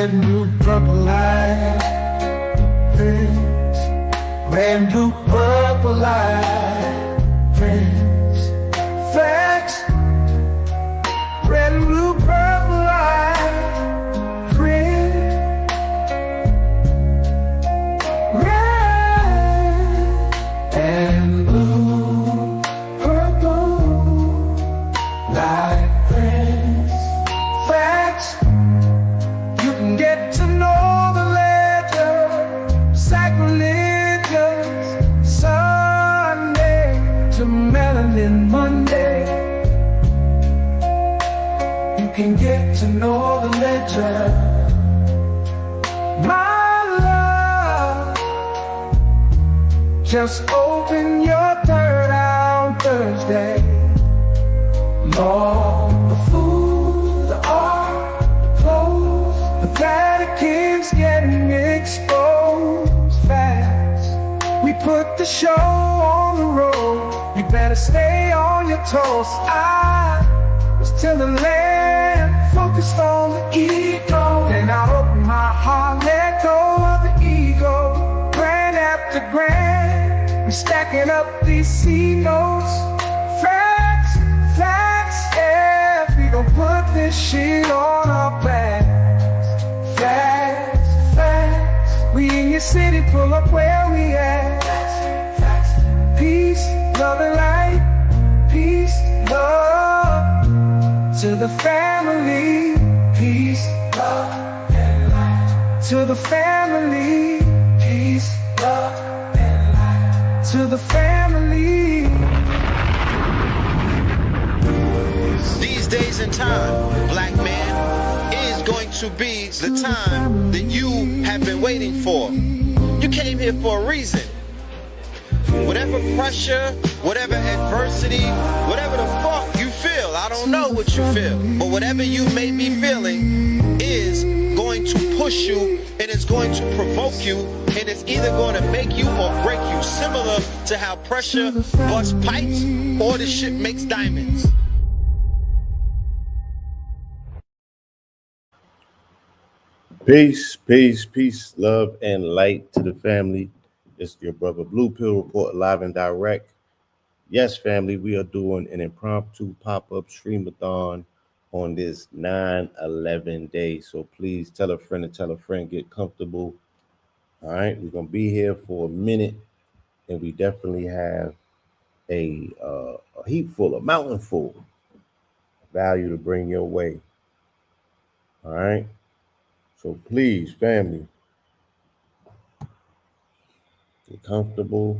red, blue, purple light. Friends, red, blue, purple light. Friends, facts, red, blue, purple light. Friends, red and blue, purple light. Friends, facts, you can get to know the ledger, sacrilegious Sunday to melanin Monday. You can get to know the ledger, my love. Just open your third eye on Thursday. Lord, the food, the art, the clothes, the Vatican's getting exposed fast. We put the show on the road, you better stay on your toes. I was till the land, focused on the ego. Then I opened my heart, let go of the ego. Grand after grand, we're stacking up these C notes. Facts, facts, yeah, we gon' put this shit on our backs. Facts, facts, we in your city, pull up where we at. Facts, facts, peace, love and light. Peace, love to the family. Peace, love and light to the family. Peace, love and light to the family. These days and time, black man, is going to be the time that you have been waiting for. You came here for a reason. Whatever pressure, whatever adversity, whatever the fuck you feel, I don't know what you feel, but whatever you may be feeling is going to push you, and it's going to provoke you, and it's either going to make you or break you, similar to how pressure busts pipes or the shit makes diamonds. Peace, peace, peace, love, and light to the family. It's your brother Blue Pill Report live and direct. Yes, family, we are doing an impromptu pop-up stream-a-thon on this 9/11 day. So please tell a friend and tell a friend, get comfortable. All right, we're gonna be here for a minute, and we definitely have a heap full, a mountain full of value to bring your way. All right. So please, family, get comfortable.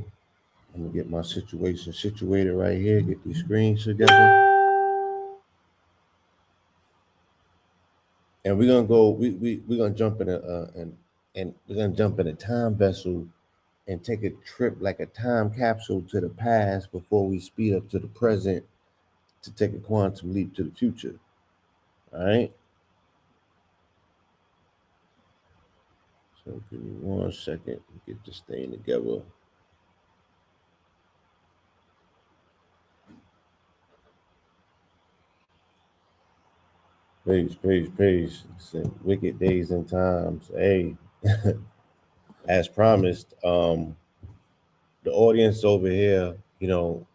I'm gonna get my situation situated right here, get these screens together. And we're gonna go, we're gonna jump in and we're gonna jump in a time vessel and take a trip like a time capsule to the past before we speed up to the present to take a quantum leap to the future. All right. So give me 1 second to get this thing together. Peace. Wicked days and times. Hey, as promised, the audience over here, you know,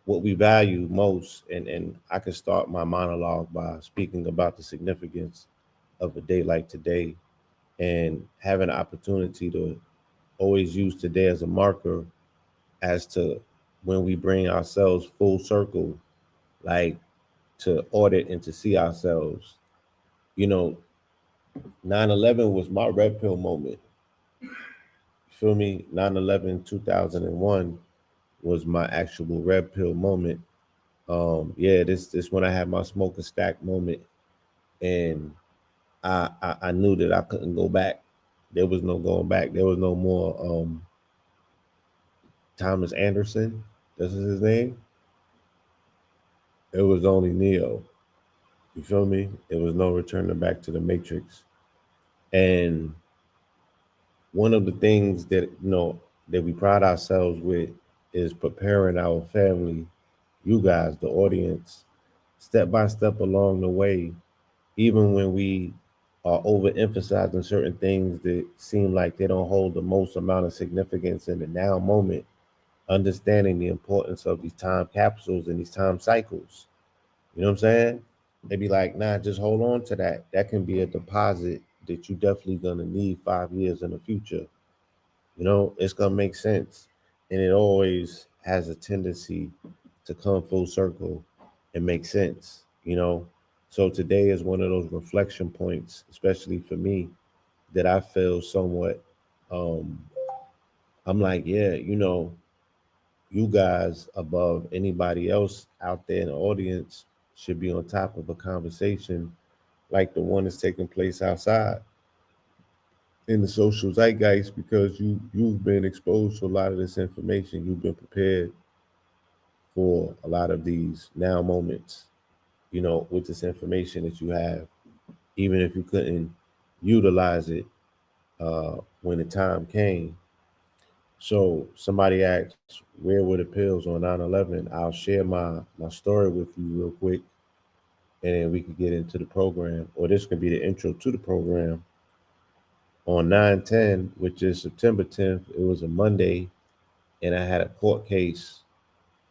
what we value most, and I can start my monologue by speaking about the significance of a day like today and having an opportunity to always use today as a marker as to when we bring ourselves full circle, like to audit and to see ourselves. You know, 9/11 was my red pill moment. You feel me? 9/11, 2001 was my actual red pill moment. Yeah, this when I had my smoke and stack moment, and I knew that I couldn't go back. There was no going back. There was no more Thomas Anderson. This is his name. It was only Neo. You feel me? It was no returning back to the Matrix. And one of the things that that we pride ourselves with is preparing our family, you guys, the audience, step by step along the way, even when we are overemphasizing certain things that seem like they don't hold the most amount of significance in the now moment, understanding the importance of these time capsules and these time cycles. You know what I'm saying? They be like, nah, just hold on to that. That can be a deposit that you definitely gonna need 5 years in the future. You know, it's gonna make sense. And it always has a tendency to come full circle and make sense, you know. So today is one of those reflection points, especially for me, that I feel somewhat um I'm like, yeah, you know, you guys above anybody else out there in the audience should be on top of a conversation like the one that's taking place outside in the social zeitgeist, because you've been exposed to a lot of this information. You've been prepared for a lot of these now moments, you know, with this information that you have, even if you couldn't utilize it when the time came. So somebody asked, where were the pills on 9/11? I'll share my story with you real quick, and then we can get into the program, or this could be the intro to the program. On 9/10, which is September 10th, it was a Monday, and I had a court case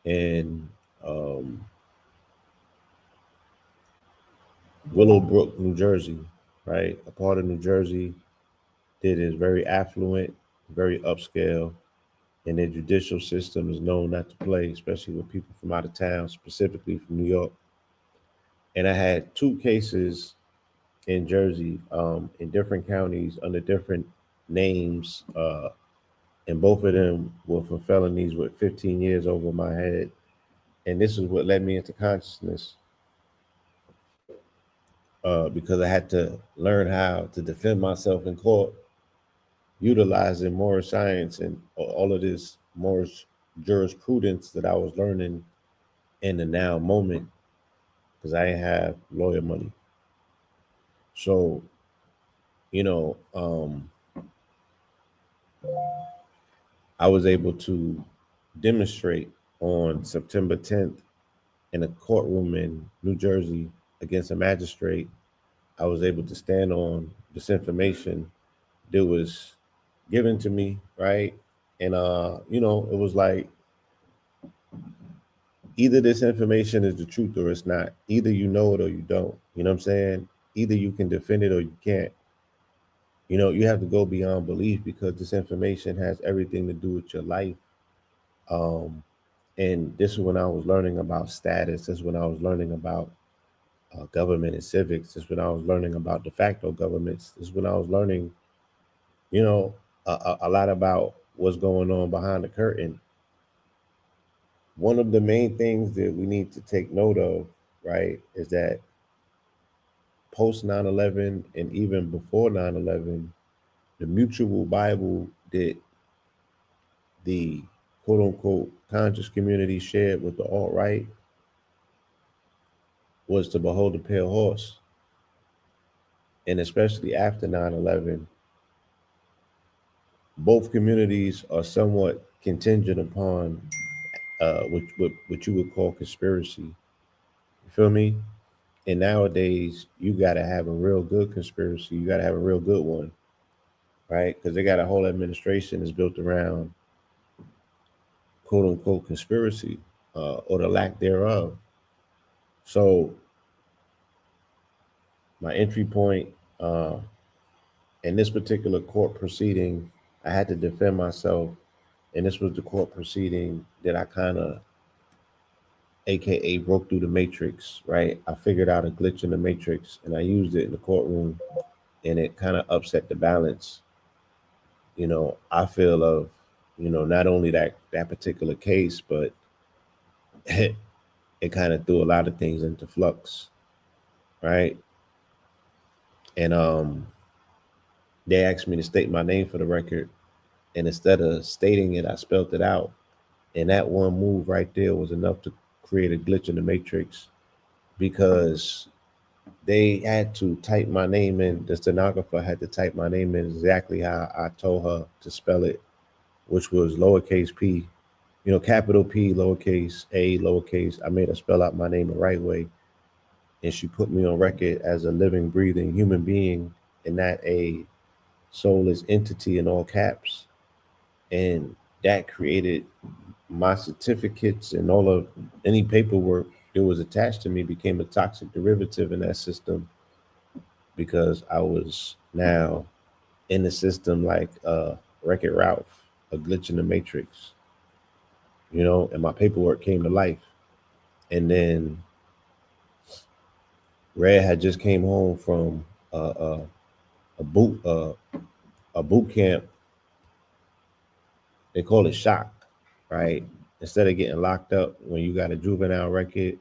in Willowbrook, New Jersey, right? A part of New Jersey that is very affluent, very upscale, and their judicial system is known not to play, especially with people from out of town, specifically from New York. And I had two cases in Jersey, in different counties under different names, and both of them were for felonies with 15 years over my head. And this is what led me into consciousness, because I had to learn how to defend myself in court, utilizing moral science and all of this moral jurisprudence that I was learning in the now moment, because I didn't have lawyer money. So, you know, I was able to demonstrate on September 10th in a courtroom in New Jersey against a magistrate. I was able to stand on this information that was given to me, right? And you know, it was like, either this information is the truth or it's not. Either you know it or you don't. You know what I'm saying? Either you can defend it or you can't. You know, you have to go beyond belief, because this information has everything to do with your life. Um, and this is when I was learning about status. This is when I was learning about government and civics. This is when I was learning about de facto governments. This is when I was learning, you know, a lot about what's going on behind the curtain. One of the main things that we need to take note of, right, is that post 9/11 and even before 9/11, the mutual Bible that the quote unquote conscious community shared with the alt right was to behold the pale horse. And especially after 9/11, both communities are somewhat contingent upon what you would call conspiracy. You feel me? And nowadays, you got to have a real good conspiracy. You got to have a real good one, right? Because they got a whole administration that's built around quote unquote conspiracy, or the lack thereof. So, my entry point in this particular court proceeding, I had to defend myself. And this was the court proceeding that I kind of, AKA, broke through the matrix, right? I figured out a glitch in the matrix and I used it in the courtroom, and it kind of upset the balance, you know, I feel, of, you know, not only that particular case, but it kind of threw a lot of things into flux, right? And they asked me to state my name for the record, and instead of stating it, I spelled it out. And that one move right there was enough to create a glitch in the matrix, because they had to type my name in. The stenographer had to type my name in exactly how I told her to spell it, which was lowercase p, you know, capital P, lowercase a, lowercase. I made her spell out my name the right way. And she put me on record as a living, breathing human being and not a soulless entity in all caps. And that created my certificates and all of any paperwork that was attached to me became a toxic derivative in that system, because I was now in the system like Wreck-It Ralph, a glitch in the matrix, and my paperwork came to life. And then Red had just came home from a boot camp. They call it shock, right? Instead of getting locked up when you got a juvenile record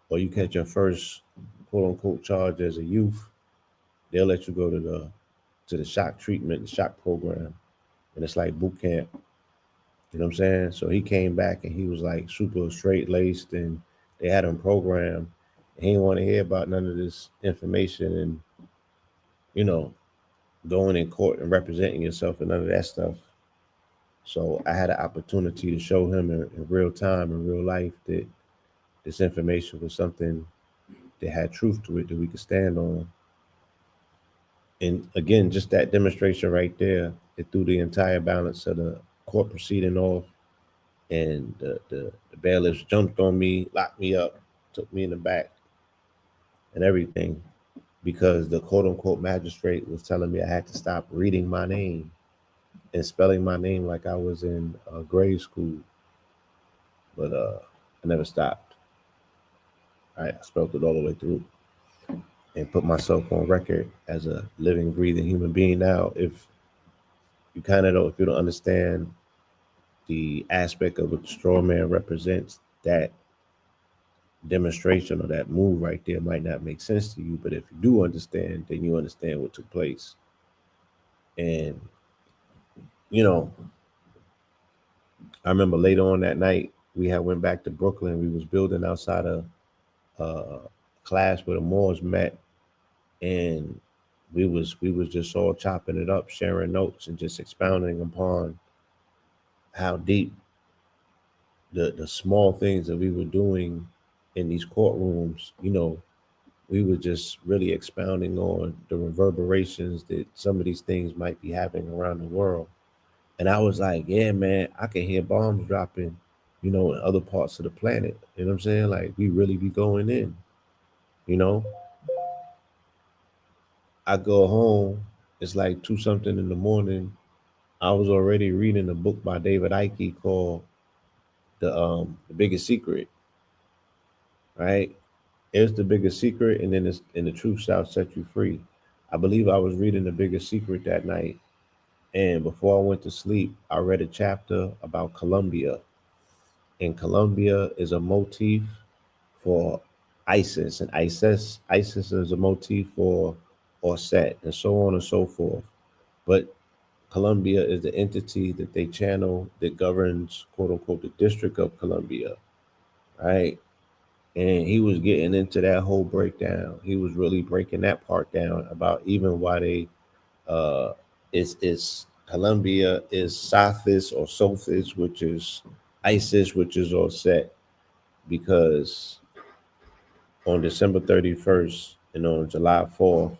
or you catch your first quote unquote charge as a youth, they'll let you go to the shock treatment, the shock program, and it's like boot camp. You know what I'm saying? So he came back and he was like super straight laced, and they had him programmed. And he didn't want to hear about none of this information and you know going in court and representing yourself and none of that stuff. So I had an opportunity to show him in real time, in real life, that this information was something that had truth to it that we could stand on. And again, just that demonstration right there, it threw the entire balance of the court proceeding off. And the bailiffs jumped on me, locked me up, took me in the back and everything, because the quote unquote magistrate was telling me I had to stop reading my name and spelling my name like I was in grade school. But I never stopped. I spelled it all the way through and put myself on record as a living, breathing human being. Now, if you if you don't understand the aspect of what the straw man represents, that demonstration or that move right there might not make sense to you. But if you do understand, then you understand what took place. And, I remember later on that night, we had went back to Brooklyn. We was building outside of class where the Moors met, and we was just all chopping it up, sharing notes, and just expounding upon how deep the small things that we were doing in these courtrooms. We were just really expounding on the reverberations that some of these things might be having around the world. And I was like, yeah, man, I can hear bombs dropping, in other parts of the planet. You know what I'm saying? Like, we really be going in, you know? I go home, it's like 2 something in the morning. I was already reading a book by David Icke called The Biggest Secret, right? It's The Biggest Secret, and then the truth shall set you free. I believe I was reading The Biggest Secret that night. And before I went to sleep, I read a chapter about Colombia. And Colombia is a motif for ISIS, and ISIS is a motif for Orset, and so on and so forth. But Colombia is the entity that they channel that governs, quote unquote, the District of Columbia, right? And he was getting into that whole breakdown. He was really breaking that part down about even why they it's Colombia is Sothis or Sothis, which is ISIS, which is Orset, because on December 31st and on July 4th,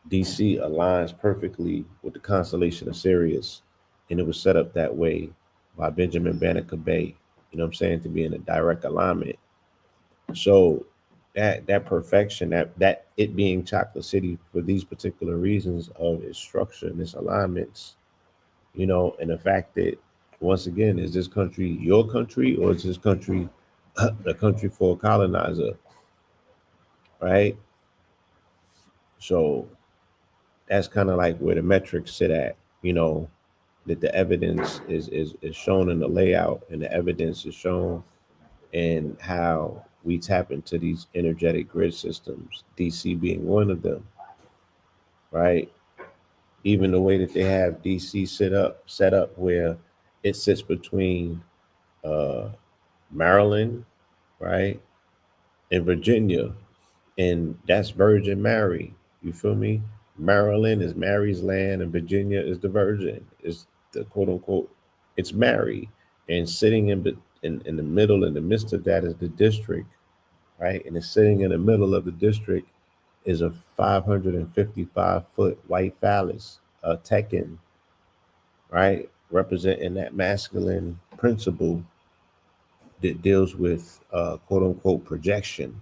DC aligns perfectly with the constellation of Sirius, and it was set up that way by Benjamin Banneker Bay, you know what I'm saying, to be in a direct alignment. So that perfection, that it being Chocolate City for these particular reasons of its structure and its alignments, and the fact that, once again, is this country your country, or is this country a country for a colonizer, right? So that's kind of like where the metrics sit at, that the evidence is shown in the layout, and the evidence is shown in how we tap into these energetic grid systems, DC being one of them, right? Even the way that they have DC set up where it sits between Maryland, right, and Virginia, and that's Virgin Mary. You feel me? Maryland is Mary's land, and Virginia is the Virgin. It's the quote unquote. It's Mary, and sitting in the middle, in the midst of that, is the district, right? And it's sitting in the middle of the district is a 555-foot white phallus, a Tekken, right? Representing that masculine principle that deals with quote unquote projection,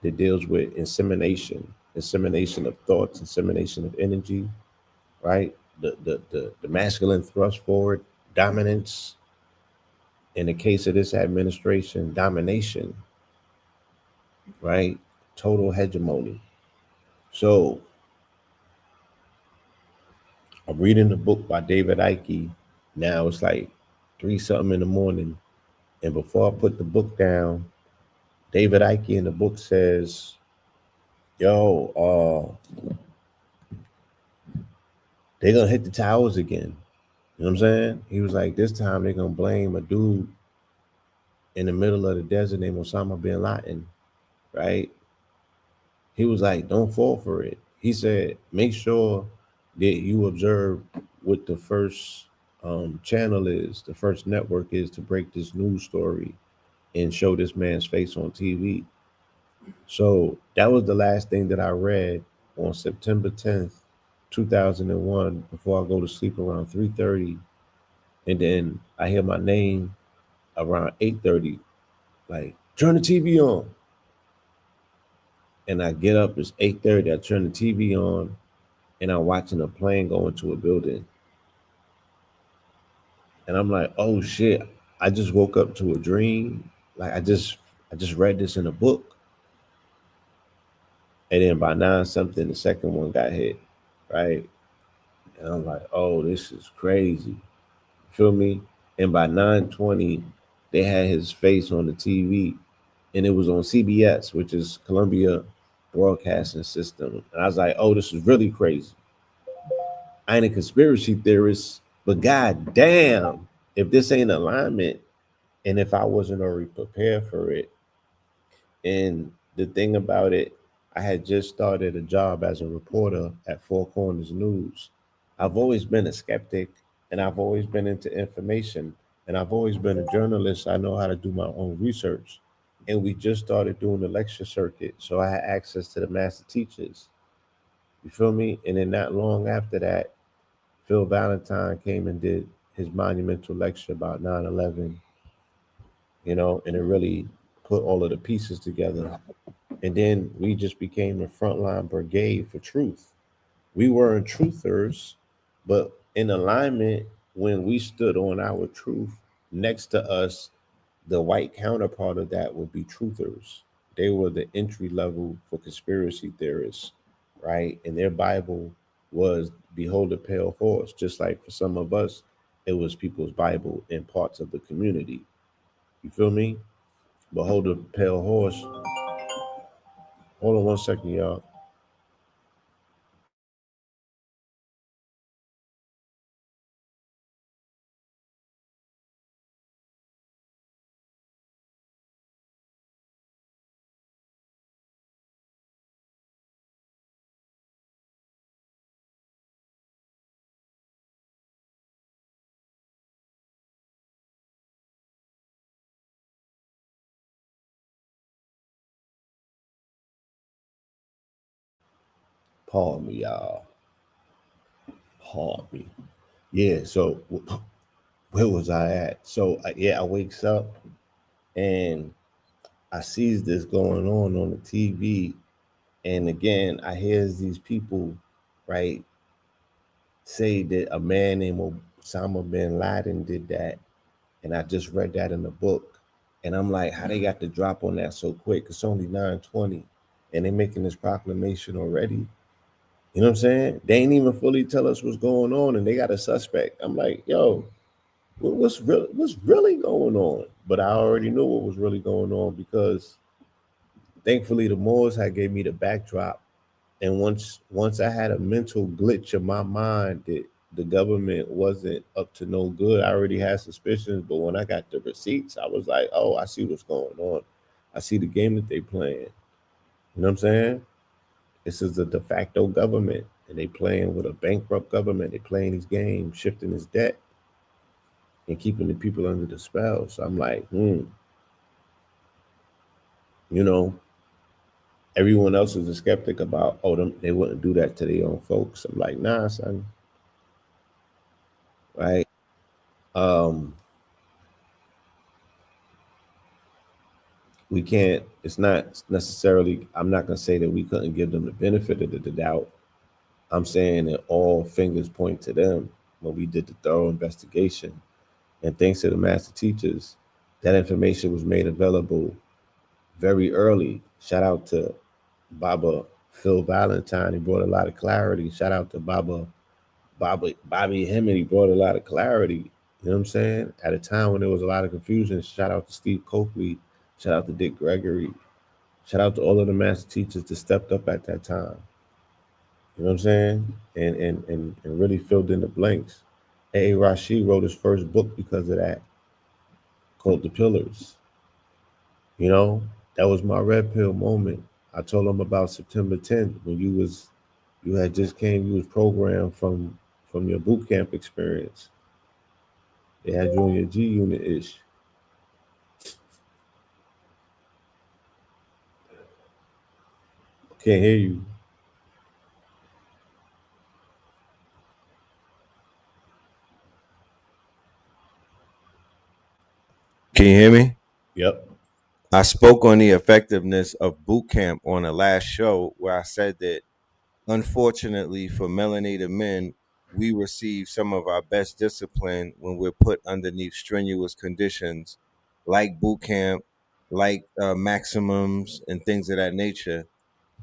that deals with insemination of thoughts, insemination of energy, right? The masculine thrust forward, dominance. In the case of this administration, domination, right? Total hegemony. So I'm reading the book by David Icke. Now it's like 3 something in the morning. And before I put the book down, David Icke in the book says, yo, they're gonna hit the towers again. You know what I'm saying? He was like, this time they're gonna blame a dude in the middle of the desert named Osama bin Laden, right? He was like, don't fall for it. He said, make sure that you observe what the first channel is, the first network is to break this news story and show this man's face on TV. So that was the last thing that I read on September 10th, 2001, before I go to sleep around 3:30. And then I hear my name around 8:30, like, turn the TV on. And I get up, it's 8:30, I turn the TV on, and I'm watching a plane go into a building. And I'm like, oh shit, I just woke up to a dream. Like I just read this in a book. And then by 9 something, the second one got hit, right? And I'm like, oh, this is crazy. You feel me? And by 9:20, they had his face on the TV, and it was on CBS, which is Columbia Broadcasting System. And I was like, oh, this is really crazy. I ain't a conspiracy theorist, but god damn, if this ain't alignment, and if I wasn't already prepared for it. And the thing about it, I had just started a job as a reporter at Four Corners News. I've always been a skeptic, and I've always been into information, and I've always been a journalist. I know how to do my own research. And we just started doing the lecture circuit, so I had access to the master teachers. You feel me? And then not long after that, Phil Valentine came and did his monumental lecture about 9/11, and it really put all of the pieces together. And then we just became a frontline brigade for truth. We weren't truthers, but in alignment, when we stood on our truth, next to us, the white counterpart of that would be truthers. They were the entry level for conspiracy theorists, right? And their Bible was Behold a Pale Horse, just like for some of us, it was people's Bible in parts of the community. You feel me? Behold a Pale Horse. Hold on 1 second, y'all. Pardon me, y'all. Pardon me. Yeah, so where was I at? So, I wakes up and I sees this going on the TV. And again, I hears these people, right, say that a man named Osama bin Laden did that. And I just read that in the book. And I'm like, how they got the drop on that so quick? It's only 9:20. And they making this proclamation already. You know what I'm saying? They ain't even fully tell us what's going on, and they got a suspect. I'm like, yo, what's really going on? But I already knew what was really going on because thankfully the Moors had gave me the backdrop. And once I had a mental glitch in my mind that the government wasn't up to no good, I already had suspicions. But when I got the receipts, I was like, oh, I see what's going on. I see the game that they playing. You know what I'm saying? This is a de facto government, and they playing with a bankrupt government. They playing these games, shifting his debt, and keeping the people under the spell. So I'm like, you know, everyone else is a skeptic about, oh, they wouldn't do that to their own folks. I'm like, nah, son. Right? Um, we can't. It's not necessarily. I'm not gonna say that we couldn't give them the benefit of the doubt. I'm saying that all fingers point to them when we did the thorough investigation. And thanks to the master teachers, that information was made available very early. Shout out to Baba Phil Valentine. He brought a lot of clarity. Shout out to Bobby Hemming. He brought a lot of clarity. You know what I'm saying? At a time when there was a lot of confusion. Shout out to Steve Coakley. Shout out to Dick Gregory. Shout out to all of the master teachers that stepped up at that time. You know what I'm saying? And really filled in the blanks. A. Rashid wrote his first book because of that, called The Pillars. You know, that was my red pill moment. I told him about September 10th when you had just came, you was programmed from your boot camp experience. They had you in your G unit ish. Can't hear you. Can you hear me? Yep. I spoke on the effectiveness of boot camp on the last show where I said that unfortunately for melanated men, we receive some of our best discipline when we're put underneath strenuous conditions like boot camp, like maximums and things of that nature.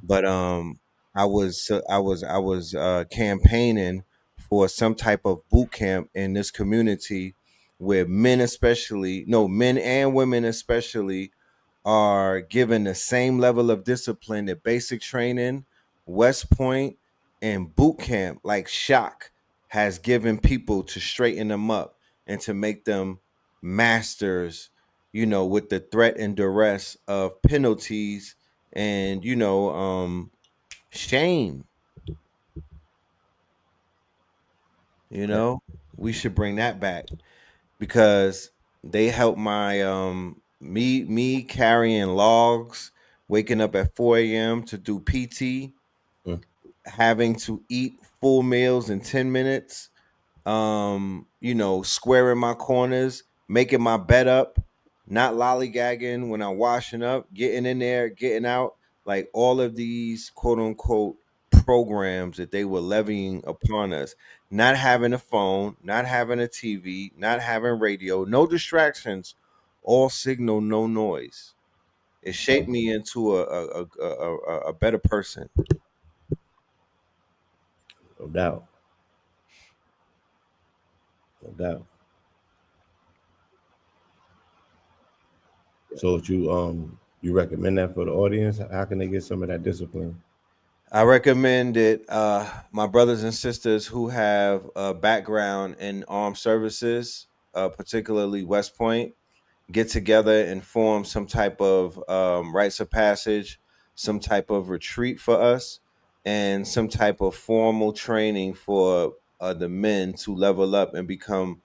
But I was campaigning for some type of boot camp in this community where men especially, no, men and women especially are given the same level of discipline that basic training, West Point, and boot camp, like Shock, has given people to straighten them up and to make them masters, with the threat and duress of penalties and, shame. We should bring that back because they help my me carrying logs, waking up at 4 a.m. to do PT, Mm. having to eat full meals in 10 minutes, squaring my corners, making my bed up, not lollygagging when I'm washing up, getting in there, getting out, like all of these quote unquote programs that they were levying upon us. Not having a phone, not having a TV, not having radio, no distractions, all signal, no noise. It shaped me into a better person. No doubt. No doubt. So you recommend that for the audience? How can they get some of that discipline? I recommend that my brothers and sisters who have a background in armed services, particularly West Point, get together and form some type of rites of passage, some type of retreat for us, and some type of formal training for the men to level up and become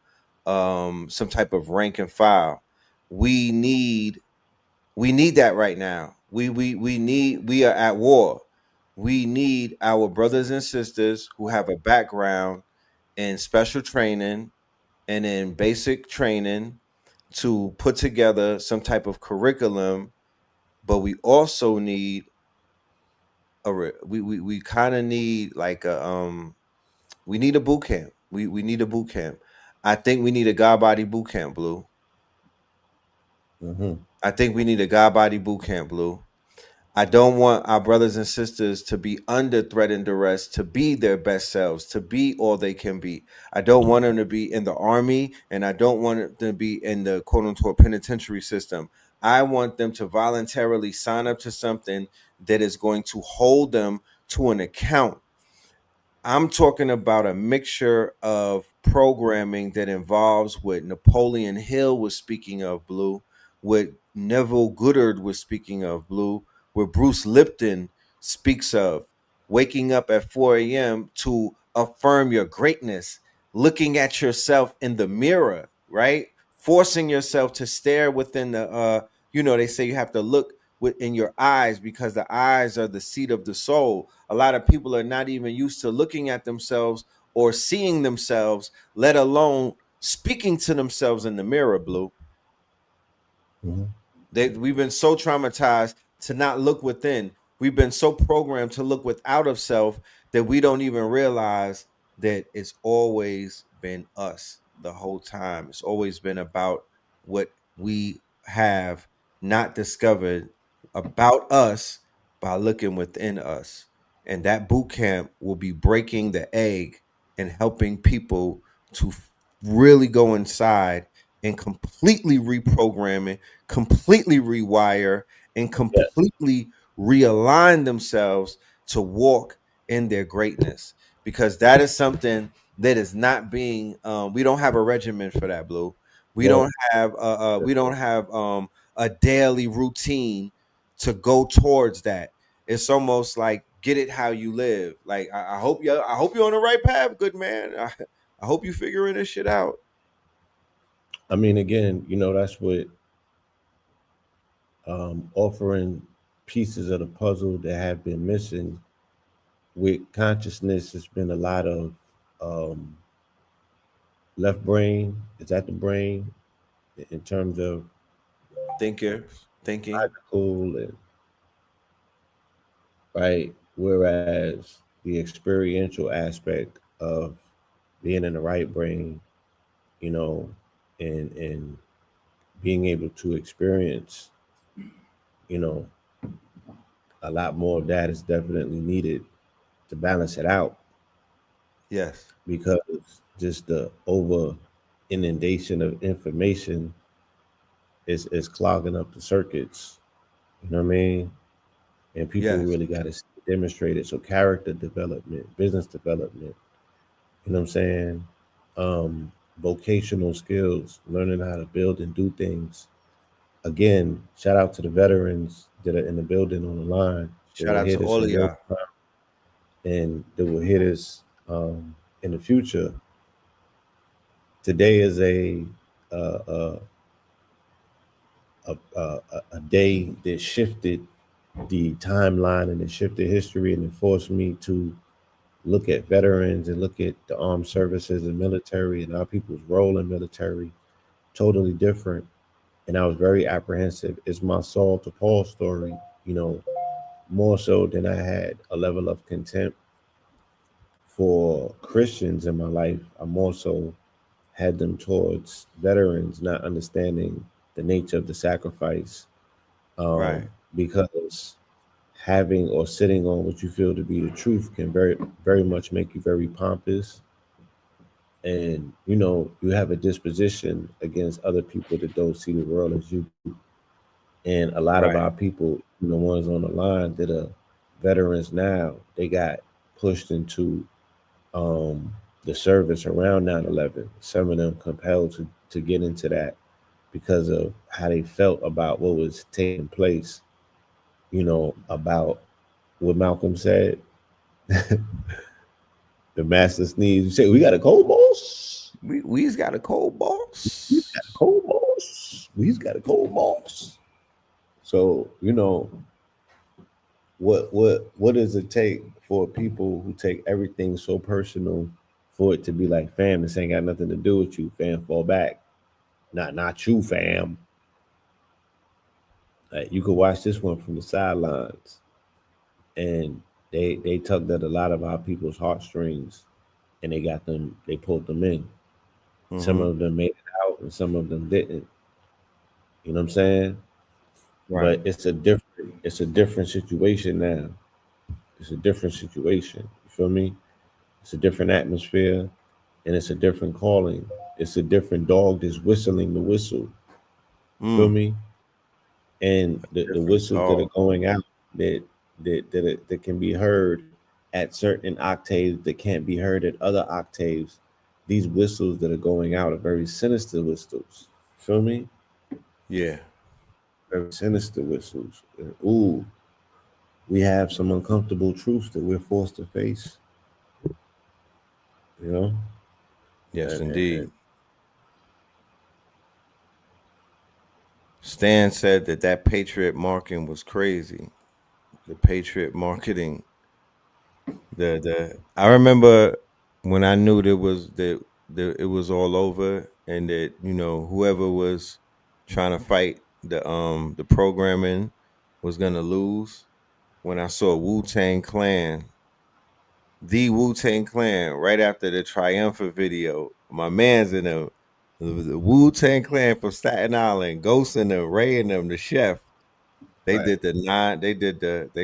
some type of rank and file. We need we need that right now. We are at war. We need our brothers and sisters who have a background in special training and in basic training to put together some type of curriculum, but we also need we kind of need like we need a boot camp. We need a boot camp. I think we need a God body boot camp, Blue. Mm-hmm. I think we need a God body boot camp, Blue. I don't want our brothers and sisters to be under threat and duress, to be their best selves, to be all they can be. I don't want them to be in the army, and I don't want them to be in the quote unquote penitentiary system. I want them to voluntarily sign up to something that is going to hold them to an account. I'm talking about a mixture of programming that involves what Napoleon Hill was speaking of, Blue, what Neville Goddard was speaking of, Blue, what Bruce Lipton speaks of. Waking up at 4 a.m. to affirm your greatness, looking at yourself in the mirror, right? Forcing yourself to stare within the, they say you have to look within your eyes, because the eyes are the seat of the soul. A lot of people are not even used to looking at themselves or seeing themselves, let alone speaking to themselves in the mirror, Blue. We've been so traumatized to not look within. We've been so programmed to look without of self that we don't even realize that it's always been us the whole time. It's always been about what we have not discovered about us by looking within us. And that boot camp will be breaking the egg and helping people to really go inside and completely reprogramming, completely rewire, and completely realign themselves to walk in their greatness. Because that is something that is not being. We don't have a regimen for that, Blue. We Well, don't have. We don't have a daily routine to go towards that. It's almost like get it how you live. Like I hope you. I hope you're on the right path, good man. I hope you figuring this shit out. I mean, again, that's what offering pieces of the puzzle that have been missing with consciousness has been a lot of um, left brain. Is that the brain in terms of Thinking. logical and right? Whereas the experiential aspect of being in the right brain, you know, and being able to experience, you know, a lot more of that is definitely needed to balance it out Yes. because just the over inundation of information is clogging up the circuits. You know what I mean? And people Yes. really got to demonstrate it. So character development, business development, you know what I'm saying? Vocational skills, learning how to build and do things. Again, shout out to the veterans that are in the building on the line that Shout will out hear to this all of in real y'all. time and that will hear this in the future. Today is uh, uh, a day that shifted the timeline and it shifted history and it forced me to look at veterans and look at the armed services and military and our people's role in military totally different. And I was very apprehensive. It's my Saul to Paul story, more so than I had a level of contempt for Christians in my life. I more so had them towards veterans, not understanding the nature of the sacrifice. Right. Because having or sitting on what you feel to be the truth can very, very much make you very pompous. And you have a disposition against other people that don't see the world as you do. And a lot of Right. our people, the ones on the line that are veterans now, they got pushed into the service around 9/11. Some of them compelled to get into that because of how they felt about what was taking place, about what Malcolm said. The master sneeze. You say, we got a cold boss. We's got a cold We got a boss. cold boss. We's got a cold boss. So, what does it take for people who take everything so personal for it to be like, fam, this ain't got nothing to do with you, fam, fall back. Not you, fam. Like, you could watch this one from the sidelines, and they tugged at a lot of our people's heartstrings, and they pulled them in. Some Mm-hmm. of them made it out, and some of them didn't. You know what I'm saying? Right. But it's a different situation now. It's a different situation. You feel me? It's a different atmosphere, and it's a different calling. It's a different dog that's whistling the whistle. You feel Mm. me? And the Different whistles that are dog. going out that can be heard at certain octaves that can't be heard at other octaves. These whistles that are going out are very sinister whistles. Feel me? Yeah. Very sinister whistles. And, ooh, we have some uncomfortable truths that we're forced to face. You know, Yes, and indeed. Stan said that Patriot marketing was crazy. The Patriot marketing. I remember when I knew that it was all over, and that whoever was trying to fight the programming was gonna lose. When I saw Wu-Tang Clan, right after the Triumphant video, my man's in the Wu-Tang Clan from Staten Island, Ghost and them, Ray and them, the chef. They Right. did they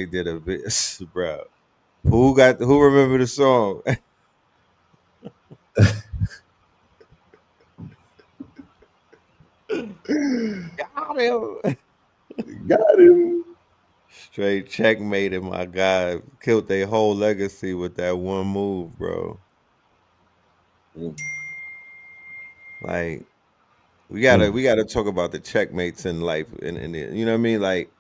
did a bit, bro. Who remember the song? Got him. Got him. Straight checkmated my guy. Killed their whole legacy with that one move, bro. Mm. Like we gotta talk about the checkmates in life, and you know what I mean. Like,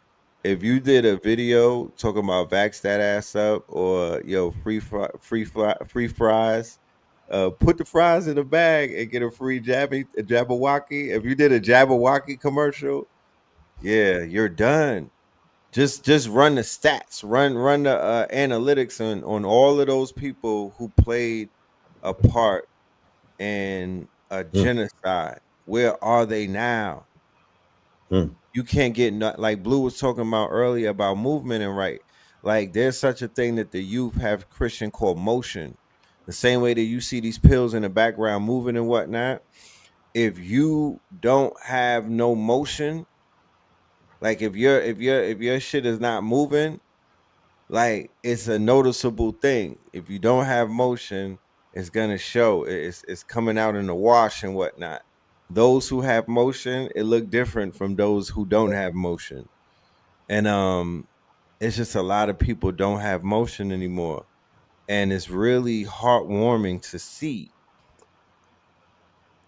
if you did a video talking about vax that ass up, or free fries, put the fries in the bag and get a free Jabberwocky. If you did a Jabberwocky commercial, yeah, you're done. Just run the stats, run the analytics on all of those people who played a part in a Mm. genocide. Where are they now? Mm. You can't get like Blue was talking about earlier about movement and right. Like, there's such a thing that the youth have Christian called motion. The same way that you see these pills in the background moving and whatnot. If you don't have no motion, like if your shit is not moving, like, it's a noticeable thing. If you don't have motion, it's gonna show. It's coming out in the wash and whatnot. Those who have motion, it look different from those who don't have motion. And it's just a lot of people don't have motion anymore. And it's really heartwarming to see.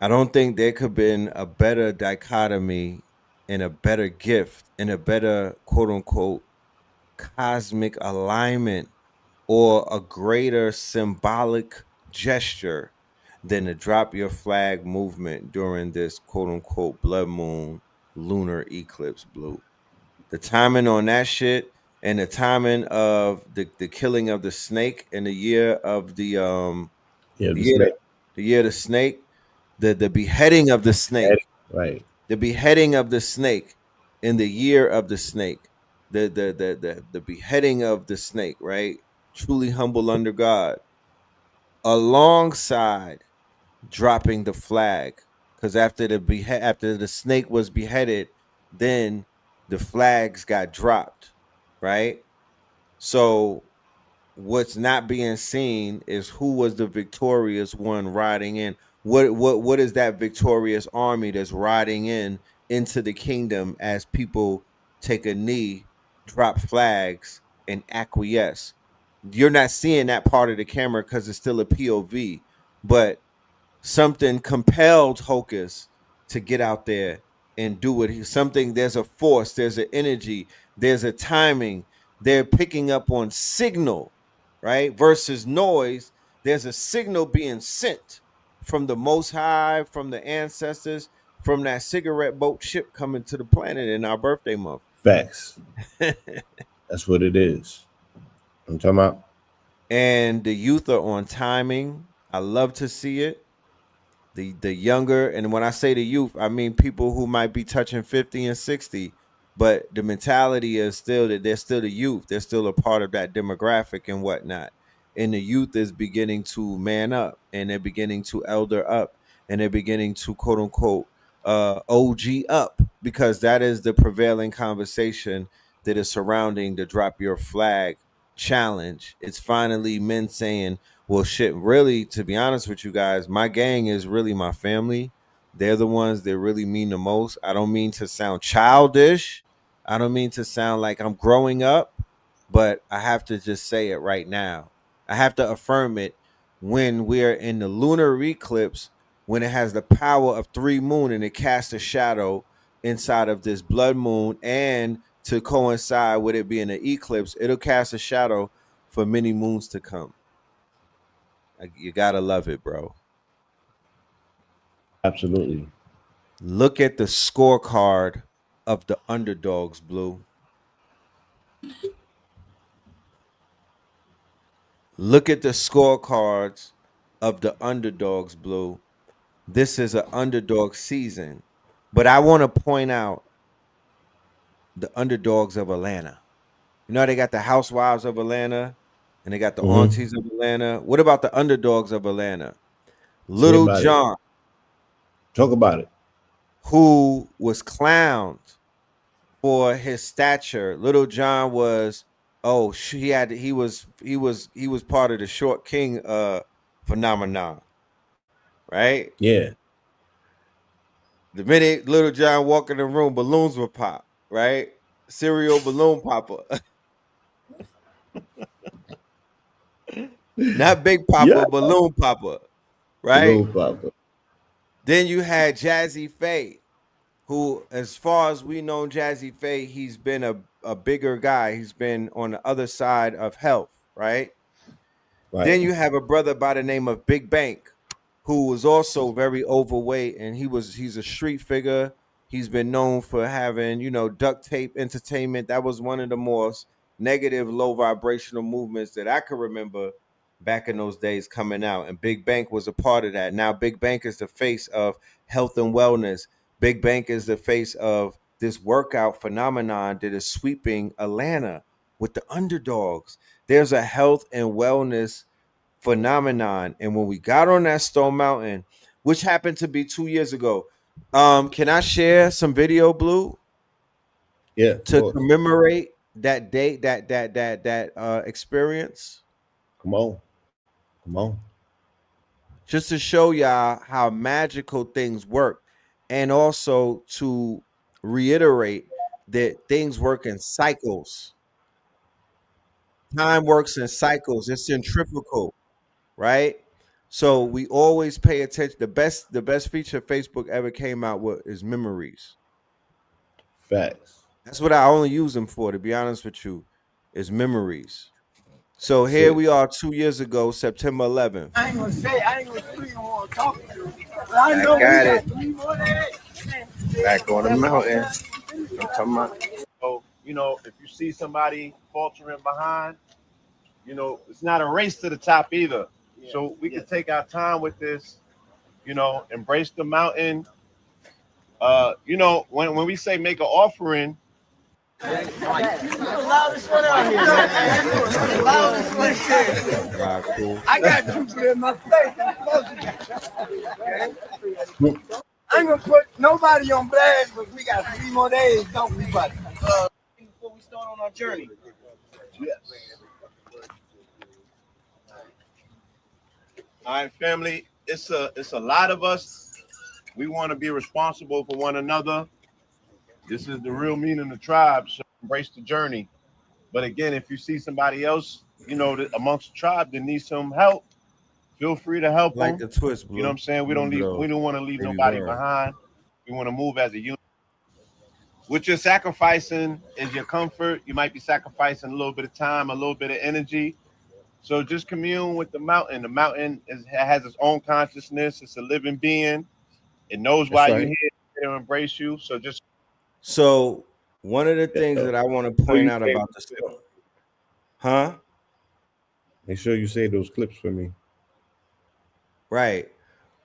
I don't think there could have been a better dichotomy and a better gift and a better quote unquote cosmic alignment, or a greater symbolic gesture than the drop your flag movement during this quote unquote blood moon lunar eclipse. Blue. The timing on that shit, and the timing of the killing of the snake in the year of Yeah, the the year snake. the year of the snake, the beheading of the snake, Right. the beheading of the snake in the year of the snake, the beheading of the snake, right? Truly humble under God, alongside dropping the flag, because after the snake was beheaded, then the flags got dropped, right? So what's not being seen is who was the victorious one riding in. What is that victorious army that's riding in into the kingdom as people take a knee, drop flags, and acquiesce? You're not seeing that part of the camera because it's still a POV, but something compelled Hocus to get out there and do it. Something, there's a force, there's an energy, there's a timing. They're picking up on signal, right? Versus noise. There's a signal being sent from the Most High, from the ancestors, from that cigarette boat ship coming to the planet in our birthday month. Facts. That's what it is. I'm talking about. And the youth are on timing. I love to see it. The younger, and when I say the youth, I mean people who might be touching 50 and 60, but the mentality is still that they're still the youth. They're still a part of that demographic and whatnot. And the youth is beginning to man up, and they're beginning to elder up, and they're beginning to quote unquote OG up, because that is the prevailing conversation that is surrounding the drop your flag challenge. It's finally men saying, well, shit, really, to be honest with you guys, my gang is really my family. They're the ones that really mean the most. I don't mean to sound childish. I don't mean to sound like I'm growing up, but I have to just say it right now. I have to affirm it when we're in the lunar eclipse, when it has the power of 3 moon and it casts a shadow inside of this blood moon, and to coincide with it being an eclipse, it'll cast a shadow for many moons to come. You gotta love it, bro. Absolutely. Look at the scorecard of the underdogs, Blue. Look at the scorecards of the underdogs, Blue. This is an underdog season. But I want to point out the underdogs of Atlanta. You know, they got the housewives of Atlanta and they got the aunties of Atlanta. What about the underdogs of Atlanta? Little John. Talk about it. Who was clowned for his stature. Little John was he was part of the short king phenomenon. Right? Yeah. The minute Little John walked in the room, balloons would pop, right? Serial balloon popper. Not Big Papa, Balloon Popper, right? Balloon Popper. Then you had Jazzy Faye, who, as far as we know, Jazzy Faye, he's been a bigger guy. He's been on the other side of health, right? Then you have a brother by the name of Big Bank, who was also very overweight, and he's a street figure. He's been known for having, duct tape entertainment. That was one of the most negative, low vibrational movements that I can remember back in those days coming out. And Big Bank was a part of that. Now Big Bank is the face of health and wellness. Big Bank is the face of this workout phenomenon that is sweeping Atlanta with the underdogs. There's a health and wellness phenomenon. And when we got on that Stone Mountain, which happened to be 2 years ago, can I share some video, Blue? Yeah. To commemorate that date, that experience. Come on. Just to show y'all how magical things work, and also to reiterate that things work in cycles. Time works in cycles. It's centrifugal, right? So we always pay attention. The best feature Facebook ever came out with is memories. Facts. That's what I only use them for, to be honest with you, is memories. So here we are 2 years ago, September 11th. I ain't gonna talk to you. I know got it. Back on the mountain. I'm talking about. So, if you see somebody faltering behind, it's not a race to the top either. Yeah. So we can take our time with this, embrace the mountain. When we say make an offering, loudest one out here. Loudest one here. Cool. I got people in my face. I ain't gonna put nobody on blast, but we got 3 more days, don't we, buddy? Before we start on our journey. Yes. All right, family. It's a lot of us. We want to be responsible for one another. This is the real meaning of the tribe. So embrace the journey. But again, if you see somebody else, amongst the tribe that needs some help, feel free to help them. The twist, Blue. You know what I'm saying? We don't want to leave nobody behind. We want to move as a unit. What you're sacrificing is your comfort. You might be sacrificing a little bit of time, a little bit of energy. So just commune with the mountain. The mountain has its own consciousness. It's a living being. It knows why you're here to embrace you. So one of the things that I want to point out about this, Make sure you say those clips for me. Right.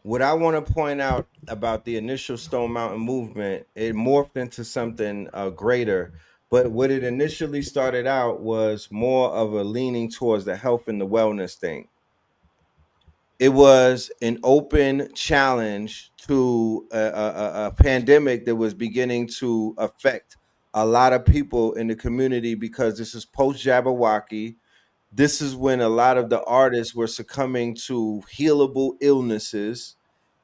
What I want to point out about the initial Stone Mountain movement, it morphed into something greater. But what it initially started out was more of a leaning towards the health and the wellness thing. It was an open challenge to a pandemic that was beginning to affect a lot of people in the community, because this is post-Jabberwocky. This is when a lot of the artists were succumbing to healable illnesses.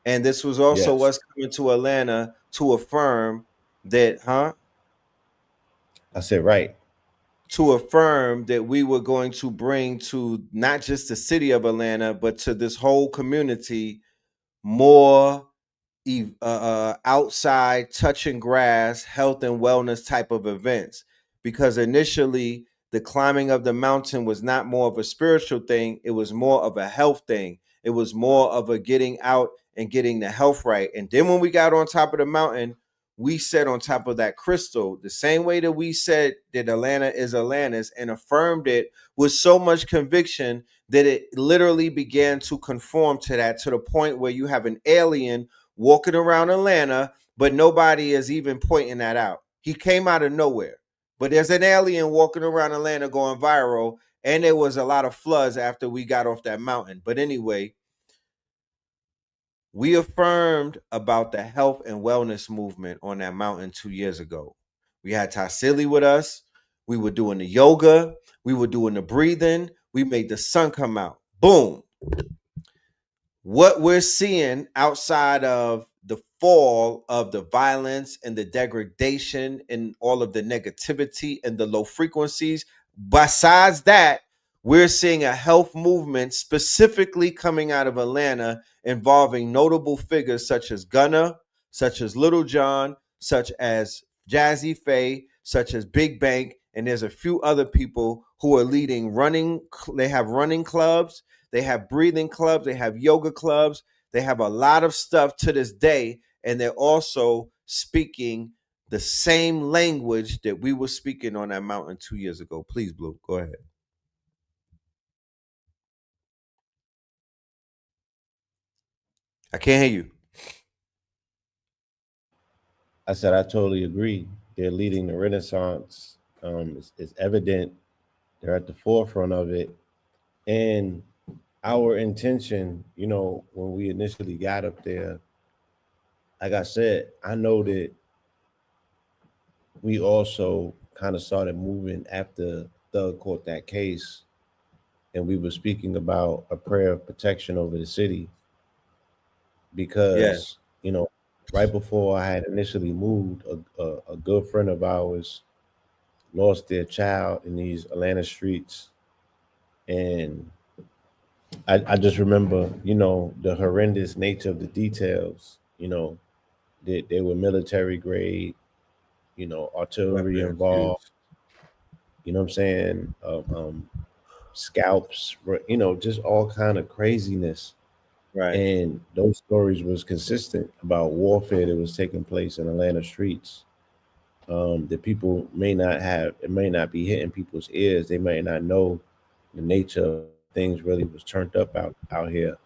And this was also us coming to Atlanta to affirm that, I said right. To affirm that we were going to bring to not just the city of Atlanta, but to this whole community more outside touching grass, health and wellness type of events. Because initially the climbing of the mountain was not more of a spiritual thing. It was more of a health thing. It was more of a getting out and getting the health right. And then when we got on top of the mountain, we said on top of that crystal, the same way that we said that Atlanta is Atlantis and affirmed it with so much conviction that it literally began to conform to that, to the point where you have an alien walking around Atlanta, but nobody is even pointing that out. He came out of nowhere, but there's an alien walking around Atlanta going viral, and there was a lot of floods after we got off that mountain. But anyway, we affirmed about the health and wellness movement on that mountain 2 years ago. We had Tassili with us. We were doing the yoga. We were doing the breathing. We made the sun come out. Boom. What we're seeing outside of the fall of the violence and the degradation and all of the negativity and the low frequencies, besides that, we're seeing a health movement specifically coming out of Atlanta involving notable figures such as Gunna, such as Little John, such as Jazzy Faye, such as Big Bank, and there's a few other people who are leading they have running clubs, they have breathing clubs, they have yoga clubs, they have a lot of stuff to this day, and they're also speaking the same language that we were speaking on that mountain 2 years ago. Please, Blue, go ahead. I can't hear you. I said I totally agree. They're leading the Renaissance. It's evident they're at the forefront of it, and our intention, you know, when we initially got up there, like I said, I know that we also kind of started moving after Thug caught that case, and we were speaking about a prayer of protection over the city because, you know, right before I had initially moved, a good friend of ours lost their child in these Atlanta streets. And I just remember, you know, the horrendous nature of the details, you know, that they were military grade, you know, artillery involved, you know what I'm saying? Scalps, you know, just all kind of craziness. Right. And those stories was consistent about warfare that was taking place in Atlanta streets. That people may not have, it may not be hitting people's ears. They may not know the nature of things really was turned up out here.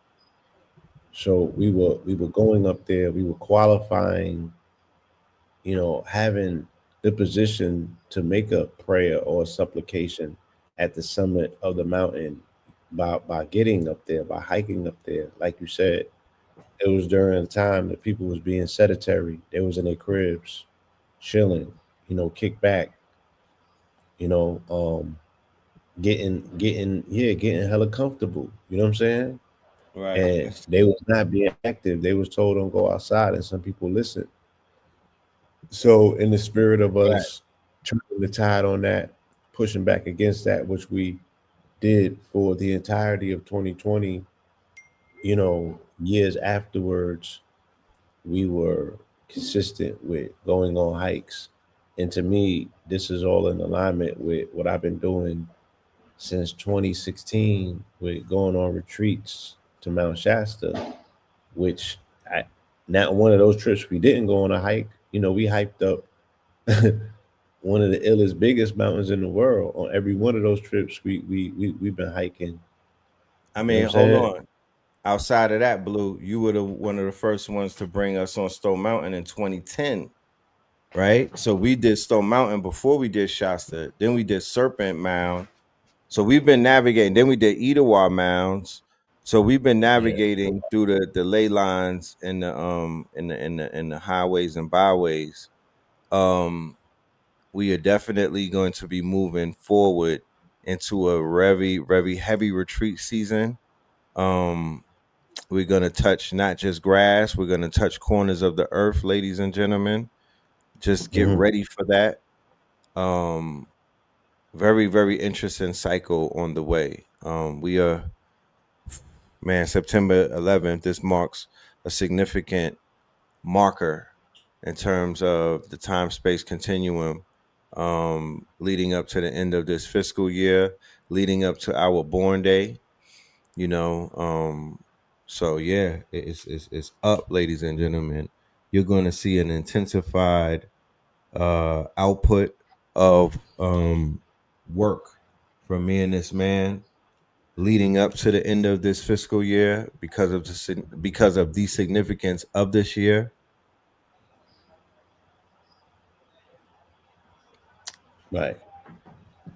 So we were going up there, we were qualifying, you know, having the position to make a prayer or a supplication at the summit of the mountain by getting up there, by hiking up there. Like you said, it was during the time that people was being sedentary. They was in their cribs, chilling, you know, kick back, you know, getting hella comfortable. You know what I'm saying? Right. And they was not being active. They was told don't go outside, and some people listened. So in the spirit of us turning the tide on that, pushing back against that, which we did for the entirety of 2020, you know, years afterwards, we were consistent with going on hikes. And to me, this is all in alignment with what I've been doing since 2016 with going on retreats to Mount Shasta, which not one of those trips we didn't go on a hike. You know, we hiked up one of the illest, biggest mountains in the world. On every one of those trips, we've been hiking. I mean, hold on. Outside of that, Blue, you were one of the first ones to bring us on Stone Mountain in 2010, right? So we did Stone Mountain before we did Shasta. Then we did Serpent Mound. So we've been navigating. Then we did Etowah Mounds. So we've been navigating through the ley lines and the highways and byways. We are definitely going to be moving forward into a very, very heavy retreat season. We're going to touch not just grass, we're going to touch corners of the earth, ladies and gentlemen. Just get ready for that. Very, very interesting cycle on the way. We are, September 11th. This marks a significant marker in terms of the time-space continuum, leading up to the end of this fiscal year, leading up to our born day. You know, so yeah, it's up, ladies and gentlemen. you're going to see an intensified output of work from me and this man leading up to the end of this fiscal year because of the significance of this year. Right.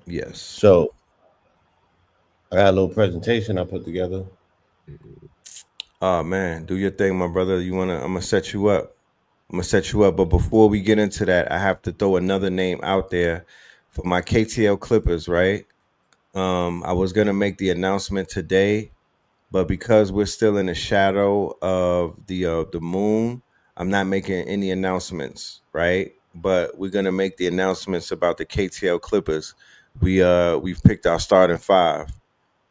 Yes. So I got a little presentation I put together. Oh man, do your thing, my brother. I'm gonna set you up. But before we get into that, I have to throw another name out there for my KTL Clippers, right? I was gonna make the announcement today, but because we're still in the shadow of the moon, I'm not making any announcements, right? But we're gonna make the announcements about the KTL Clippers. We've picked our starting five.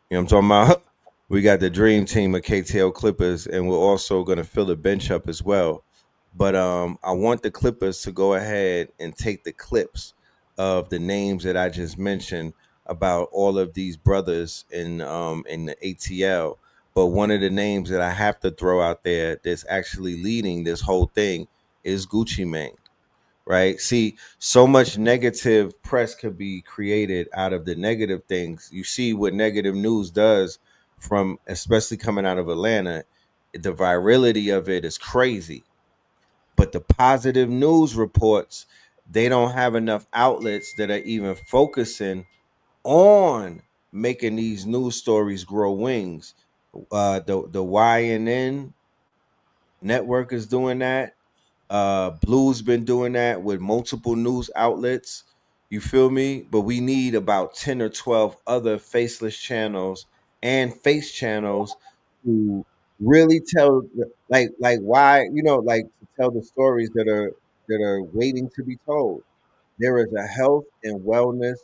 You know what I'm talking about? We got the dream team of KTL Clippers, and we're also going to fill the bench up as well. But I want the Clippers to go ahead and take the clips of the names that I just mentioned about all of these brothers in the ATL. But one of the names that I have to throw out there that's actually leading this whole thing is Gucci Mane. Right. See, so much negative press could be created out of the negative things. You see what negative news does from, especially coming out of Atlanta. The virality of it is crazy. But the positive news reports, they don't have enough outlets that are even focusing on making these news stories grow wings. The YNN network is doing that. Blue's been doing that with multiple news outlets. You feel me? But we need about 10 or 12 other faceless channels and face channels to really tell, like why, like to tell the stories that are waiting to be told. There is a health and wellness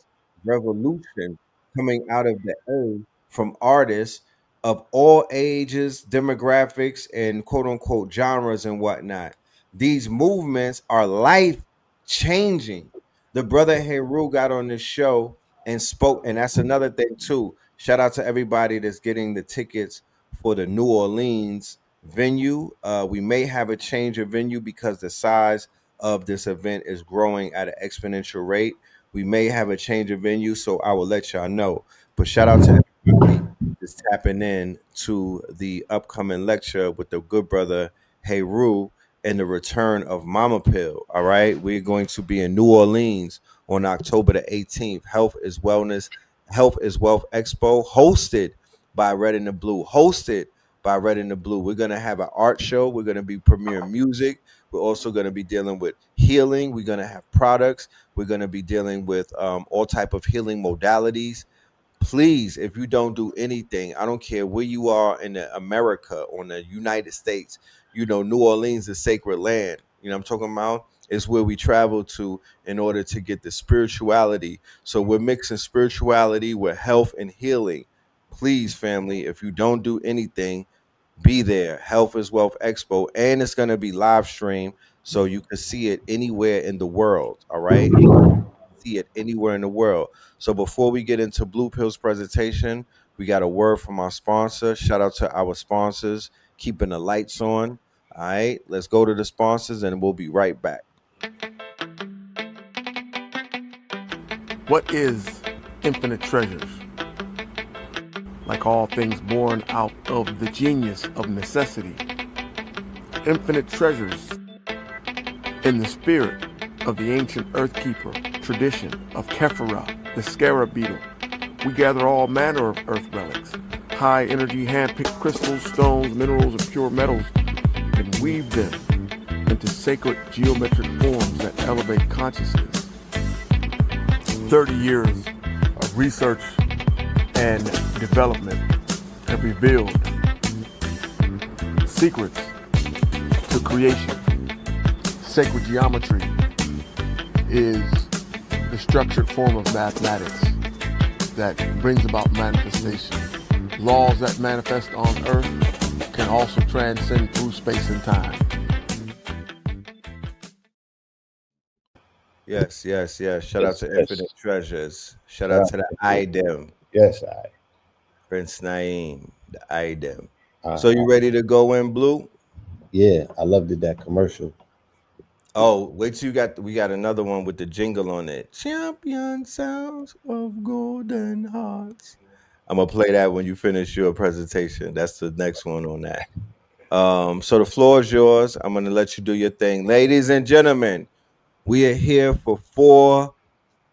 revolution coming out of the earth from artists of all ages, demographics, and quote unquote genres and whatnot. These movements are life changing. The brother Heru got on this show and spoke, and that's another thing too. Shout out to everybody that's getting the tickets for the New Orleans venue. We may have a change of venue because the size of this event is growing at an exponential rate. We may have a change of venue, so I will let y'all know. But shout out to everybody that's tapping in to the upcoming lecture with the good brother Heru and the return of Mama Pill. All right, we're going to be in New Orleans on October the 18th. Health is Wealth Expo, hosted by Red and the Blue. We're gonna have an art show. We're gonna be premiering music. We're also going to be dealing with healing. We're going to have products. We're going to be dealing with all type of healing modalities. Please, if you don't do anything, I don't care where you are in America or in the United States, New Orleans is sacred land. You know what I'm talking about? It's where we travel to in order to get the spirituality. So we're mixing spirituality with health and healing. Please, family, if you don't do anything, be there. Health is Wealth Expo, and it's going to be live stream so you can see it anywhere in the world. All right, see it anywhere in the world. So before we get into Blue Pill's presentation, we got a word from our sponsor. Shout out to our sponsors keeping the lights on. All right, let's go to the sponsors and we'll be right back. What is infinite treasures? Like all things born out of the genius of necessity, infinite treasures in the spirit of the ancient earthkeeper tradition of Kephara, the scarab beetle. We gather all manner of earth relics, high energy hand-picked crystals, stones, minerals, and pure metals, and weave them into sacred geometric forms that elevate consciousness. 30 years of research and development have revealed secrets to creation. Sacred geometry is the structured form of mathematics that brings about manifestation. Laws that manifest on Earth can also transcend through space and time. Yes. Shout out to Infinite Treasures. Shout out to the item. Yes, Prince Naeem, the item. So you ready to go in, Blue? Yeah, I loved it, that commercial. Oh, wait till we got another one with the jingle on it. Champion sounds of golden hearts. I'm gonna play that when you finish your presentation. That's the next one on that. So the floor is yours. I'm gonna let you do your thing, ladies and gentlemen. We are here for 4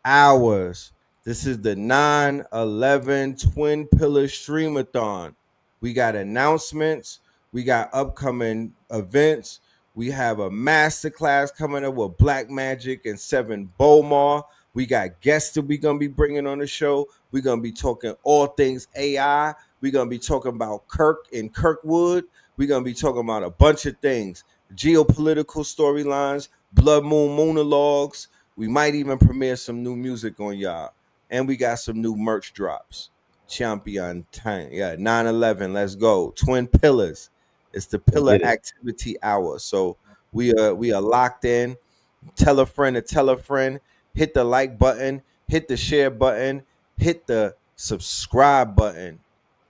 hours. This is the 9/11 Twin Pillar Stream-A-Thon. We got announcements. We got upcoming events. We have a masterclass coming up with Black Magic and Seven Bomar. We got guests that we're going to be bringing on the show. We're going to be talking all things AI. We're going to be talking about Kirk and Kirkwood. We're going to be talking about a bunch of things. Geopolitical storylines, blood moon monologues. We might even premiere some new music on y'all. And we got some new merch drops. Champion time. Yeah, 9/11. Let's go. Twin Pillars. It's the Pillar Activity Hour. So we are locked in. Tell a friend to tell a friend. Hit the like button. Hit the share button. Hit the subscribe button.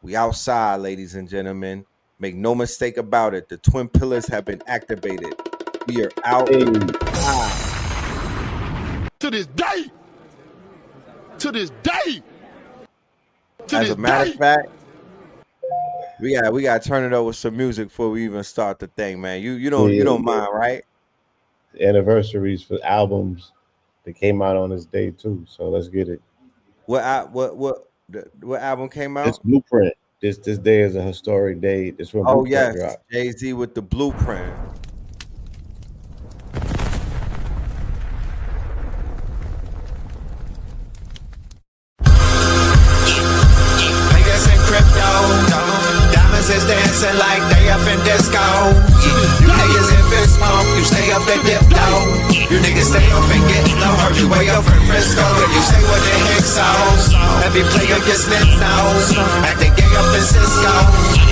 We outside, ladies and gentlemen. Make no mistake about it. The Twin Pillars have been activated. We are out. To this day. To this day. As a matter of fact, we got to turn it over with some music before we even start the thing, man. You don't mind, right? Anniversaries for albums that came out on this day too. So let's get it. What album came out? This Blueprint. This day is a historic day. This when Oh Blueprint yes, dropped. Jay-Z with the Blueprint. Diamonds is dancing like they up in disco. You niggas in fist smoke, you stay up and dip low. You niggas stay up and get low. Heard you way up in Frisco, and you stay with the Hicks. Every player gets snip nose, acting gay up in Cisco.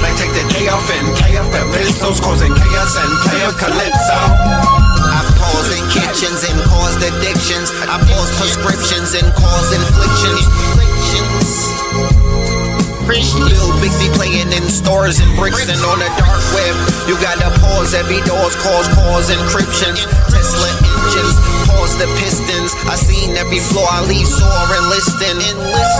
Like take the day off and play up at pistols, causing chaos and play up Calypso. I pause in kitchens and caused addictions. I pause prescriptions and cause inflictions. Lil Bixby playing in stores and bricks and on the dark web. You gotta pause every doors, cause encryptions. Tesla engines, pause the pistons. I seen every floor I leave sore and listing.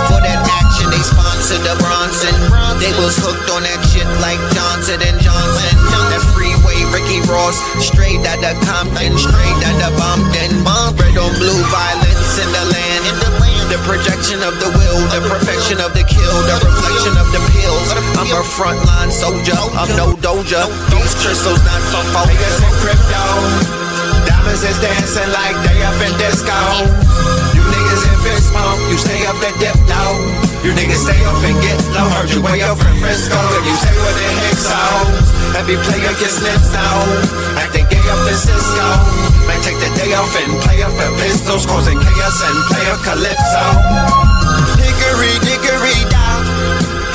For that action, they sponsored the Bronson. They was hooked on that shit like Johnson and Johnson. That freeway, Ricky Ross, straight out of Compton, straight out of Bumpton. Red on blue, violence in the land. The projection of the will, the perfection of the kill, the reflection of the pills. I'm a frontline soldier, I'm no doja. These crystals not for focus and crypto. Diamonds is dancing like they up in disco. You niggas in fist smoke, you stay up and dip low. You niggas stay up and get low. Heard you way up in Frisco, and you stay with the Hicks. Every player gets snips now, acting gay up in Cisco. Man, take the day off and play up at pistols, causing chaos and play up Calypso. Hickory dickory down,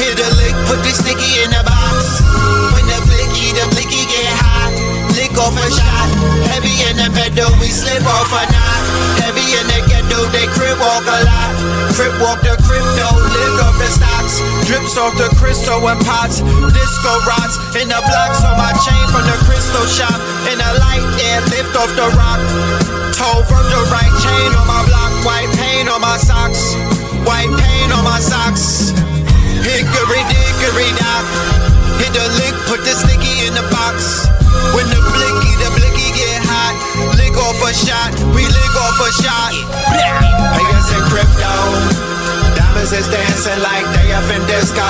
hit a lick, put the sticky in the box. When the blicky get hot, lick off a shot. Heavy in the pedal, we slip off a knot. Heavy in the ghetto, they crib walk a lot. Crip walk the crypto, lift off the stocks. Drips off the crystal and pots. Disco rods in the blocks on my chain from the crystal shop. In the light air, lift off the rock. Toe from the right chain on my block. White paint on my socks. White paint on my socks. Hickory dickory dock. Hit the lick, put the sticky in the box. When the blicky get hot. Lick off a shot, we lick off a shot. Players in crypto. Diamonds is dancing like they up in disco.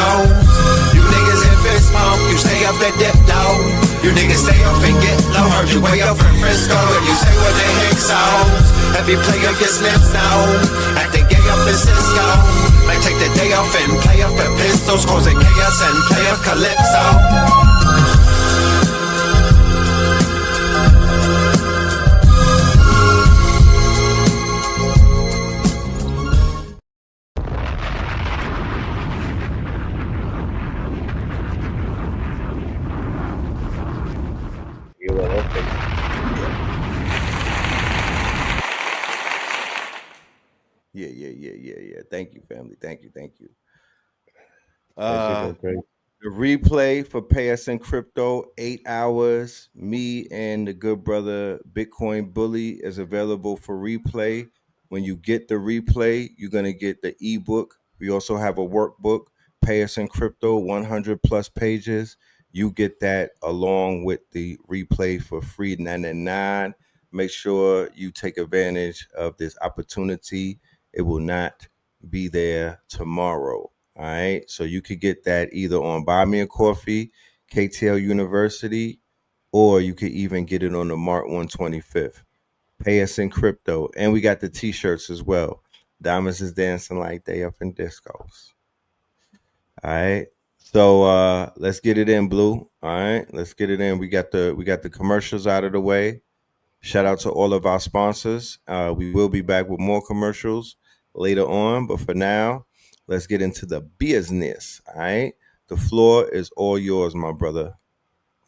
You niggas in fist smoke, you stay up and dip low. You niggas stay up and get low. Heard you way up in Frisco, and you stay with the Hicks. Every player gets snips now, acting gay up in Cisco. Might take the day off and play up at pistols, causing chaos and play up Calypso. Yeah. Thank you, family. Thank you. The replay for Pay Us in Crypto, 8 hours. Me and the good brother Bitcoin Bully is available for replay. When you get the replay, you're going to get the ebook. We also have a workbook, Pay Us in Crypto, 100 plus pages. You get that along with the replay for free, 99. Make sure you take advantage of this opportunity. It will not be there tomorrow. All right. So you could get that either on Buy Me a Coffee, KTL University, or you could even get it on the Mart 125th. Pay Us in Crypto. And we got the t-shirts as well. Diamonds is dancing like they up in discos. All right. So let's get it in, Blue. All right. Let's get it in. We got the commercials out of the way. Shout out to all of our sponsors. We will be back with more commercials later on, but for now, let's get into the business. All right. The floor is all yours, my brother.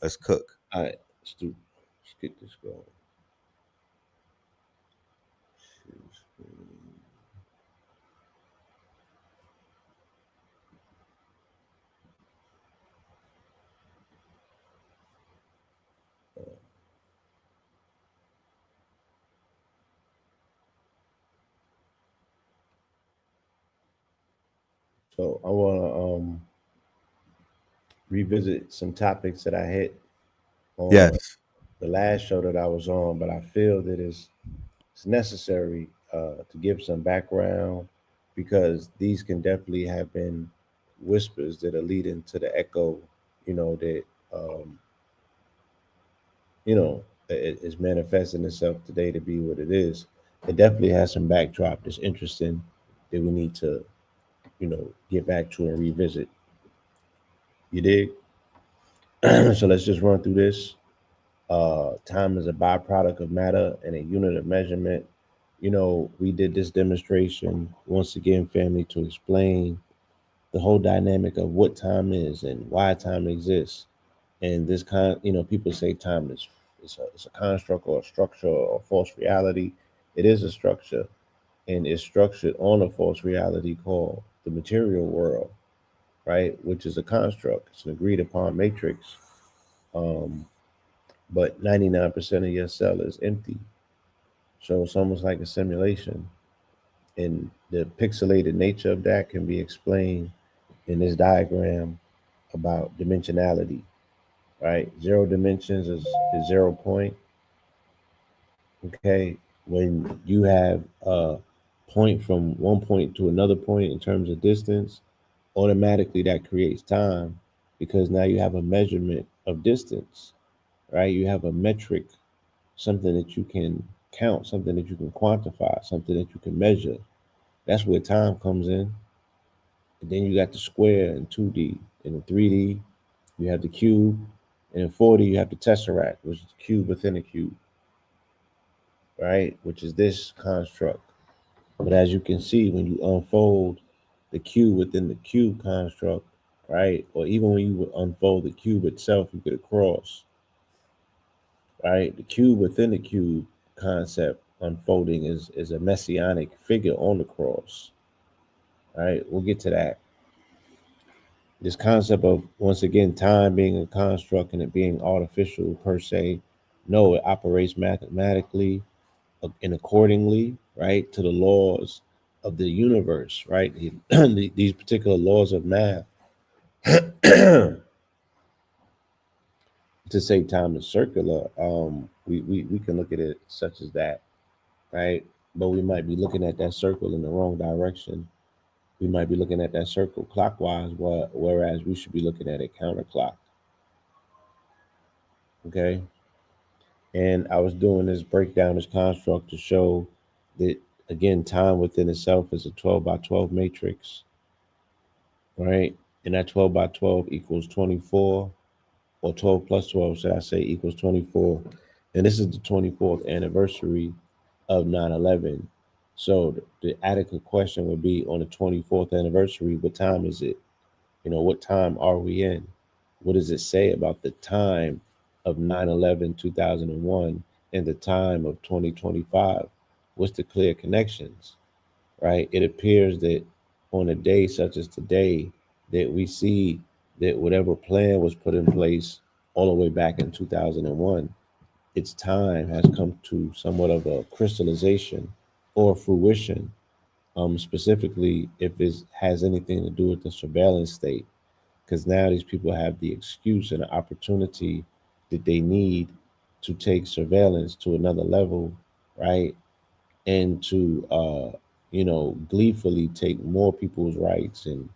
Let's cook. All right, let's get this going. So I want to revisit some topics that I hit on the last show that I was on, but I feel that it's necessary to give some background because these can definitely have been whispers that are leading to the echo, that it is manifesting itself today to be what it is. It definitely has some backdrop that's interesting that we need to, get back to and revisit. You dig? So let's just run through this. Time is a byproduct of matter and a unit of measurement. We did this demonstration once again, family, to explain the whole dynamic of what time is and why time exists. And this people say time is it's a construct or a structure or a false reality. It is a structure, and it's structured on a false reality called the material world, right? Which is a construct. It's an agreed upon matrix. But 99% of your cell is empty. So it's almost like a simulation. And the pixelated nature of that can be explained in this diagram about dimensionality, right? 0 dimensions is 0 point. Okay. When you have a point from one point to another point in terms of distance, automatically that creates time because now you have a measurement of distance, right? You have a metric, something that you can count, something that you can quantify, something that you can measure. That's where time comes in. And then you got the square in 2D. In 3D, you have the cube. And in 4D, you have the tesseract, which is the cube within a cube, right? Which is this construct. But as you can see, when you unfold the cube within the cube construct, right? Or even when you would unfold the cube itself, you get a cross, right? The cube within the cube concept unfolding is a messianic figure on the cross, right? We'll get to that. This concept of, once again, time being a construct and it being artificial per se, no, it operates mathematically and accordingly, right, to the laws of the universe, right? These particular laws of math. To say time is circular, we can look at it such as that, right? But we might be looking at that circle in the wrong direction. We might be looking at that circle clockwise, whereas we should be looking at it counterclock. Okay. And I was doing this breakdown, this construct to show that, again, time within itself is a 12 by 12 matrix, right? And that 12 by 12 equals 24, or 12 plus 12, should I say, equals 24. And this is the 24th anniversary of 9/11. So the adequate question would be, on the 24th anniversary, what time is it? What time are we in? What does it say about the time of 9/11/2001 and the time of 2025? What's the clear connections, right? It appears that on a day such as today, that we see that whatever plan was put in place all the way back in 2001, its time has come to somewhat of a crystallization or fruition, specifically if it has anything to do with the surveillance state, because now these people have the excuse and the opportunity that they need to take surveillance to another level, right? And to gleefully take more people's rights, and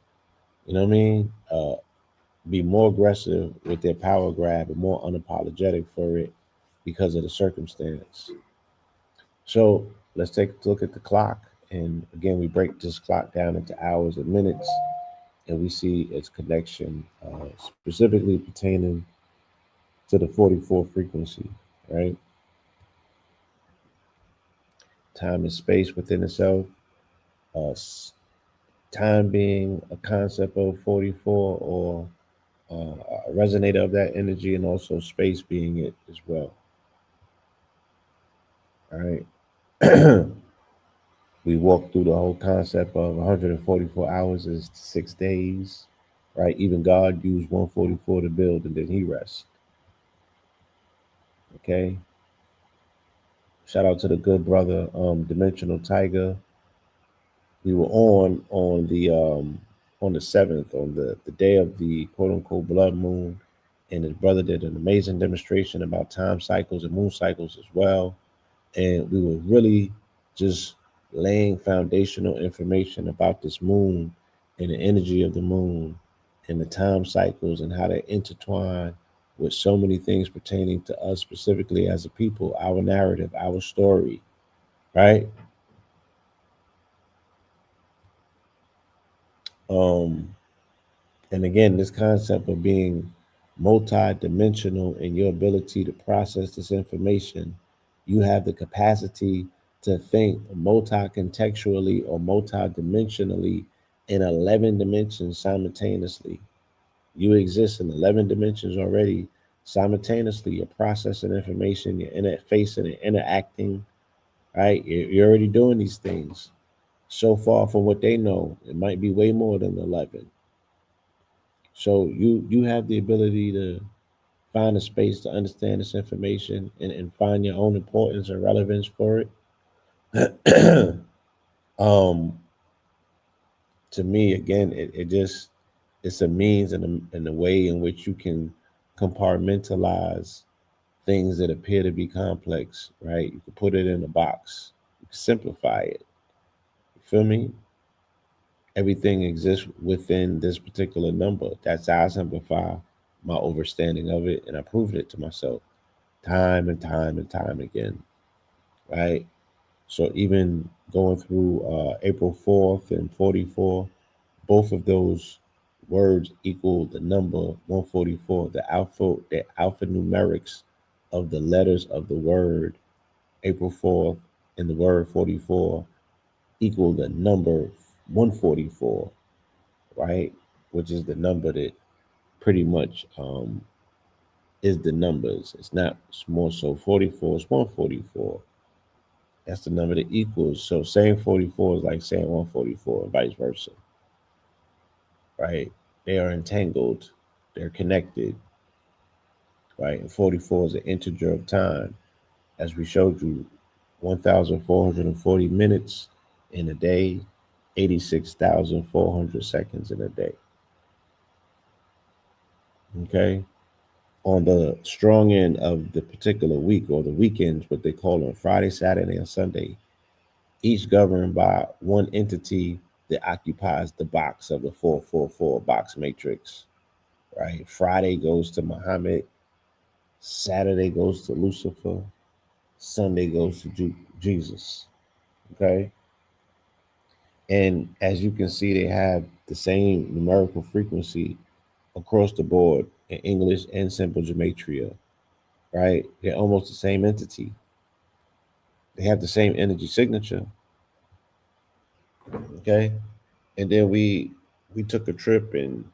you know what I mean, be more aggressive with their power grab and more unapologetic for it because of the circumstance. So let's take a look at the clock. And again, we break this clock down into hours and minutes, and we see its connection, specifically pertaining to the 44 frequency, right? Time and space within itself, time being a concept of 44, or a resonator of that energy, and also space being it as well. All right. We walked through the whole concept of 144 hours is 6 days, right? Even God used 144 to build, and then he rests. Okay. Shout out to the good brother, Dimensional Tiger. We were on the 7th, on the day of the quote unquote blood moon, and his brother did an amazing demonstration about time cycles and moon cycles as well. And we were really just laying foundational information about this moon and the energy of the moon and the time cycles and how they intertwine with so many things pertaining to us specifically as a people, our narrative, our story, right? Um, and again, this concept of being multi-dimensional in your ability to process this information, you have the capacity to think multi-contextually or multi-dimensionally in 11 dimensions simultaneously. You exist in 11 dimensions already simultaneously. You're processing information, you're interfacing and interacting, right? You're already doing these things. So far from what they know, it might be way more than 11. So you have the ability to find a space to understand this information, and find your own importance and relevance for it. um, to me, again, it just, it's a means and a way in which you can compartmentalize things that appear to be complex, right? You can put it in a box, you can simplify it. You feel me? Everything exists within this particular number. That's how I simplify my understanding of it, and I proved it to myself time and time and time again, right? So even going through April 4th and 44, both of those words equal the number 144, the alphanumerics of the letters of the word April 4th and the word 44 equal the number 144, right? Which is the number that pretty much is the numbers. It's not more so 44 is 144. That's the number that equals. So saying 44 is like saying 144 and vice versa, right? They are entangled, they're connected, right? And 44 is an integer of time. As we showed you, 1,440 minutes in a day, 86,400 seconds in a day. Okay. On the strong end of the particular week or the weekends, what they call on Friday, Saturday, and Sunday, each governed by one entity that occupies the box of the 444 box matrix, right? Friday goes to Muhammad, Saturday goes to Lucifer, Sunday goes to Jesus, okay? And as you can see, they have the same numerical frequency across the board in English and simple gematria, right? They're almost the same entity. They have the same energy signature, okay? And then we took a trip and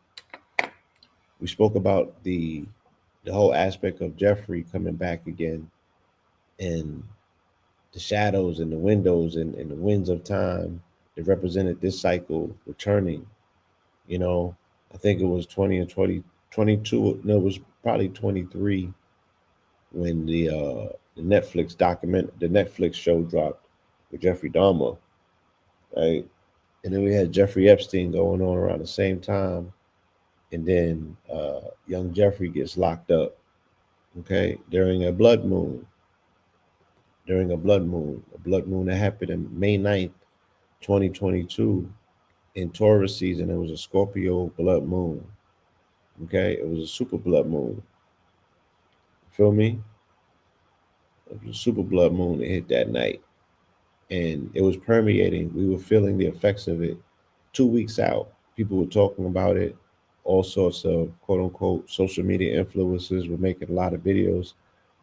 we spoke about the whole aspect of Jeffrey coming back again, and the shadows and the windows and the winds of time that represented this cycle returning, you know, I think it was 20 and 22. No, it was probably 23 when the Netflix show dropped with Jeffrey Dahmer, right? And then we had Jeffrey Epstein going on around the same time, and then young Jeffrey gets locked up, okay, during a blood moon. A blood moon that happened in May 9th, 2022, in Taurus season. It was a Scorpio blood moon. Okay, it was a super blood moon. Feel me? It was a super blood moon that hit that night, and it was permeating. We were feeling the effects of it 2 weeks out. People were talking about it. All sorts of quote unquote social media influencers were making a lot of videos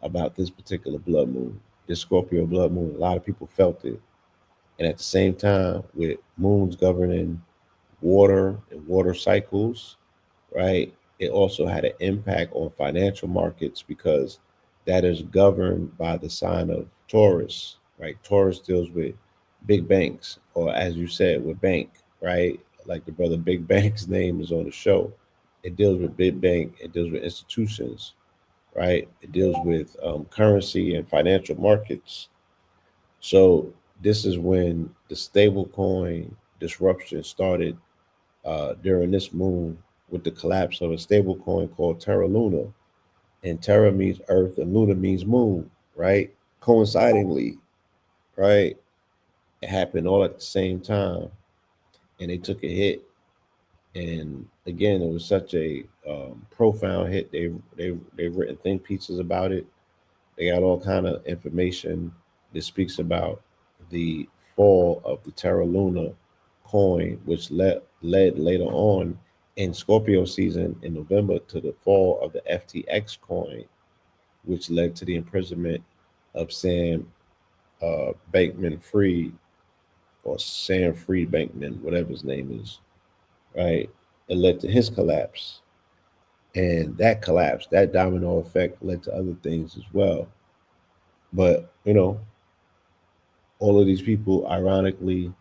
about this particular blood moon, this Scorpio blood moon. A lot of people felt it. And at the same time, with moons governing water and water cycles, right, it also had an impact on financial markets because that is governed by the sign of Taurus, right? Taurus deals with big banks, or as you said, with bank, right? Like the brother Big Bank's name is on the show. It deals with big bank, it deals with institutions, right? It deals with currency and financial markets. So this is when the stable coin disruption started during this moon with the collapse of a stable coin called Terra Luna. And Terra means earth and Luna means moon, right? Coincidingly, right? It happened all at the same time, and they took a hit. And again, it was such a profound hit. They've written think pieces about it. They got all kind of information that speaks about the fall of the Terra Luna coin, which led later on in Scorpio season in November to the fall of the FTX coin, which led to the imprisonment of Sam Bankman Fried, or Sam Fried Bankman, whatever his name is, right? It led to his collapse. And that collapse, that domino effect led to other things as well. But, all of these people, ironically,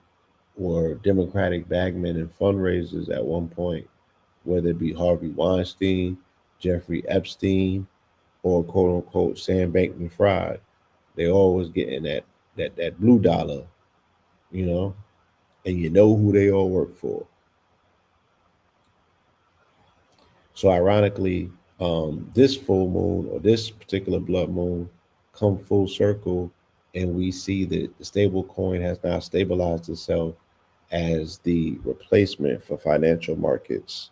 were Democratic bagmen and fundraisers at one point, whether it be Harvey Weinstein, Jeffrey Epstein, or quote unquote Sam Bankman Fried. They always getting that blue dollar, and you know who they all work for. So ironically, this full moon or this particular blood moon come full circle, and we see that the stable coin has now stabilized itself as the replacement for financial markets,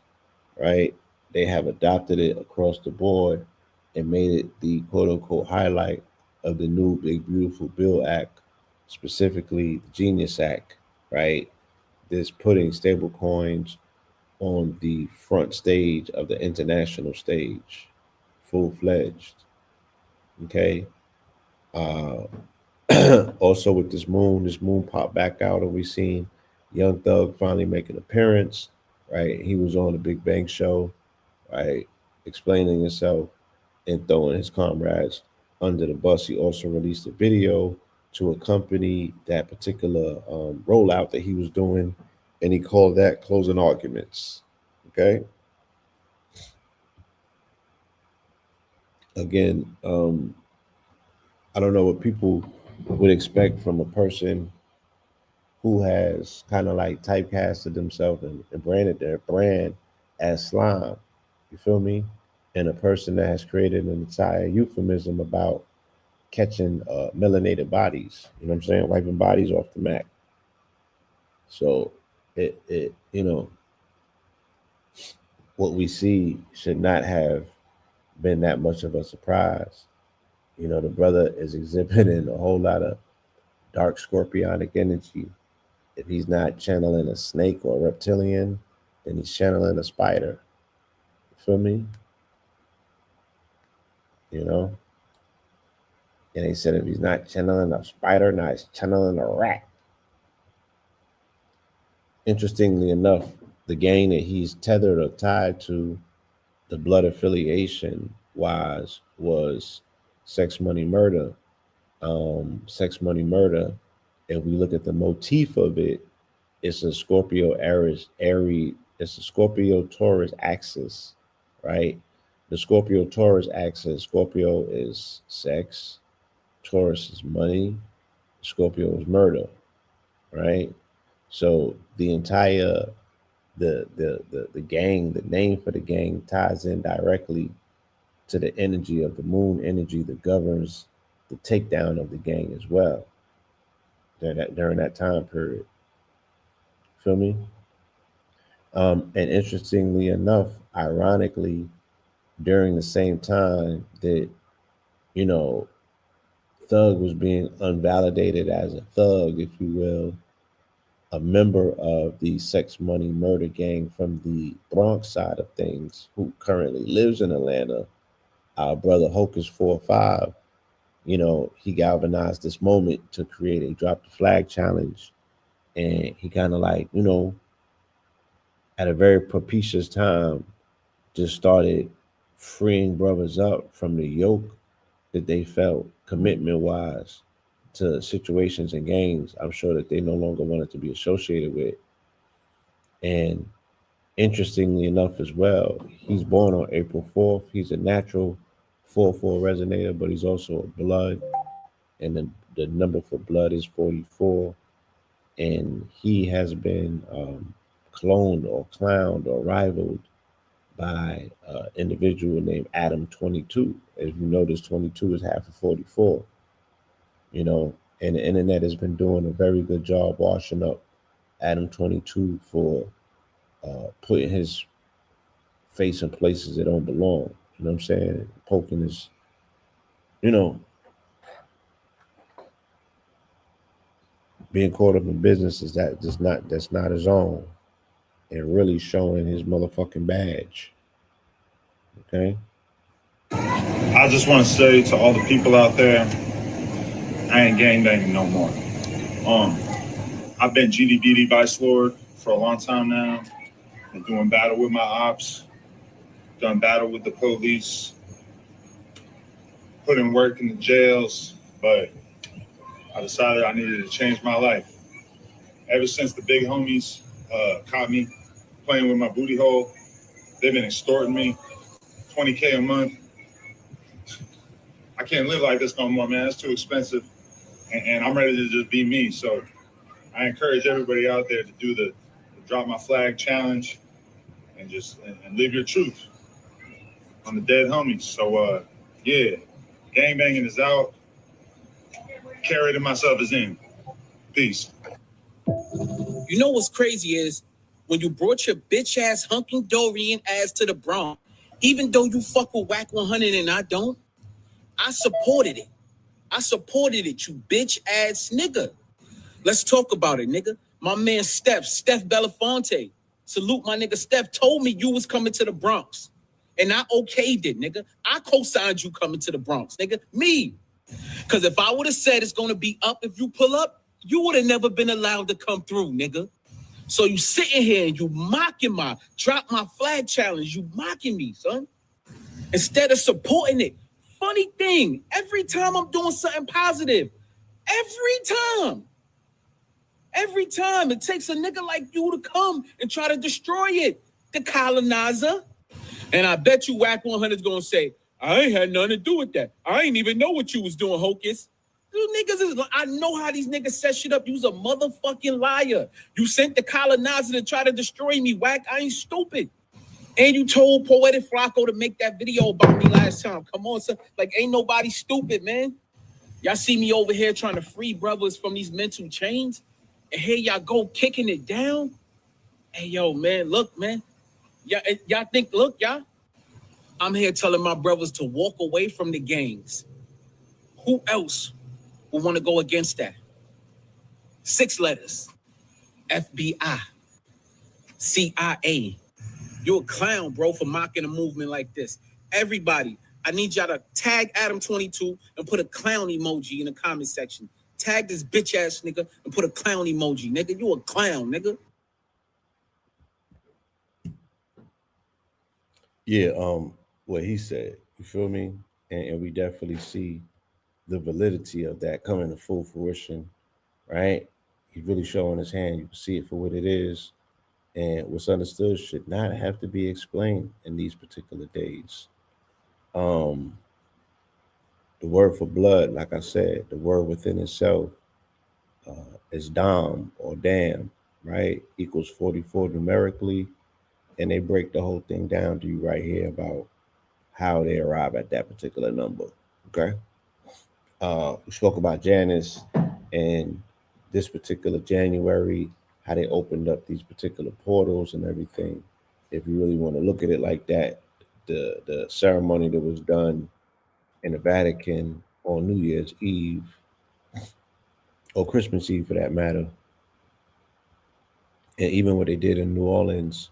right? They have adopted it across the board and made it the quote unquote highlight of the new Big Beautiful Bill Act, specifically the Genius Act, right? This putting stable coins on the front stage of the international stage, full fledged. Okay. Also with this moon popped back out, and we seen Young Thug finally make an appearance, right? He was on the Big Bang Show, right, explaining himself and throwing his comrades under the bus. He also released a video to accompany that particular rollout that he was doing, and he called that closing arguments. Okay. Again, I don't know what people would expect from a person who has kind of like typecasted themselves and branded their brand as slime. You feel me? And a person that has created an entire euphemism about catching melanated bodies. You know what I'm saying? Wiping bodies off the mat. So it what we see should not have been that much of a surprise. The brother is exhibiting a whole lot of dark scorpionic energy. If he's not channeling a snake or a reptilian, then he's channeling a spider. You feel me? And he said if he's not channeling a spider, now he's channeling a rat. Interestingly enough, the gang that he's tethered or tied to, the blood affiliation wise, was Sex Money Murder. Sex Money Murder. If we look at the motif of it, it's a Scorpio Aries it's the Scorpio Taurus axis, right? The Scorpio Taurus axis. Scorpio is sex, Taurus is money, Scorpio is murder, right? So the entire the gang, the name for the gang ties in directly to the energy of the moon energy that governs the takedown of the gang as well during that time period. Feel me? And interestingly enough, ironically, during the same time that, you know, Thug was being unvalidated as a thug, if you will, a member of the sex money murder gang from the Bronx side of things, who currently lives in Atlanta, our brother Hocus 4-5, you know, he galvanized this moment to create a drop the flag challenge. And he kind of like, you know, at a very propitious time, just started freeing brothers up from the yoke that they felt commitment wise to situations and gangs I'm sure that they no longer wanted to be associated with. And interestingly enough as well, he's born on April 4th. He's a natural 4-4 resonator, but he's also a blood. And the number for blood is 44. And he has been cloned or clowned or rivaled by an individual named Adam 22. As you notice, 22 is half of 44. You know, and the internet has been doing a very good job washing up Adam 22 for putting his face in places that don't belong. You know what I'm saying? Poking his, you know, being caught up in business is that's not his own, and really showing his motherfucking badge. Okay. I just want to say to all the people out there, I ain't gangbanging no more. I've been GDBD Vice Lord for a long time now. Been doing battle with my ops, done battle with the police, put in work in the jails, but I decided I needed to change my life. Ever since the big homies caught me playing with my booty hole, they've been extorting me $20K a month. I can't live like this no more, man. It's too expensive. And I'm ready to just be me. So I encourage everybody out there to do the Drop My Flag challenge and just and live your truth on the dead homies. So yeah, gangbanging is out. Carrot and myself is in. Peace. You know what's crazy is when you brought your bitch ass hunking Dorian ass to the Bronx, even though you fuck with Whack 100 and I don't, I supported it. I supported it, you bitch ass nigga. Let's talk about it, nigga. My man Steph Belafonte, salute my nigga Steph, told me you was coming to the Bronx. And I okayed it, nigga. I co-signed you coming to the Bronx, nigga. Me. Because if I would have said it's going to be up if you pull up, you would have never been allowed to come through, nigga. So you sitting here and you mocking my Drop My Flag challenge. You mocking me, son. Instead of supporting it. Funny thing, every time I'm doing something positive, every time it takes a nigga like you to come and try to destroy it, the colonizer. And I bet you Whack 100's gonna say, I ain't had nothing to do with that. I ain't even know what you was doing, Hocus. You niggas is, I know how these niggas set shit up. You was a motherfucking liar. You sent the colonizer to try to destroy me, Whack. I ain't stupid. And you told Poetic Flacco to make that video about me last time. Come on, son. Like, ain't nobody stupid, man. Y'all see me over here trying to free brothers from these mental chains? And here y'all go kicking it down? Hey, yo, man, look, man. Y'all think, look, y'all. I'm here telling my brothers to walk away from the gangs. Who else would want to go against that? 6 letters. FBI. CIA. You a clown, bro, for mocking a movement like this. Everybody, I need y'all to tag Adam22 and put a clown emoji in the comment section. Tag this bitch ass nigga and put a clown emoji. Nigga, you a clown, nigga. Yeah, what he said, you feel me? And we definitely see the validity of that coming to full fruition, right? He's really showing his hand. You can see it for what it is. and what's understood should not have to be explained in these particular days. Um, the word for blood, like I said, the word within itself is dam or dam, right? Equals 44 numerically, and they break the whole thing down to you right here about how they arrive at that particular number. Okay. We spoke about Janus and this particular January, how they opened up these particular portals and everything. If you really want to look at it like that, the ceremony that was done in the Vatican on New Year's Eve or Christmas Eve for that matter, and even what they did in New Orleans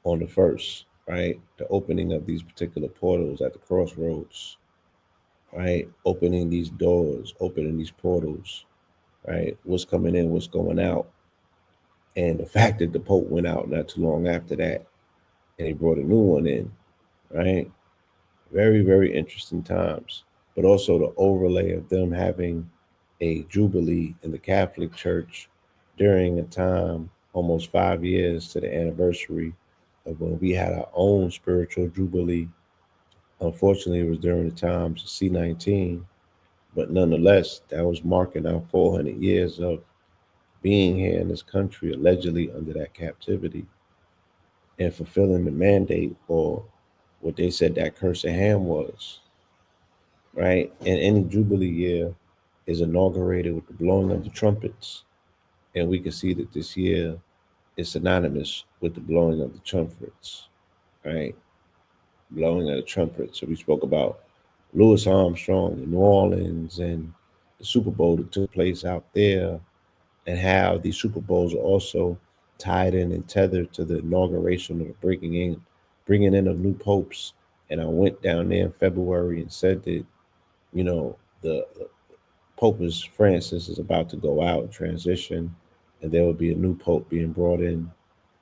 on the first, right? The opening of these particular portals at the crossroads, right? Opening these doors, opening these portals, right? What's coming in, what's going out. And the fact that the Pope went out not too long after that and he brought a new one in, right? Very, very interesting times. But also the overlay of them having a jubilee in the Catholic Church during a time almost 5 years to the anniversary of when we had our own spiritual jubilee. Unfortunately, it was during the times of C-19, but nonetheless, that was marking our 400 years of being here in this country, allegedly under that captivity, and fulfilling the mandate or what they said that curse of Ham was, right? And any Jubilee year is inaugurated with the blowing of the trumpets. And we can see that this year is synonymous with the blowing of the trumpets, right? Blowing of the trumpets. So we spoke about Louis Armstrong in New Orleans and the Super Bowl that took place out there, and how these Super Bowls are also tied in and tethered to the inauguration of the bringing in of new popes. And I went down there in February and said that, the Pope is Francis is about to go out and transition, and there will be a new pope being brought in,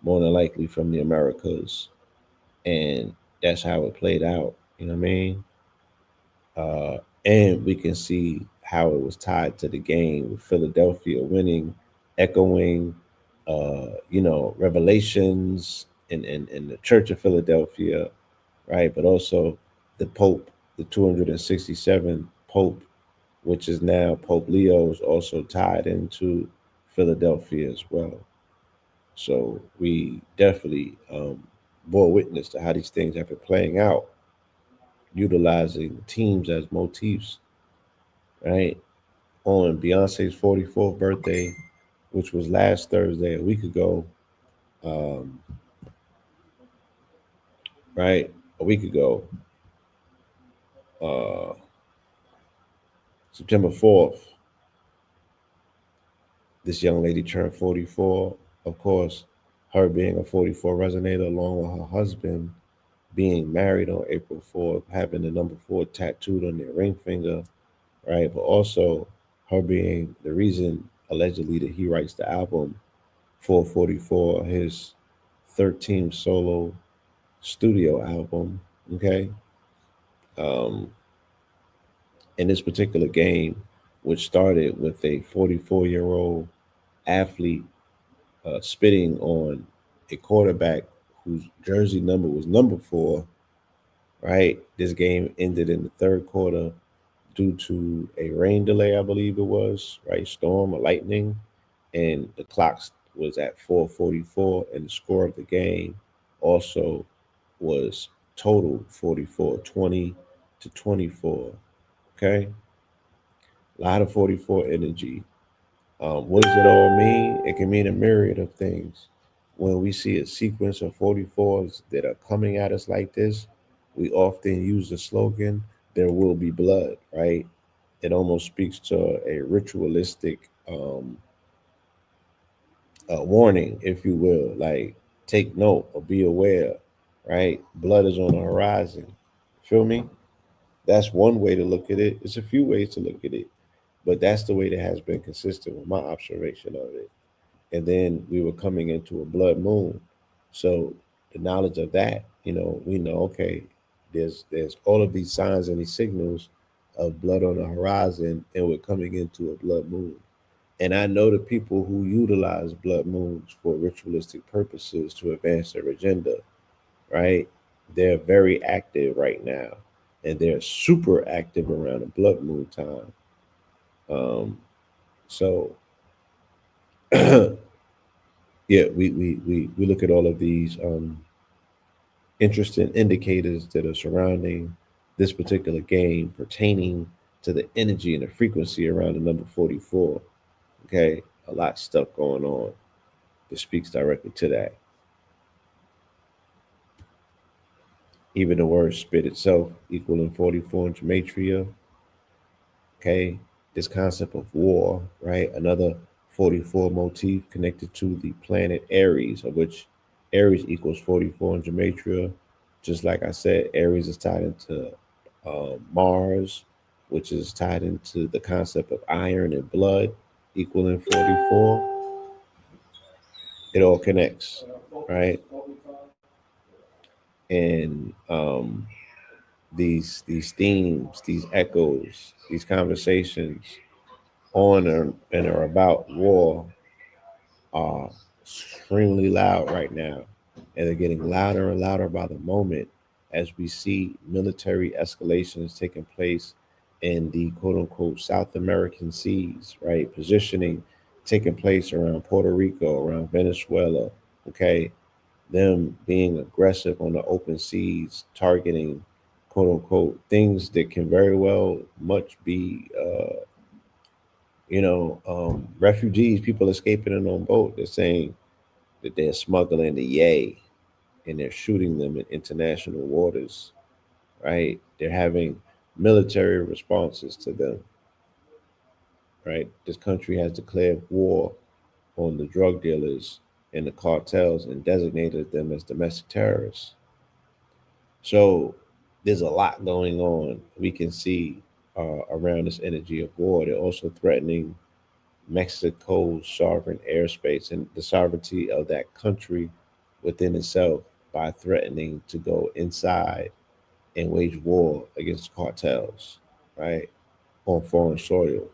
more than likely from the Americas, and that's how it played out. You know what I mean? And we can see how it was tied to the game with Philadelphia winning, echoing, revelations in the Church of Philadelphia, right? But also the Pope, the 267th Pope, which is now Pope Leo, is also tied into Philadelphia as well. So we definitely bore witness to how these things have been playing out, utilizing teams as motifs, right? On Beyonce's 44th birthday, which was last Thursday, a week ago, um, right? A week ago, uh, September 4th, this young lady turned 44. Of course, her being a 44 resonator, along with her husband being married on April 4th, having the number 4 tattooed on their ring finger, right? But also her being the reason, allegedly, that he writes the album 444, his 13th solo studio album, okay? Um, in this particular game, which started with a 44-year-old athlete spitting on a quarterback whose jersey number was number 4, right? This game ended in the third quarter due to a rain delay, I believe it was, right? Storm or lightning. And the clock was at 4:44, and the score of the game also was total 44, 20-24. Okay. A lot of 44 energy. What does it all mean? It can mean a myriad of things. When we see a sequence of 44s that are coming at us like this, we often use the slogan, there will be blood, right? It almost speaks to a ritualistic warning, if you will, like take note or be aware, right? Blood is on the horizon. Feel me? That's one way to look at it. It's a few ways to look at it, but that's the way that has been consistent with my observation of it. And then we were coming into a blood moon. So the knowledge of that, we know, okay, there's all of these signs and these signals of blood on the horizon, and we're coming into a blood moon. And I know the people who utilize blood moons for ritualistic purposes to advance their agenda, right? They're very active right now, and they're super active around the blood moon time. So yeah, we look at all of these interesting indicators that are surrounding this particular game pertaining to the energy and the frequency around the number 44. Okay, a lot of stuff going on that speaks directly to that. Even the word spit itself equaling 44 in gematria. Okay, this concept of war, right? Another 44 motif connected to the planet Aries, of which Aries equals 44 in gematria. Just like I said, Aries is tied into Mars, which is tied into the concept of iron and blood, equaling 44. It all connects, right? And these themes, these echoes, these conversations on and are about war are extremely loud right now, and they're getting louder and louder by the moment as we see military escalations taking place in the quote unquote South American seas, right? Positioning taking place around Puerto Rico, around Venezuela, okay? Them being aggressive on the open seas, targeting quote unquote things that can very well much be refugees, people escaping in on boat. They're saying that they're smuggling the yay and they're shooting them in international waters, right? They're having military responses to them, right? This country has declared war on the drug dealers and the cartels and designated them as domestic terrorists. So there's a lot going on. We can see around this energy of war. They're also threatening Mexico's sovereign airspace and the sovereignty of that country within itself by threatening to go inside and wage war against cartels, right, on foreign soil.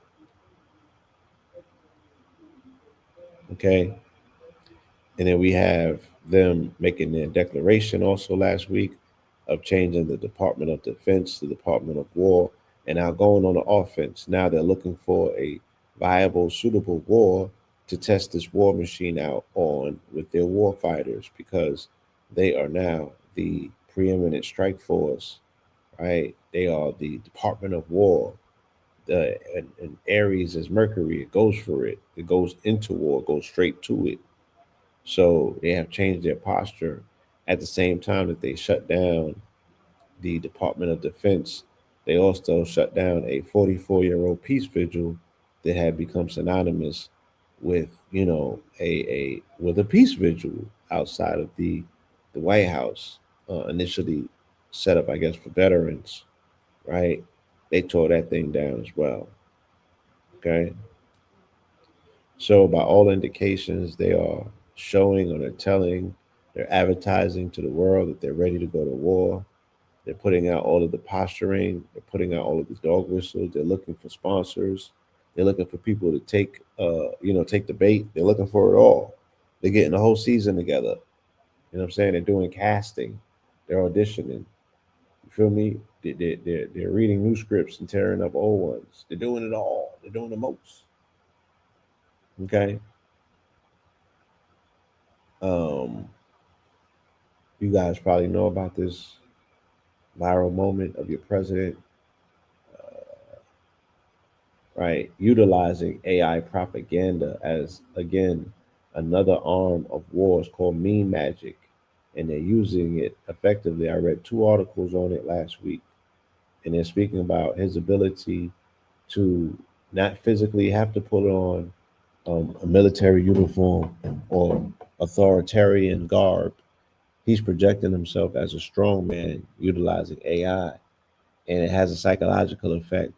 Okay. And then we have them making their declaration also last week of changing the Department of Defense to the Department of War and now going on the offense. Now they're looking for a viable, suitable war to test this war machine out on with their war fighters because they are now the preeminent strike force, right? They are the Department of War. And Aries is Mercury. It goes for it. It goes into war, goes straight to it. So they have changed their posture at the same time that they shut down the Department of Defense. They also shut down a 44-year-old peace vigil that had become synonymous with, a with a peace vigil outside of the White House, initially set up, I guess, for veterans, right? They tore that thing down as well. Okay. So, by all indications, they are showing or they're telling, they're advertising to the world that they're ready to go to war. They're putting out all of the posturing. They're putting out all of the dog whistles. They're looking for sponsors. They're looking for people to take the bait. They're looking for it all. They're getting the whole season together. You know what I'm saying? They're doing casting. They're auditioning. You feel me? They're reading new scripts and tearing up old ones. They're doing it all. They're doing the most. Okay. Um, you guys probably know about this viral moment of your president, right? Utilizing AI propaganda as, again, another arm of wars called meme magic. And they're using it effectively. I read 2 articles on it last week, and they're speaking about his ability to not physically have to put on a military uniform or authoritarian garb. He's projecting himself as a strong man utilizing AI, and it has a psychological effect,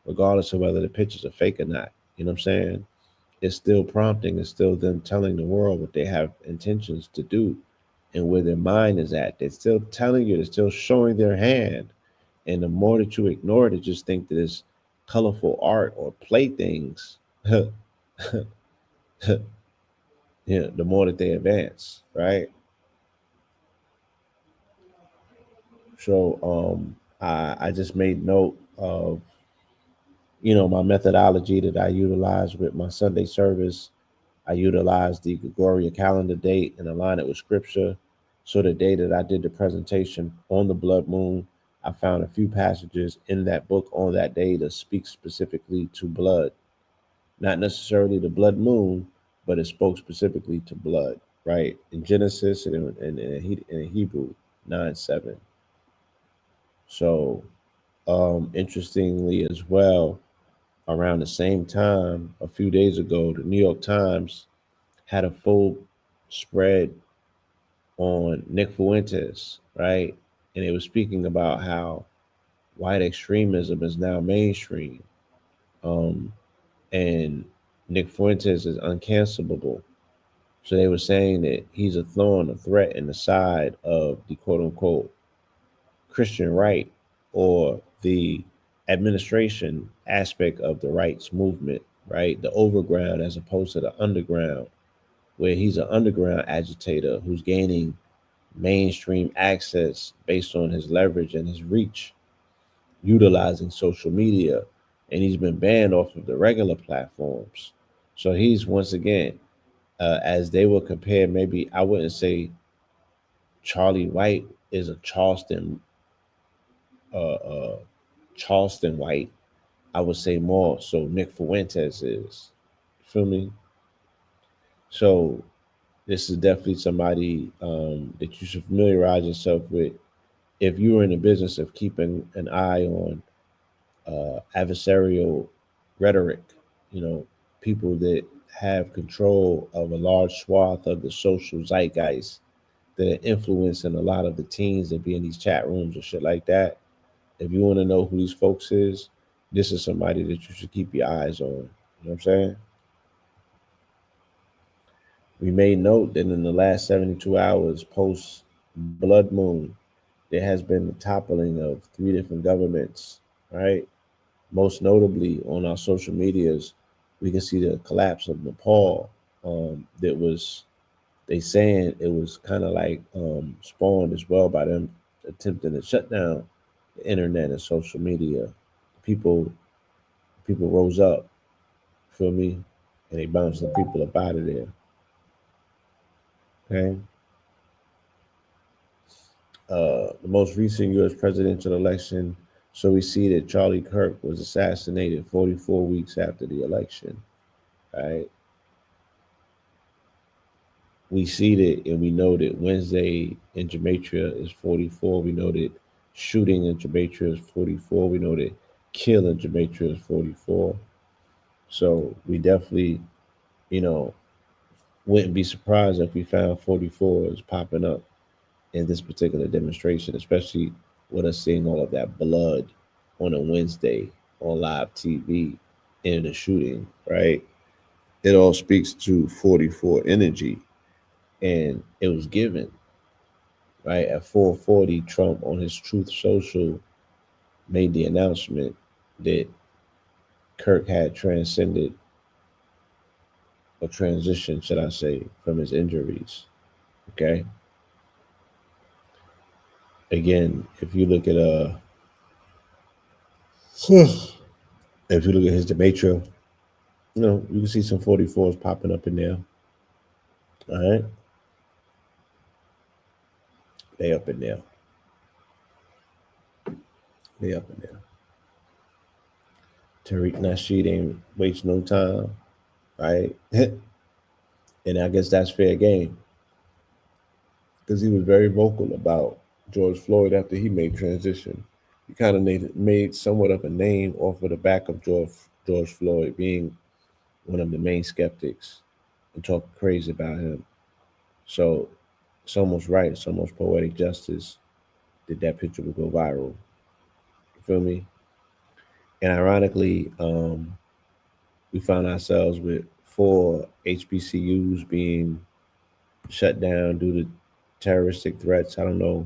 regardless of whether the pictures are fake or not. You know what I'm saying? It's still prompting, it's still them telling the world what they have intentions to do and where their mind is at. They're still telling you, they're still showing their hand. And the more that you ignore it, and just think that it's colorful art or playthings, the more that they advance, right? So I just made note of my methodology that I utilize with my Sunday service. I utilize the Gregorian calendar date and align it with scripture. So the day that I did the presentation on the blood moon, I found a few passages in that book on that day that speak specifically to blood. Not necessarily the blood moon, but it spoke specifically to blood, right? In Genesis and in Hebrew 9:7. So interestingly as well, around the same time, a few days ago, the New York Times had a full spread on Nick Fuentes, right? And it was speaking about how white extremism is now mainstream. And Nick Fuentes is uncancelable. So they were saying that he's a thorn, a threat in the side of the quote unquote Christian right or the administration aspect of the rights movement, right? The overground as opposed to the underground, where he's an underground agitator who's gaining mainstream access based on his leverage and his reach, utilizing social media. And he's been banned off of the regular platforms. So he's once again, as they will compare, maybe I wouldn't say Charlie White is a Charleston White. I would say more so Nick Fuentes is. Feel me? So this is definitely somebody that you should familiarize yourself with if you're in the business of keeping an eye on adversarial rhetoric, people that have control of a large swath of the social zeitgeist that are influencing a lot of the teens that be in these chat rooms or shit like that. If you want to know who these folks is, this is somebody that you should keep your eyes on. You know what I'm saying? We made note that in the last 72 hours post blood moon, there has been the toppling of 3 different governments, right? Most notably on our social medias, we can see the collapse of Nepal. That was, they saying it was kind of like spawned as well by them attempting to shut down the internet and social media. People rose up, feel me? And they bounced the people up out of there. Okay. The most recent U.S. presidential election. So we see that Charlie Kirk was assassinated 44 weeks after the election. Right. We see that, and we know that Wednesday in Jamaica is 44. We know that shooting in Jamaica is 44. We know that kill in Jamaica is 44. So we definitely, wouldn't be surprised if we found 44 is popping up in this particular demonstration, especially with us seeing all of that blood on a Wednesday on live TV in the shooting, right? It all speaks to 44 energy. And it was given, right? At 4:40, Trump on his Truth Social made the announcement that Kirk had transcended or transitioned, should I say, from his injuries. Okay. Again, if you look at his Demetria, you can see some 44s popping up in there. All right. They up in there. Tariq Nasheed ain't waste no time, right? And I guess that's fair game because he was very vocal about George Floyd after he made transition. He kind of made somewhat of a name off of the back of George Floyd being one of the main skeptics and talking crazy about him. So it's almost right. It's almost poetic justice that picture would go viral. You feel me? And ironically, we found ourselves with 4 HBCUs being shut down due to terroristic threats. I don't know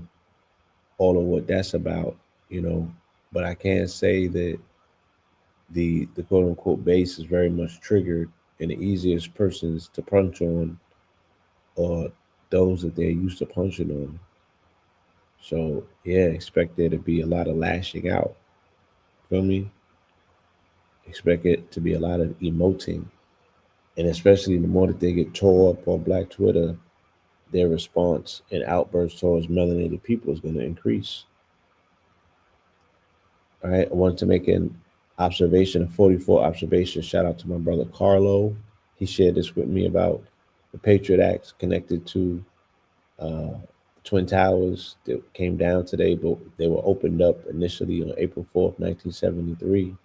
all of what that's about, but I can say that the quote unquote base is very much triggered and the easiest persons to punch on are those that they're used to punching on. So yeah, expect there to be a lot of lashing out. Feel me? Expect it to be a lot of emoting. And especially the more that they get tore up on Black Twitter, their response and outburst towards melanated people is going to increase. All right. I wanted to make an observation, a 44 observation. Shout out to my brother Carlo. He shared this with me about the Patriot Acts connected to uh, Twin Towers that came down today, but they were opened up initially on April 4th, 1973.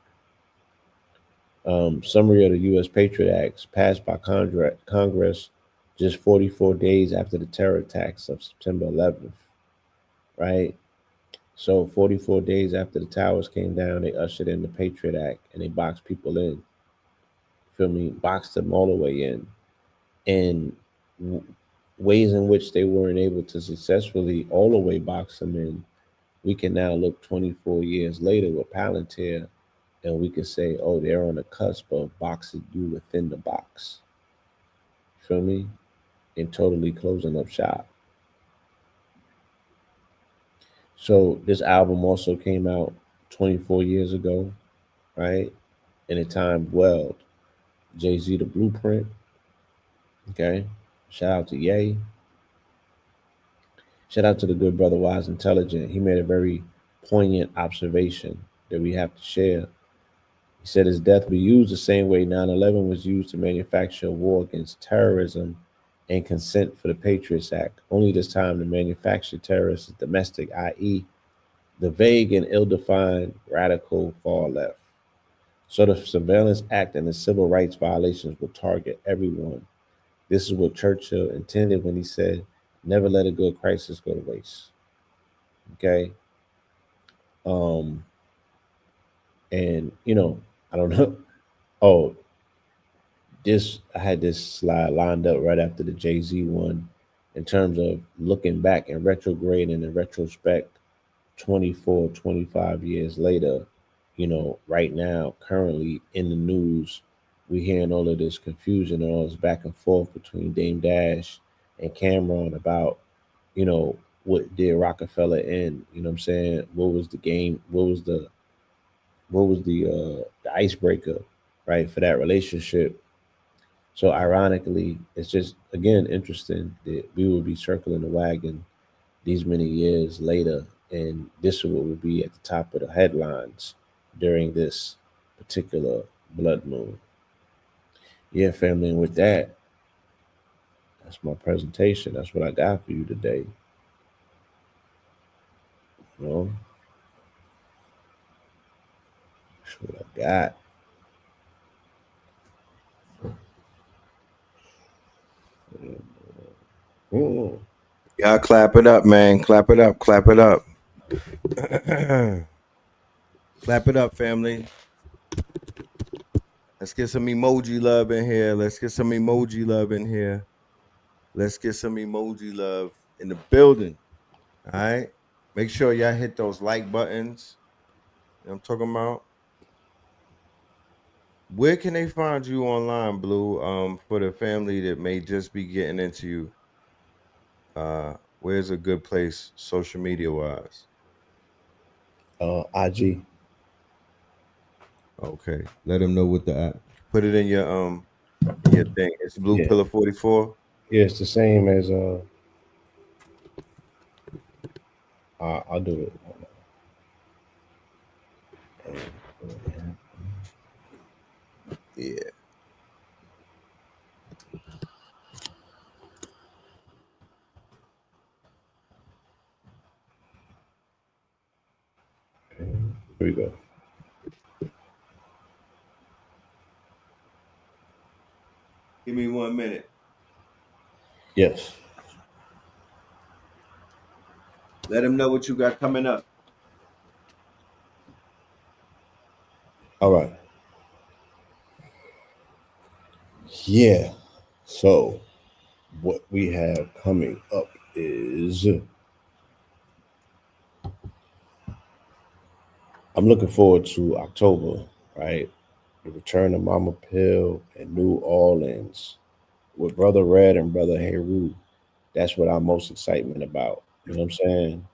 Summary of the U.S. Patriot Acts passed by Congress just 44 days after the terror attacks of September 11th, right? So 44 days after the towers came down, they ushered in the Patriot Act and they boxed people in. Feel me? Boxed them all the way in. And ways in which they weren't able to successfully all the way box them in, we can now look 24 years later with Palantir and we can say, oh, they're on the cusp of boxing you within the box. Feel me? And totally closing up shop. So this album also came out 24 years ago, right? In a time well. Jay-Z, The Blueprint. Okay. Shout out to Ye. Shout out to the good brother Wise Intelligent. He made a very poignant observation that we have to share. He said his death be used the same way 9/11 was used to manufacture a war against terrorism and consent for the Patriots Act. Only this time the manufactured terrorists is domestic, i.e., the vague and ill-defined radical far left. So the Surveillance Act and the civil rights violations will target everyone. This is what Churchill intended when he said, never let a good crisis go to waste. Okay? And I don't know. Oh, I had this slide lined up right after the Jay-Z one in terms of looking back and retrograding in retrospect 24, 25 years later, right now, currently in the news, we hearing all of this confusion and all this back and forth between Dame Dash and Cameron about, what did Rockefeller end? You know what I'm saying? What was the game? What was the icebreaker, right, for that relationship? So ironically, it's just again interesting that we will be circling the wagon these many years later, and this is what would be at the top of the headlines during this particular blood moon. Yeah, family, and with that, that's my presentation. That's what I got for you today. You know, that's what I got. Mm. Y'all clap it up, man. Clap it up. Clap it up. Clap it up, family. Let's get some emoji love in here. Let's get some emoji love in here. Let's get some emoji love in the building. All right. Make sure y'all hit those like buttons. You know what I'm talking about? Where can they find you online, Blue? For the family that may just be getting into you. Where's a good place social media wise? IG. Okay. Let them know what the app. Put it in your thing. It's Blue Yeah. Pillar 44. Yeah, it's the same as I'll do it. Yeah. Here we go. Give me 1 minute. Yes. Let them know what you got coming up. All right. Yeah. So what we have coming up is I'm looking forward to October, right? The return of Mama Pill in New Orleans with Brother Red and Brother Heru. That's what I'm most excitement about. You know what I'm saying?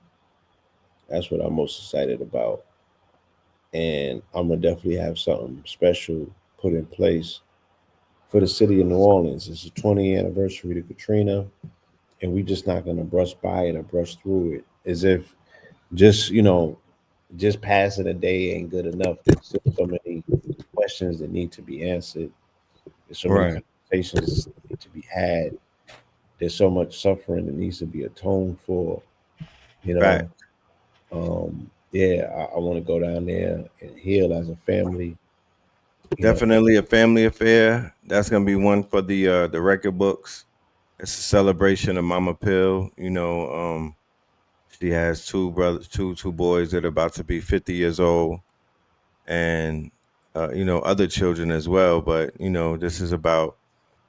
That's what I'm most excited about. And I'm gonna definitely have something special put in place for the city of New Orleans. It's the 20th anniversary of Katrina, and we just not gonna brush by it or brush through it as if just just passing a day ain't good enough. There's still so many questions that need to be answered. There's so many Right. conversations that need to be had. There's so much suffering that needs to be atoned for. You Right. know, yeah, I want to go down there and heal as a family. Definitely a family affair. That's gonna be one for the record books. It's a celebration of Mama Pill. She has two brothers, two boys that are about to be 50 years old, and other children as well. But this is about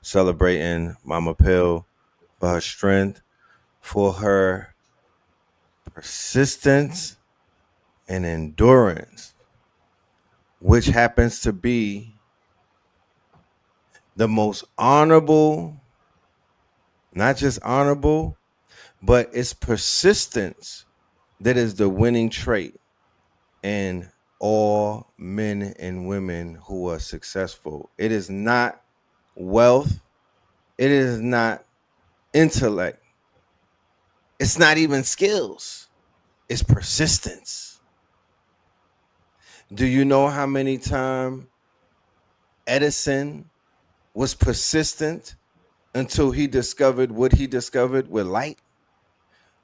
celebrating Mama Pill for her strength, for her persistence and endurance, which happens to be the most honorable, not just honorable, but it's persistence that is the winning trait in all men and women who are successful. It is not wealth, it is not intellect, it's not even skills, it's persistence. Do you know how many times Edison was persistent until he discovered what he discovered with light?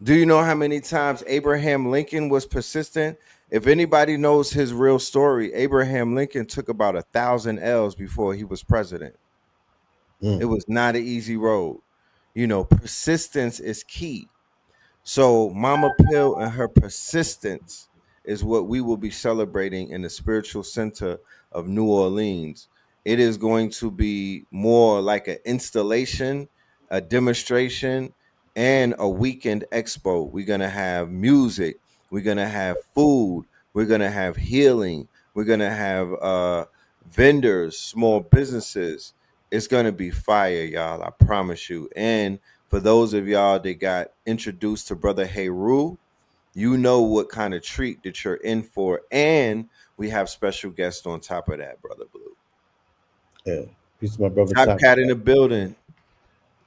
Do you know how many times Abraham Lincoln was persistent? If anybody knows his real story, Abraham Lincoln took about 1,000 L's before he was president. It was not an easy road. Persistence is key. So Mama Pill and her persistence is what we will be celebrating in the spiritual center of New Orleans. It is going to be more like an installation, a demonstration, and a weekend expo. We're going to have music. We're going to have food. We're going to have healing. We're going to have vendors, small businesses. It's going to be fire, y'all. I promise you. And for those of y'all that got introduced to Brother Heru, you know what kind of treat that you're in for. And we have special guests on top of that, Brother Blue. Yeah. Peace to my brother Top Cat in the building.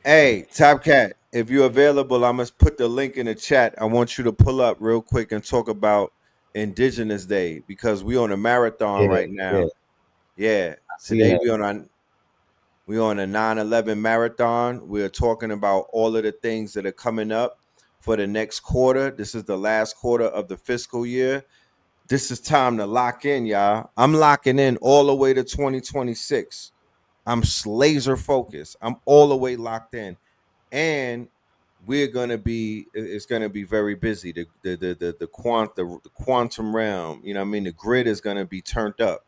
Hey, Top Cat, if you're available, I must put the link in the chat. I want you to pull up real quick and talk about Indigenous Day because we on a marathon right now. Yeah. Today we on a 9/11 marathon. We're talking about all of the things that are coming up for the next quarter. This is the last quarter of the fiscal year. This is time to lock in, y'all. I'm locking in all the way to 2026. I'm laser focused. I'm all the way locked in. And it's gonna be very busy. The quantum realm, the grid is gonna be turned up.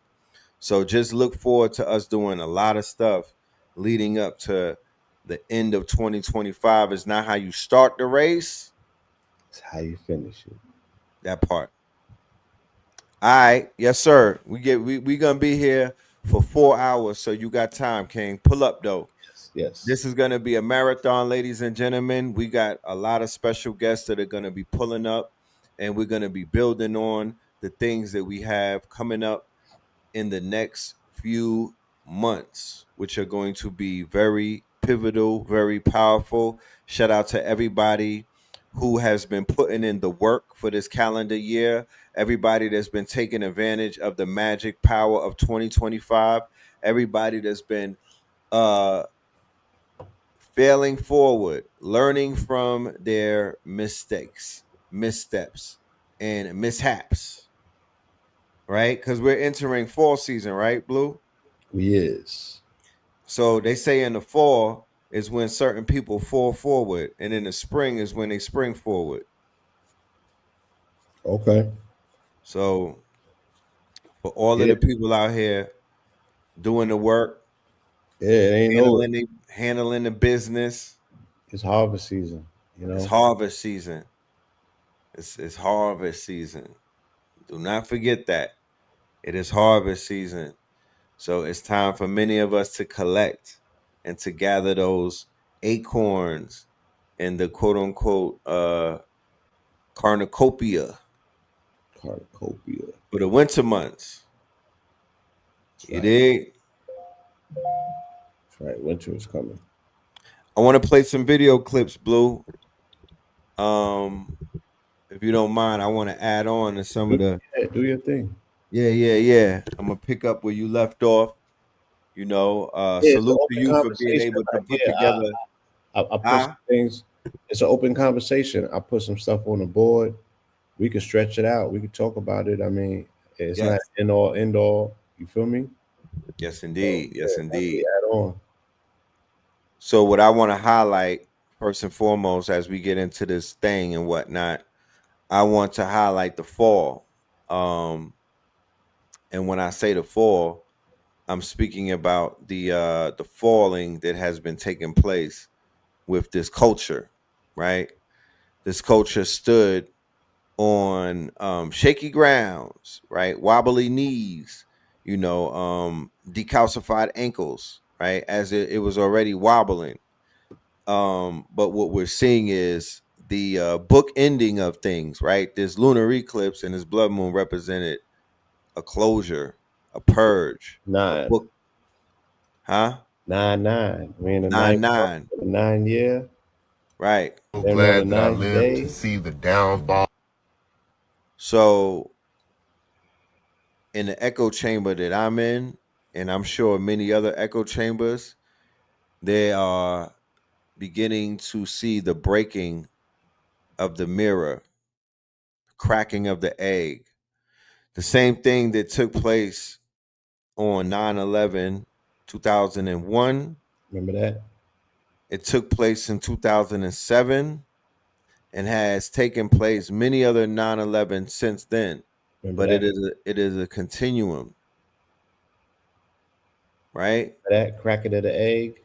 So just look forward to us doing a lot of stuff leading up to the end of 2025. It's not how you start the race, it's how you finish it. That part. All right, yes, sir. We gonna be here for 4 hours, so you got time, King. Pull up though. Yes. This is gonna be a marathon, ladies and gentlemen. We got a lot of special guests that are gonna be pulling up, and we're gonna be building on the things that we have coming up in the next few months, which are going to be very pivotal, very powerful. Shout out to everybody who has been putting in the work for this calendar year, everybody that's been taking advantage of the magic power of 2025, everybody that's been failing forward, learning from their mistakes, missteps, and mishaps. Right? Because we're entering fall season, right, Blue? Yes. So they say in the fall is when certain people fall forward, and in the spring is when they spring forward. Okay. So for all of the people out here doing the work, handling the business, it's harvest season. It's harvest season. It's harvest season. Do not forget that. It is harvest season. So it's time for many of us to collect and to gather those acorns in the quote unquote cornucopia for the winter months. You dig? That's right. Winter is coming. I want to play some video clips, Blue. If you don't mind, I want to add on to some of the. Do your thing. Yeah. I'm gonna pick up where you left off. You know, salute to you for being able to put together. I put some things. It's an open conversation. I put some stuff on the board. We can stretch it out. We can talk about it. I mean, it's not end all. You feel me? Yes, indeed. Yes, indeed. Add on. So what I want to highlight first and foremost as we get into this thing and whatnot, I want to highlight the fall. And when I say the fall, I'm speaking about the falling that has been taking place with this culture, right? This culture stood on shaky grounds, right? Wobbly knees, you know, decalcified ankles, right? As it was already wobbling. But what we're seeing is the book ending of things, right? This lunar eclipse and this blood moon represented a closure, a purge. 9. A book. Huh? 9/9. We in the 9/9. 9 year. Right. I'm glad that I lived to see the downfall. So in the echo chamber that I'm in, and I'm sure many other echo chambers, they are beginning to see the breaking of the mirror, cracking of the egg. The same thing that took place on 9/11, 2001. Remember that? It took place in 2007 and has taken place many other 9/11 since then. Remember but that? it is a continuum. Right? That cracking of the egg.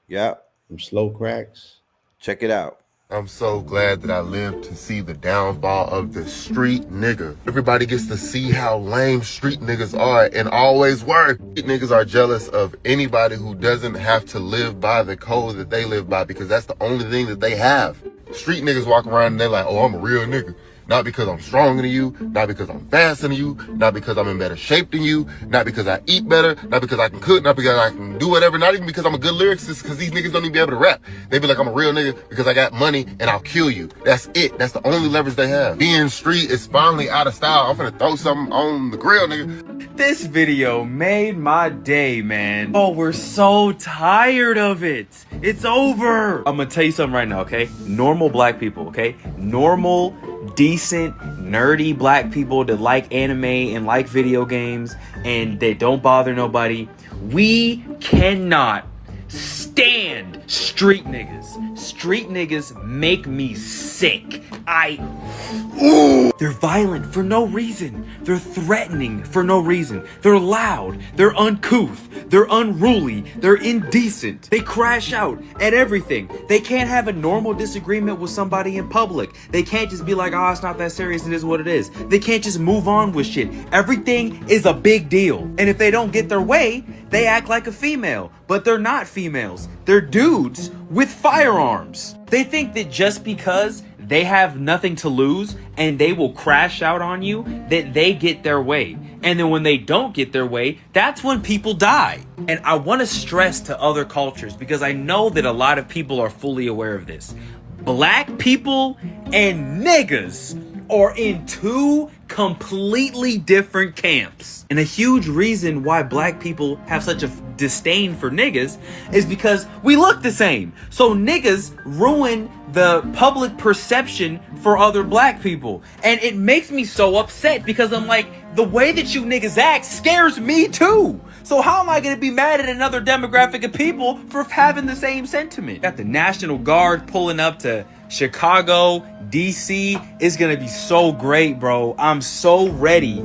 Yep. Some slow cracks. Check it out. I'm so glad that I lived to see the downfall of the street nigga. Everybody gets to see how lame street niggas are and always were. Street niggas are jealous of anybody who doesn't have to live by the code that they live by because that's the only thing that they have. Street niggas walk around and they're like, oh, I'm a real nigga. Not because I'm stronger than you, not because I'm faster than you, not because I'm in better shape than you, not because I eat better, not because I can cook, not because I can do whatever, not even because I'm a good lyricist, because these niggas don't even be able to rap. They be like, I'm a real nigga because I got money and I'll kill you. That's it. That's the only leverage they have. Being street is finally out of style. I'm finna throw something on the grill, nigga. This video made my day, man. Oh, we're so tired of it. It's over. I'm gonna tell you something right now, okay? Normal black people, okay? Normal, decent, nerdy black people that like anime and like video games and they don't bother nobody. We cannot stand street niggas. Street niggas make me sick. They're violent for no reason. They're threatening for no reason. They're loud. They're uncouth. They're unruly. They're indecent. They crash out at everything. They can't have a normal disagreement with somebody in public. They can't just be like, oh, it's not that serious. It is what it is. They can't just move on with shit. Everything is a big deal. And if they don't get their way, they act like a female. But they're not females. They're dudes with firearms. They think that just because they have nothing to lose and they will crash out on you, that they get their way. And then when they don't get their way, that's when people die. And I want to stress to other cultures, because I know that a lot of people are fully aware of this. Black people and niggas are in two completely different camps. And a huge reason why black people have such a disdain for niggas is because we look the same. So niggas ruin the public perception for other black people. And it makes me so upset because I'm like, the way that you niggas act scares me too. So how am I gonna be mad at another demographic of people for having the same sentiment? Got the National Guard pulling up to Chicago, DC. It's gonna be so great, bro. I'm so ready.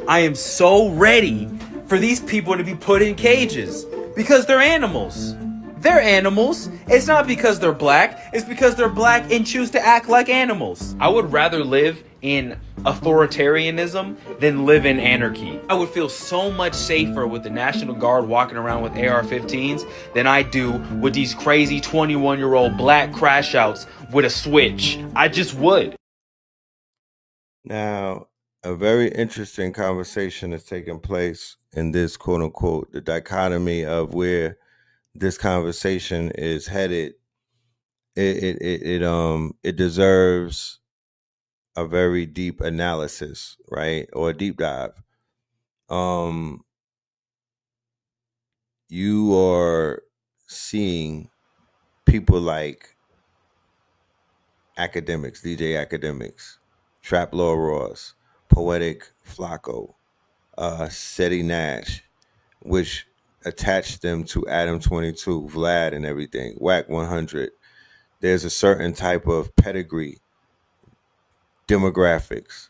I am so ready for these people to be put in cages because they're animals. They're animals. It's not because they're black. It's because they're black and choose to act like animals. I would rather live in authoritarianism than live in anarchy. I would feel so much safer with the National Guard walking around with AR-15s than I do with these crazy 21-year-old black crash outs with a switch. I just would. Now, a very interesting conversation is taking place in this quote unquote the dichotomy of where this conversation is headed. It deserves a very deep analysis, right? Or a deep dive. You are seeing people like academics, DJ Academics, Trap Law Ross, Poetic Flacco, Seti Nash, which attached them to Adam 22, Vlad and everything, Whack 100. There's a certain type of pedigree, demographics,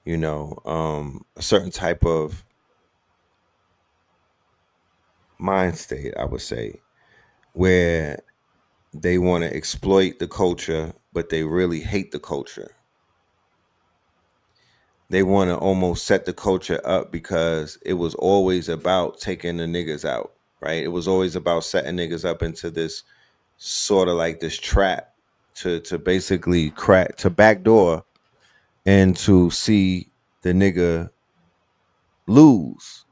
a certain type of mind state, I would say, where they want to exploit the culture, but they really hate the culture. They want to almost set the culture up because it was always about taking the niggas out, right? It was always about setting niggas up into this sort of like this trap to basically crack, to backdoor and to see the nigga lose.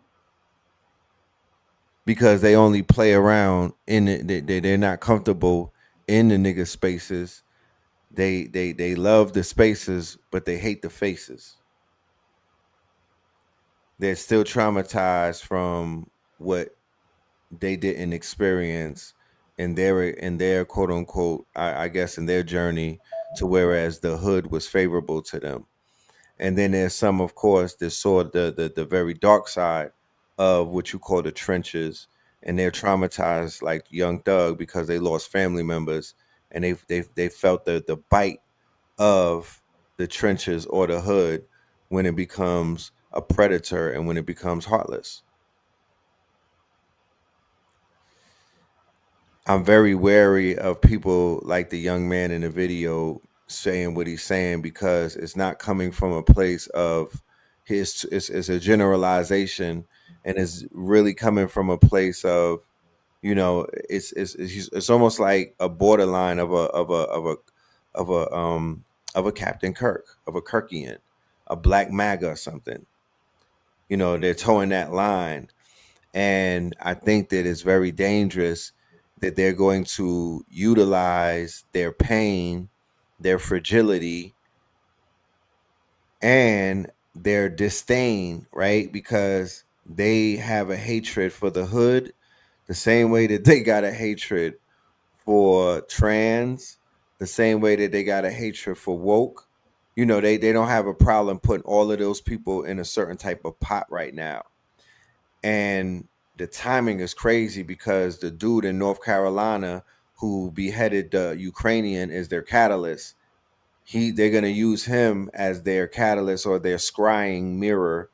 Because they only play around in it, they're not comfortable in the nigga spaces. They love the spaces, but they hate the faces. They're still traumatized from what they didn't experience in their quote unquote, I guess in their journey to whereas the hood was favorable to them. And then there's some, of course, that saw the very dark side of what you call the trenches, and they're traumatized like Young Thug because they lost family members and they felt the bite of the trenches or the hood when it becomes a predator and when it becomes heartless. I'm very wary of people like the young man in the video saying what he's saying because it's not coming from a place of it's a generalization, and it's really coming from a place of, it's almost like a borderline of a Captain Kirk, of a Kirkian, a Black MAGA or something. They're towing that line, and I think that it's very dangerous that they're going to utilize their pain, their fragility, and their disdain, right? Because they have a hatred for the hood the same way that they got a hatred for trans, the same way that they got a hatred for woke. They don't have a problem putting all of those people in a certain type of pot right now. And the timing is crazy because the dude in North Carolina who beheaded the Ukrainian is their catalyst. They're going to use him as their catalyst or their scrying mirror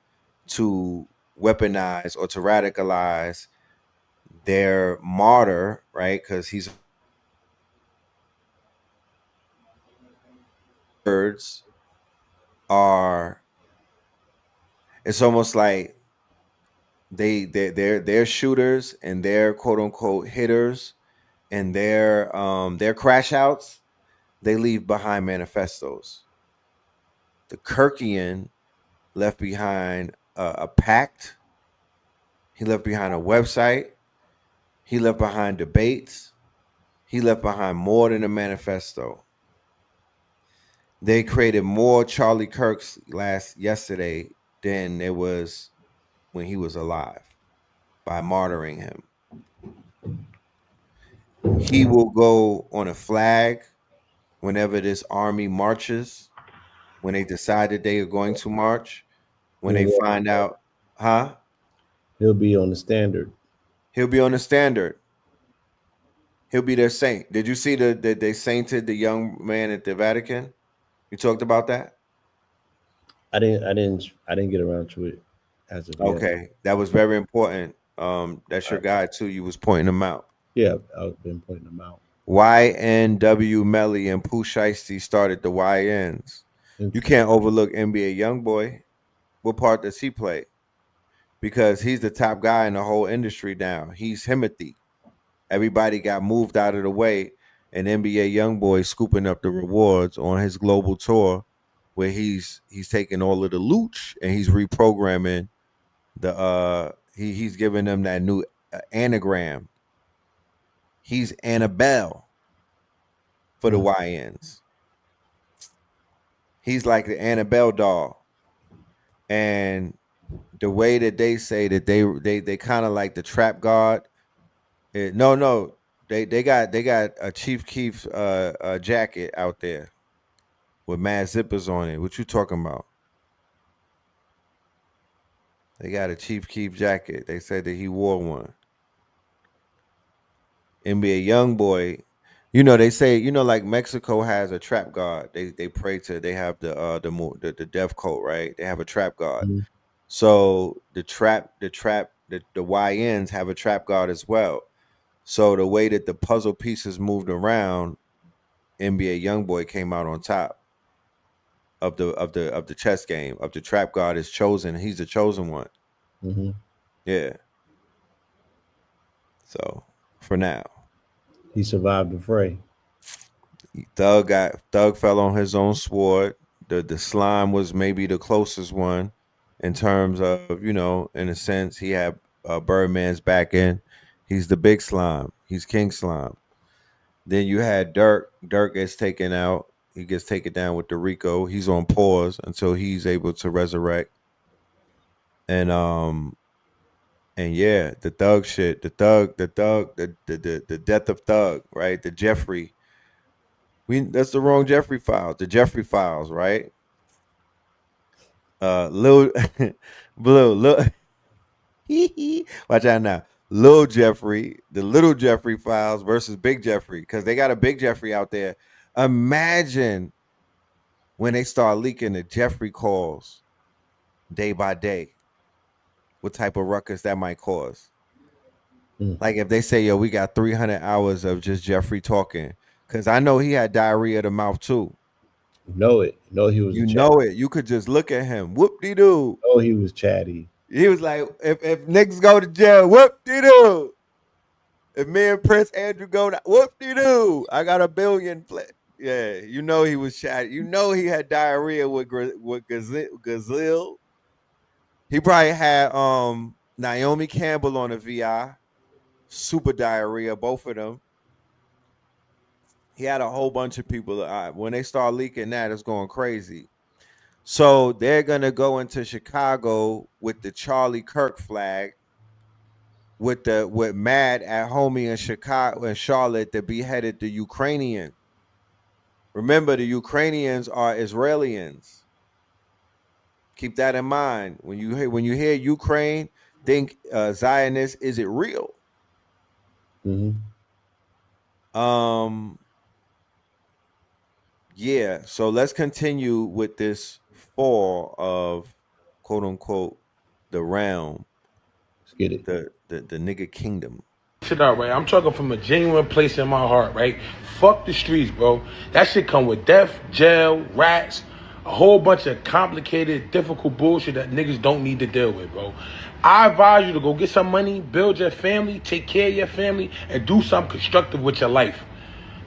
to weaponize or to radicalize their martyr, right? Because he's words are, it's almost like they're shooters and they're quote unquote hitters and their crash outs, they leave behind manifestos. The Kirkian left behind a pact. He left behind a website. He left behind debates. He left behind more than a manifesto. They created more Charlie Kirks yesterday than there was when he was alive by martyring him. He will go on a flag whenever this army marches, when they decide that they are going to march, when they find out, He'll be on the standard. He'll be on the standard. He'll be their saint. Did you see that they sainted the young man at the Vatican? You talked about that? I didn't get around to it as of yet. Okay, that was very important. That's your guy too. You was pointing them out. Yeah, I've been pointing them out. YNW Melly and Pooh Shiesty started the YNs. You can't overlook NBA YoungBoy. What part does he play? Because he's the top guy in the whole industry now. He's Timothy. Everybody got moved out of the way, and NBA YoungBoy scooping up the rewards on his global tour, where he's taking all of the loot and he's reprogramming the he's giving them that new anagram. He's Annabelle for the YNs. He's like the Annabelle doll. And the way that they say that they kind of like the trap god. They got a Chief Keef jacket out there with mad zippers on it. What you talking about? They got a Chief Keef jacket. They said that he wore one. NBA YoungBoy, they say, like Mexico has a trap god. They pray to. They have the death cult, right? They have a trap god. Mm-hmm. So the YNs have a trap god as well. So the way that the puzzle pieces moved around, NBA YoungBoy came out on top of the chess game. Of the trap god is chosen. He's the chosen one. Mm-hmm. Yeah. So for now, he survived the fray. Thug fell on his own sword. The slime was maybe the closest one in terms of, in a sense, he had Birdman's back end. He's the big slime. He's King Slime. Then you had Dirk. Dirk gets taken out. He gets taken down with the Rico. He's on pause until he's able to resurrect. And yeah, the Thug shit, the death of Thug, right? The Jeffrey. That's the wrong Jeffrey files. The Jeffrey files, right? Lil Blue, watch out now. Lil Jeffrey, the Little Jeffrey files versus Big Jeffrey, because they got a Big Jeffrey out there. Imagine when they start leaking the Jeffrey calls day by day, what type of ruckus that might cause. Like if they say, yo, we got 300 hours of just Jeffrey talking, because I know he had diarrhea of the mouth too. Know it. Know he was. You know it. You could just look at him. Whoop-de-doo. Oh, he was chatty. He was like, if niggas go to jail, whoop-de-doo. If me and Prince Andrew go to whoop-de-doo, I got $1 billion. Yeah, you know he was chatty. You know he had diarrhea with Gazelle. He probably had Naomi Campbell on the VI. Super diarrhea, both of them. He had a whole bunch of people. When they start leaking that, it's going crazy. So they're going to go into Chicago with the Charlie Kirk flag, with Mad at homie in Chicago and Charlotte that beheaded the Ukrainian. Remember, the Ukrainians are Israelis. Keep that in mind. When you hear Ukraine, think Zionist. Is it real? Mm-hmm. Yeah, so let's continue with this fall of quote unquote the realm. Let's get it. The nigga kingdom. Shit out, right? I'm talking from a genuine place in my heart, right? Fuck the streets, bro. That shit come with death, jail, rats, a whole bunch of complicated, difficult bullshit that niggas don't need to deal with, bro. I advise you to go get some money, build your family, take care of your family, and do something constructive with your life.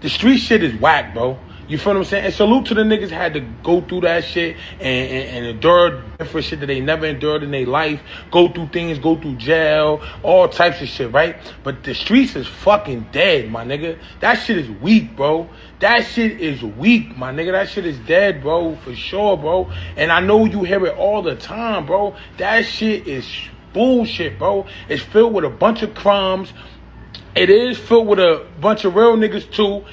The street shit is whack, bro. You feel what I'm saying? And salute to the niggas had to go through that shit and endure different shit that they never endured in their life. Go through things, go through jail, all types of shit, right? But the streets is fucking dead, my nigga. That shit is weak, bro. That shit is weak, my nigga. That shit is dead, bro, for sure, bro. And I know you hear it all the time, bro. That shit is bullshit, bro. It's filled with a bunch of crumbs. It is filled with a bunch of real niggas, too.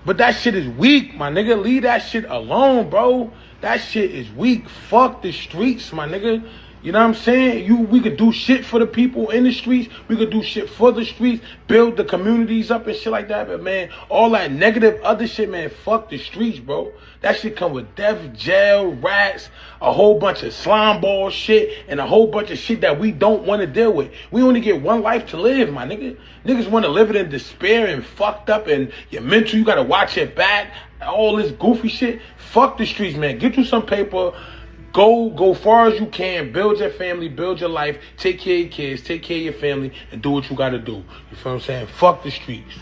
But that shit is weak, my nigga. Leave that shit alone, bro. That shit is weak. Fuck the streets, my nigga. You know what I'm saying? We could do shit for the people in the streets. We could do shit for the streets, build the communities up and shit like that. But man, all that negative other shit, man, fuck the streets, bro. That shit come with death, jail, rats, a whole bunch of slime ball shit, and a whole bunch of shit that we don't want to deal with. We only get one life to live, my nigga. Niggas want to live it in despair and fucked up, and your mental, you got to watch it back. All this goofy shit. Fuck the streets, man. Get you some paper. Go far as you can, build your family, build your life, take care of your kids, take care of your family, and do what you gotta do. You feel what I'm saying? Fuck the streets.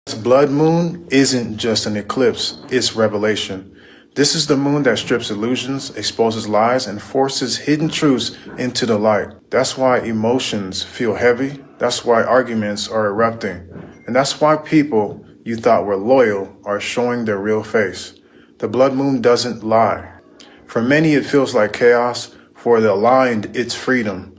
This blood moon isn't just an eclipse, it's revelation. This is the moon that strips illusions, exposes lies, and forces hidden truths into the light. That's why emotions feel heavy. That's why arguments are erupting. And that's why people you thought were loyal are showing their real face. The blood moon doesn't lie. For many, it feels like chaos. For the aligned, it's freedom.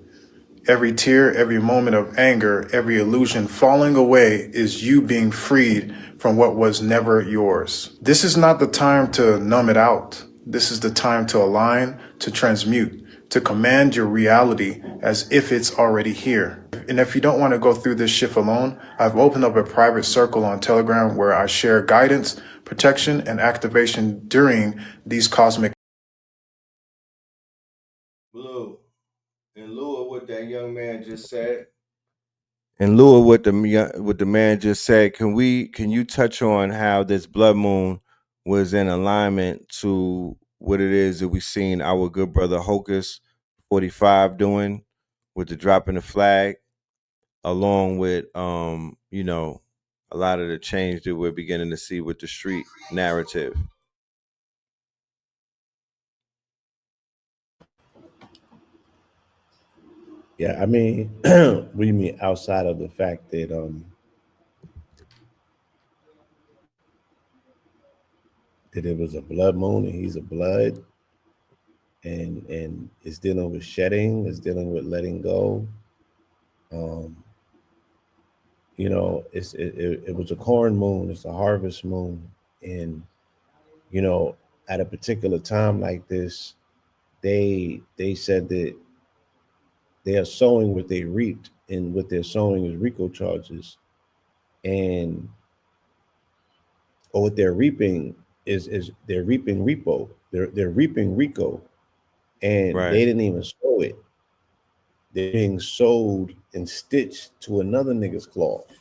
Every tear, every moment of anger, every illusion falling away is you being freed from what was never yours. This is not the time to numb it out. This is the time to align, to transmute, to command your reality as if it's already here. And if you don't want to go through this shift alone, I've opened up a private circle on Telegram where I share guidance, protection, and activation during these cosmic. Blue, in lieu of what that young man just said, in lieu of what the man just said, can you touch on how this blood moon was in alignment to what it is that we seen our good brother Hocus 45 doing with the dropping the flag, along with you know, a lot of the change that we're beginning to see with the street narrative. Yeah, I mean, what do you mean outside of the fact that that it was a blood moon and he's a blood, and it's dealing with shedding, it's dealing with letting go. You know, it was a corn moon, it's a harvest moon, and you know, at a particular time like this, they said that they are sowing what they reaped, and what they're sowing is RICO charges, and or what they're reaping is they're reaping repo. They're reaping RICO, and Right. they didn't even sow it. They're being sold and stitched to another nigga's cloth,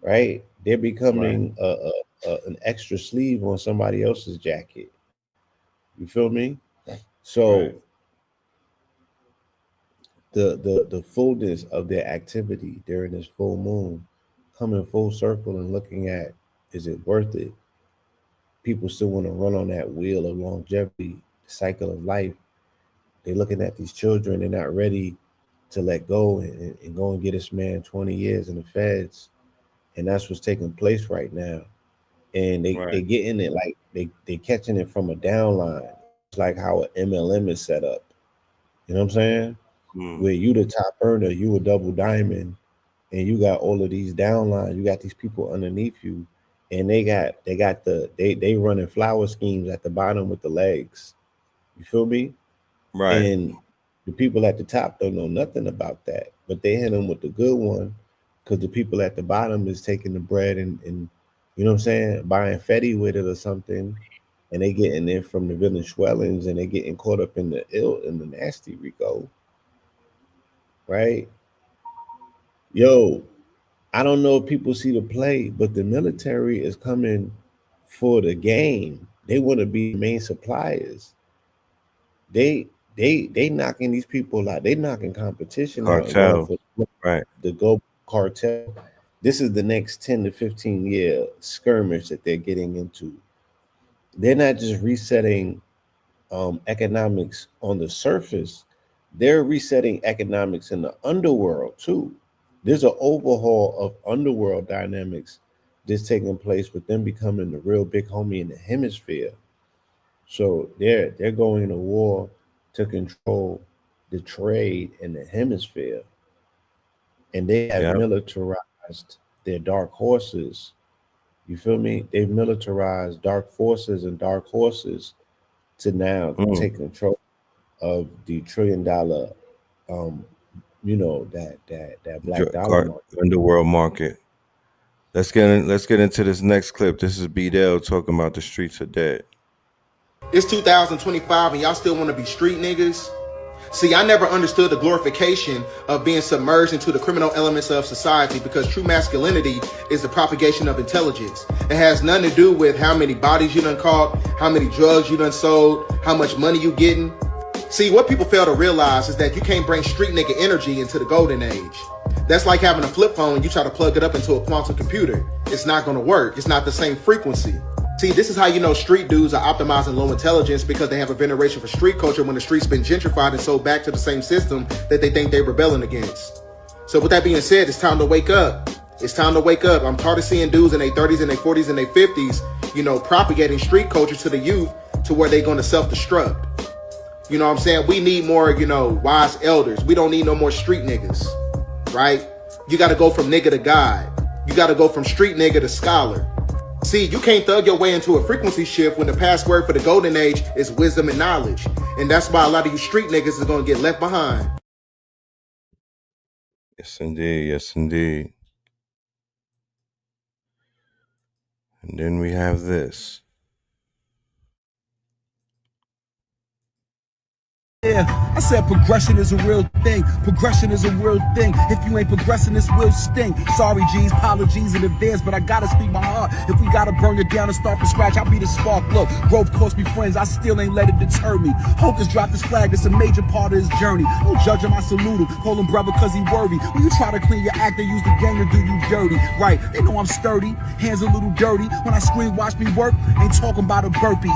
right? They're becoming an extra sleeve on somebody else's jacket. You feel me? So Right. the fullness of their activity during this full moon, coming full circle and looking at, is it worth it? People still want to run on that wheel of longevity, the cycle of life. They're looking at these children, they're not ready to let go and go and get this man 20 years in the feds. And that's what's taking place right now. And they getting it like they catching it from a downline. It's like how an MLM is set up. You know what I'm saying? Where you the top earner, you a double diamond, and you got all of these downlines, you got these people underneath you, and they running flower schemes at the bottom with the legs. You feel me? Right. And the people at the top don't know nothing about that, but they hit them with the good one, because the people at the bottom is taking the bread and you know what I'm saying, buying Fetty with it or something, and they getting it from the Venezuelans, and they getting caught up in the nasty RICO, right? Yo, I don't know if people see the play, but the military is coming for the game. They want to be main suppliers. They knocking these people out. They knocking competition out and going Cartel. for Right. the global cartel. This is the next 10 to 15 year skirmish that they're getting into. They're not just resetting economics on the surface, they're resetting economics in the underworld too. There's an overhaul of underworld dynamics that's taking place with them becoming the real big homie in the hemisphere. So they're going to war to control the trade in the hemisphere, and they have Yep. militarized their dark horses. You feel me? They've militarized dark forces and dark horses to now take control of the $1 trillion, that black dollar underworld market. Let's get into this next clip. This is B-Dell talking about the streets are dead. It's 2025 and y'all still want to be street niggas? See, I never understood the glorification of being submerged into the criminal elements of society, because true masculinity is the propagation of intelligence. It has nothing to do with how many bodies you done caught, how many drugs you done sold, how much money you getting. See, what people fail to realize is that you can't bring street nigga energy into the golden age. That's like having a flip phone, you try to plug it up into a quantum computer. It's not going to work. It's not the same frequency. See, this is how you know street dudes are optimizing low intelligence, because they have a veneration for street culture when the street's been gentrified and sold back to the same system that they think they're rebelling against. So with that being said, it's time to wake up. It's time to wake up. I'm tired of seeing dudes in their 30s and their 40s and their 50s, propagating street culture to the youth to where they're going to self-destruct. You know what I'm saying? We need more, wise elders. We don't need no more street niggas, right? You got to go from nigga to God. You got to go from street nigga to scholar. See, you can't thug your way into a frequency shift when the password for the golden age is wisdom and knowledge. And that's why a lot of you street niggas is going to get left behind. Yes, indeed. Yes, indeed. And then we have this. Yeah, I said progression is a real thing. Progression is a real thing. If you ain't progressing, this will sting. Sorry, G's, apologies in advance, but I gotta speak my heart. If we gotta burn it down and start from scratch, I'll be the spark. Look, growth cost me friends, I still ain't let it deter me. Hocus dropped his flag, it's a major part of his journey. Don't judge him, I salute him. Call him brother cause he worthy. When you try to clean your act, they use the gang to do you dirty. Right, they know I'm sturdy, hands a little dirty. When I scream, watch me work, ain't talking about a burpee.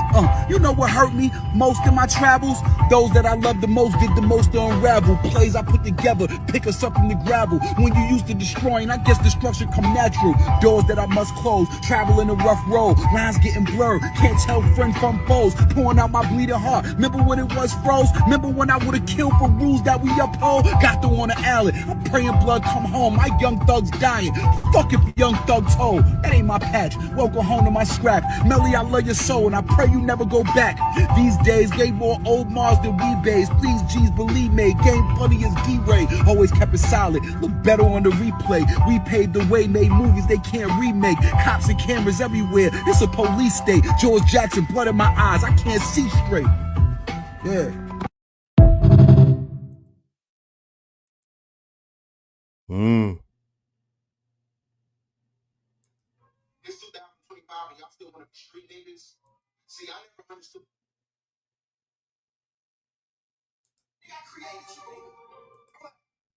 You know what hurt me most in my travels? Those that I love the most get the most to unravel. Plays I put together, pick us up from the gravel. When you used to destroying, I guess destruction come natural. Doors that I must close, traveling a rough road. Lines getting blurred, can't tell friend from foes. Pouring out my bleeding heart. Remember when it was froze? Remember when I would've killed for rules that we uphold? Got through on the alley, I'm praying blood come home. My young thug's dying. Fuck if young thug told. That ain't my patch. Welcome home to my scrap. Melly, I love your soul and I pray you never go back. These days gave more old Mars than we bays. Please, G's, believe me, game funny as D-Ray. Always kept it solid, look better on the replay. We paved the way, made movies they can't remake. Cops and cameras everywhere, it's a police state. George Jackson, blood in my eyes, I can't see straight. Yeah. It's 2025 and y'all still want to be street niggas? See, I never understood.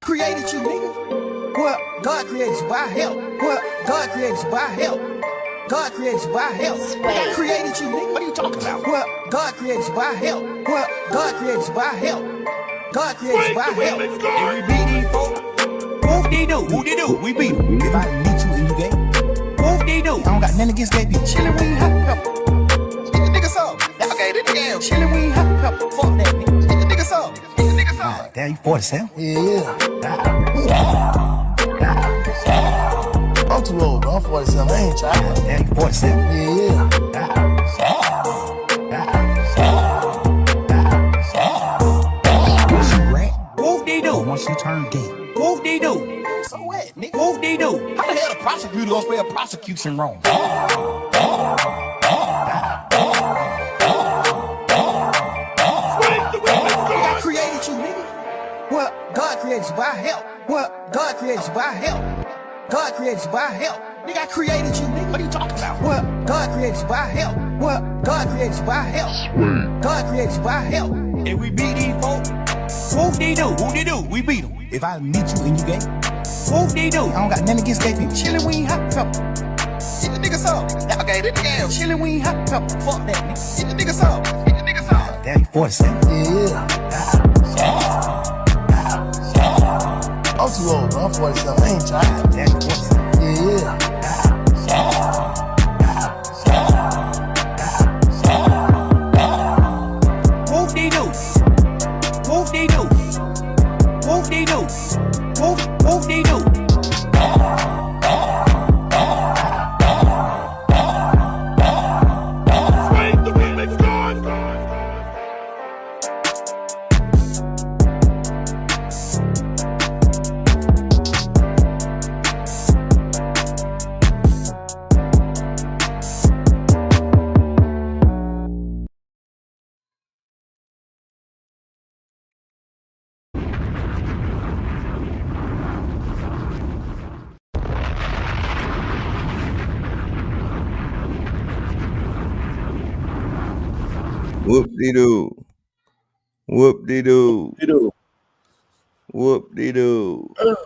Created you, nigga. What? God created you by help. What? God created you by help. God created you by help. God created you, nigga. What are you talking about? What? God created you by help. What? God created you by help. God created you by help. And we beat these folks. Whoop they do? Who they do? We beat them. If I didn't meet you and you gay, whoop they do? I don't got nothing against gay people. Chillin' when you hot pepper. Get the niggas up. Okay, this nigga chillin' when you hot pepper. Fuck that nigga. Get the niggas up. Damn, you 47? Yeah. I'm too old, bro. I'm 47. I ain't trying. Damn, you 47? Yeah. Once you rat, whoop they do. Once you turn gay, whoop they do. So what, nigga? Whoop they do. How the hell the prosecutor gonna spell prosecution wrong? God created you by help. What? God created you by help. God created you by help. Nigga, I created you, nigga. What are you talking about? What? God created you by help. What? God created you by help. God created you by help. And we beat these folks. Whoop they do? Who they do? We beat them. If I meet you and you gay, whoop they do? I don't got nothing against gay people. Chillin' when you hot pepper. Get the niggas up. Okay, this nigga chillin' when you hot pepper. Fuck that nigga. Get the niggas up. Get the niggas up. Damn, you 47? Yeah. I'm too old, bro. I'm 47. I ain't trying. Damn, you 47? Yeah. Whoop they do? Whoop they do? Whoop they do? Whoop they do? Whoop-de-doo. Whoop-de-doo. You Whoop-de-doo. know,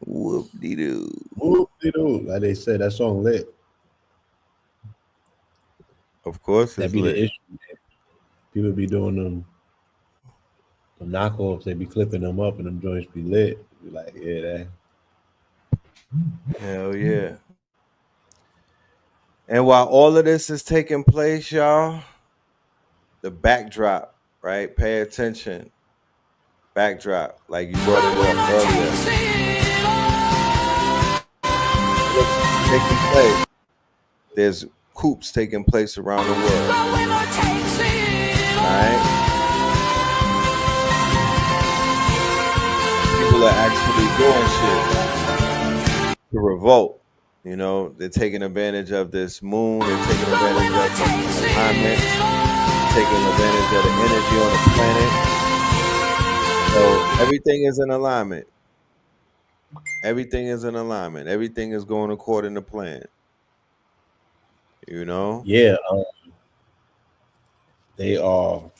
Whoop-de-doo. whoop-de-doo. Like they said, that song lit. Of course That it's be the lit. issue, man. People be doing them knockoffs, they be clipping them up and them joints be lit. Be like, yeah, that. Hell yeah. And while all of this is taking place, y'all, the backdrop, right? Pay attention. Backdrop, like you brought it up earlier. What's taking place? There's coups taking place around the world. Right? People are actually doing shit to revolt. You know, they're taking advantage of this moon. They're taking advantage of the alignment, taking advantage of the energy on the planet. So everything is in alignment. Everything is in alignment. Everything is going according to plan. You know? Yeah. They are.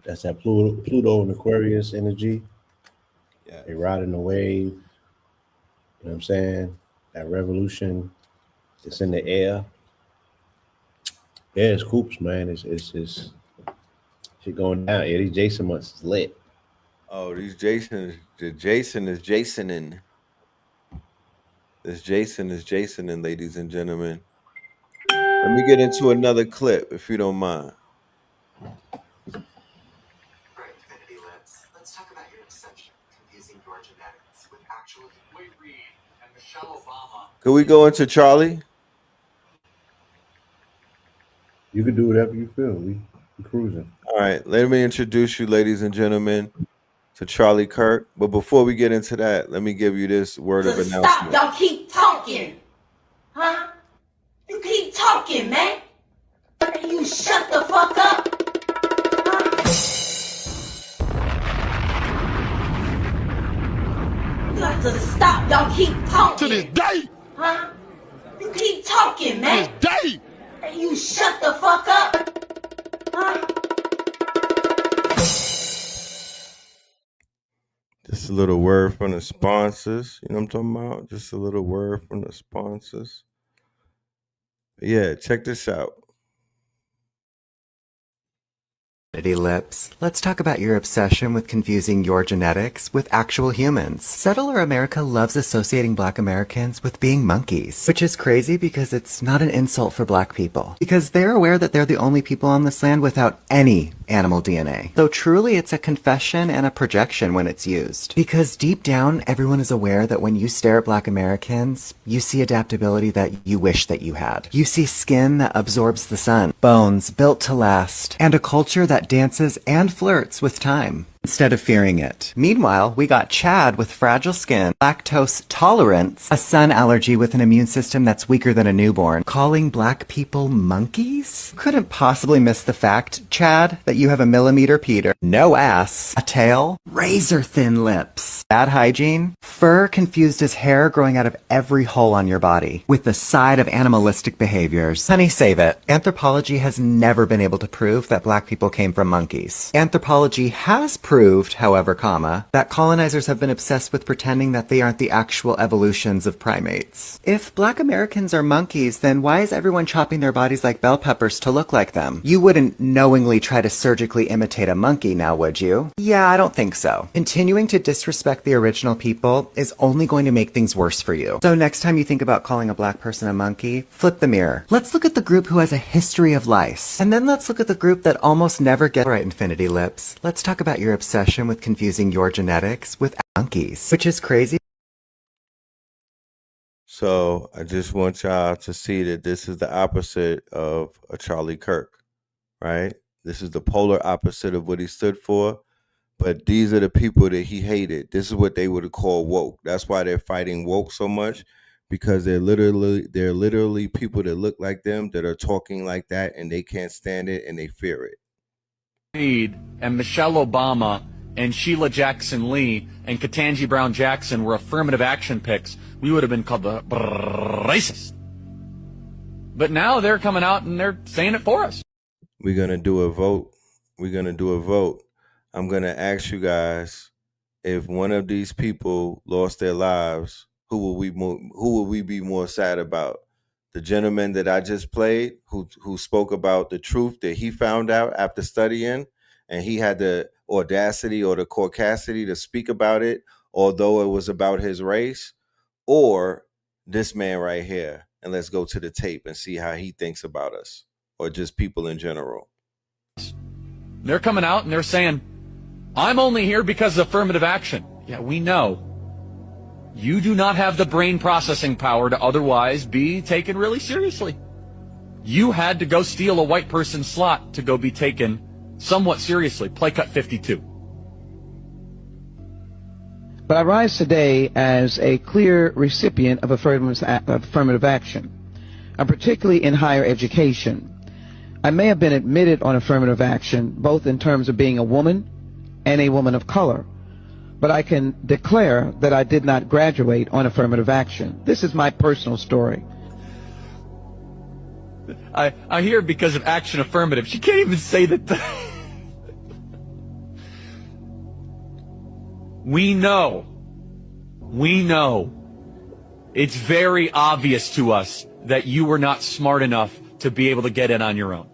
That's that Pluto and Aquarius energy. Yeah. They riding the wave. You know what I'm saying? That revolution. It's in the air. Yeah, it's coops, man. It's shit going down. Yeah, these Jason months is lit. Oh, the Jason is Jasoning. This Jason is Jasoning, ladies and gentlemen. Let me get into another clip, if you don't mind. Let's talk about your exception, confusing your genetics with actual Reed and Michelle Obama. Could we go into Charlie? You can do whatever you feel. We cruising. All right, let me introduce you, ladies and gentlemen, to Charlie Kirk. But before we get into that, let me give you this word of announcement. Stop, y'all keep talking. Huh? You keep talking, man. You shut the fuck up. You have to stop, y'all keep talking. To this day. Huh? You keep talking, man. To this day. You shut the fuck up. Huh? Just a little word from the sponsors. You know what I'm talking about? Just a little word from the sponsors. Yeah, check this out. Lips. Let's talk about your obsession with confusing your genetics with actual humans. Settler America loves associating Black Americans with being monkeys, which is crazy because it's not an insult for Black people. Because they're aware that they're the only people on this land without any animal DNA. Though truly it's a confession and a projection when it's used. Because deep down, everyone is aware that when you stare at Black Americans, you see adaptability that you wish that you had. You see skin that absorbs the sun, bones built to last, and a culture that dances and flirts with time instead of fearing it. Meanwhile, we got Chad with fragile skin, lactose tolerance, a sun allergy with an immune system that's weaker than a newborn, calling Black people monkeys? Couldn't possibly miss the fact, Chad, that you have a millimeter Peter, no ass, a tail, razor thin lips, bad hygiene, fur confused as hair growing out of every hole on your body, with the side of animalistic behaviors. Honey, save it. Anthropology has never been able to prove that Black people came from monkeys. Anthropology has proved, however, that colonizers have been obsessed with pretending that they aren't the actual evolutions of primates. If Black Americans are monkeys, then why is everyone chopping their bodies like bell peppers to look like them? You wouldn't knowingly try to surgically imitate a monkey now, would you? Yeah, I don't think so. Continuing to disrespect the original people is only going to make things worse for you. So next time you think about calling a Black person a monkey, flip the mirror. Let's look at the group who has a history of lice. And then let's look at the group that almost never gets right, Infinity Lips. Let's talk about your obsession with confusing your genetics with monkeys, which is crazy. So I just want y'all to see that this is the opposite of a Charlie Kirk, right? This is the polar opposite of what he stood for. But these are the people that he hated. This is what they would have called woke. That's why they're fighting woke so much, because they're literally people that look like them, that are talking like that, and they can't stand it and they fear it. And Michelle Obama and Sheila Jackson Lee and Ketanji Brown Jackson were affirmative action picks, we would have been called the racist. But now they're coming out and they're saying it for us. We're going to do a vote. I'm going to ask you guys, if one of these people lost their lives, who will we be more sad about? The gentleman that I just played, who spoke about the truth that he found out after studying, and he had the audacity or the caucasity to speak about it, although it was about his race, or this man right here. And let's go to the tape and see how he thinks about us, or just people in general. They're coming out and they're saying, I'm only here because of affirmative action. Yeah, we know. You do not have the brain processing power to otherwise be taken really seriously. You had to go steal a white person's slot to go be taken somewhat seriously. Play cut 52. But I rise today as a clear recipient of affirmative action, and particularly in higher education. I may have been admitted on affirmative action, both in terms of being a woman and a woman of color, but I can declare that I did not graduate on affirmative action. This is my personal story. I hear because of action affirmative. She can't even say that. We know. It's very obvious to us that you were not smart enough to be able to get in on your own.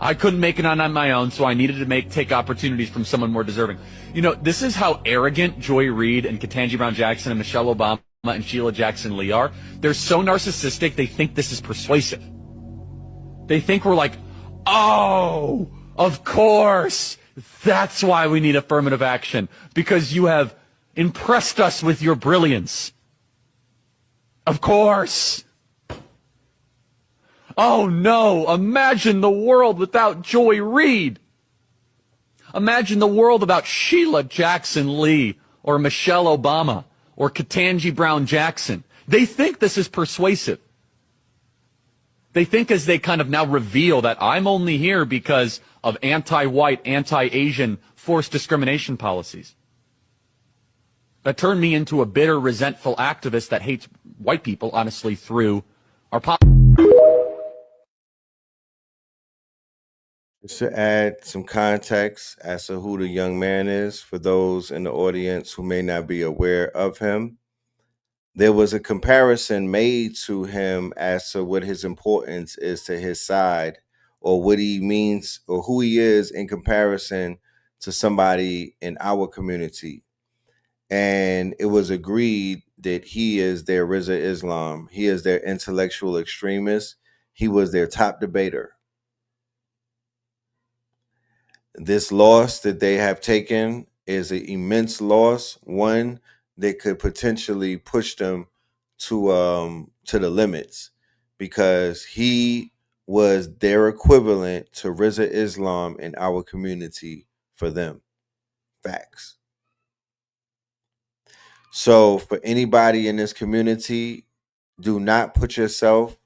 I couldn't make it on my own, so I needed to take opportunities from someone more deserving. You know, this is how arrogant Joy Reid and Ketanji Brown Jackson and Michelle Obama and Sheila Jackson Lee are. They're so narcissistic, they think this is persuasive. They think we're like, oh, of course, that's why we need affirmative action, because you have impressed us with your brilliance. Of course. Oh no, imagine the world without Joy Reid. Imagine the world without Sheila Jackson Lee or Michelle Obama or Ketanji Brown Jackson. They think this is persuasive. They think, as they kind of now reveal that I'm only here because of anti-white, anti-Asian forced discrimination policies, that turned me into a bitter, resentful activist that hates white people, honestly, through our policies. Just to add some context as to who the young man is, for those in the audience who may not be aware of him, there was a comparison made to him as to what his importance is to his side, or what he means, or who he is in comparison to somebody in our community. And it was agreed that he is their Rizza Islam. He is their intellectual extremist. He was their top debater. This loss that they have taken is an immense loss, one that could potentially push them to the limits, because he was their equivalent to Rizza Islam in our community for them. Facts. So for anybody in this community, do not put yourself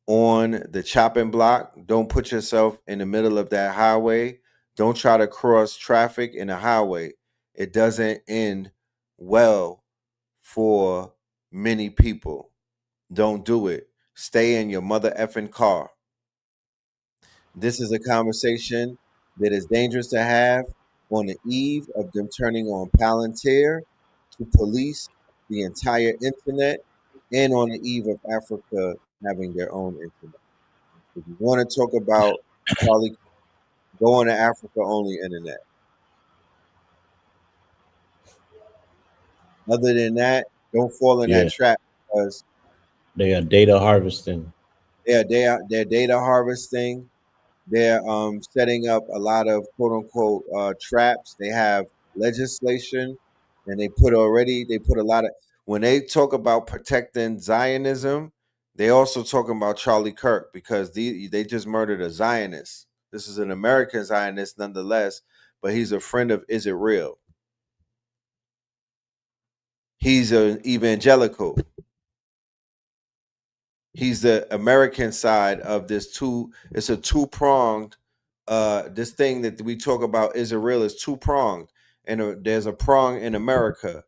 on the chopping block. Don't put yourself in the middle of that highway. Don't try to cross traffic in a highway. It doesn't end well for many people. Don't do it. Stay in your mother effing car. This is a conversation that is dangerous to have on the eve of them turning on Palantir to police the entire internet, and on the eve of Africa having their own internet. If you want to talk about Charlie, go on the Africa only internet. Other than that, don't fall in that trap, because they are data harvesting. They're data harvesting. They're setting up a lot of quote unquote traps. They have legislation, and they put a lot of, when they talk about protecting Zionism, they also talking about Charlie Kirk, because they just murdered a Zionist. This is an American Zionist nonetheless, but he's a friend of Is It Real. He's an evangelical. He's the American side of this it's a two-pronged, this thing that we talk about, Is It Real, is two-pronged. And there's a prong in America.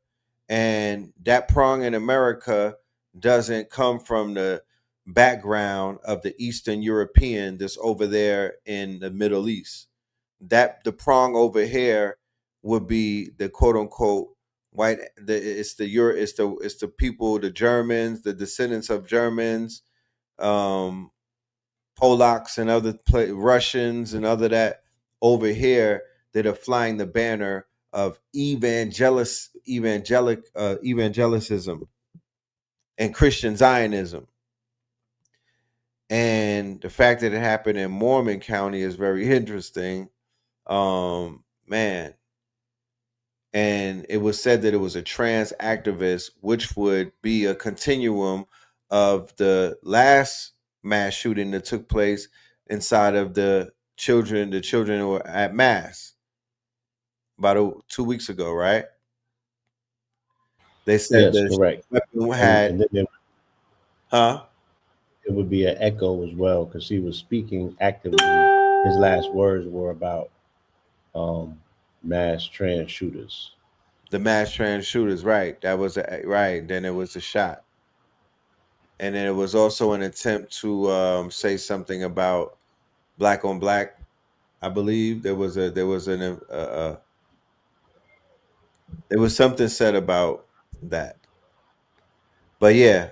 And that prong in America doesn't come from the background of the Eastern European that's over there in the Middle East. That the prong over here would be the quote unquote white. It's the people, the Germans, the descendants of Germans, Polacks and other Russians and other that over here that are flying the banner of evangelicism and Christian Zionism. And the fact that it happened in Mormon County is very interesting. Man. And it was said that it was a trans activist, which would be a continuum of the last mass shooting that took place inside of the children who were at mass about 2 weeks ago, right? They said yes, correct. Had, it would be an echo as well because he was speaking actively. His last words were about mass trans shooters. The mass trans shooters, right? That was right. Then it was a shot, and then it was also an attempt to say something about black on black. I believe there was something said about that. But yeah,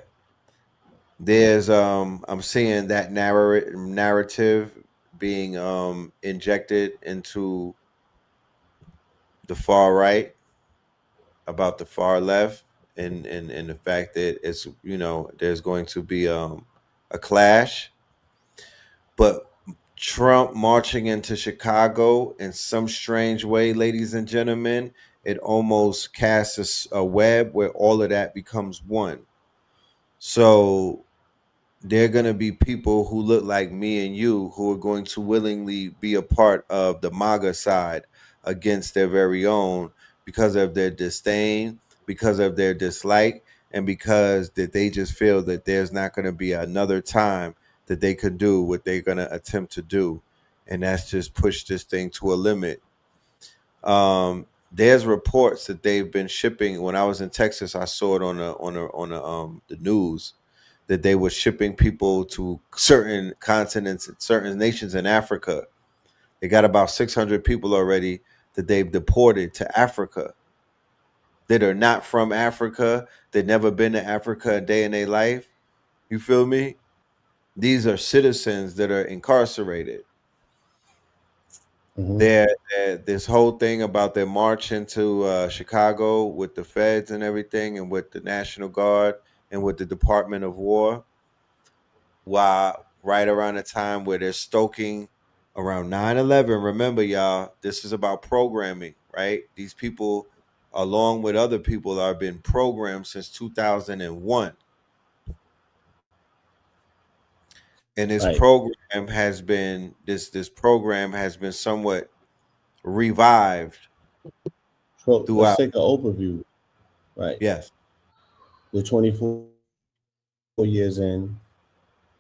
there's I'm seeing that narrative being injected into the far right about the far left and the fact that it's, you know, there's going to be a clash. But Trump marching into Chicago in some strange way, ladies and gentlemen, it almost casts a web where all of that becomes one. So there are going to be people who look like me and you who are going to willingly be a part of the MAGA side against their very own because of their disdain, because of their dislike, and because that they just feel that there's not going to be another time that they could do what they're going to attempt to do, and that's just push this thing to a limit. There's reports that they've been shipping. When I was in Texas, I saw it on the news that they were shipping people to certain continents, certain nations in Africa. They got about 600 people already that they've deported to Africa that are not from Africa, that never been to Africa a day in their life. You feel me? These are citizens that are incarcerated. This whole thing about their march into Chicago with the feds and everything, and with the National Guard and with the Department of War, while right around the time where they're stoking around 9/11. Remember, y'all, this is about programming, right? These people, along with other people, are being programmed since 2001. And this program has been this program has been somewhat revived. So let's take an overview, right? Yes. We're 24 years in.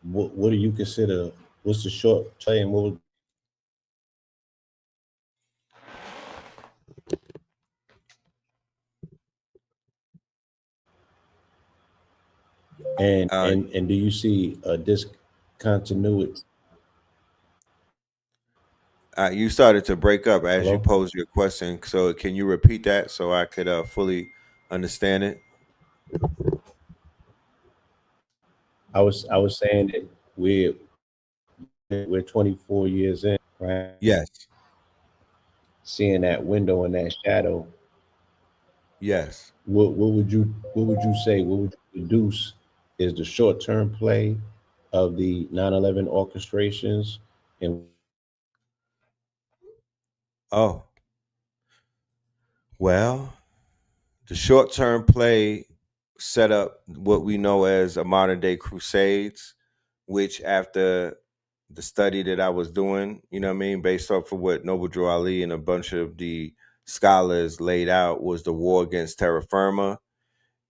What do you consider? What's the short term? What was and do you see a discontinuity? You started to break up as you posed your question. So can you repeat that so I could fully understand it? I was saying that we're 24 years in, right? Yes. Seeing that window and that shadow. Yes. What would you say? What would you deduce is the short-term play of the 9/11 orchestrations? And well, the short-term play set up what we know as a modern-day crusades, which after the study that I was doing, you know what I mean, based off of what Noble Drew Ali and a bunch of the scholars laid out, was the war against terra firma.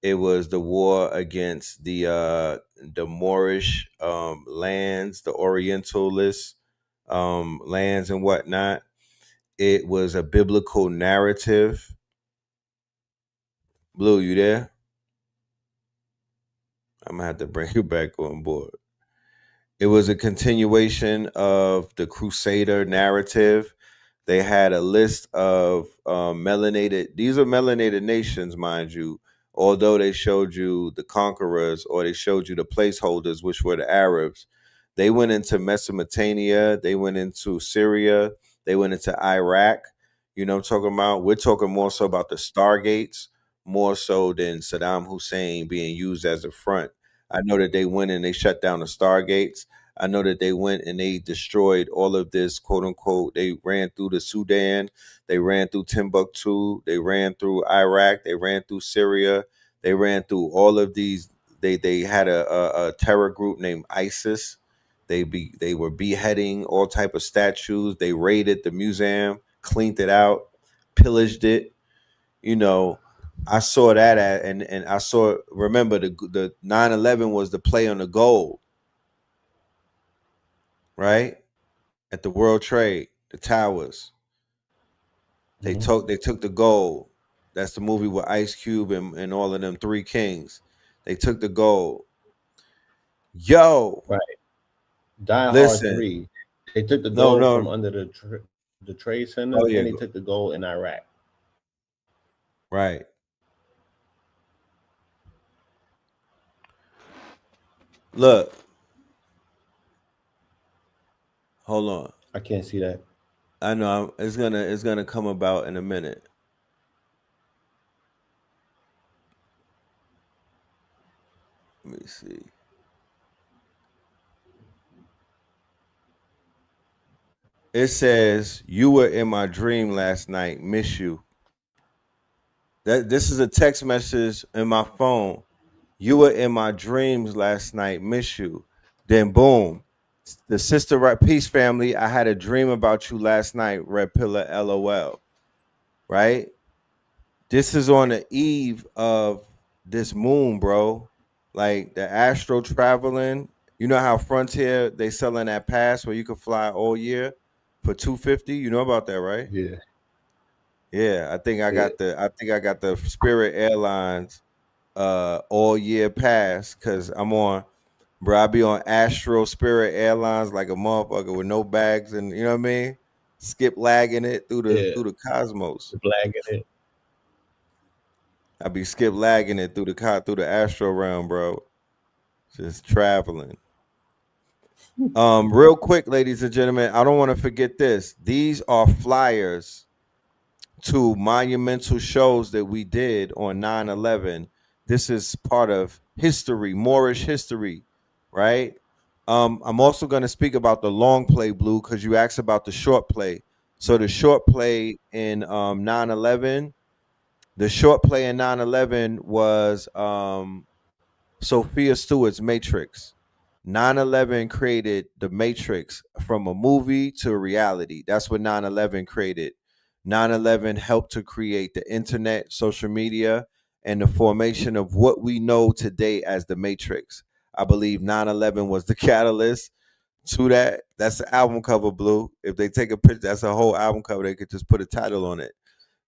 It was the war against the Moorish lands, the Orientalist lands and whatnot. It was a biblical narrative. Blue, you there? I'm gonna have to bring you back on board. It was a continuation of the Crusader narrative. They had a list of melanated. These are melanated nations, mind you. Although they showed you the conquerors, or they showed you the placeholders, which were the Arabs. They went into Mesopotamia. They went into Syria. They went into Iraq. You know what I'm talking about? We're talking more so about the Stargates, more so than Saddam Hussein being used as a front. I know that they went and they shut down the Stargates. I know that they went and they destroyed all of this, quote unquote. They ran through the Sudan. They ran through Timbuktu. They ran through Iraq. They ran through Syria. They ran through all of these. They had a terror group named ISIS. They were beheading all type of statues. They raided the museum, cleaned it out, pillaged it. You know, I saw that and I saw. Remember, the 9/11 was the play on the gold, right? At the World Trade, the towers. They took the gold. That's the movie with Ice Cube and all of them three kings. They took the gold. Yo, right. Die Hard listen. 3. They took the gold No. from under the Trade Center, Oh, yeah. and they took the gold in Iraq. Right. Look. Hold on. I can't see that. I know it's gonna come about in a minute. Let me see. It says, "You were in my dream last night. Miss you." This is a text message in my phone. You were in my dreams last night. Miss you. Then boom. The sister right peace family. I had a dream about you last night. Red Pillar LOL. Right? This is on the eve of this moon, bro. Like the astro traveling. You know how Frontier they selling that pass where you can fly all year for $250? You know about that, right? Yeah. Yeah, I think I got the Spirit Airlines all year pass because I'm on, bro. I be on Astro Spirit Airlines like a motherfucker with no bags, and you know what I mean. Skip lagging it through the cosmos. Lagging it. I be skip lagging it through the Astro realm, bro. Just traveling. Real quick, ladies and gentlemen, I don't want to forget this. These are flyers to monumental shows that we did on 9/11. This is part of history, Moorish history, right? I'm also going to speak about the long play, Blue, because you asked about the short play. So the short play in 9/11, the short play in 9/11 was Sophia Stewart's Matrix. 9/11 created the Matrix from a movie to a reality. That's what 9/11 created. 9/11 helped to create the internet, social media, and the formation of what we know today as the Matrix. I believe 9/11 was the catalyst to that. That's the album cover, Blue. If they take a picture, that's a whole album cover. They could just put a title on it.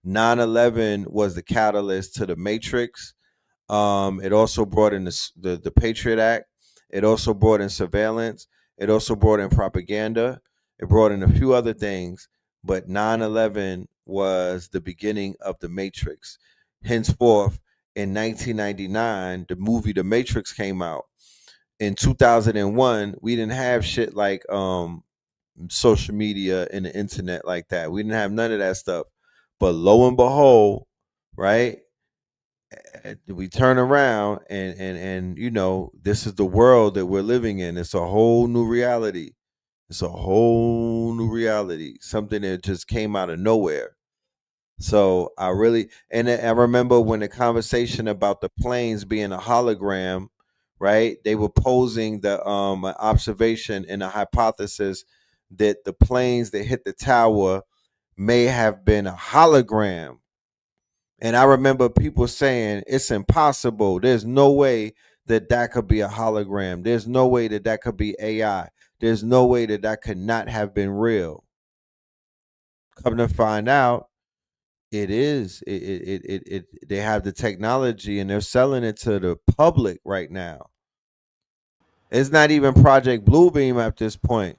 9/11 was the catalyst to the Matrix. It also brought in the Patriot Act. It also brought in surveillance. It also brought in propaganda. It brought in a few other things. But 9/11 was the beginning of the Matrix. Henceforth, in 1999, the movie The Matrix came out. In 2001, we didn't have shit like social media and the internet like that. We didn't have none of that stuff. But lo and behold, right? We turn around and you know, this is the world that we're living in. It's a whole new reality. It's a whole new reality. Something that just came out of nowhere. So I remember when the conversation about the planes being a hologram, right? They were posing the an observation and a hypothesis that the planes that hit the tower may have been a hologram. And I remember people saying it's impossible. There's no way that could be a hologram. There's no way that could be AI. There's no way that could not have been real. Come to find out, it is. They have the technology and they're selling it to the public right now. It's not even Project Bluebeam at this point.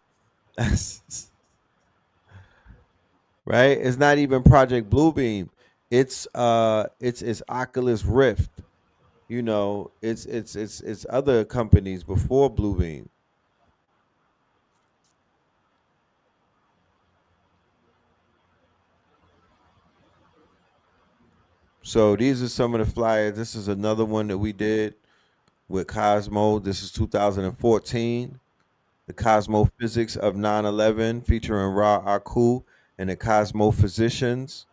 Right? It's not even Project Bluebeam. It's Oculus Rift. You know, it's other companies before Bluebeam. So these are some of the flyers. This is another one that we did with Cosmo. This is 2014. The Cosmo Physics of 9/11, featuring Ra Aku and the Cosmo Physicians.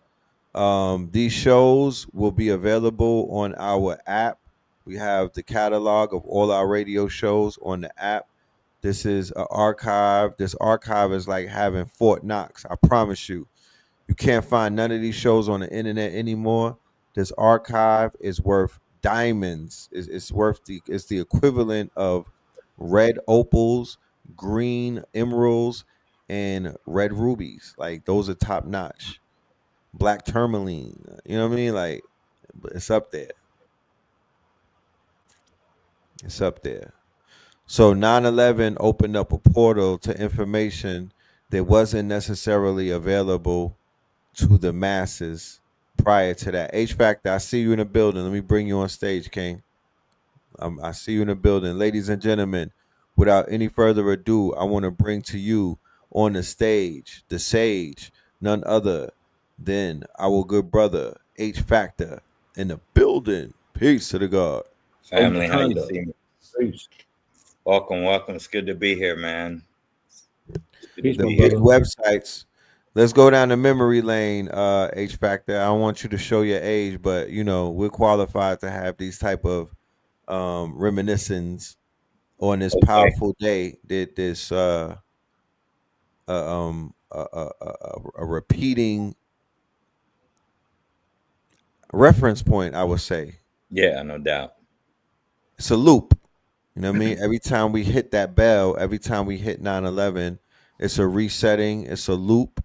These shows will be available on our app. We have the catalog of all our radio shows on the app. This is an archive. This archive is like having Fort Knox. I promise you. You can't find none of these shows on the internet anymore. This archive is worth diamonds. It's the equivalent of red opals, green emeralds, and red rubies. Like those are top notch. Black tourmaline. You know what I mean? Like it's up there. It's up there. So 9/11 opened up a portal to information that wasn't necessarily available to the masses prior to that. H Factor, I see you in the building. Let me bring you on stage, King. I see you in the building. Ladies and gentlemen, without any further ado, I want to bring to you on the stage, the sage, none other than our good brother, H Factor, in the building. Peace to the God. Family, how you see me? Welcome. It's good to be here, man. The big websites. Let's go down the memory lane, H Factor. I don't want you to show your age, but you know we're qualified to have these type of reminiscence on this powerful day. That this a repeating reference point, I would say. Yeah, no doubt. It's a loop. You know what I mean? Every time we hit that bell, every time we hit 9/11, it's a resetting. It's a loop.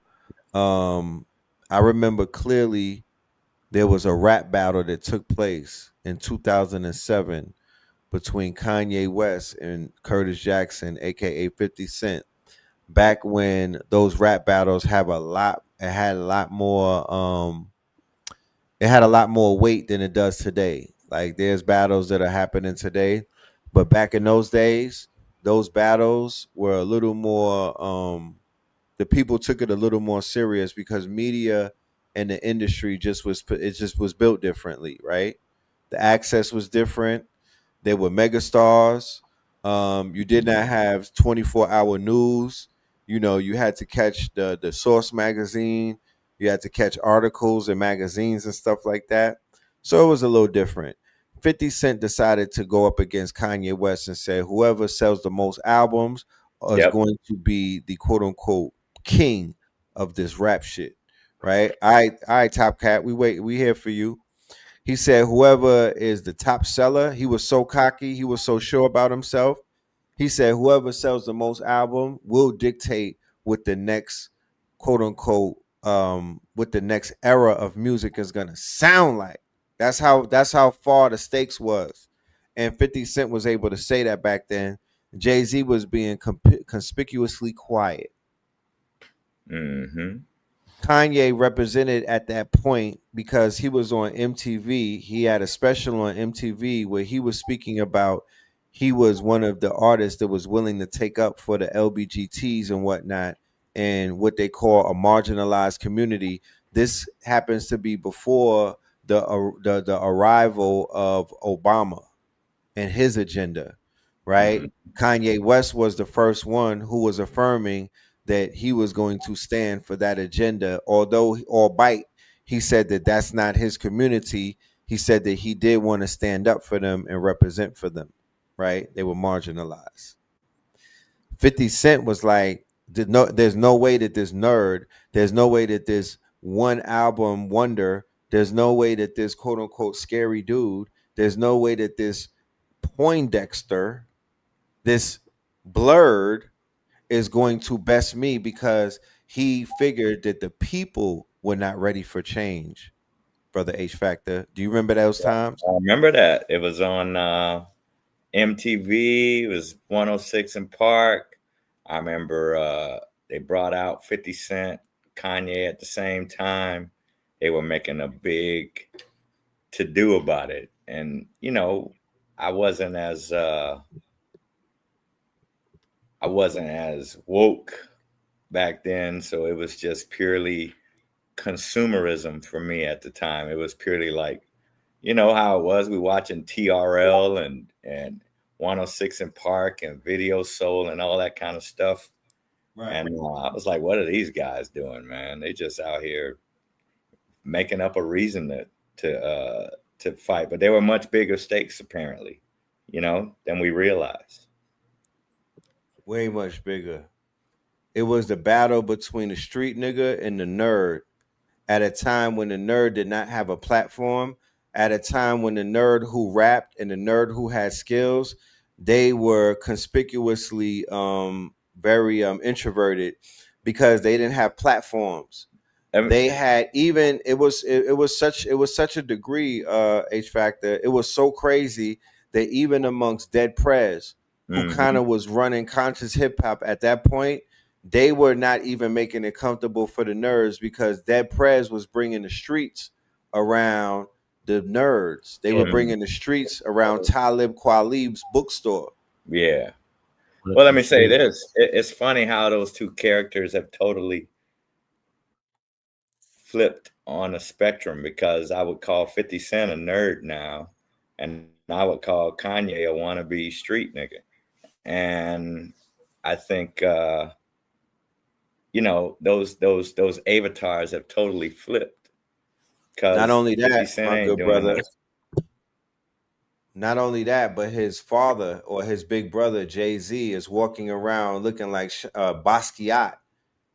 I remember clearly there was a rap battle that took place in 2007 between Kanye West and Curtis Jackson, aka 50 Cent. Back when those rap battles had a lot more weight than it does today. Like there's battles that are happening today, but back in those days, those battles were a little more the people took it a little more serious because media and the industry just was built differently, right? The access was different. They were megastars. You did not have 24-hour news. You know, you had to catch the Source magazine. You had to catch articles and magazines and stuff like that. So it was a little different. 50 Cent decided to go up against Kanye West and say whoever sells the most albums is going to be the quote unquote king of this rap shit. Right? All right, Top Cat. We here for you. He said whoever is the top seller, he was so cocky, he was so sure about himself. He said whoever sells the most album will dictate what the next quote unquote what the next era of music is gonna sound like. That's how far the stakes was. And 50 Cent was able to say that back then. Jay-Z was being conspicuously quiet. Mm-hmm. Kanye represented at that point because he was on MTV. He had a special on MTV where he was speaking about he was one of the artists that was willing to take up for the LBGTs and whatnot and what they call a marginalized community. This happens to be before the arrival of Obama and his agenda, right? Mm-hmm. Kanye West was the first one who was affirming that he was going to stand for that agenda. Although, albeit he said that that's not his community, he said that he did want to stand up for them and represent for them, right? They were marginalized. 50 Cent was like, there's no way that this nerd, there's no way that this one album wonder, there's no way that this quote unquote scary dude, there's no way that this Poindexter, this blurred, is going to best me because he figured that the people were not ready for change. Brother H Factor, do you remember those times? I remember that. It was on MTV was 106 in Park. I remember they brought out 50 Cent, Kanye at the same time. They were making a big to-do about it. And, you know, I wasn't as woke back then, so it was just purely consumerism for me at the time. It was purely like, you know how it was. We watching TRL and 106 in Park and Video Soul and all that kind of stuff. Right. And I was like, what are these guys doing, man? They just out here making up a reason to fight. But there were much bigger stakes, apparently, you know, than we realized. Way much bigger. It was the battle between the street nigga and the nerd at a time when the nerd did not have a platform, at a time when the nerd who rapped and the nerd who had skills, they were conspicuously very introverted because they didn't have platforms. They had even it was such a degree H Factor. It was so crazy that even amongst Dead Prez, who kind of was running conscious hip hop at that point, they were not even making it comfortable for the nerds because Dead Prez was bringing the streets around the nerds. They were bringing the streets around Talib Kweli's bookstore. Yeah. Well, let me say this. It's funny how those two characters have totally flipped on a spectrum, because I would call 50 Cent a nerd now, and I would call Kanye a wannabe street nigga. And I think you know, those avatars have totally flipped. Not only that, my good brother. this. Not only that, but his father or his big brother Jay-Z is walking around looking like Basquiat,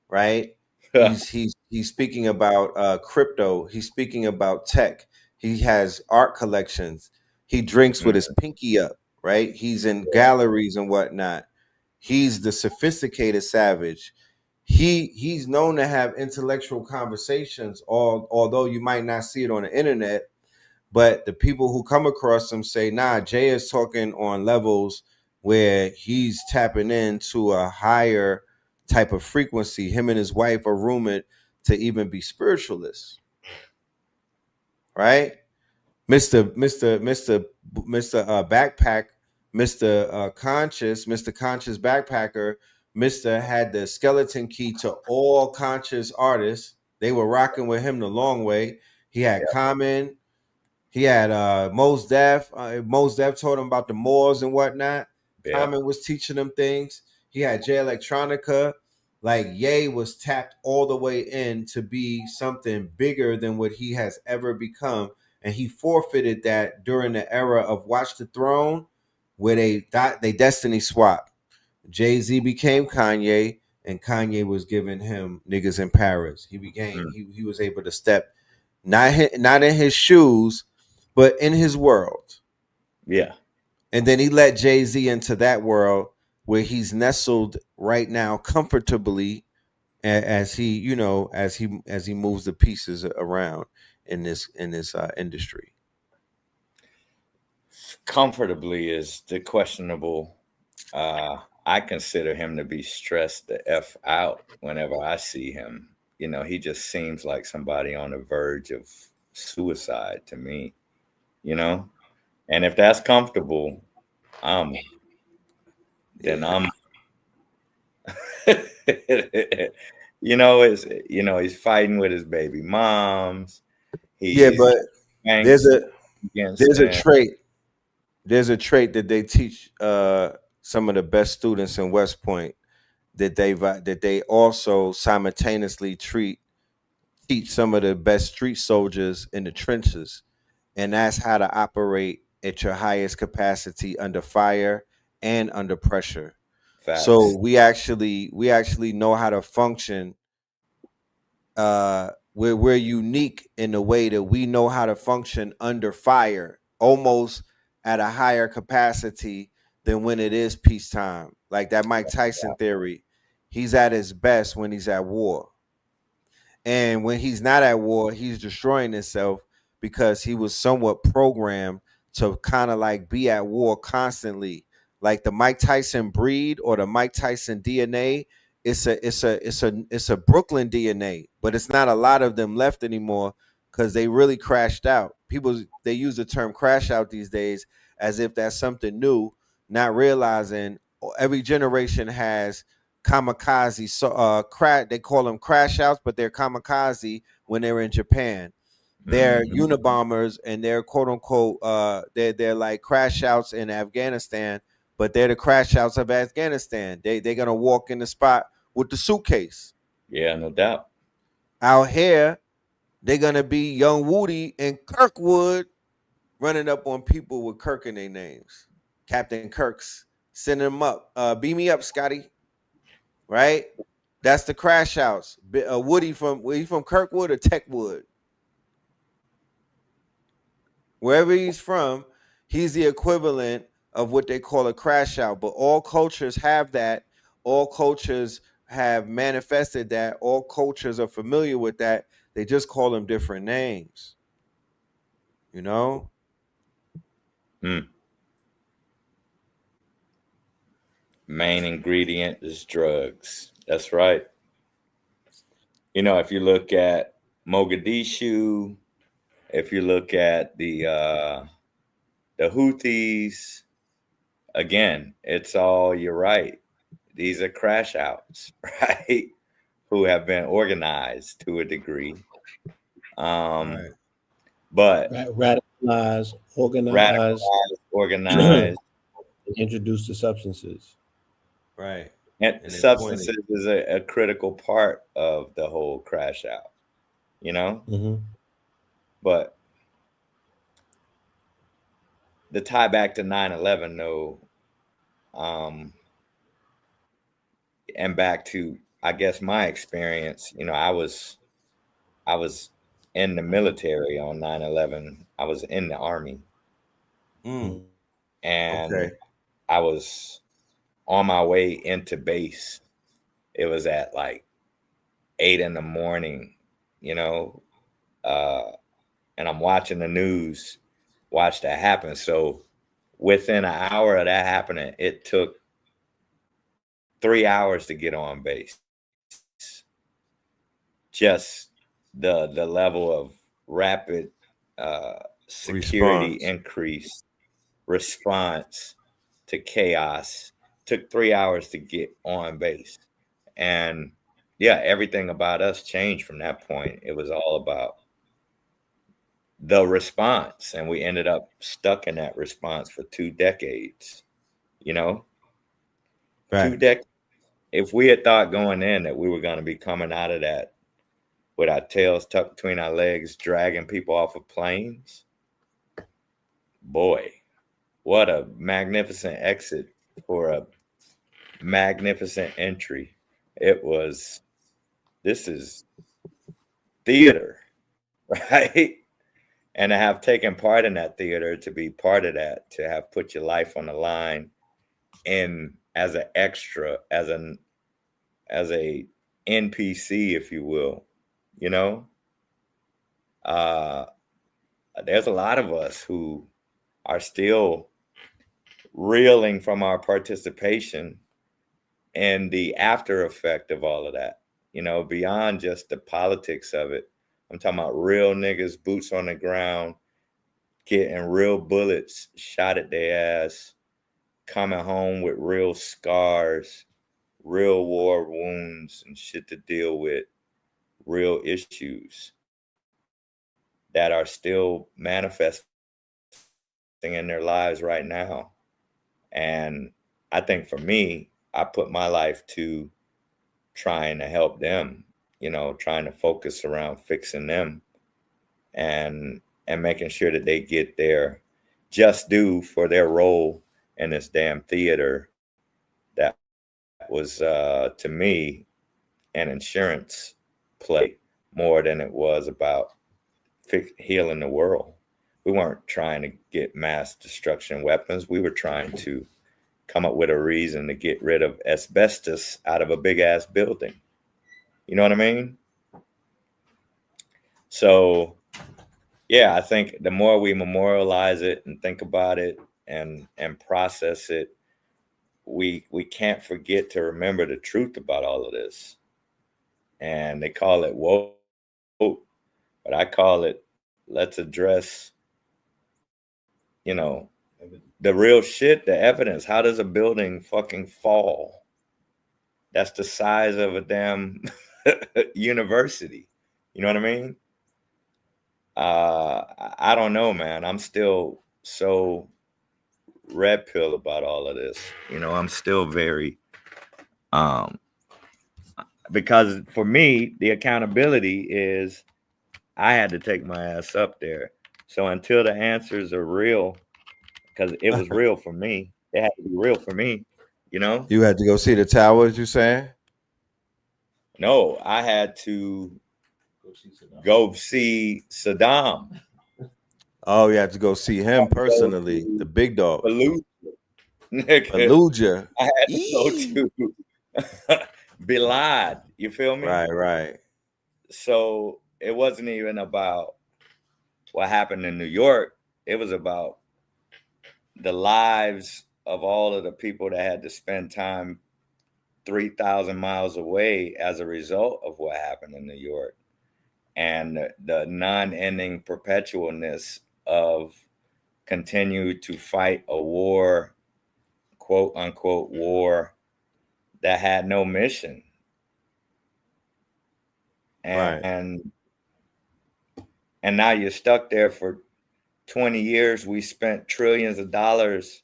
right? He's speaking about crypto. He's speaking about tech. He has art collections. He drinks with his pinky up, right? He's in galleries and whatnot. He's the sophisticated savage. He's known to have intellectual conversations, although you might not see it on the internet. But the people who come across him say, nah, Jay is talking on levels where he's tapping into a higher type of frequency. Him and his wife are rumored to even be spiritualists. Right? Mr. Backpack, Mr. Conscious Backpacker, Mr. had the skeleton key to all conscious artists. They were rocking with him the long way. He had Common. He had Mos Def. Mos Def told him about the Moors and whatnot. Yeah. Common was teaching them things. He had Jay Electronica. Like, Ye was tapped all the way in to be something bigger than what he has ever become. And he forfeited that during the era of Watch the Throne, where they destiny swapped. Jay-Z became Kanye, and Kanye was giving him niggas in Paris. He became he was able to step not in his shoes, but in his world. Yeah. And then he let Jay-Z into that world where he's nestled right now comfortably as he, you know, as he moves the pieces around in this industry. Comfortably is the questionable. I consider him to be stressed the F out whenever I see him. You know, he just seems like somebody on the verge of suicide to me, you know? And if that's comfortable, then I'm, he's fighting with his baby moms. But there's a trait that they teach some of the best students in West Point that they also simultaneously teach some of the best street soldiers in the trenches, and that's how to operate at your highest capacity under fire and under pressure. Facts. So we actually know how to function. We're unique in the way that we know how to function under fire, almost at a higher capacity than when it is peacetime. Like that Mike Tyson theory, he's at his best when he's at war. And when he's not at war, he's destroying himself because he was somewhat programmed to kind of like be at war constantly. Like the Mike Tyson breed or the Mike Tyson DNA, it's a Brooklyn DNA, but it's not a lot of them left anymore because they really crashed out. People, they use the term crash out these days as if that's something new, not realizing every generation has kamikaze. So they call them crash outs, but they're kamikaze when they're in Japan. They're Unabombers and they're quote unquote they're like crash outs in Afghanistan, but they're the crash outs of Afghanistan. They're gonna walk in the spot with the suitcase. Yeah, no doubt. Out here, they're gonna be Young Woody and Kirkwood running up on people with Kirk in their names. Captain Kirk's sending them up. Beam me up, Scotty. Right? That's the crash outs. Woody from Kirkwood or Techwood. Wherever he's from, he's the equivalent of what they call a crash out. But all cultures have that. All cultures have manifested that. All cultures are familiar with that. They just call them different names. You know? Main ingredient is drugs. That's right. You know, if you look at Mogadishu, if you look at the Houthis, again, it's all, you're right. These are crash outs, right? Who have been organized to a degree. But radicalized, organized, introduced to substances. Right. And substances is a critical part of the whole crash out, you know? But the tie back to 9/11, though, and back to, I guess, my experience, you know, I was in the military on 9/11. I was in the Army. And I was on my way into base. It was at like 8 a.m, you know, and I'm watching the news, watch that happen. So within an hour of that happening, it took 3 hours to get on base. Just the level of rapid security increase, response to chaos took 3 hours to get on base. And yeah, everything about us changed from that point. It was all about the response, and we ended up stuck in that response for 2 decades, you know? 2 decades. If we had thought going in that we were going to be coming out of that with our tails tucked between our legs, dragging people off of planes, boy, what a magnificent exit for a magnificent entry. It was, this is theater, right? And to have taken part in that theater, to be part of that, to have put your life on the line, and as an extra, as a NPC, if you will, you know, there's a lot of us who are still reeling from our participation and the after effect of all of that, you know, beyond just the politics of it. I'm talking about real niggas, boots on the ground, getting real bullets shot at their ass, coming home with real scars, real war wounds and shit to deal with, real issues that are still manifesting in their lives right now. And I think for me, I put my life to trying to help them, you know, trying to focus around fixing them and making sure that they get their just due for their role in this damn theater that was, to me, an insurance play more than it was about healing the world. We weren't trying to get mass destruction weapons. We were trying to come up with a reason to get rid of asbestos out of a big ass building. You know what I mean? So yeah, I think the more we memorialize it and think about it and process it, we can't forget to remember the truth about all of this. And they call it woke, but I call it, let's address, you know, the real shit, the evidence. How does a building fucking fall? That's the size of a damn university. You know what I mean? I don't know, man. I'm still so red pill about all of this. You know, I'm still very, because for me, the accountability is I had to take my ass up there. So until the answers are real, because it was real for me, it had to be real for me, you know? You had to go see the towers, you saying? No, I had to go see Saddam. Oh, you had to go see him personally, the big dog. Fallujah. Fallujah. I had to go to Bilad. You feel me? Right. So it wasn't even about what happened in New York. It was about the lives of all of the people that had to spend time 3,000 miles away as a result of what happened in New York, and the non-ending perpetualness of continue to fight a war, quote unquote war, that had no mission. And now you're stuck there for 20 years. We spent trillions of dollars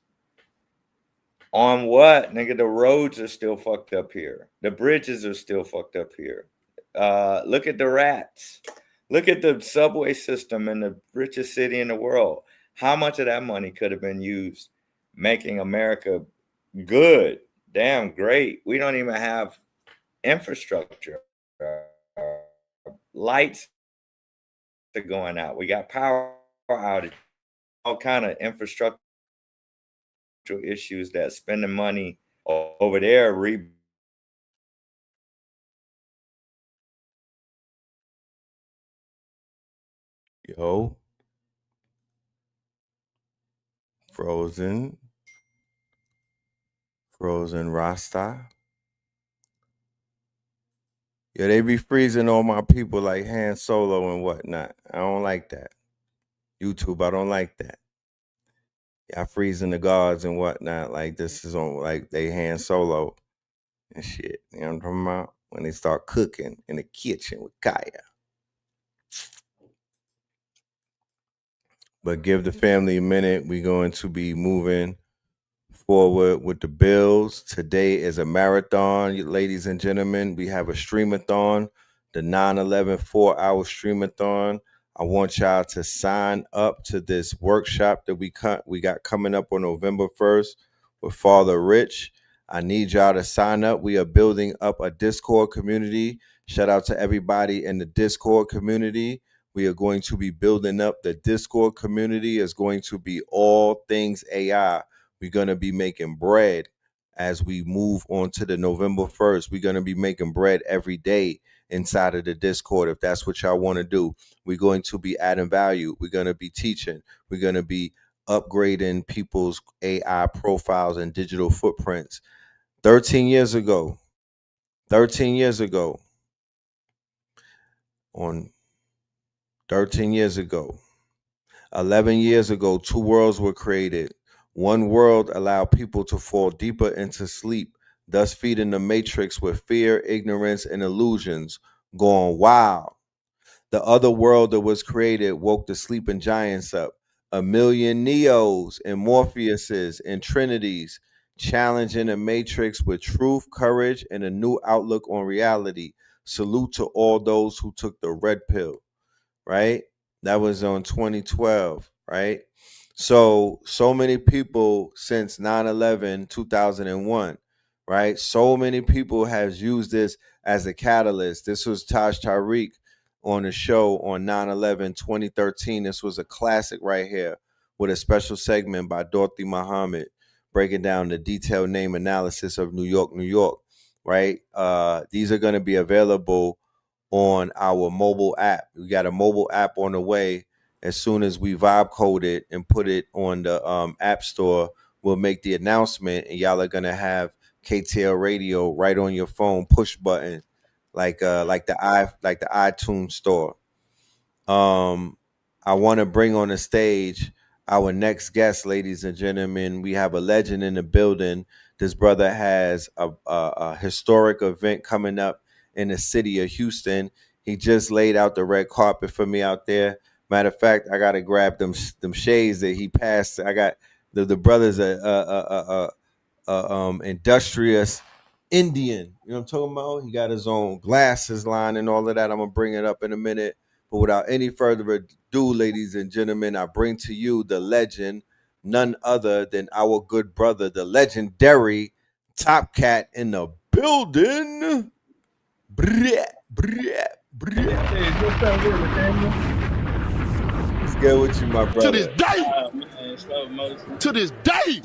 on what? Nigga, the roads are still fucked up here. The bridges are still fucked up here. Look at the rats. Look at the subway system in the richest city in the world. How much of that money could have been used making America good, damn great? We don't even have infrastructure. Lights are going out. We got power outage. All kind of infrastructure issues that spending money over there. Yo. Frozen Rasta. Yeah, they be freezing all my people like Han Solo and whatnot. I don't like that. YouTube, I don't like that. Y'all freezing the guards and whatnot. Like this is on like they Han Solo and shit. You know what I'm talking about? When they start cooking in the kitchen with Kaya. But give the family a minute. We're going to be moving forward with the bills. Today is a marathon, ladies and gentlemen. We have a Stream-A-Thon, the 9/11 4-hour Stream-A-Thon. I want y'all to sign up to this workshop that we got coming up on November 1st with Father Rich. I need y'all to sign up. We are building up a Discord community. Shout out to everybody in the Discord community. We are going to be building up the Discord community. It's going to be all things AI. We're going to be making bread as we move on to the November 1st. We're going to be making bread every day inside of the Discord, if that's what y'all want to do. We're going to be adding value. We're going to be teaching. We're going to be upgrading people's AI profiles and digital footprints. 13 years ago, 11 years ago, 2 worlds were created. One world allowed people to fall deeper into sleep, thus feeding the matrix with fear, ignorance, and illusions, going wild. The other world that was created woke the sleeping giants up. 1 million Neos and Morpheuses and Trinities, challenging the matrix with truth, courage, and a new outlook on reality. Salute to all those who took the red pill, right? That was on 2012, right? So many people since 9/11, 2001, right? So many people have used this as a catalyst. This was Taj Tariq on the show on 9/11, 2013. This was a classic right here with a special segment by Dorothy Muhammad breaking down the detailed name analysis of New York, New York, right? These are going to be available on our mobile app. We got a mobile app on the way. as soon as we vibe code it and put it on the app store, we'll make the announcement, and y'all are gonna have KTL Radio right on your phone, push button, like the iTunes store. I want to bring on the stage our next guest, ladies and gentlemen. We have a legend in the building. This brother has a historic event coming up in the city of Houston. He just laid out the red carpet for me out there. Matter of fact, I gotta grab them shades that he passed. I got the brother's industrious Indian. You know what I'm talking about? He got his own glasses line and all of that. I'm gonna bring it up in a minute. But without any further ado, ladies and gentlemen, I bring to you the legend, none other than our good brother, the legendary Top Cat in the building. What's good with you, my brother? To this day. Oh, man, slow motion. To this day.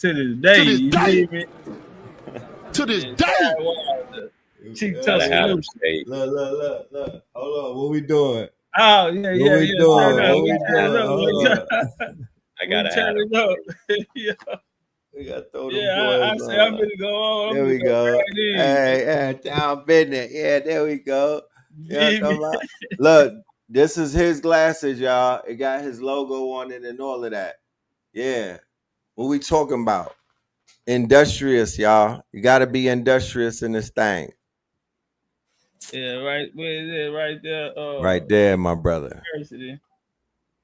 To this day. To this you day. hear me? To this Yeah, day. Cheap Gotta tough have solution. faith. Look. Hold on. What we doing? Oh, yeah. What we doing? What we Turn it doing? up. Hold on. I gotta Turn have it up. Yeah. We got to throw them Yeah, I boys say I'm on. going to go on. There we go. Right in. Hey, down business. Yeah, there we go. You know what I'm Yeah, talking about? Look, this is his glasses, y'all. It got his logo on it and all of that. Yeah. What we talking about? Industrious, y'all. You got to be industrious in this thing. Yeah, right. Where is it? Right there. Right there, my brother. University.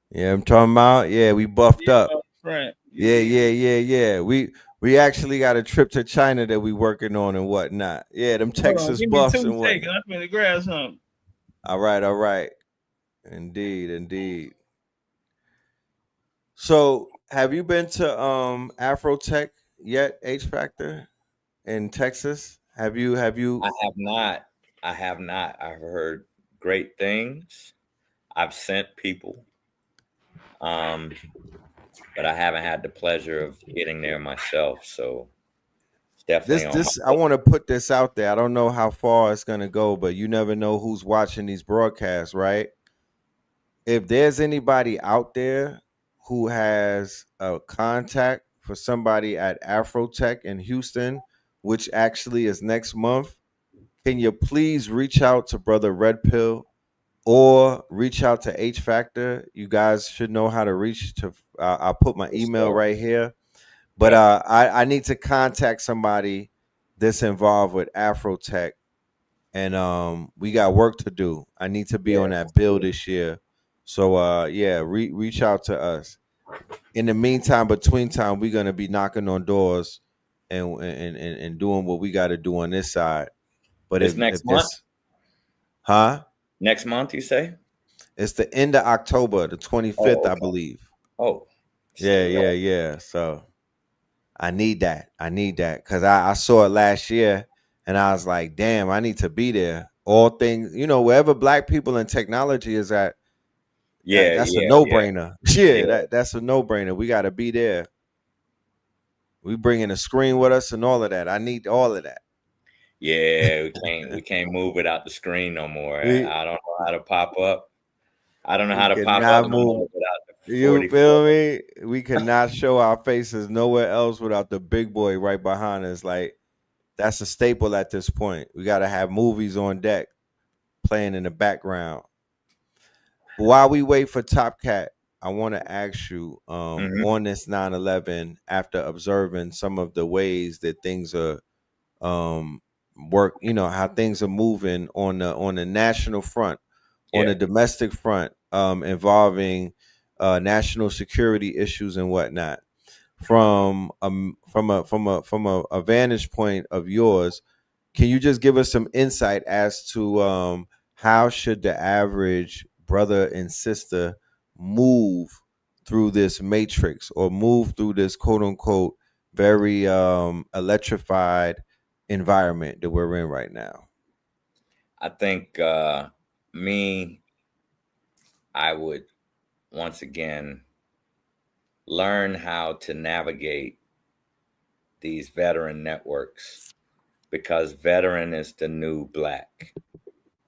Yeah, I'm talking about. Yeah, we buffed up. Right. Yeah. We actually got a trip to China that we working on and whatnot. Yeah, them Texas Give buffs me 2 and whatnot. seconds. I'm finna grab something. All right. Indeed. So, have you been to Afro Tech yet, H Factor in Texas? Have you? I have not. I've heard great things. I've sent people. But I haven't had the pleasure of getting there myself. So it's definitely This I want to put this out there. I don't know how far it's gonna go, but you never know who's watching these broadcasts, right? If there's anybody out there who has a contact for somebody at Afrotech in Houston, which actually is next month, can you please reach out to Brother Red Pill or reach out to H Factor? You guys should know how to reach to. I'll put my email right here. But I need to contact somebody that's involved with Afrotech, and we got work to do. I need to be on that bill this year. So reach out to us. In the meantime, between time, we're gonna be knocking on doors and doing what we got to do on this side. But It's next month? Huh? Next month, you say? It's the end of October, the 25th, okay. I believe. Oh. Yeah. So I need that because I saw it last year and I was like, damn, I need to be there. All things, wherever Black people and technology is at, that's a no-brainer. Yeah, that's a no-brainer. We got to be there. We bringing a screen with us and all of that. I need all of that. Yeah, we can't move without the screen no more. I don't know how to pop up. I don't know how to pop up no more without the 44. You feel me? We cannot show our faces nowhere else without the big boy right behind us. Like, that's a staple at this point. We got to have movies on deck playing in the background. But while we wait for Top Cat, I want to ask you on this 9/11, after observing some of the ways that things are how things are moving on the national front, on the domestic front, involving national security issues and whatnot. From a vantage point of yours, can you just give us some insight as to how should the average brother and sister move through this matrix or move through this quote unquote very electrified environment that we're in right now? I think I would once again learn how to navigate these veteran networks, because veteran is the new Black,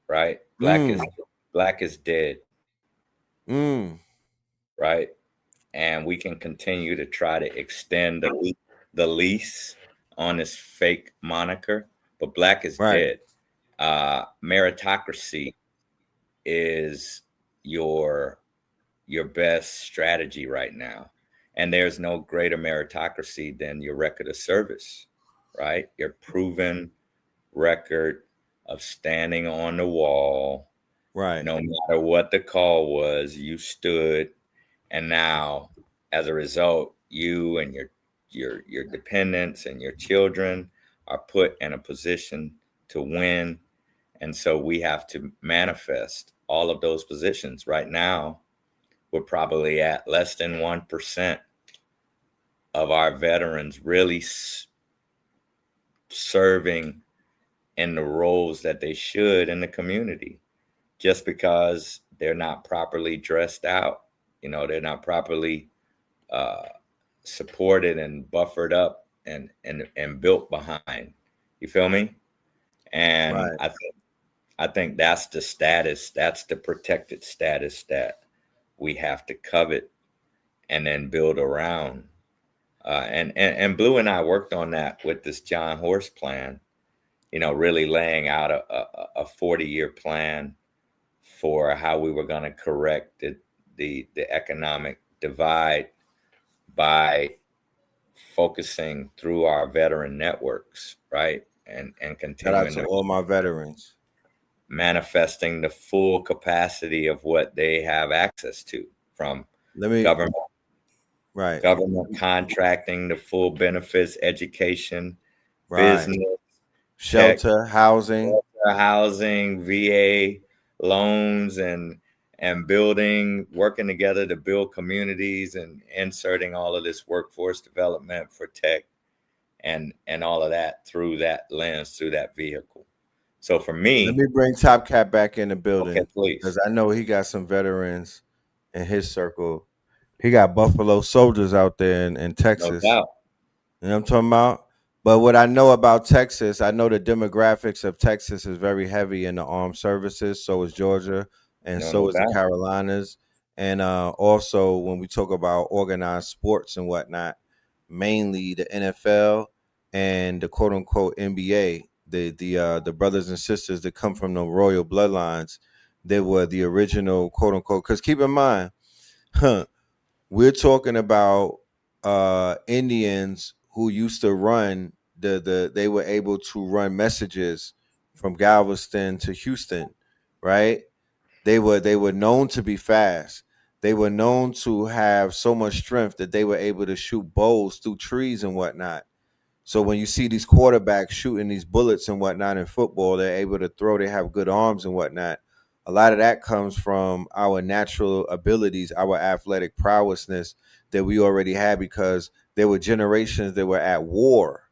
right? Black is dead. right? And we can continue to try to extend the lease on this fake moniker, but Black is dead. Meritocracy is your best strategy right now. And there's no greater meritocracy than your record of service, right? Your proven record of standing on the wall, right? No matter what the call was, you stood, and now, as a result, you and your dependents and your children are put in a position to win, and so we have to manifest all of those positions. Right now, we're probably at less than 1% of our veterans really serving in the roles that they should in the community, just because they're not properly dressed out. You know, they're not properly supported and buffered up and built behind. You feel me? And Right. I think that's the status, that's the protected status that we have to covet and then build around. And Blue and I worked on that with this John Horse plan, you know, really laying out a 40-year plan for how we were going to correct the economic divide by focusing through our veteran networks, right? And Shout out continuing to all my veterans. Manifesting the full capacity of what they have access to from government. Right. Government contracting, the full benefits, education, Right. business, Shelter, housing, VA loans, and building, working together to build communities and inserting all of this workforce development for tech and all of that through that lens, through that vehicle. So for me, let me bring Top Cat back in the building, okay, please, because I know he got some veterans in his circle. He got Buffalo Soldiers out there in Texas. No doubt. You know what I'm talking about? But what I know about Texas, I know the demographics of Texas is very heavy in the armed services. So is Georgia, and so is the Carolinas. And also, when we talk about organized sports and whatnot, mainly the NFL and the quote unquote NBA, the brothers and sisters that come from the royal bloodlines, they were the original quote unquote. Because keep in mind, we're talking about Indians who used to run they were able to run messages from Galveston to Houston, right? They were known to be fast. They were known to have so much strength that they were able to shoot bows through trees and whatnot. So when you see these quarterbacks shooting these bullets and whatnot in football, they're able to throw, they have good arms and whatnot. A lot of that comes from our natural abilities, our athletic prowessness that we already had, because there were generations that were at war,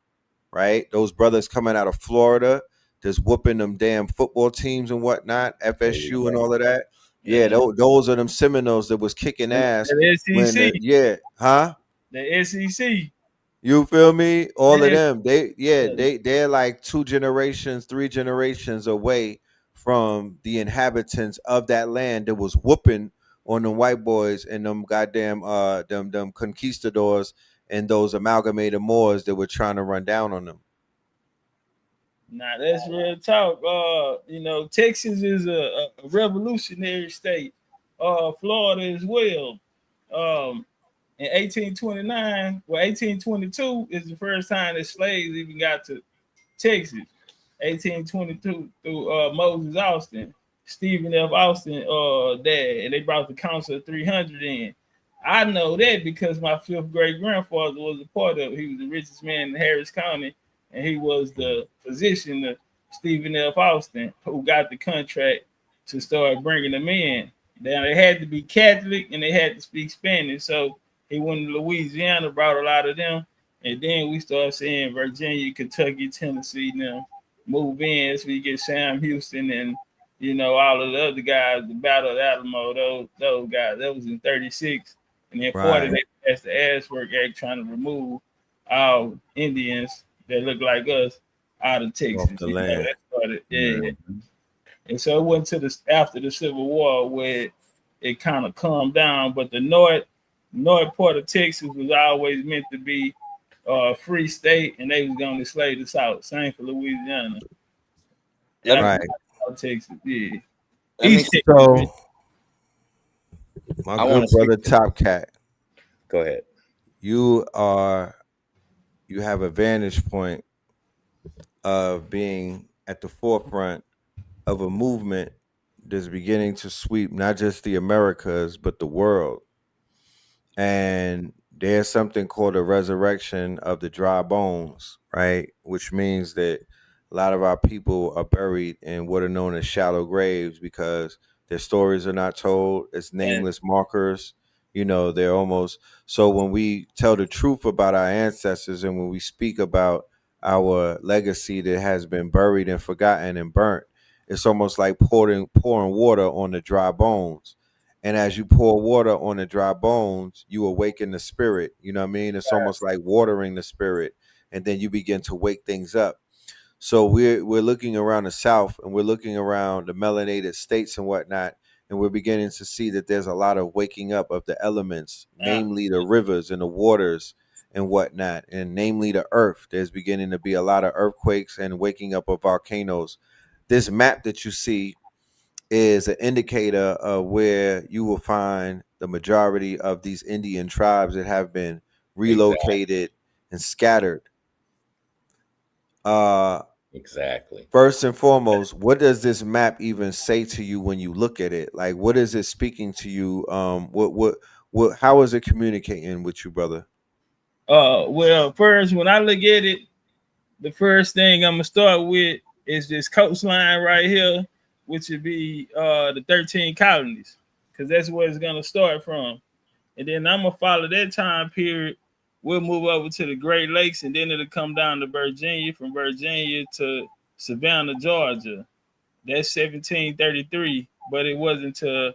right? Those brothers coming out of Florida, just whooping them damn football teams and whatnot, FSU and all of that. Yeah, those are them Seminoles that was kicking ass. The SEC. The SEC. You feel me? All of them. They're like 2 generations, 3 generations away from the inhabitants of that land that was whooping on them white boys and them goddamn them conquistadors and those amalgamated Moors that were trying to run down on them. Nah, that's real talk. You know, Texas is a revolutionary state. Florida as well. In 1829, 1822 is the first time that slaves even got to Texas. 1822 through Moses Austin, Stephen F. Austin, dad, and they brought the Council of 300 in. I know that because my 5th great grandfather was a part of it. He was the richest man in Harris County, and he was the physician of Stephen F. Austin, who got the contract to start bringing them in. Now they had to be Catholic and they had to speak Spanish, so he went to Louisiana, brought a lot of them, and then we started seeing Virginia, Kentucky, Tennessee now move in. So we get Sam Houston and, you know, all of the other guys, the Battle of Alamo, those guys. That was in 36. And then 40, they passed the Ashwork Act trying to remove all Indians that look like us out of Texas. Off the land. That started, And so it went to after the Civil War where it kind of calmed down. But the north part of Texas was always meant to be a free state, and they was going to enslave the South. Same for Louisiana. Right. Texas, yeah. East Texas. So, my I good wanna brother speak to- Top Cat. Go ahead. You have a vantage point of being at the forefront of a movement that's beginning to sweep not just the Americas but the world. And there's something called a resurrection of the dry bones, right? Which means that a lot of our people are buried in what are known as shallow graves because their stories are not told. It's nameless markers. You know, they're almost so when we tell the truth about our ancestors and when we speak about our legacy that has been buried and forgotten and burnt, it's almost like pouring water on the dry bones. And as you pour water on the dry bones, you awaken the spirit. You know what I mean? It's almost like watering the spirit, and then you begin to wake things up. So we're looking around the South and we're looking around the melanated states and whatnot, and we're beginning to see that there's a lot of waking up of the elements, namely the rivers and the waters and whatnot, and namely the earth. There's beginning to be a lot of earthquakes and waking up of volcanoes. This map that you see is an indicator of where you will find the majority of these Indian tribes that have been relocated and scattered. Exactly. First and foremost, what does this map even say to you when you look at it? Like, what is it speaking to you? What how is it communicating with you, brother? Well, first, when I look at it, the first thing I'm gonna start with is this coastline right here, which would be the 13 colonies, because that's where it's gonna start from. And then I'm gonna follow that time period. We'll move over to the Great Lakes, and then it'll come down to Virginia, from Virginia to Savannah, Georgia. That's 1733, but it wasn't until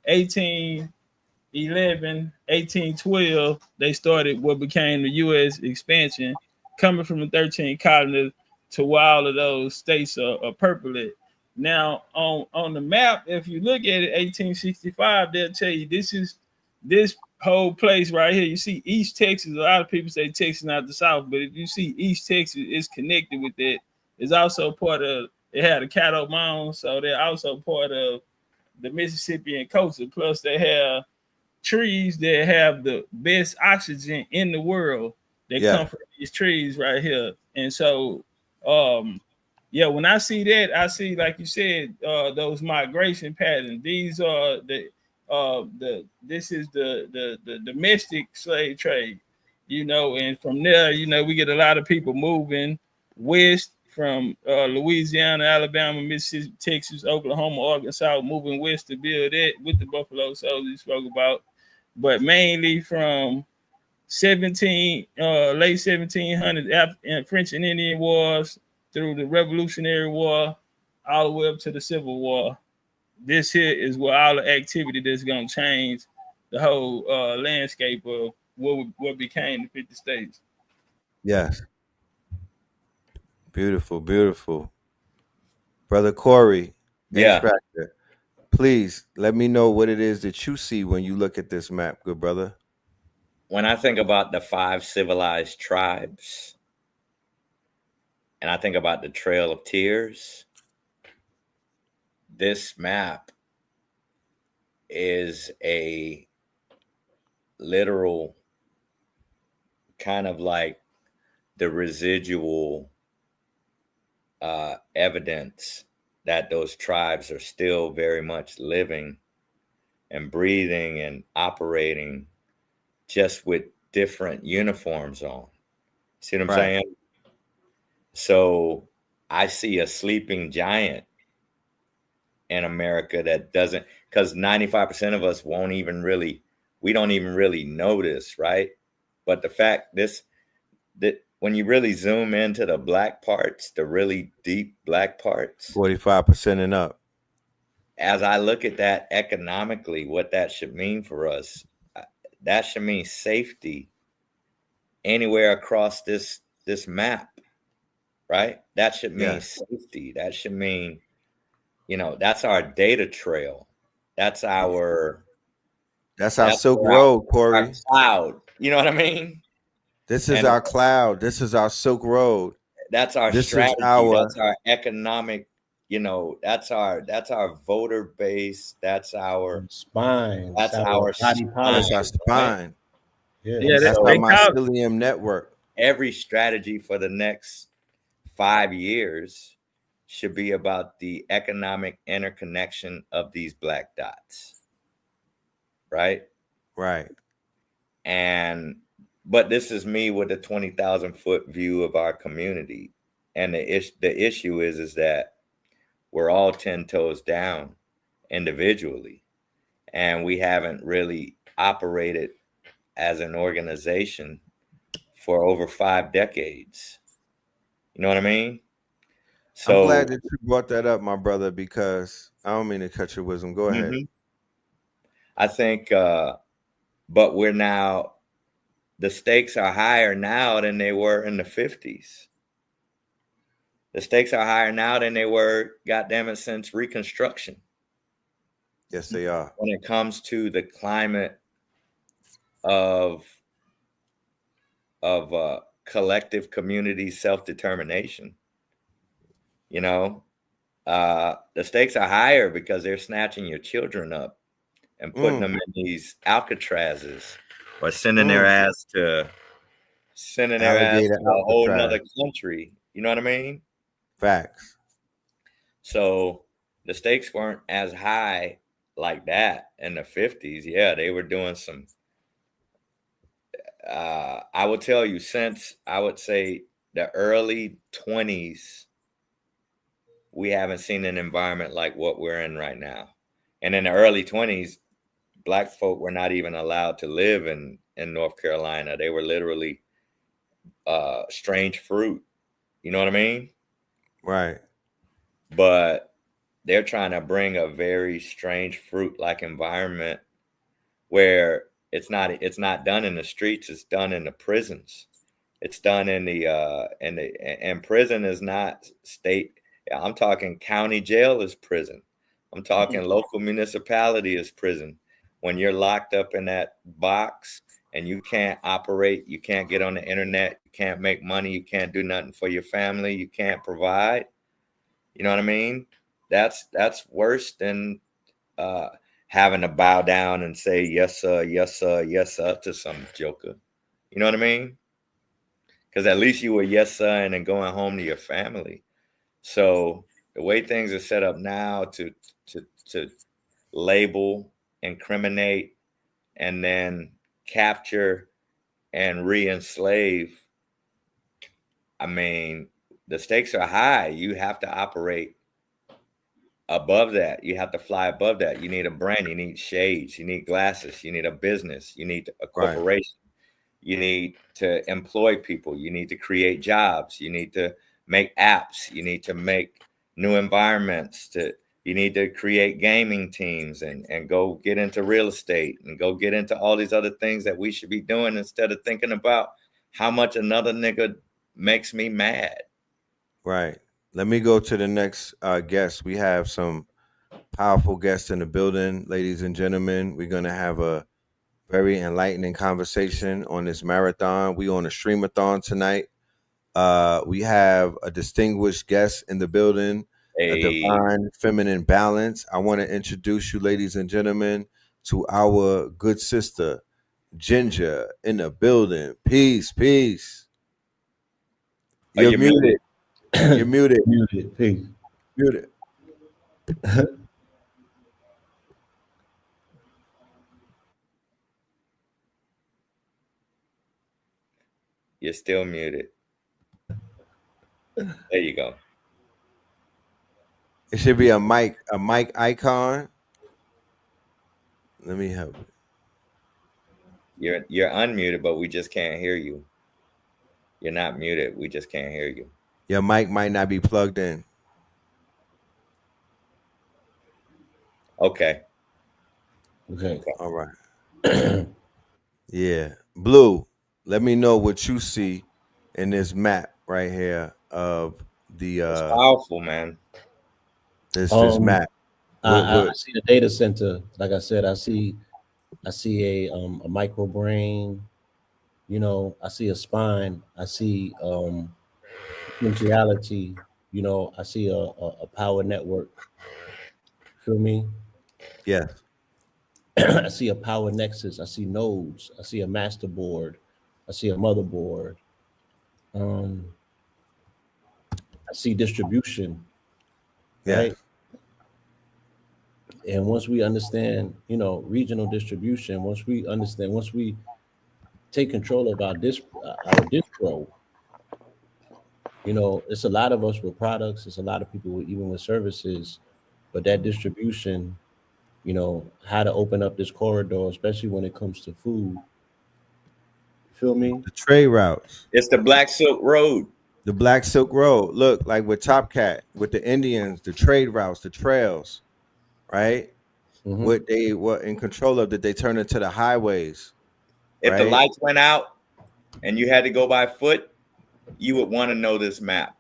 1811, 1812, they started what became the U.S. expansion, coming from the 13 colonies to where all of those states are purple. Now, on the map, if you look at it, 1865, they'll tell you this whole place right here. You see East Texas. A lot of people say Texas, not the South, but if you see East Texas, it's connected with that. It's also part of, they had a Caddo Mound, so they're also part of the Mississippian coast. Plus, they have trees that have the best oxygen in the world. They come from these trees right here. And so, when I see that, I see, like you said, those migration patterns. These are this is the domestic slave trade, and from there, we get a lot of people moving west from Louisiana, Alabama, Mississippi, Texas, Oklahoma, Arkansas, moving west to build it with the Buffalo Soldiers you spoke about, but mainly from late 1700s, French and Indian Wars through the Revolutionary War, all the way up to the Civil War. This here is where all the activity that's going to change the whole landscape of what became the 50 states. Yes. Beautiful, beautiful. Brother Corey, Extractor, please let me know what it is that you see when you look at this map, good brother. When I think about the 5 civilized tribes, and I think about the Trail of Tears, this map is a literal kind of like the residual evidence that those tribes are still very much living and breathing and operating, just with different uniforms on. See what I'm saying? So I see a sleeping giant in America that doesn't, because 95% of us we don't even really notice, right? But the fact that when you really zoom into the black parts, the really deep black parts, 45% and up. As I look at that economically, what that should mean for us, that should mean safety anywhere across this map, right? That should mean safety. That should mean, that's our data trail. That's our That's our Silk our Road, Corey. cloud. You know what I mean? This is And our cloud. This is our Silk Road. that's our This strategy. is our That's our economic. You know, that's our voter base. That's our spine. That's our our body spine. policy. that's our spine. Yeah. Yeah, That's So our they call mycelium network. every strategy for the next 5 years should be about the economic interconnection of these black dots, right? Right. And but this is me with a 20,000 foot view of our community, and the issue is that we're all 10 toes down individually, and we haven't really operated as an organization for over 5 decades. You know what I mean? I'm So glad that you brought that up, my brother, because I don't mean to cut your wisdom. Go ahead. I think, but we're now, the stakes are higher now than they were in the 50s. The stakes are higher now than they were, goddamn it, since Reconstruction. Yes, they are. When it comes to the climate of collective community self-determination, you know, the stakes are higher because they're snatching your children up and putting them in these Alcatrazes, or sending their ass to Alligator a whole Alcatraz. nother country. You know what I mean? Facts. So the stakes weren't as high like that in the 50s. Yeah, they were doing some. I will tell you, since I would say the early 20s, we haven't seen an environment like what we're in right now. And in the early 20s, black folk were not even allowed to live in North Carolina. They were literally strange fruit. You know what I mean? Right. But they're trying to bring a very strange fruit-like environment where it's not done in the streets. It's done in the prisons. It's done in and prison is not state. I'm talking county jail is prison. I'm talking local municipality is prison. When you're locked up in that box and you can't operate, you can't get on the internet, you can't make money, you can't do nothing for your family, you can't provide. You know what I mean? That's worse than having to bow down and say yes sir, yes sir, yes sir to some joker. You know what I mean? Because at least you were yes sir and then going home to your family. So the way things are set up now to label, incriminate, and then capture and re-enslave, I mean, the stakes are high. You have to operate above that. You have to fly above that. You need a brand, you need shades, you need glasses, you need a business, you need a corporation, you need to employ people, you need to create jobs, you need to make apps, you need to make new environments, you need to create gaming teams and go get into real estate and go get into all these other things that we should be doing instead of thinking about how much another nigga makes me mad. Right. Let me go to the next guest. We have some powerful guests in the building, ladies and gentlemen. We're going to have a very enlightening conversation on this marathon. We on a Stream-A-Thon tonight. We have a distinguished guest in the building, a divine feminine balance. I want to introduce you, ladies and gentlemen, to our good sister, Ginger, in the building. Peace, peace. You're muted. You're muted. Muted. Peace. Muted. You're still muted. There you go. It should be a mic icon. Let me help you. You're unmuted, but we just can't hear you. You're not muted. We just can't hear you. Your mic might not be plugged in. Okay. All right. Yeah. Blue, let me know what you see in this map right here of the it's powerful, man. This map. I see the data center. Like I said, I see I see a micro brain. You know, I see a spine. I see potentiality. You know, I see a power network. Feel me? Yeah. I see a power nexus. I see nodes. I see a master board. I see a motherboard. Um, I see distribution, Yeah. right? And once we understand, you know, regional distribution, once we take control of our distro, you know, it's a lot of us with products. It's a lot of people even with services, but that distribution, you know, how to open up this corridor, especially when it comes to food. Feel me? The trade routes. It's the Black Silk Road. The Black Silk Road. Look, like with Top Cat, with the Indians, the trade routes, the trails, right? Mm-hmm. What they were in control of, that they turned into the highways. If right? the lights went out and you had to go by foot, you would want to know this map.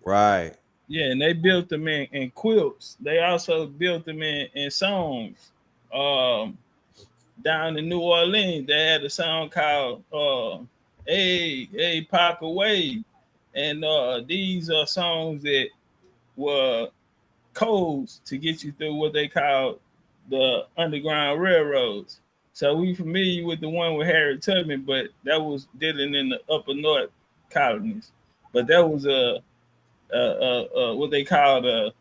Right. Yeah, and they built them in quilts. They also built them in songs. Down in New Orleans, they had a song called Hey Pop Away. And these are songs that were codes to get you through what they call the Underground Railroads. So we familiar with the one with Harry Tubman, but that was dealing in the upper north colonies. But that was what they called a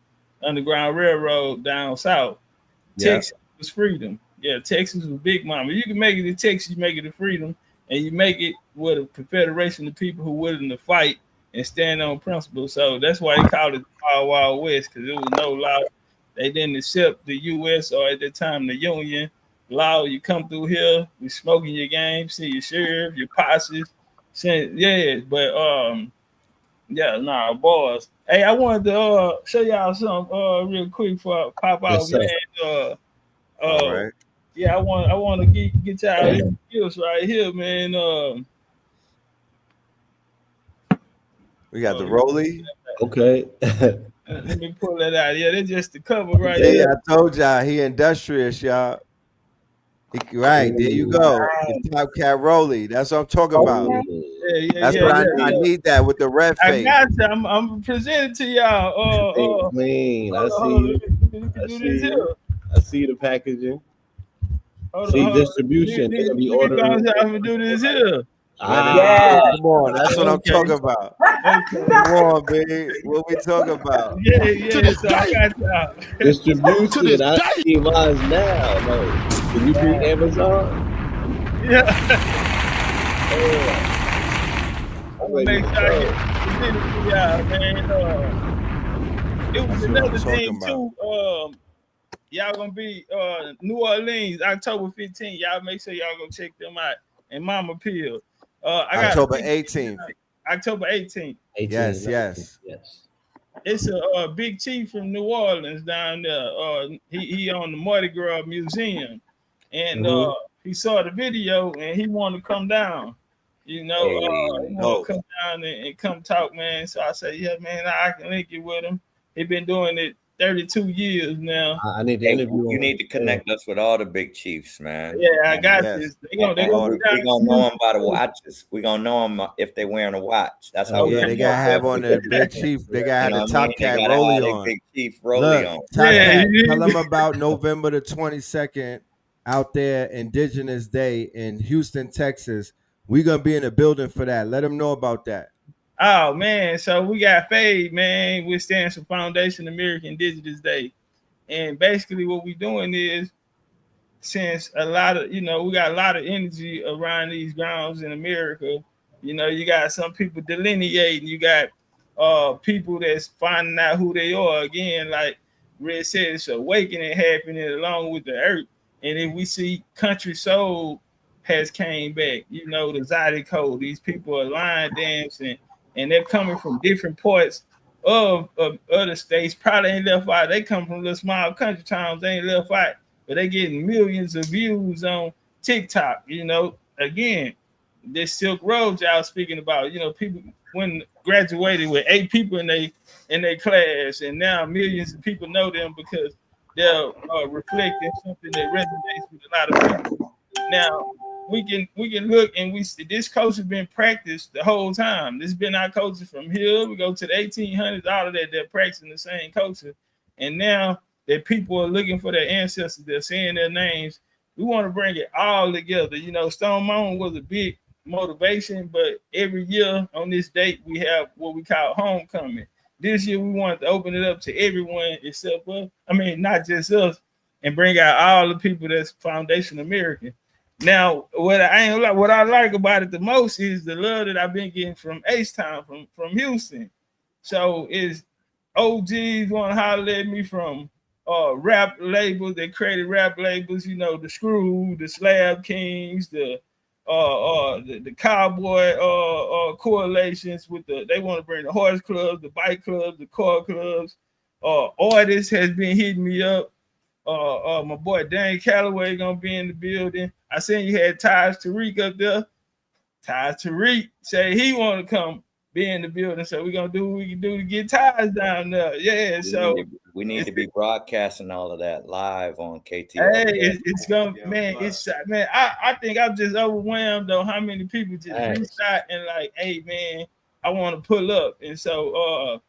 Underground Railroad down south. Yeah. Texas was freedom. Yeah, Texas was big mama. You can make it to Texas, you make it to freedom, and you make it with a confederation of people who willing to fight and stand on principle. So that's why they called it Wild Wild West, because there was no law. They didn't accept the U.S. or at that time the Union law. You come through here, we smoking your game, see your sheriff, your posses. Yeah, but yeah, nah, boys. Hey, I wanted to show y'all something real quick before I pop out, Yes, sir. man. All right. Yeah, I want to get y'all these skills right here, man. We got the Rolly. Okay. Let me pull that out. Yeah, that's just the cover right Yeah, here. I told y'all he industrious, y'all. Right, there you go. The Top Cat Rolly. That's what I'm talking about. That's what I need that with the red I face. got you. I'm presenting to y'all. Clean. I see hold on, you. let me I do see this here. you. I see the packaging. Hold See on. distribution. They're gonna be ordering. I'm gonna do this here. Ah, Come on, that's what I'm talking about. Come on, baby. What we talking about? Yeah. So I got y'all. distribution. I see mine now. No, can you beat Amazon? Yeah. I'm I'm ready make to sure I go. get it to y'all, man. It was That's what another I'm thing talking too. Y'all gonna be New Orleans, October 15th. Y'all make sure y'all go check them out. And Mama Peel. I got October 18th. October 18th. 18, Yes. Yes. It's a big chief from New Orleans down there. He owned the Mardi Gras Museum, and he saw the video and he wanted to come down. You know, he wanted to come down and come talk, man. So I said, yeah, man, I can link you with him. He been doing it 32 years now. I need to interview him. You need to connect us with all the big chiefs, man. Yeah, I got this. They gonna we gonna know them by the watches. We gonna know them if they wearing a watch. That's how. Yeah, they gotta have on their big chief. They gotta have the Top Cat Rolly on. Big chief Rolly Look, on. Top Cat, tell them about November the 22nd out there, Indigenous Day in Houston, Texas. We gonna be in the building for that. Let them know about that. Oh man, so we got FADE, man, which stands for Foundation American Indigenous Day. And basically what we doing is, since a lot of, we got a lot of energy around these grounds in America, you got some people delineating, you got people that's finding out who they are. Again, like Red said, it's awakening happening along with the earth. And if we see Country Soul has came back, the Zydeco, these people are line dancing, and they're coming from different parts of other states. Probably ain't left out. They come from little small country towns. They ain't left out, but they getting millions of views on TikTok. Again, this Silk Road y'all speaking about. People when graduated with 8 people in their class, and now millions of people know them because they'll reflect in something that resonates with a lot of people. Now we can look and we see this culture been practiced the whole time. This has been our culture from here. We go to the 1800s, all of that. They're practicing the same culture, and now that people are looking for their ancestors, they're saying their names. We want to bring it all together. You know, Stone Mountain was a big motivation, but every year on this date we have what we call homecoming. This year we wanted to open it up to everyone except us. I mean, not just us, and bring out all the people that's Foundation American. Now, what I like about it the most is the love that I've been getting from H-Town, from Houston. So is OGs want to holler at me from rap labels. They created rap labels, you know, the Screw, the Slab Kings, the cowboy correlations with they want to bring the horse clubs, the bike clubs, the car clubs. Artists has been hitting me up. My boy Dan Calloway gonna be in the building. I seen you had Taj Tariq up there. Taj Tariq say he want to come be in the building, so we're gonna do what we can do to get Taj down there. Yeah, we need to be broadcasting all of that live on KTL. Hey, it's gonna, man. I think I'm just overwhelmed though. How many people just reached out and like, hey man, I want to pull up, and so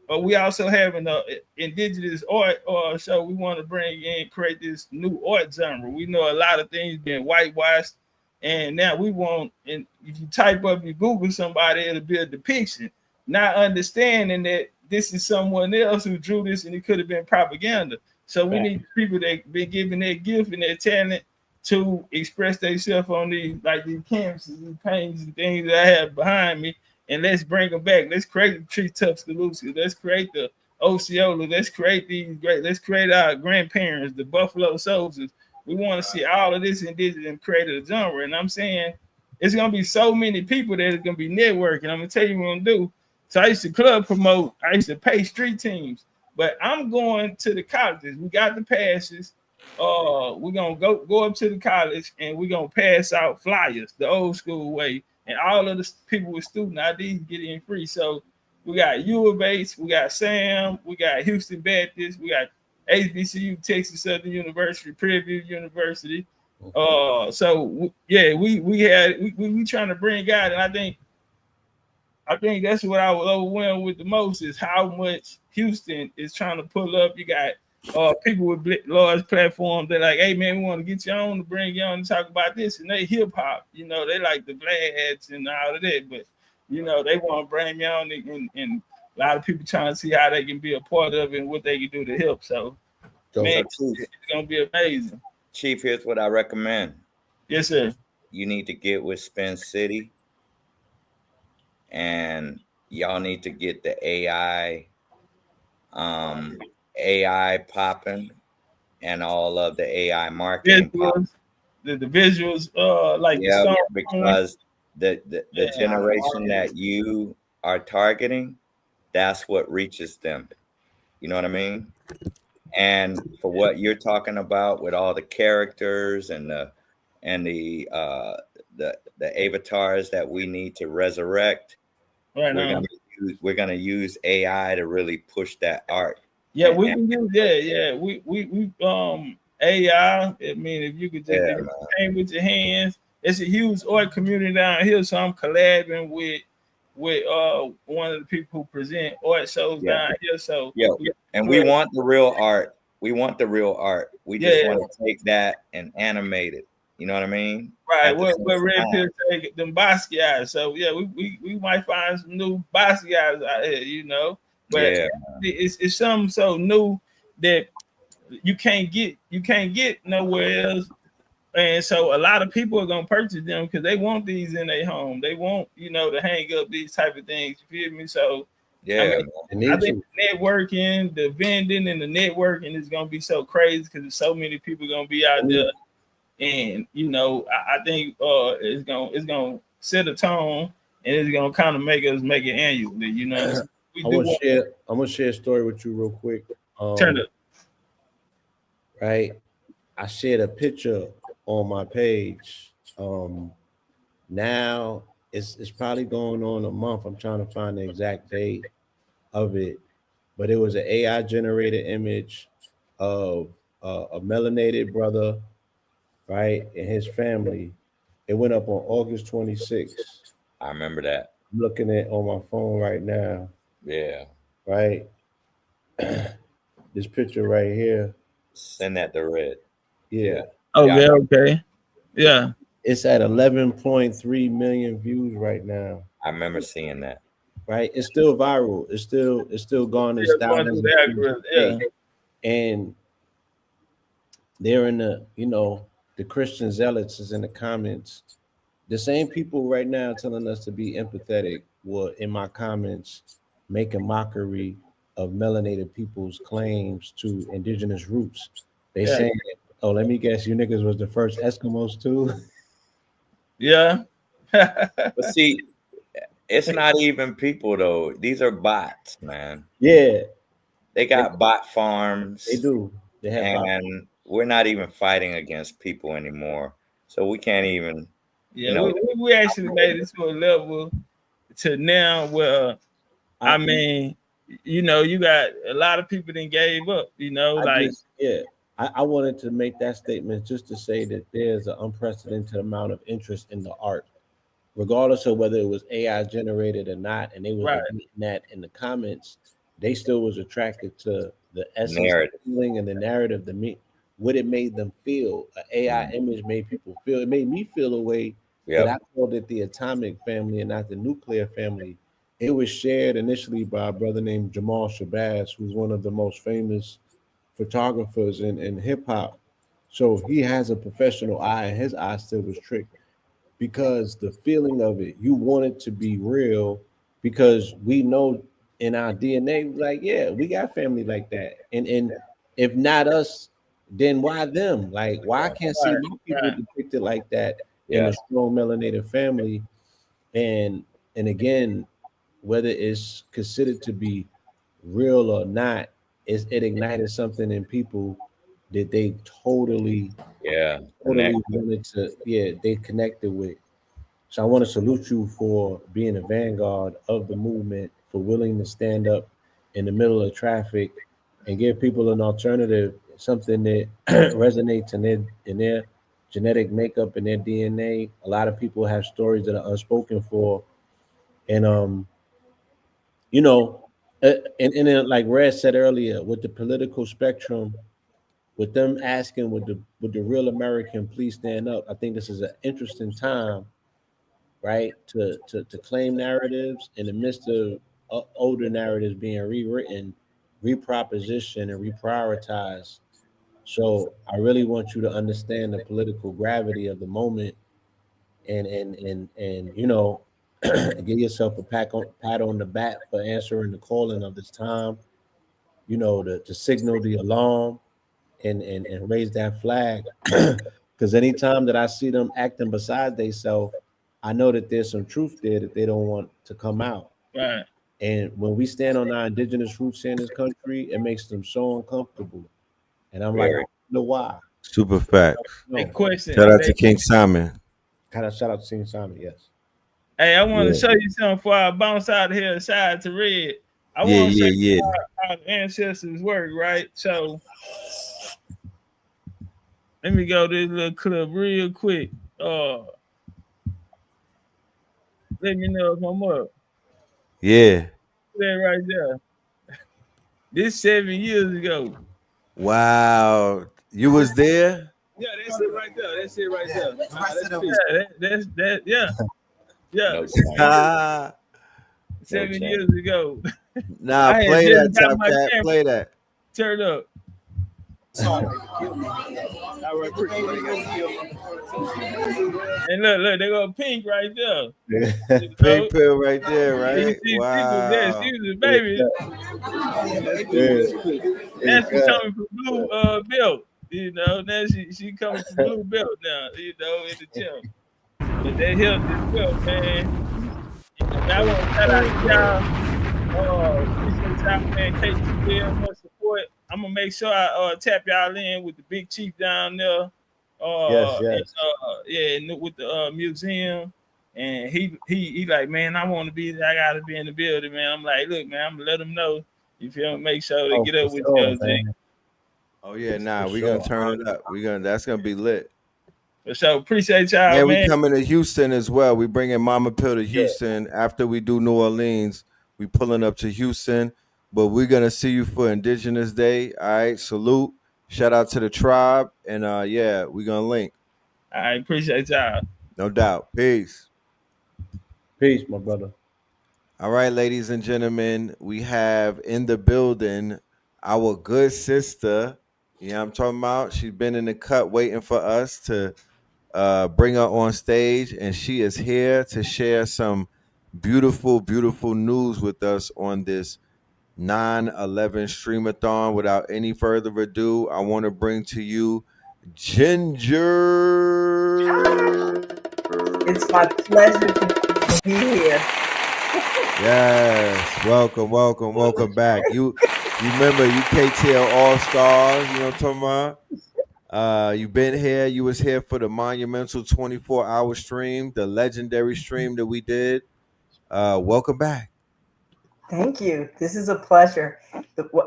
but we also have an indigenous art show. We want to bring in, create this new art genre. We know a lot of things being whitewashed, and now we want. And if you type up, you Google somebody, it'll be a depiction, not understanding that this is someone else who drew this, and it could have been propaganda. So we need people that been given their gift and their talent to express themselves on these canvases and paintings and things that I have behind me. And let's bring them back. Let's create the Tree Tuscaloosa. Let's create the Osceola. Let's create these great. Let's create our grandparents, the Buffalo Soldiers. We want to see all of this indigenous and create a genre. And I'm saying it's gonna be so many people that it's gonna be networking. I'm gonna tell you what I'm gonna do. So I used to club promote. I used to pay street teams, but I'm going to the colleges. We got the passes. We're gonna go up to the college and we're gonna pass out flyers the old school way. And all of the people with student IDs get in free. So we got U of H, we got Sam, we got Houston Baptist, we got HBCU, Texas Southern University, Prairie View University. So yeah, we trying to bring out, and I think that's what I was overwhelmed with the most is how much Houston is trying to pull up. You got people with large platforms. They're like, hey man, we want to get you on to bring you on and talk about this. And they hip hop, you know, they like the Vlads and all of that, but you know, they want to bring you on and a lot of people trying to see how they can be a part of it and what they can do to help. So man, it's gonna be amazing. Chief, here's what I recommend. Yes, sir. You need to get with Spin City, and y'all need to get the AI popping and all of the AI marketing. The visuals, because the generation that you are targeting, that's what reaches them. You know what I mean? And for what you're talking about with all the characters and the avatars that we need to resurrect, we're gonna use AI to really push that art. Yeah, we can use that. Yeah, we AI. I mean, if you could just paint with your hands, it's a huge art community down here. So I'm collabing with one of the people who present art shows down here. So and we want the real art. We want the real art. We just want to take that and animate it. You know what I mean? Right. What Red Pill take them Basquiat. So yeah, we might find some new Basquiats out here, you know. But it's something so new that you can't get nowhere else. And so a lot of people are gonna purchase them because they want these in their home. They want, you know, to hang up these type of things. You feel me? So I think networking, the vending, and the networking is gonna be so crazy because there's so many people gonna be out there. And you know, I think it's gonna set a tone, and it's gonna kind of make us make it annually. You know, I'm gonna share a story with you real quick. Turn it. Right, I shared a picture on my page. Now it's probably going on a month. I'm trying to find the exact date of it, but it was an AI generated image of a melanated brother, right, and his family. It went up on August 26th. I remember that. I'm looking at on my phone right now. Yeah. Right. This picture right here. Send that to Red. Yeah. Okay, okay. Yeah. It's at 11.3 million views right now. I remember seeing that. Right. It's still viral. It's still garners thousands. Yeah. And they're in the, the Christian zealots is in the comments. The same people right now telling us to be empathetic were in my comments making mockery of melanated people's claims to indigenous roots. They saying, oh, let me guess, you niggas was the first Eskimos too? Yeah. But see, it's not even people though. These are bots, man. Yeah. They got bot farms. They do. They have and we're not even fighting against people anymore. So we can't even we actually made it to a level to now where I mean, you got a lot of people that gave up, I wanted to make that statement just to say that there's an unprecedented amount of interest in the art, regardless of whether it was AI generated or not, and they were admitting that in the comments, they still was attracted to the essence narrative. of feeling and the narrative, what it made them feel. An AI image made people feel. It made me feel a way that I called it the atomic family and not the nuclear family. It was shared initially by a brother named Jamal Shabazz, who's one of the most famous photographers in hip hop. So he has a professional eye, and his eye still was tricked because the feeling of it, you want it to be real because we know in our DNA, like, yeah, we got family like that. And if not us, then why them? Like, why I can't see my people depicted like that in a strong melanated family? And again, whether it's considered to be real or not, it ignited something in people that they totally wanted to, they connected with. So I want to salute you for being a vanguard of the movement, for willing to stand up in the middle of traffic and give people an alternative, something that resonates in their genetic makeup and their DNA. A lot of people have stories that are unspoken for, and and then like Red said earlier, with the political spectrum, with them asking, would the real American please stand up? I think this is an interesting time, right, to claim narratives in the midst of older narratives being rewritten, repropositioned, and reprioritized. So I really want you to understand the political gravity of the moment, and give yourself a pat on the back for answering the calling of this time. To signal the alarm and raise that flag. Because anytime that I see them acting beside themselves, I know that there's some truth there that they don't want to come out. Right. And when we stand on our indigenous roots in this country, it makes them so uncomfortable. And I'm like, I don't know why. Super facts. Question. Shout out to King Simon. Shout out to King Simon, yes. Hey, I want to show you something before I bounce out of here aside to Red. I want to show you how the ancestors work, right? So let me go to this little clip real quick. Let me know if I'm up. Yeah. That right there. This 7 years ago. Wow. You was there? Yeah, that's it right there. That's it right there. Yeah. 7 years ago. Nah, play that top cat. Play that. Turn up. And look, they go pink right there. Pink pill right there, right? Wow. Excuse baby. That's coming from Blue Belt. Now she coming from Blue Belt now, in the gym. But they helped this belt, man. And I want to shout out to y'all. Appreciate y'all, man. KTL, much support. I'm gonna make sure I tap y'all in with the big chief down there. Yes. And with the museum. And he like, man, I want to be there. I gotta be in the building, man. I'm like, look, man, I'm gonna let them know. You feel me? Make sure they get up with you. Oh yeah, nah, For we're sure. gonna turn it up. That's gonna be lit. So appreciate y'all, And we man. coming to Houston as well. We bringing Mama Pill to Houston after we do New Orleans. We pulling up to Houston, but we're gonna see you for Indigenous Day. All right, salute. Shout out to the tribe, and yeah, we gonna link. I appreciate y'all. No doubt. Peace. Peace, my brother. All right, ladies and gentlemen, we have in the building our good sister. Yeah, I'm talking about. She's been in the cut waiting for us to bring her on stage, and she is here to share some beautiful, beautiful news with us on this 9/11 Stream-A-Thon. Without any further ado, I want to bring to you Ginger. It's my pleasure to be here. Yes, welcome back. You remember you KTL All Stars? You know what I'm talking about? You've been here. You was here for the monumental 24-hour stream, the legendary stream that we did. Welcome back. Thank you. This is a pleasure.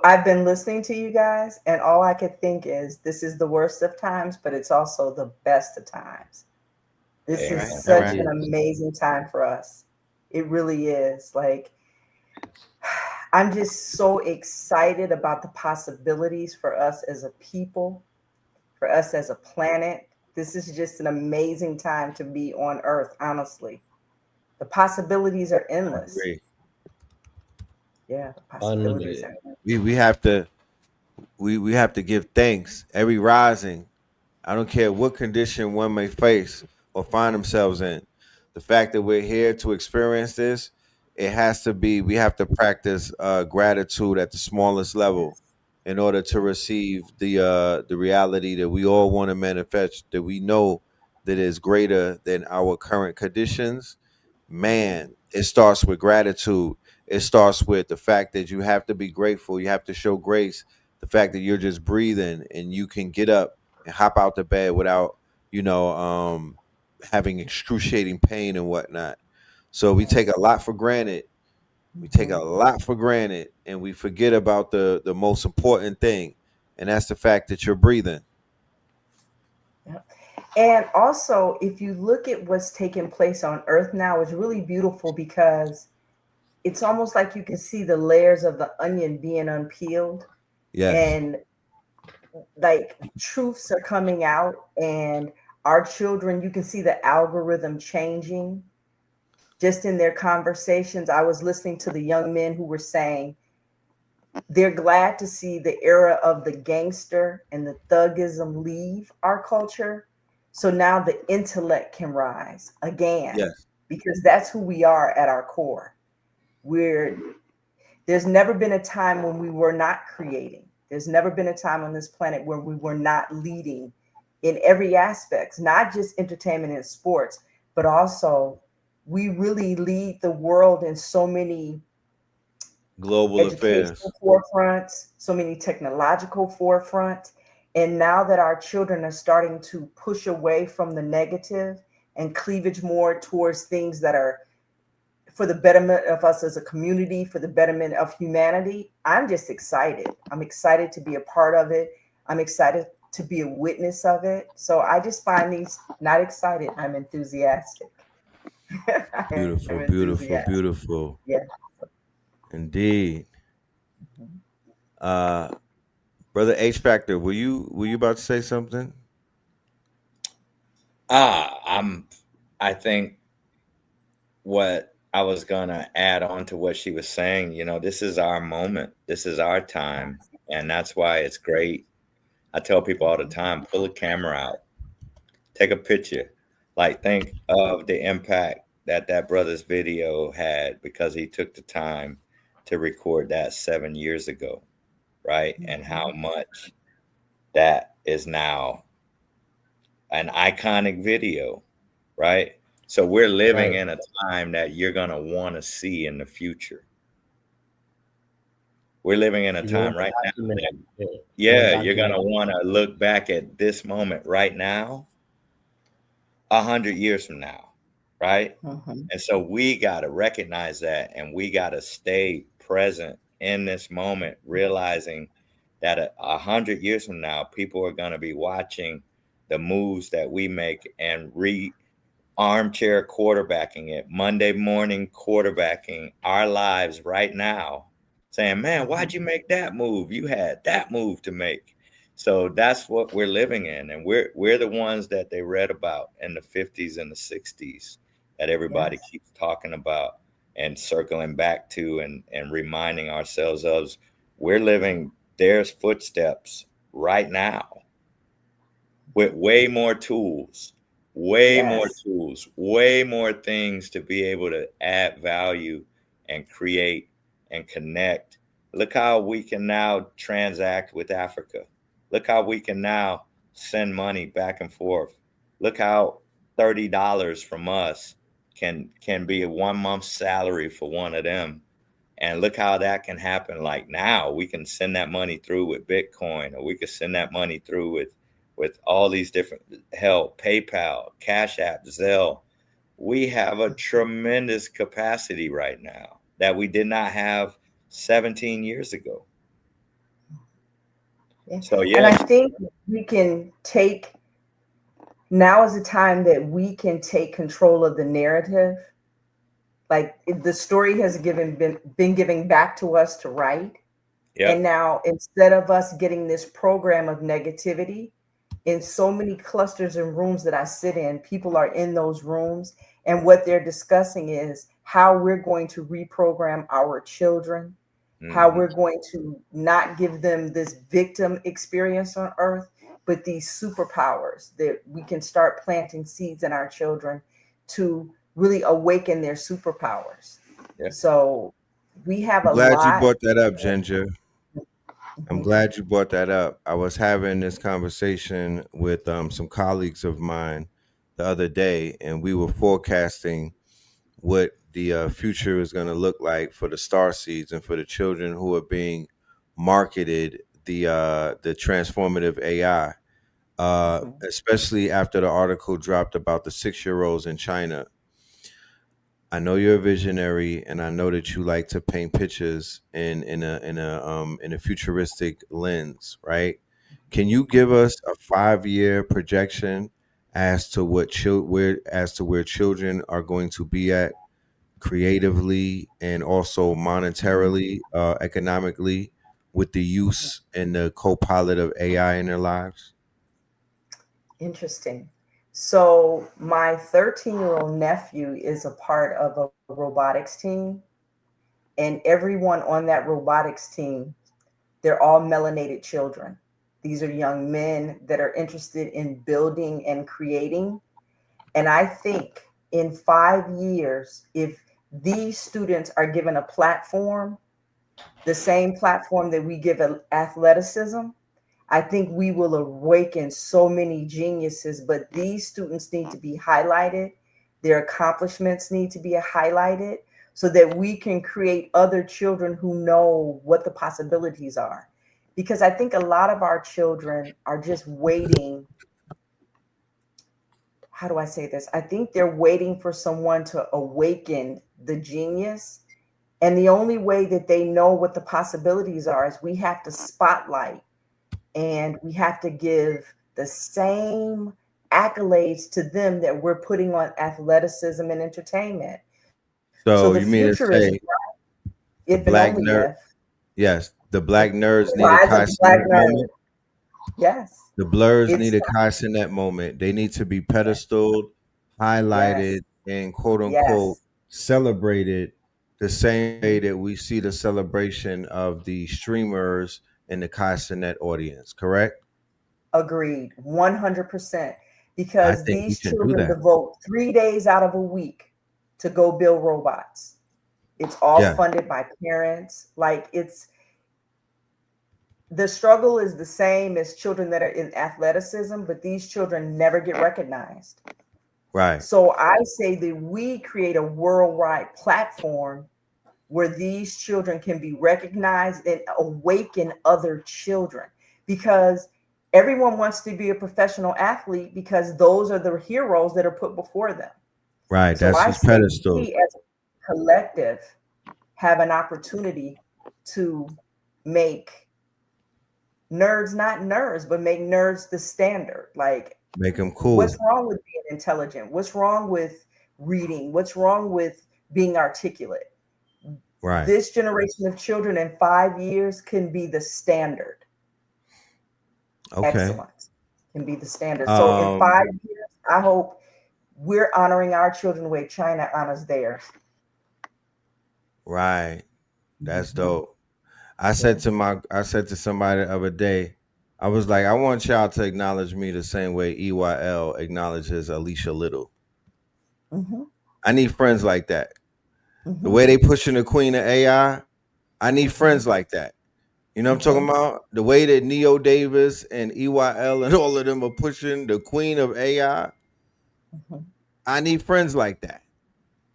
I've been listening to you guys, and all I could think is this is the worst of times, but it's also the best of times. This is such an amazing time for us. It really is. Like, I'm just so excited about the possibilities for us as a people, for us as a planet. This is just an amazing time to be on Earth, honestly. The possibilities are endless. Yeah, the possibilities are endless. We have to give thanks every rising. I don't care what condition one may face or find themselves in. The fact that we're here to experience this, we have to practice gratitude at the smallest level in order to receive the reality that we all want to manifest, that we know that is greater than our current conditions. Man, it starts with gratitude. It starts with the fact that you have to be grateful. You have to show grace. The fact that you're just breathing and you can get up and hop out the bed without, having excruciating pain and whatnot. So we take a lot for granted. We take a lot for granted, and we forget about the most important thing, and that's the fact that you're breathing. And also, if you look at what's taking place on Earth now, it's really beautiful because it's almost like you can see the layers of the onion being unpeeled. Yes. And like truths are coming out, and our children, you can see the algorithm changing just in their conversations. I was listening to the young men who were saying they're glad to see the era of the gangster and the thugism leave our culture. So now the intellect can rise again. Yes. Because that's who we are at our core. There's never been a time when we were not creating. There's never been a time on this planet where we were not leading in every aspect, not just entertainment and sports, but also we really lead the world in so many global affairs forefronts, so many technological forefronts. And now that our children are starting to push away from the negative and cleavage more towards things that are for the betterment of us as a community, for the betterment of humanity, I'm just excited. I'm excited to be a part of it. I'm excited to be a witness of it. So I just find these not excited. I'm enthusiastic. Beautiful. Yeah. Indeed. Brother H Factor, were you about to say something? I think what I was gonna add on to what she was saying, this is our moment. This is our time. And that's why it's great. I tell people all the time, pull a camera out, take a picture. Like, think of the impact that brother's video had because he took the time to record that 7 years ago, right? And how much that is now an iconic video, right? So we're living in a time that you're going to want to see in the future. We're living in a time right now. You're going to want to look back at this moment right now, 100 years from now, right? And so we got to recognize that, and we got to stay present in this moment, realizing that 100 years from now, people are going to be watching the moves that we make and armchair quarterbacking it, Monday morning quarterbacking our lives right now, saying, man, why'd you make that move? You had that move to make. So that's what we're living in. And we're the ones that they read about in the 50s and the 60s that everybody keeps talking about and circling back to and reminding ourselves of. We're living their footsteps right now with way more tools, way more things to be able to add value and create and connect. Look how we can now transact with Africa. Look how we can now send money back and forth. Look how $30 from us can be a 1 month salary for one of them. And look how that can happen. Like now we can send that money through with Bitcoin, or we could send that money through with all these different PayPal, Cash App, Zelle. We have a tremendous capacity right now that we did not have 17 years ago. So, And I think we can now is the time that we can take control of the narrative. Like the story has been given back to us to write. And now instead of us getting this program of negativity, in so many clusters and rooms that I sit in, people are in those rooms, and what they're discussing is how we're going to reprogram our children, how we're going to not give them this victim experience on earth, but these superpowers that we can start planting seeds in our children to really awaken their superpowers. So we have a lot. Glad you brought that up, Ginger. I'm glad you brought that up. I was having this conversation with some colleagues of mine the other day, and we were forecasting what the future is going to look like for the star seeds and for the children who are being marketed the transformative AI, especially after the article dropped about the 6-year-olds in China. I know you're a visionary, and I know that you like to paint pictures in a futuristic lens, right? Can you give us a 5-year projection as to where children are going to be at creatively and also monetarily, economically, with the use and the co-pilot of AI in their lives? Interesting. So my 13-year-old nephew is a part of a robotics team, and everyone on that robotics team, they're all melanated children. These are young men that are interested in building and creating. And I think in 5 years, if these students are given a platform, the same platform that we give athleticism, I think we will awaken so many geniuses, but these students need to be highlighted. Their accomplishments need to be highlighted so that we can create other children who know what the possibilities are. Because I think a lot of our children are just waiting. How do I say this? I think they're waiting for someone to awaken the genius. And the only way that they know what the possibilities are is we have to spotlight. And we have to give the same accolades to them that we're putting on athleticism and entertainment. So the you mean to future is say bright, the if black and only nerd? if. Yes, the black nerds need Rise a of Kai the black Cenat nerd. moment. Yes. The blurs It's need a Kai Cenat moment. They need to be pedestaled, highlighted, and quote unquote celebrated the same way that we see the celebration of the streamers in the Kai Cenat audience, correct? Agreed, 100%. Because think we these can do children that. devote 3 days out of a week to go build robots. It's all Yeah. funded by parents. Like the struggle is the same as children that are in athleticism, but these children never get recognized. Right. So I say that we create a worldwide platform where these children can be recognized and awaken other children, because everyone wants to be a professional athlete because those are the heroes that are put before them. Right. So That's I his say pedestal. we as a collective have an opportunity to make nerds not nerds, but make nerds the standard. Like, Make them cool. what's wrong with being intelligent? What's wrong with reading? What's wrong with being articulate? Right. This generation of children in 5 years can be the standard. Okay. Excellence can be the standard. So in 5 years, I hope we're honoring our children the way China honors theirs. Right. That's dope. I said to somebody the other day, I was like, I want y'all to acknowledge me the same way EYL acknowledges Alicia Little. I need friends like that. The way they pushing the queen of AI, I need friends like that. You know what I'm talking about? The way that Neo Davis and EYL and all of them are pushing the queen of AI, I need friends like that.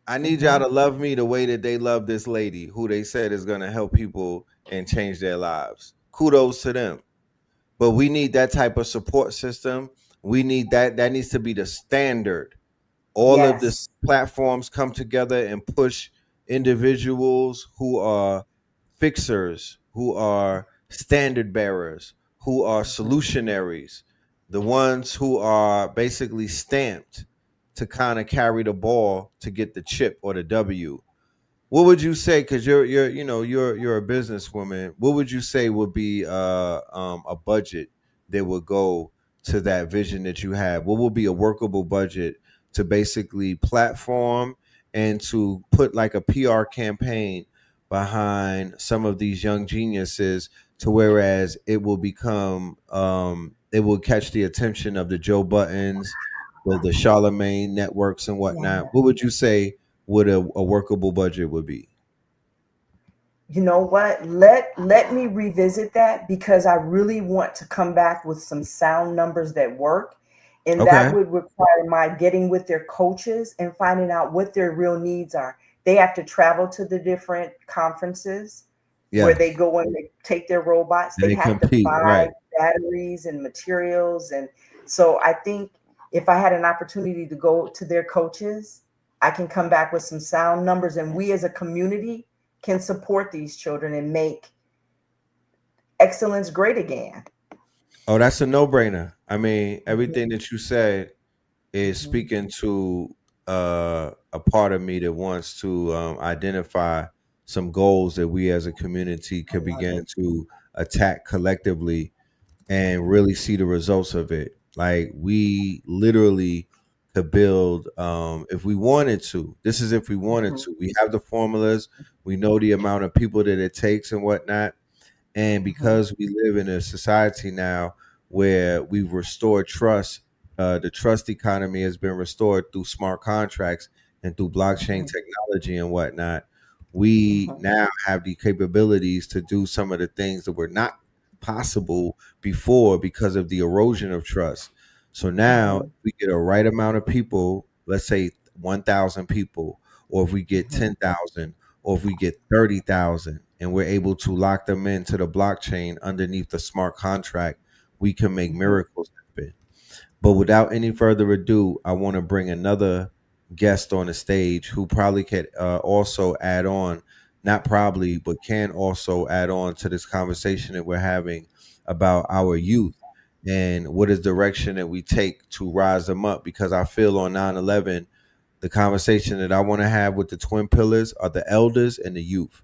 I need y'all to love me the way that they love this lady who they said is going to help people and change their lives. Kudos to them. But we need that type of support system. We need that. That needs to be the standard. All of the platforms come together and push individuals who are fixers, who are standard bearers, who are solutionaries, the ones who are basically stamped to kind of carry the ball to get the chip or the W. What would you say? Because you're a businesswoman. What would you say would be a budget that would go to that vision that you have? What would be a workable budget to basically platform and to put like a PR campaign behind some of these young geniuses, to whereas it will become it will catch the attention of the Joe Buttons, the Charlemagne networks and whatnot? What would you say would a workable budget would be? You know what? Let me revisit that, because I really want to come back with some sound numbers that work. And that would require my getting with their coaches and finding out what their real needs are. They have to travel to the different conferences where they go and they take their robots. They have to buy batteries and materials. And so I think if I had an opportunity to go to their coaches, I can come back with some sound numbers, and we as a community can support these children and make excellence great again. Oh, that's a no-brainer. I mean, everything that you said is speaking to a part of me that wants to identify some goals that we as a community could begin to attack collectively and really see the results of it. Like, we literally could build, if we wanted to. This is if we wanted to. We have the formulas. We know the amount of people that it takes and whatnot. And because we live in a society now where we've restored trust, the trust economy has been restored through smart contracts and through blockchain technology and whatnot. We now have the capabilities to do some of the things that were not possible before because of the erosion of trust. So now we get a right amount of people, let's say 1,000 people, or if we get 10,000, or if we get 30,000, and we're able to lock them into the blockchain underneath the smart contract, we can make miracles happen. But without any further ado, I want to bring another guest on the stage who probably could also add on, not probably, but can also add on to this conversation that we're having about our youth and what is direction that we take to rise them up. Because I feel on 9/11, the conversation that I want to have with the twin pillars are the elders and the youth.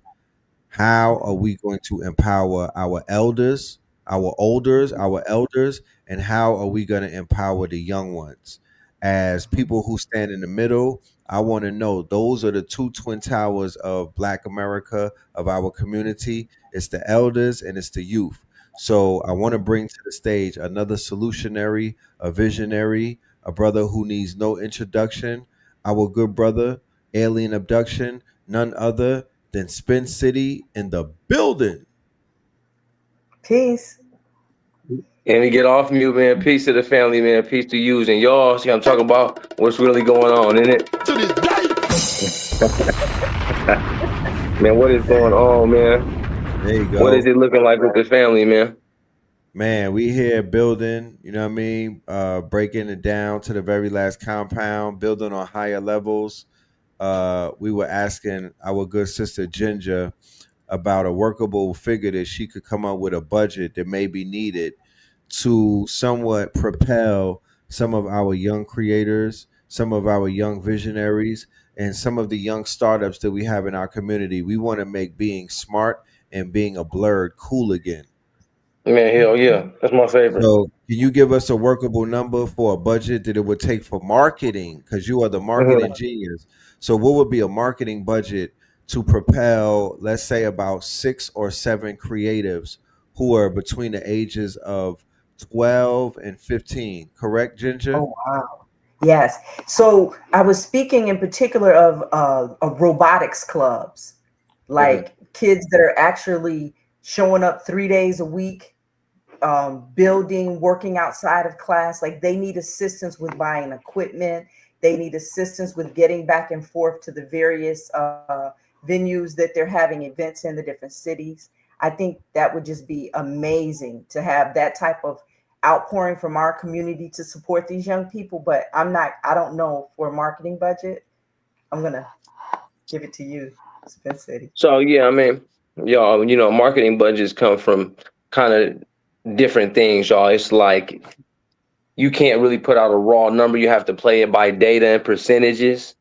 How are we going to empower our elders, our elders, and how are we going to empower the young ones? As people who stand in the middle, I want to know, those are the two twin towers of Black America, of our community. It's the elders and it's the youth. So I want to bring to the stage another solutionary, a visionary, a brother who needs no introduction, our good brother, Alien Abduction, none other than Spin City in the building. Peace. And we get off mute, man. Peace to the family, man. Peace to you and y'all. See, I'm talking about what's really going on, isn't it? To this day. Man, what is going on, man? There you go. What is it looking like with the family, man? Man, we here building, you know what I mean? Breaking it down to the very last compound, building on higher levels. We were asking our good sister Ginger about a workable figure that she could come up with a budget that may be needed to somewhat propel some of our young creators, some of our young visionaries, and some of the young startups that we have in our community. We want to make being smart and being a blurred cool again. Man, hell yeah. That's my favorite. So can you give us a workable number for a budget that it would take for marketing? Because you are the marketing genius. So what would be a marketing budget to propel, let's say, about 6 or 7 creatives who are between the ages of 12 and 15, correct, Ginger? Oh, wow. Yes. So I was speaking in particular of robotics clubs, like kids that are actually showing up 3 days a week, building, working outside of class. Like they need assistance with buying equipment. They need assistance with getting back and forth to the various venues that they're having events in the different cities. I think that would just be amazing to have that type of outpouring from our community to support these young people. But I don't know for a marketing budget. I'm going to give it to you, Spin City. So, yeah, I mean, y'all, you know, marketing budgets come from kind of different things, y'all. It's like you can't really put out a raw number. You have to play it by data and percentages.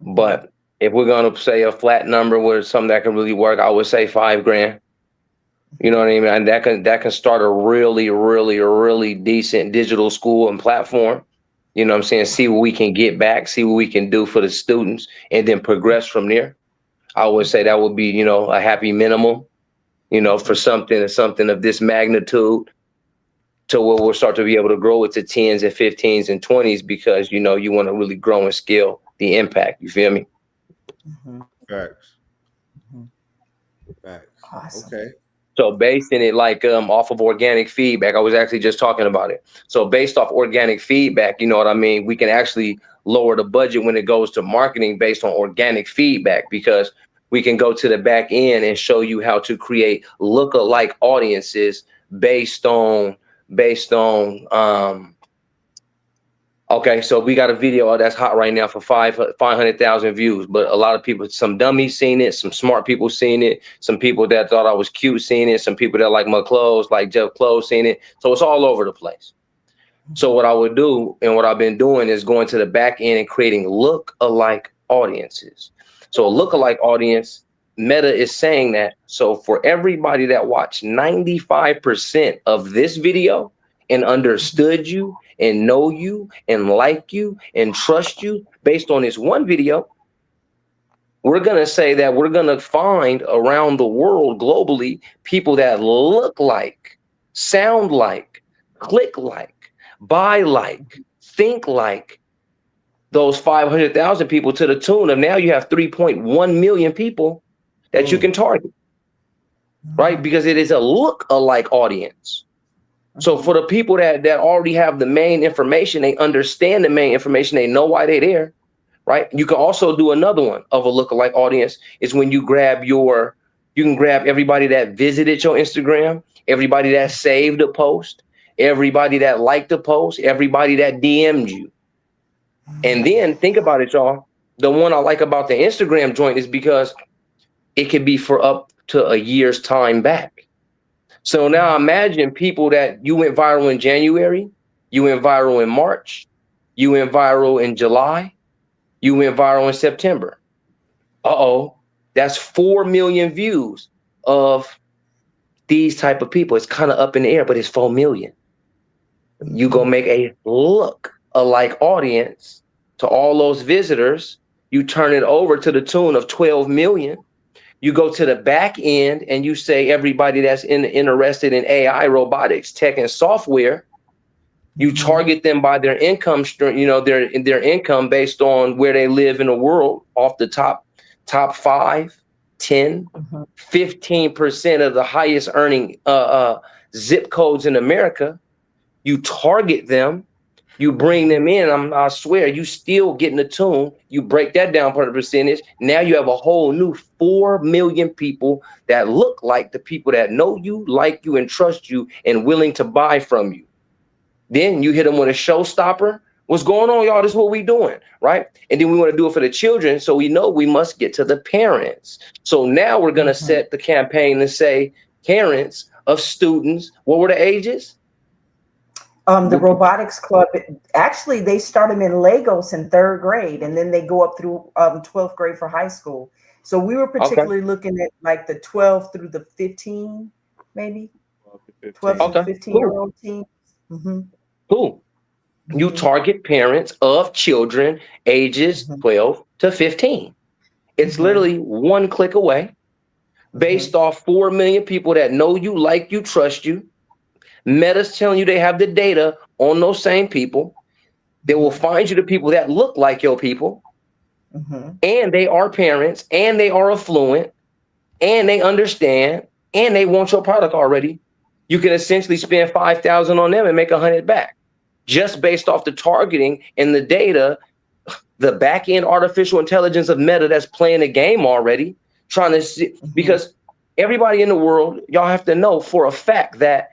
But if we're going to say a flat number with something that can really work, I would say $5,000. You know what I mean? And that can start a really, really, really decent digital school and platform. You know what I'm saying? See what we can get back, see what we can do for the students, and then progress from there. I would say that would be, you know, a happy minimum, you know, for something of this magnitude, to where we'll start to be able to grow it to 10s and 15s and 20s, because, you know, you want to really grow and scale the impact. You feel me? Facts. Facts. Awesome. Okay. So basing it like off of organic feedback, I was actually just talking about it. So based off organic feedback, you know what I mean? We can actually lower the budget when it goes to marketing based on organic feedback, because we can go to the back end and show you how to create lookalike audiences based on okay, so we got a video that's hot right now for 500,000 views, but a lot of people, some dummies seen it, some smart people seen it, some people that thought I was cute seen it, some people that like my clothes, like Jeff Clothes, seen it. So it's all over the place. So what I would do, and what I've been doing, is going to the back end and creating look-alike audiences. So a look-alike audience, Meta is saying that. So for everybody that watched 95% of this video and understood you and know you and like you and trust you based on this one video, we're going to say that we're going to find around the world globally people that look like, sound like, click like, buy like, think like those 500,000 people, to the tune of now you have 3.1 million people that you can target, right? Because it is a look-alike audience. So for the people that already have the main information, they understand the main information, they know why they're there, right? You can also do another one of a lookalike audience, is when you can grab everybody that visited your Instagram, everybody that saved a post, everybody that liked the post, everybody that DM'd you. And then think about it, y'all. The one I like about the Instagram joint is because it can be for up to a year's time back. So now imagine people that you went viral in January, you went viral in March, you went viral in July, you went viral in September. That's 4 million views of these type of people. It's kind of up in the air, but it's 4 million. You go make a look-alike audience to all those visitors. You turn it over to the tune of 12 million. You go to the back end and you say everybody that's interested in AI, robotics, tech, and software. You target them by their income stream, you know, their income based on where they live in the world, off the top 5, 10, 15% of the highest earning zip codes in America. You target them. You bring them in, I swear, you still getting the tune. You break that down per percentage. Now you have a whole new 4 million people that look like the people that know you, like you, and trust you, and willing to buy from you. Then you hit them with a showstopper, What's going on, y'all? This is what we doing, right? And then we want to do it for the children. So we know we must get to the parents. So now we're going to set the campaign and say, parents of students, what were the ages? The robotics club, actually, they start them in Lagos in 3rd grade, and then they go up through 12th grade for high school. So we were particularly looking at like the 12 through the 15, maybe 12 to 15-year-old teens. Cool. You target parents of children ages 12 to 15. It's literally one click away, based off 4 million people that know you, like you, trust you. Meta's telling you they have the data on those same people. They will find you the people that look like your people, and they are parents, and they are affluent, and they understand, and they want your product already. You can essentially spend $5,000 on them and make 100 back, just based off the targeting and the data, the back end artificial intelligence of Meta that's playing the game already, trying to see, because everybody in the world, y'all have to know for a fact that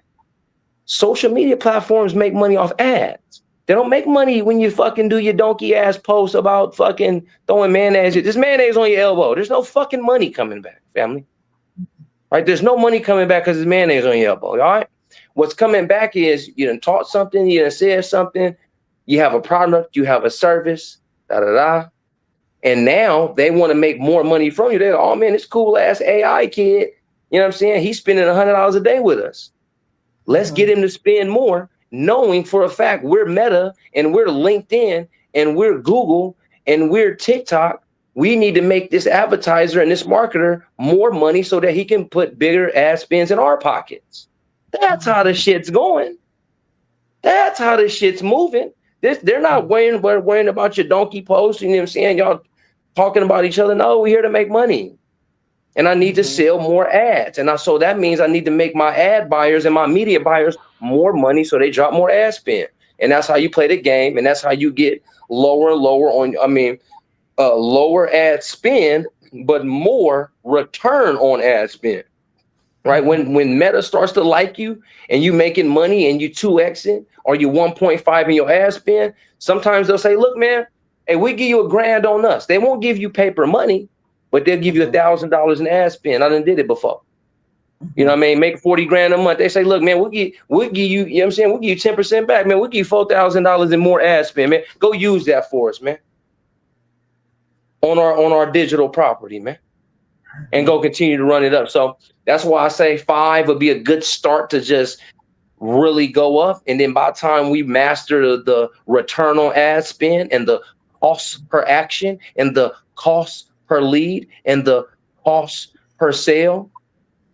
social media platforms make money off ads. They don't make money when you fucking do your donkey ass posts about fucking throwing mayonnaise. There's mayonnaise on your elbow. There's no fucking money coming back, family. Right? There's no money coming back because there's mayonnaise on your elbow. All right. What's coming back is you done taught something, you done said something, you have a product, you have a service, and now they want to make more money from you. They're, oh man, this cool ass AI kid, you know what I'm saying? He's spending $100 a day with us. Let's get him to spend more, knowing for a fact we're Meta and we're LinkedIn and we're Google and we're TikTok. We need to make this advertiser and this marketer more money so that he can put bigger ad spends in our pockets. That's how the shit's going. That's how the shit's moving. They're not worrying about your donkey post. You know what I'm saying? Y'all talking about each other. No, we're here to make money. And I need to sell more ads. And so that means I need to make my ad buyers and my media buyers more money so they drop more ad spend. And that's how you play the game. And that's how you get lower and lower lower ad spend, but more return on ad spend. Right? When Meta starts to like you and you making money and you 2xing or you 1.5 in your ad spend, sometimes they'll say, look, man, hey, we give you $1,000 on us. They won't give you paper money, but they'll give you $1,000 in ad spend. I done did it before. You know what I mean? Make 40 grand a month. They say, look, man, we'll give you, you know what I'm saying? We'll give you 10% back, man. We'll give you $4,000 in more ad spend, man. Go use that for us, man. On our digital property, man. And go continue to run it up. So that's why I say 5 would be a good start to just really go up. And then by the time we master the return on ad spend and the cost per action and the cost per lead and the cost per sale,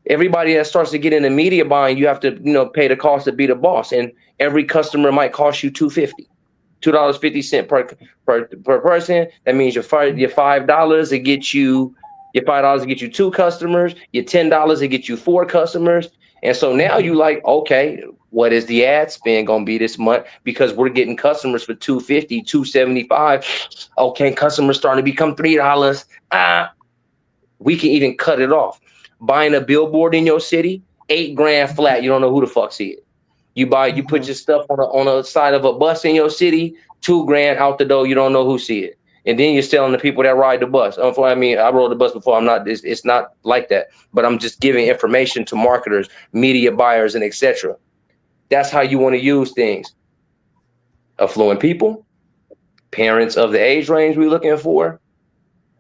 everybody that starts to get into media buying, you have to, pay the cost to be the boss. And every customer might cost you $2.50 per person. That means your $5 to get you. Your $5 to get you 2 customers, your $10 to get you 4 customers. And so now you like, okay, what is the ad spend going to be this month? Because we're getting customers for $2.50, $2.75. Okay, customers starting to become $3. We can even cut it off. Buying a billboard in your city, $8,000 flat. You don't know who the fuck see it. You put your stuff on the side of a bus in your city, $2,000 out the door. You don't know who see it. And then you're selling the people that ride the bus. I mean, I rode the bus before. It's not like that. But I'm just giving information to marketers, media buyers, and etc. That's how you want to use things. Affluent people, parents of the age range we're looking for,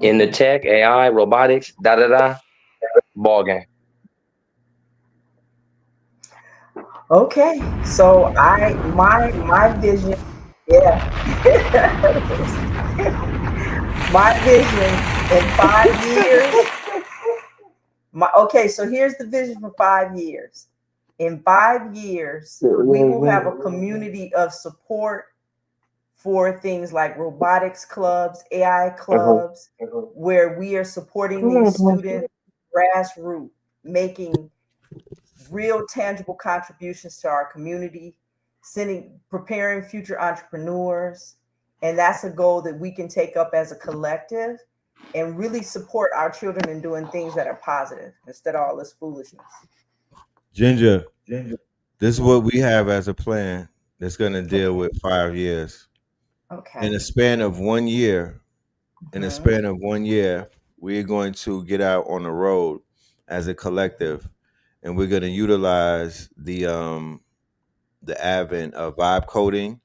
in the tech, AI, robotics, ball game. Okay, so my vision, my vision in 5 years. So here's the vision for 5 years. In 5 years, we will have a community of support for things like robotics clubs, AI clubs, where we are supporting these students grassroots, making real tangible contributions to our community, preparing future entrepreneurs. And that's a goal that we can take up as a collective and really support our children in doing things that are positive instead of all this foolishness. Ginger, this is what we have as a plan that's going to deal with 5 years. Okay. In a span of 1 year, we're going to get out on the road as a collective, and we're going to utilize the advent of vibe coding.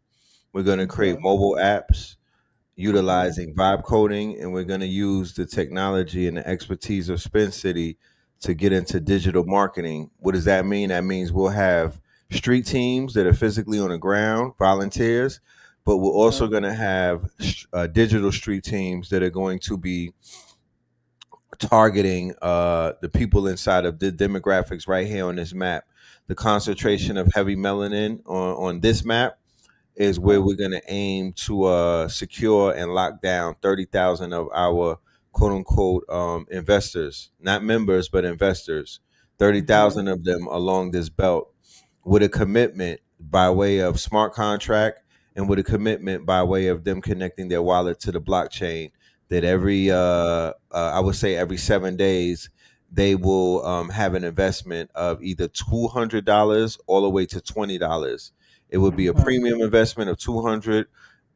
We're going to create mobile apps utilizing vibe coding, and we're going to use the technology and the expertise of Spin City to get into digital marketing. What does that mean? That means we'll have street teams that are physically on the ground, volunteers, but we're also going to have digital street teams that are going to be targeting the people inside of the demographics right here on this map. The concentration of heavy melanin on this map is where we're going to aim to secure and lock down 30,000 of our quote unquote investors, not members, but investors, 30,000 of them along this belt with a commitment by way of smart contract and with a commitment by way of them connecting their wallet to the blockchain that every, I would say every 7 days, they will have an investment of either $200 all the way to $20. It would be a premium investment of $200,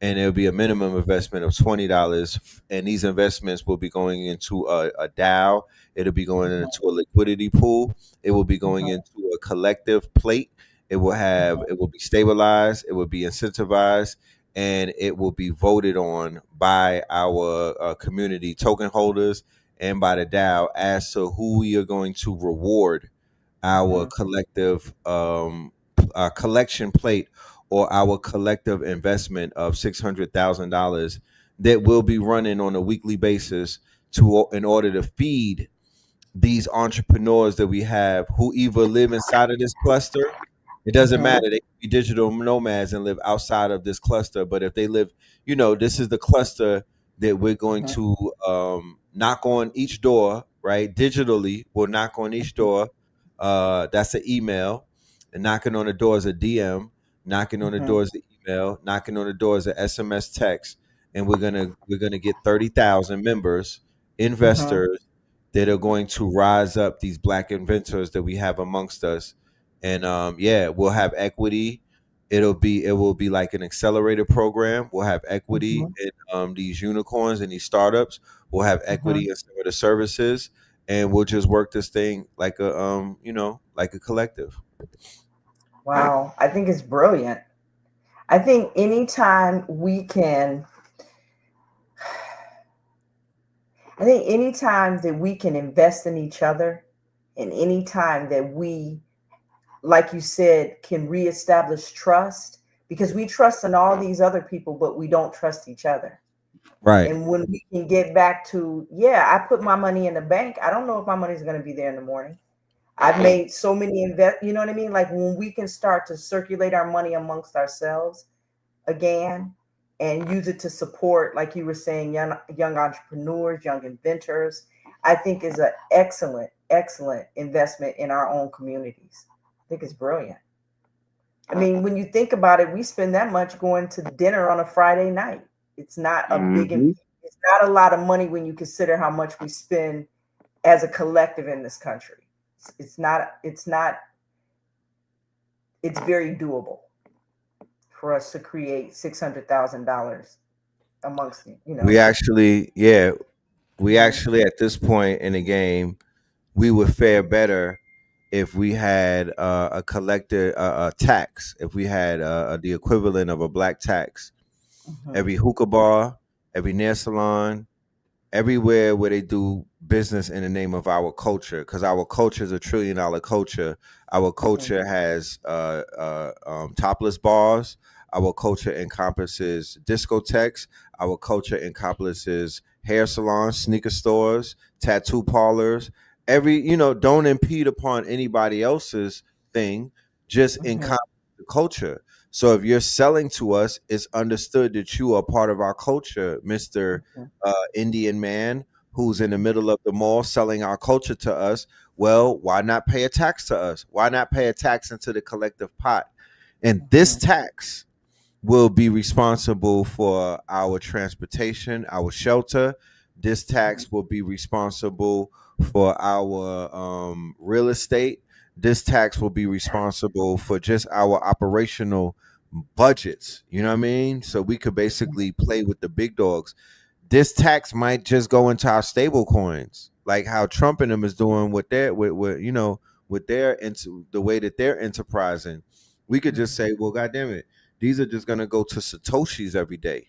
and it would be a minimum investment of $20. And these investments will be going into a DAO. It'll be going into a liquidity pool. It will be going into a collective plate. It will be stabilized. It will be incentivized, and it will be voted on by our community token holders and by the DAO as to who we are going to reward our collective collection plate or our collective investment of $600,000 that will be running on a weekly basis in order to feed these entrepreneurs that we have who either live inside of this cluster. It doesn't matter. They can be digital nomads and live outside of this cluster. But if they live, this is the cluster that we're going to knock on each door, right? Digitally, we'll knock on each door. That's an email. And knocking on the door is a DM. Knocking on the door is an email. Knocking on the door is an SMS text. And we're gonna get 30,000 members, investors that are going to rise up these Black inventors that we have amongst us. And we'll have equity. It will be like an accelerator program. We'll have equity in these unicorns and these startups. We'll have equity in some of the services, and we'll just work this thing like a like a collective. Wow, I think it's brilliant. I think anytime that we can invest in each other, and anytime that we, like you said, can reestablish trust, because we trust in all these other people, but we don't trust each other. Right. And when we can get back to, I put my money in the bank. I don't know if my money's going to be there in the morning. I've made so many you know what I mean? Like when we can start to circulate our money amongst ourselves again and use it to support, like you were saying, young entrepreneurs, young inventors, I think is an excellent investment in our own communities. I think it's brilliant. I mean, when you think about it, we spend that much going to dinner on a Friday night. It's not a it's not a lot of money when you consider how much we spend as a collective in this country. It's very doable for us to create $600,000 amongst, We actually at this point in the game, we would fare better if we had a collective tax, if we had the equivalent of a Black tax. Every hookah bar, every nail salon, everywhere where they do business in the name of our culture, because our culture is $1 trillion culture. Our culture has topless bars. Our culture encompasses discotheques. Our culture encompasses hair salons, sneaker stores, tattoo parlors. Don't impede upon anybody else's thing. Just encompass the culture. So if you're selling to us, it's understood that you are part of our culture, Mr. Indian man who's in the middle of the mall selling our culture to us. Well, why not pay a tax to us? Why not pay a tax into the collective pot? And this tax will be responsible for our transportation, our shelter. This tax will be responsible for our real estate. This tax will be responsible for just our operational budgets. You know what I mean? So we could basically play with the big dogs. This tax might just go into our stable coins, like how Trump and them is doing with their with their into the way that they're enterprising. We could just say, well, goddamn it, these are just gonna go to Satoshis every day.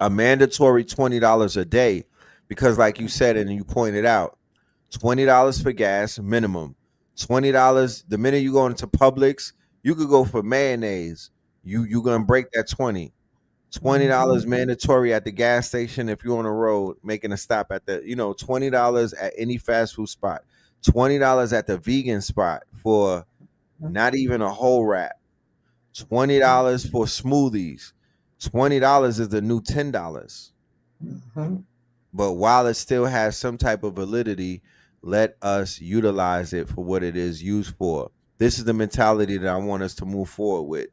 A mandatory $20 a day, because like you said and you pointed out, $20 for gas minimum. $20 the minute you go into Publix, you could go for mayonnaise. You're gonna break that $20 mandatory at the gas station if you're on the road making a stop at the $20 at any fast food spot, $20 at the vegan spot for not even a whole wrap, $20 for smoothies. $20 is the new $10. But while it still has some type of validity, let us utilize it for what it is used for. This is the mentality that I want us to move forward with.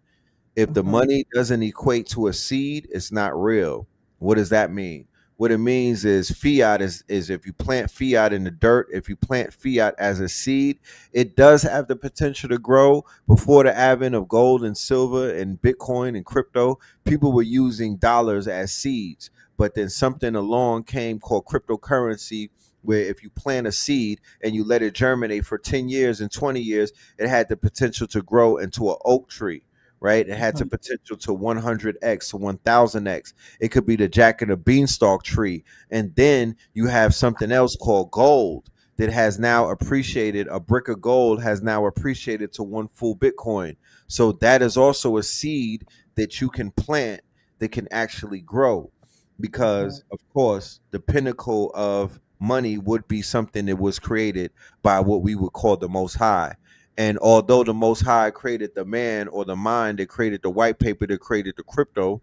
If the money doesn't equate to a seed, it's not real. What does that mean? What it means is fiat is if you plant fiat in the dirt, if you plant fiat as a seed, it does have the potential to grow. Before the advent of gold and silver and Bitcoin and crypto, people were using dollars as seeds. But then something along came called cryptocurrency, where if you plant a seed and you let it germinate for 10 years and 20 years, it had the potential to grow into an oak tree. Right? It had the potential to 100x to 1000x. It could be the jack of the beanstalk tree. And then you have something else called gold that has now appreciated. A brick of gold has now appreciated to 1 full Bitcoin. So that is also a seed that you can plant that can actually grow, because of course the pinnacle of money would be something that was created by what we would call the Most High. And although the Most High created the man or the mind that created the white paper that created the crypto,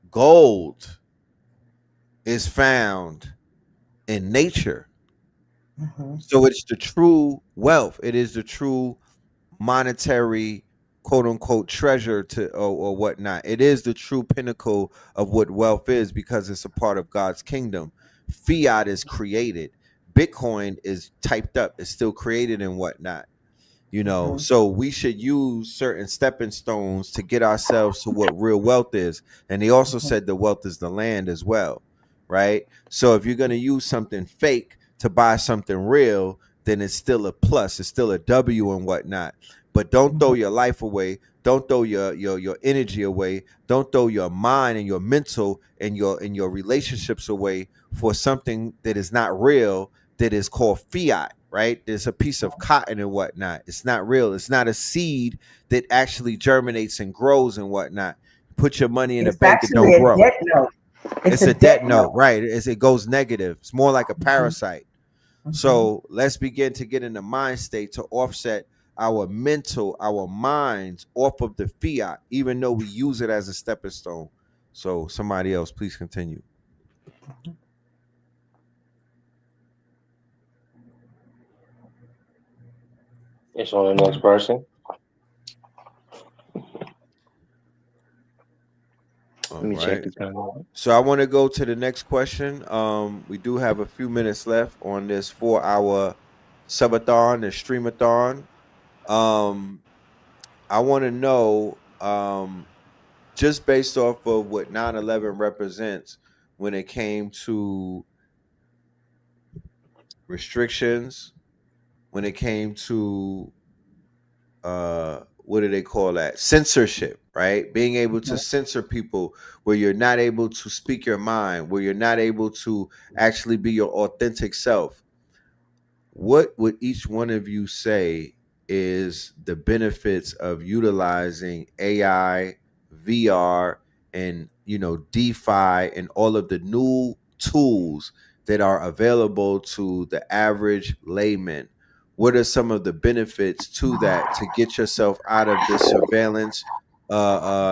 gold is found in nature. So it's the true wealth. It is the true monetary, quote unquote, treasure to or whatnot. It is the true pinnacle of what wealth is, because it's a part of God's kingdom. Fiat is created. Bitcoin is typed up, it's still created and whatnot, so we should use certain stepping stones to get ourselves to what real wealth is. And they also said the wealth is the land as well, right? So if you're going to use something fake to buy something real, then it's still a plus, it's still a W and whatnot. But don't throw your life away, don't throw your energy away, don't throw your mind and your mental and your relationships away for something that is not real, that is called fiat, right? There's a piece of cotton and whatnot. It's not real. It's not a seed that actually germinates and grows and whatnot. Put your money in the bank, it don't grow. Debt note. It's a debt note, right? As it goes negative. It's more like a parasite. So let's begin to get in the mind state to offset our mental, our minds off of the fiat, even though we use it as a stepping stone. So somebody else, please continue. It's on the next person. Let me check the time. So I want to go to the next question. We do have a few minutes left on this 4-hour subathon, the Stream-A-Thon. I want to know, just based off of what 9/11 represents when it came to restrictions, when it came to what do they call that? Censorship, right? Being able to censor people where you're not able to speak your mind, where you're not able to actually be your authentic self. What would each one of you say is the benefits of utilizing AI, VR, and DeFi and all of the new tools that are available to the average layman? What are some of the benefits to that to get yourself out of this surveillance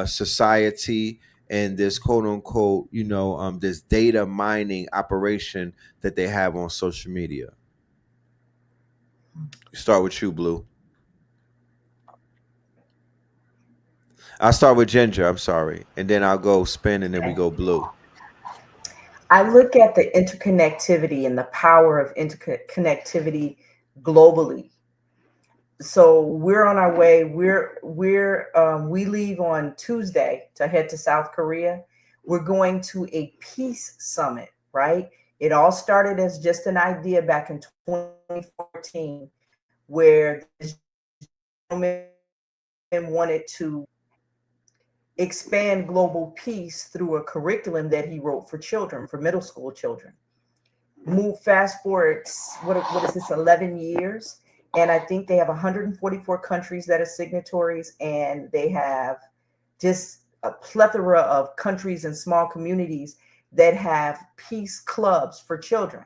society and this quote unquote, this data mining operation that they have on social media? Start with you, Blue. I'll start with Ginger, I'm sorry. And then I'll go Spin and then we go Blue. I look at the interconnectivity and the power of interconnectivity globally. So we're on our way. We leave on Tuesday to head to South Korea. We're going to a peace summit, right? It all started as just an idea back in 2014, where this gentleman wanted to expand global peace through a curriculum that he wrote for children, for middle school children. Move fast forward, what is this, 11 years? And I think they have 144 countries that are signatories, and they have just a plethora of countries and small communities that have peace clubs for children.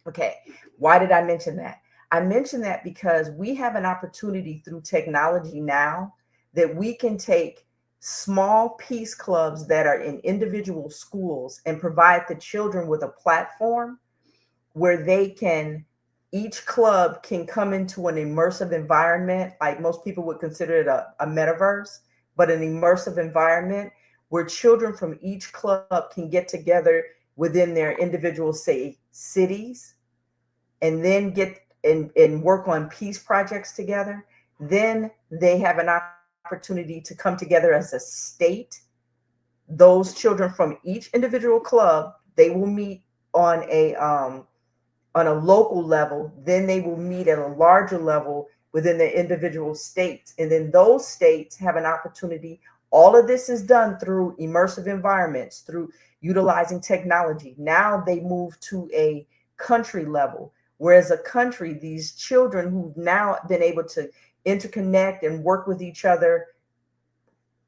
Okay, why did I mention that? I mentioned that because we have an opportunity through technology now that we can take small peace clubs that are in individual schools and provide the children with a platform where they can, each club can come into an immersive environment, like most people would consider it a metaverse, but an immersive environment where children from each club can get together within their individual, say, cities, and then get and work on peace projects together. Then they have an opportunity to come together as a state. Those children from each individual club, they will meet on a local level, then they will meet at a larger level within their individual states. And then those states have an opportunity. All of this is done through immersive environments, through utilizing technology. Now they move to a country level, whereas a country, these children who've now been able to interconnect and work with each other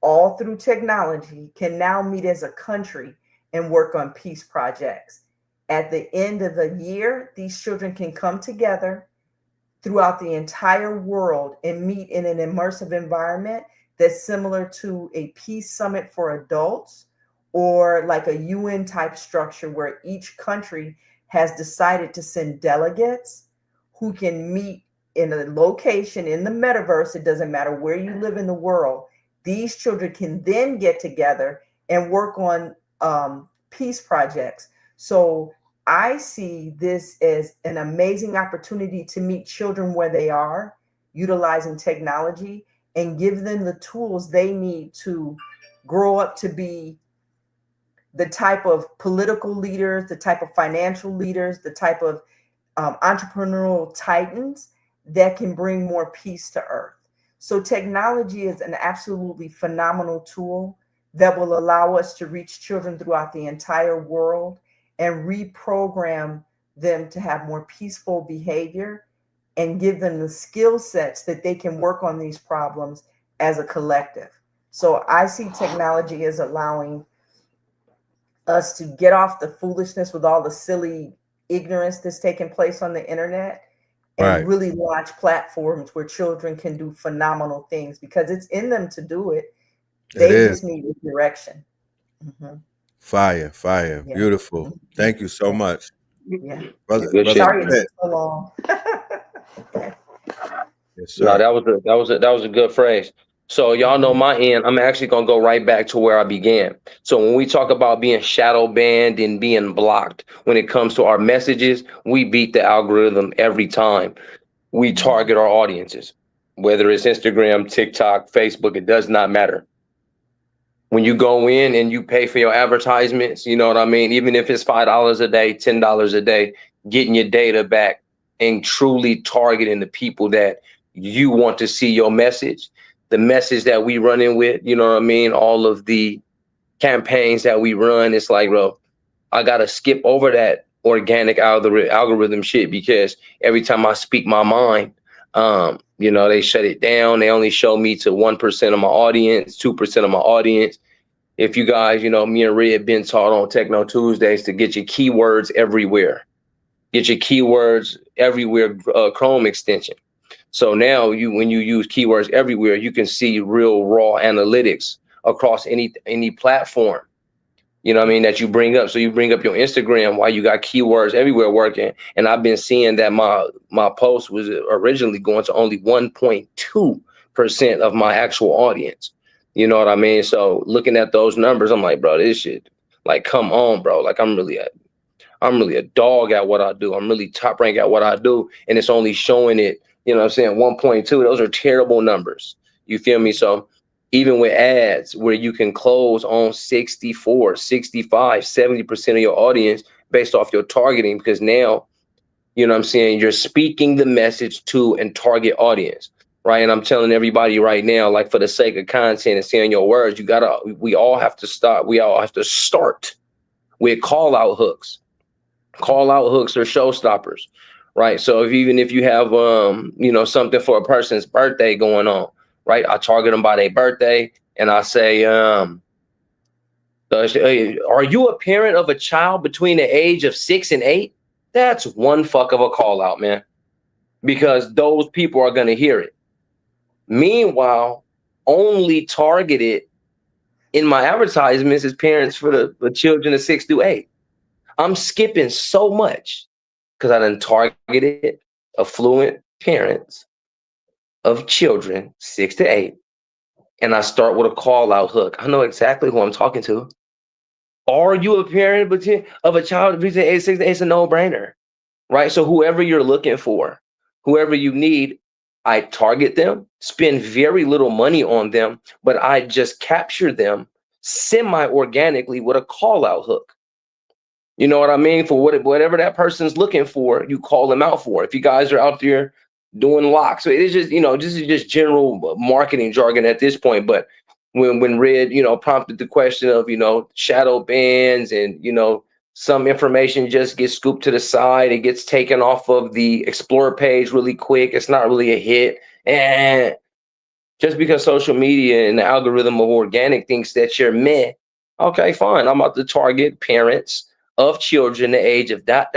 all through technology can now meet as a country and work on peace projects. At the end of the year, these children can come together throughout the entire world and meet in an immersive environment that's similar to a peace summit for adults, or like a UN type structure where each country has decided to send delegates who can meet in a location in the metaverse. It doesn't matter where you live in the world. These children can then get together and work on peace projects. So I see this as an amazing opportunity to meet children where they are, utilizing technology, and give them the tools they need to grow up to be the type of political leaders, the type of financial leaders, the type of entrepreneurial titans that can bring more peace to earth. So technology is an absolutely phenomenal tool that will allow us to reach children throughout the entire world and reprogram them to have more peaceful behavior and give them the skill sets that they can work on these problems as a collective. So I see technology as allowing us to get off the foolishness with all the silly ignorance that's taking place on the internet and really launch platforms where children can do phenomenal things because it's in them to do it. They just need direction. Mm-hmm. Fire. Yeah. Beautiful. Thank you so much. Yeah. Brother, Sorry it's so long. Yes, sir. No, that was a good phrase. So y'all know my end. I'm actually gonna go right back to where I began. So when we talk about being shadow banned and being blocked, when it comes to our messages, we beat the algorithm every time we target our audiences, whether it's Instagram, TikTok, Facebook, it does not matter. When you go in and you pay for your advertisements, you know what I mean? Even if it's $5 a day, $10 a day, getting your data back and truly targeting the people that you want to see your message, the message that we run in with, you know what I mean? All of the campaigns that we run, it's like, bro, I got to skip over that organic algorithm shit because every time I speak my mind, you know, they shut it down. They only show me to 1% of my audience, 2% of my audience. If you guys, you know, me and Red been taught on Techno Tuesdays to get your keywords everywhere. Get your keywords everywhere, Chrome extension. So now when you use keywords everywhere, you can see real raw analytics across any platform. You know what I mean, that you bring up. So you bring up your Instagram while you got keywords everywhere working. And I've been seeing that my post was originally going to only 1.2% of my actual audience. You know what I mean? So looking at those numbers, I'm like, bro, this shit, like, come on, bro. Like, I'm really a dog at what I do. I'm really top rank at what I do. And it's only showing it You know what I'm saying? 1.2, those are terrible numbers. You feel me? So even with ads where you can close on 64, 65, 70% of your audience based off your targeting, because now, you know what I'm saying, you're speaking the message to and target audience, right? And I'm telling everybody right now, like for the sake of content and saying your words, we all have to start with call out hooks. Call out hooks are showstoppers, right? So even if you have, you know, something for a person's birthday going on, right? I target them by their birthday and I say, are you a parent of a child between the age of 6 and 8? That's one fuck of a call out, man, because those people are going to hear it. Meanwhile, only targeted in my advertisements is parents for the children of 6 through 8. I'm skipping so much because I done targeted affluent parents of children 6 to 8. And I start with a call out hook. I know exactly who I'm talking to. Are you a parent of a child between age 6 to 8? It's a no-brainer, right? So whoever you're looking for, whoever you need, I target them, spend very little money on them, but I just capture them semi-organically with a call out hook. You know what I mean? For whatever that person's looking for, you call them out for. If you guys are out there doing locks, so it's just, you know, this is just general marketing jargon at this point. But when Red, you know, prompted the question of, you know, shadow bans and, you know, some information just gets scooped to the side, it gets taken off of the Explorer page really quick. It's not really a hit. And just because social media and the algorithm of organic thinks that you're meh, okay, fine. I'm about to target parents of children the age of ... And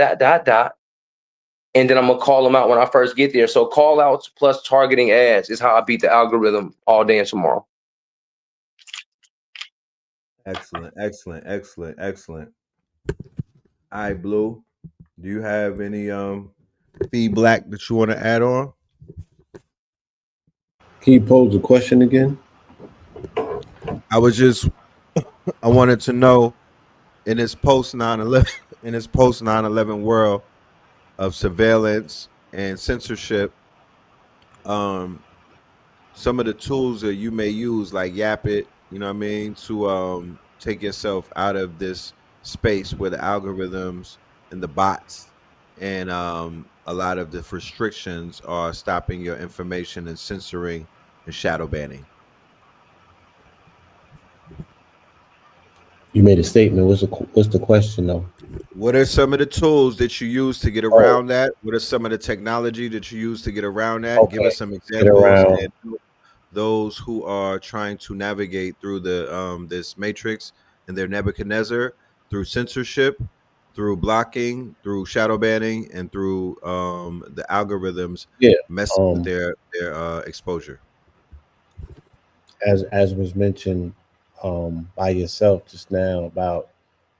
then I'm gonna call them out when I first get there. So call outs plus targeting ads is how I beat the algorithm all day and tomorrow. Excellent. All right, Blue. Do you have any feedback that you want to add on? Can you pose the question again? I wanted to know, in this post 9/11 world of surveillance and censorship, some of the tools that you may use, like Yap It, you know what I mean, to take yourself out of this space where the algorithms and the bots and a lot of the restrictions are stopping your information and censoring and shadow banning. You made a statement. What's the question though? What are some of the tools that you use to get around that? What are some of the technology that you use to get around that? Okay. Give us some examples. And those who are trying to navigate through the this matrix and their Nebuchadnezzar through censorship, through blocking, through shadow banning, and through the algorithms messing with their exposure. As was mentioned by yourself just now about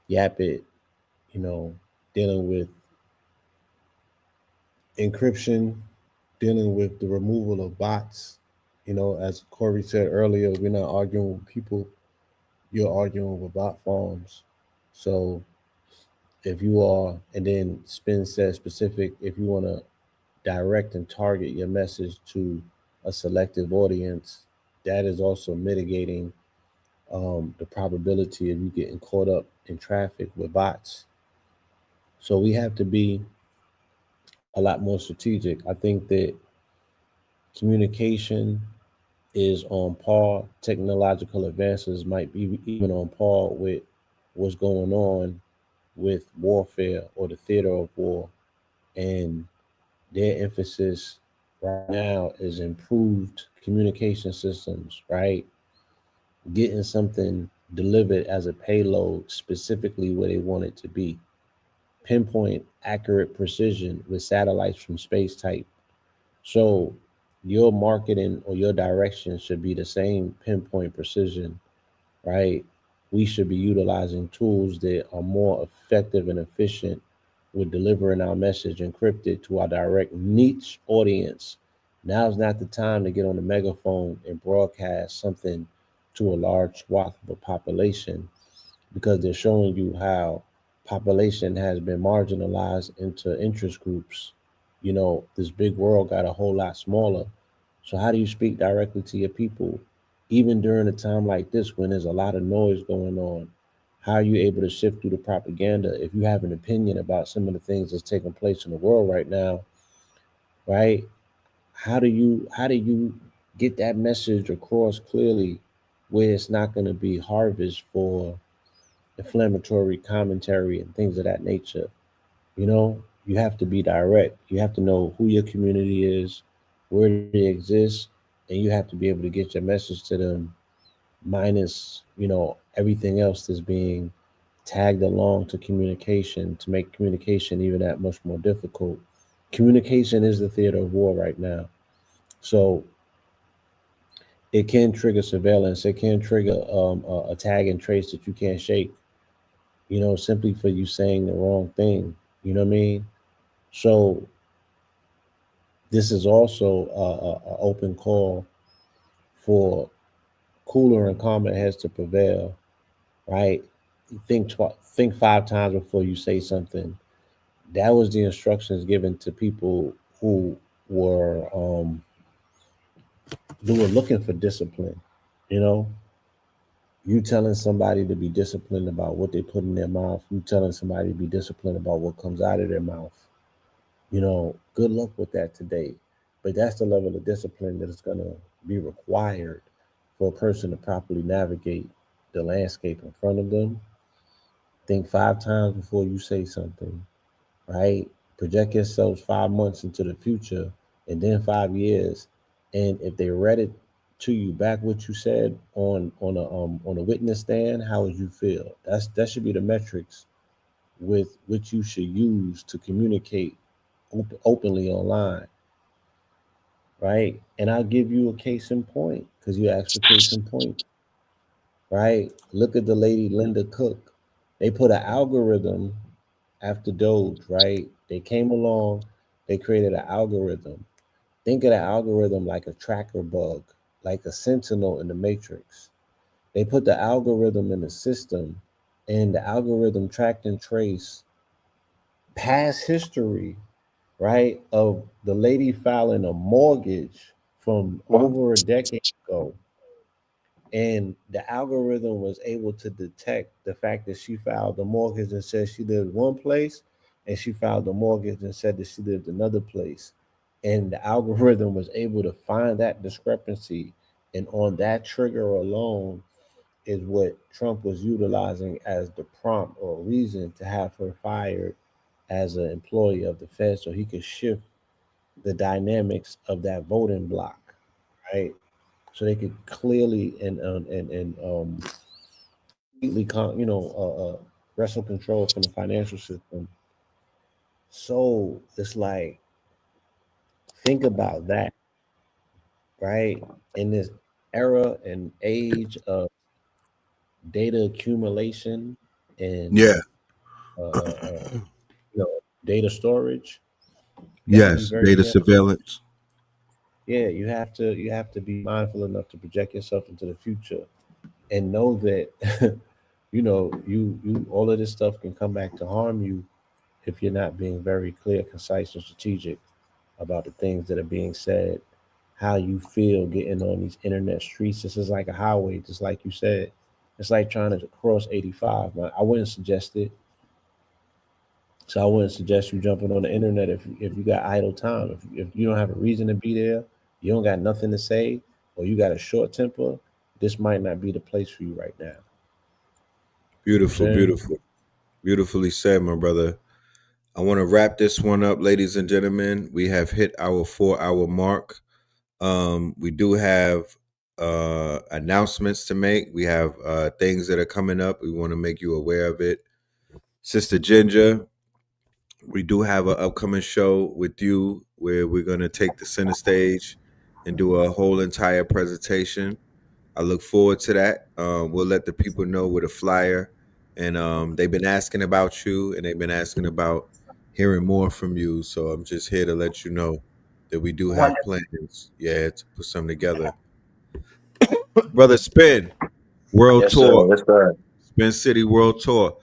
Yap It, you know, dealing with encryption, dealing with the removal of bots. You know, as Corey said earlier, we're not arguing with people, you're arguing with bot farms. So if you are, and then Spin said specific, if you want to direct and target your message to a selective audience, that is also mitigating the probability of you getting caught up in traffic with bots. So we have to be a lot more strategic. I think that communication is on par. Technological advances might be even on par with what's going on with warfare or the theater of war. And their emphasis right now is improved communication systems, right? Getting something delivered as a payload specifically where they want it to be. Pinpoint accurate precision with satellites from space type. So your marketing or your direction should be the same pinpoint precision, right? We should be utilizing tools that are more effective and efficient with delivering our message encrypted to our direct niche audience. Now's not the time to get on the megaphone and broadcast something to a large swath of the population, because they're showing you how population has been marginalized into interest groups, you know, this big world got a whole lot smaller. So how do you speak directly to your people, even during a time like this when there's a lot of noise going on? How are you able to shift through the propaganda if you have an opinion about some of the things that's taking place in the world right now, right? How do you get that message across clearly where it's not going to be harvest for inflammatory commentary and things of that nature? You know, you have to be direct. You have to know who your community is, where they exist, and you have to be able to get your message to them, minus, you know, everything else that's being tagged along to communication to make communication even that much more difficult. Communication is the theater of war right now. So it can trigger surveillance. It can trigger a tag and trace that you can't shake, you know, simply for you saying the wrong thing. You know what I mean? So this is also a open call for cooler and calmer heads to prevail, right? Think 5 times before you say something. That was the instructions given to people who were looking for discipline. You know, you telling somebody to be disciplined about what they put in their mouth. You telling somebody to be disciplined about what comes out of their mouth. You know, good luck with that today. But that's the level of discipline that is going to be required for a person to properly navigate the landscape in front of them. Think 5 times before you say something, right? Project yourselves 5 months into the future and then 5 years. And if they read it to you back what you said on a witness stand, how would you feel? That should be the metrics with which you should use to communicate openly online, right? And I'll give you a case in point because you asked for case in point, right? Look at the lady Linda Cook. They put an algorithm after Doge, right? They came along, they created an algorithm. Think of the algorithm like a tracker bug, like a sentinel in the matrix. They put the algorithm in the system, and the algorithm tracked and traced past history, right, of the lady filing a mortgage from over a decade ago. And the algorithm was able to detect the fact that she filed the mortgage and said she lived one place, and she filed the mortgage and said that she lived another place. And the algorithm was able to find that discrepancy. And on that trigger alone is what Trump was utilizing as the prompt or reason to have her fired as an employee of the Fed so he could shift the dynamics of that voting block, right? So they could clearly and completely, wrestle control from the financial system. So it's like, think about that, right? In this era and age of data accumulation and Yeah. data storage, you have to be Yes. very Data careful. surveillance. Yeah, you have to be mindful enough to project yourself into the future and know that you all of this stuff can come back to harm you if you're not being very clear, concise, and strategic about the things that are being said, how you feel getting on these internet streets. This is like a highway, just like you said. It's like trying to cross 85. Man. I wouldn't suggest it. So I wouldn't suggest you jumping on the internet if you got idle time. If you don't have a reason to be there, you don't got nothing to say, or you got a short temper, this might not be the place for you right now. Beautiful, beautiful, beautifully said, my brother. I want to wrap this one up, ladies and gentlemen. We have hit our 4-hour mark. We do have announcements to make. We have things that are coming up. We want to make you aware of it. Sister Ginger, we do have an upcoming show with you where we're going to take the center stage and do a whole entire presentation. I look forward to that. We'll let the people know with a flyer. And they've been asking about you, and they've been asking about hearing more from you. So I'm just here to let you know that we do have plans, to put something together. Brother Spin, World Yes, Tour. sir. Yes, sir. Spin City World Tour.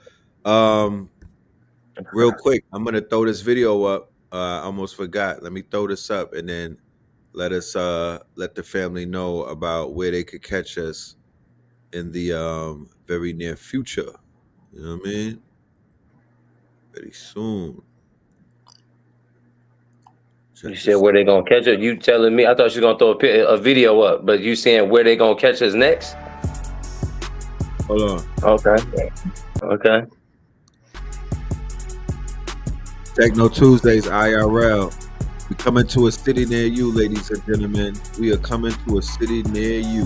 Real quick, I'm going to throw this video up. I almost forgot. Let me throw this up and then let the family know about where they could catch us in the very near future. You know what I mean? Very soon. You said where they gonna catch us? You telling me? I thought you was gonna throw a video up, but you saying where they gonna catch us next? Hold on. Okay. Techno Tuesdays IRL. We coming to a city near you, ladies and gentlemen. We are coming to a city near you.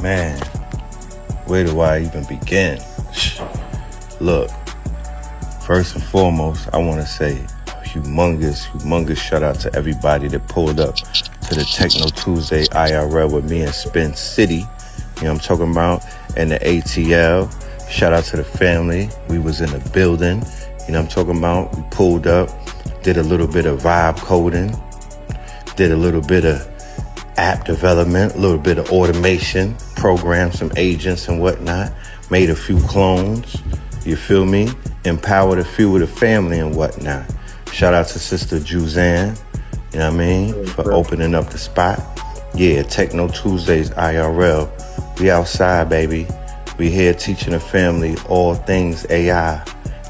Man, where do I even begin? Look, first and foremost, I want to say humongous shout out to everybody that pulled up to the Techno Tuesday IRL with me in Spin City. You know what I'm talking about? And the ATL. Shout out to the family. We was in the building. You know what I'm talking about? We pulled up, did a little bit of vibe coding, did a little bit of app development, a little bit of automation, programmed some agents and whatnot, made a few clones, you feel me? Empowered a few of the family and whatnot. Shout out to Sister Juzanne, you know what I mean, for opening up the spot. Yeah, Techno Tuesdays IRL. We outside, baby. We here teaching the family all things AI,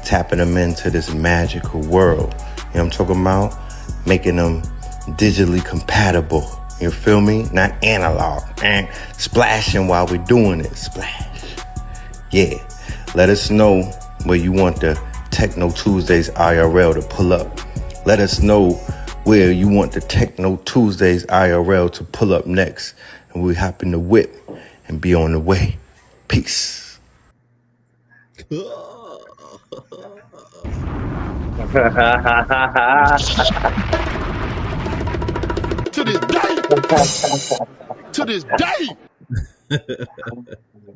tapping them into this magical world. You know what I'm talking about? Making them digitally compatible. You feel me? Not analog. Splashing while we're doing it. Splash. Yeah. Let us know where you want the Techno Tuesdays IRL to pull up. Let us know where you want the Techno Tuesdays IRL to pull up next. And we hop in the whip and be on the way. Peace. To this day. To this day.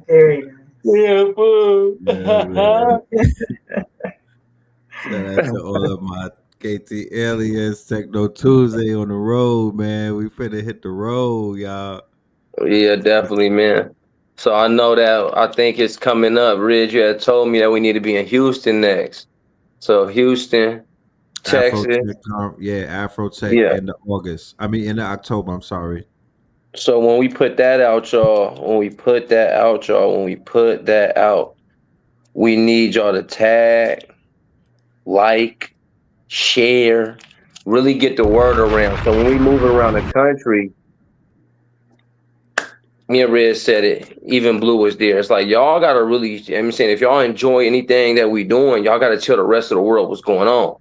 Very nice. Yeah, boo. Shout out to all of my KT aliens, Techno Tuesday on the road, man. We finna hit the road, y'all. Yeah, definitely, man. So I know that I think it's coming up. Ridge, you had told me that we need to be in Houston next. So Houston, Texas. Afro Tech in the August. I mean in the October, I'm sorry. So when we put that out, y'all, we need y'all to tag, like, share, really get the word around. So when we move around the country, me and Red said it, even Blue was there. It's like, y'all got to really, I'm saying, if y'all enjoy anything that we doing, y'all got to tell the rest of the world what's going on.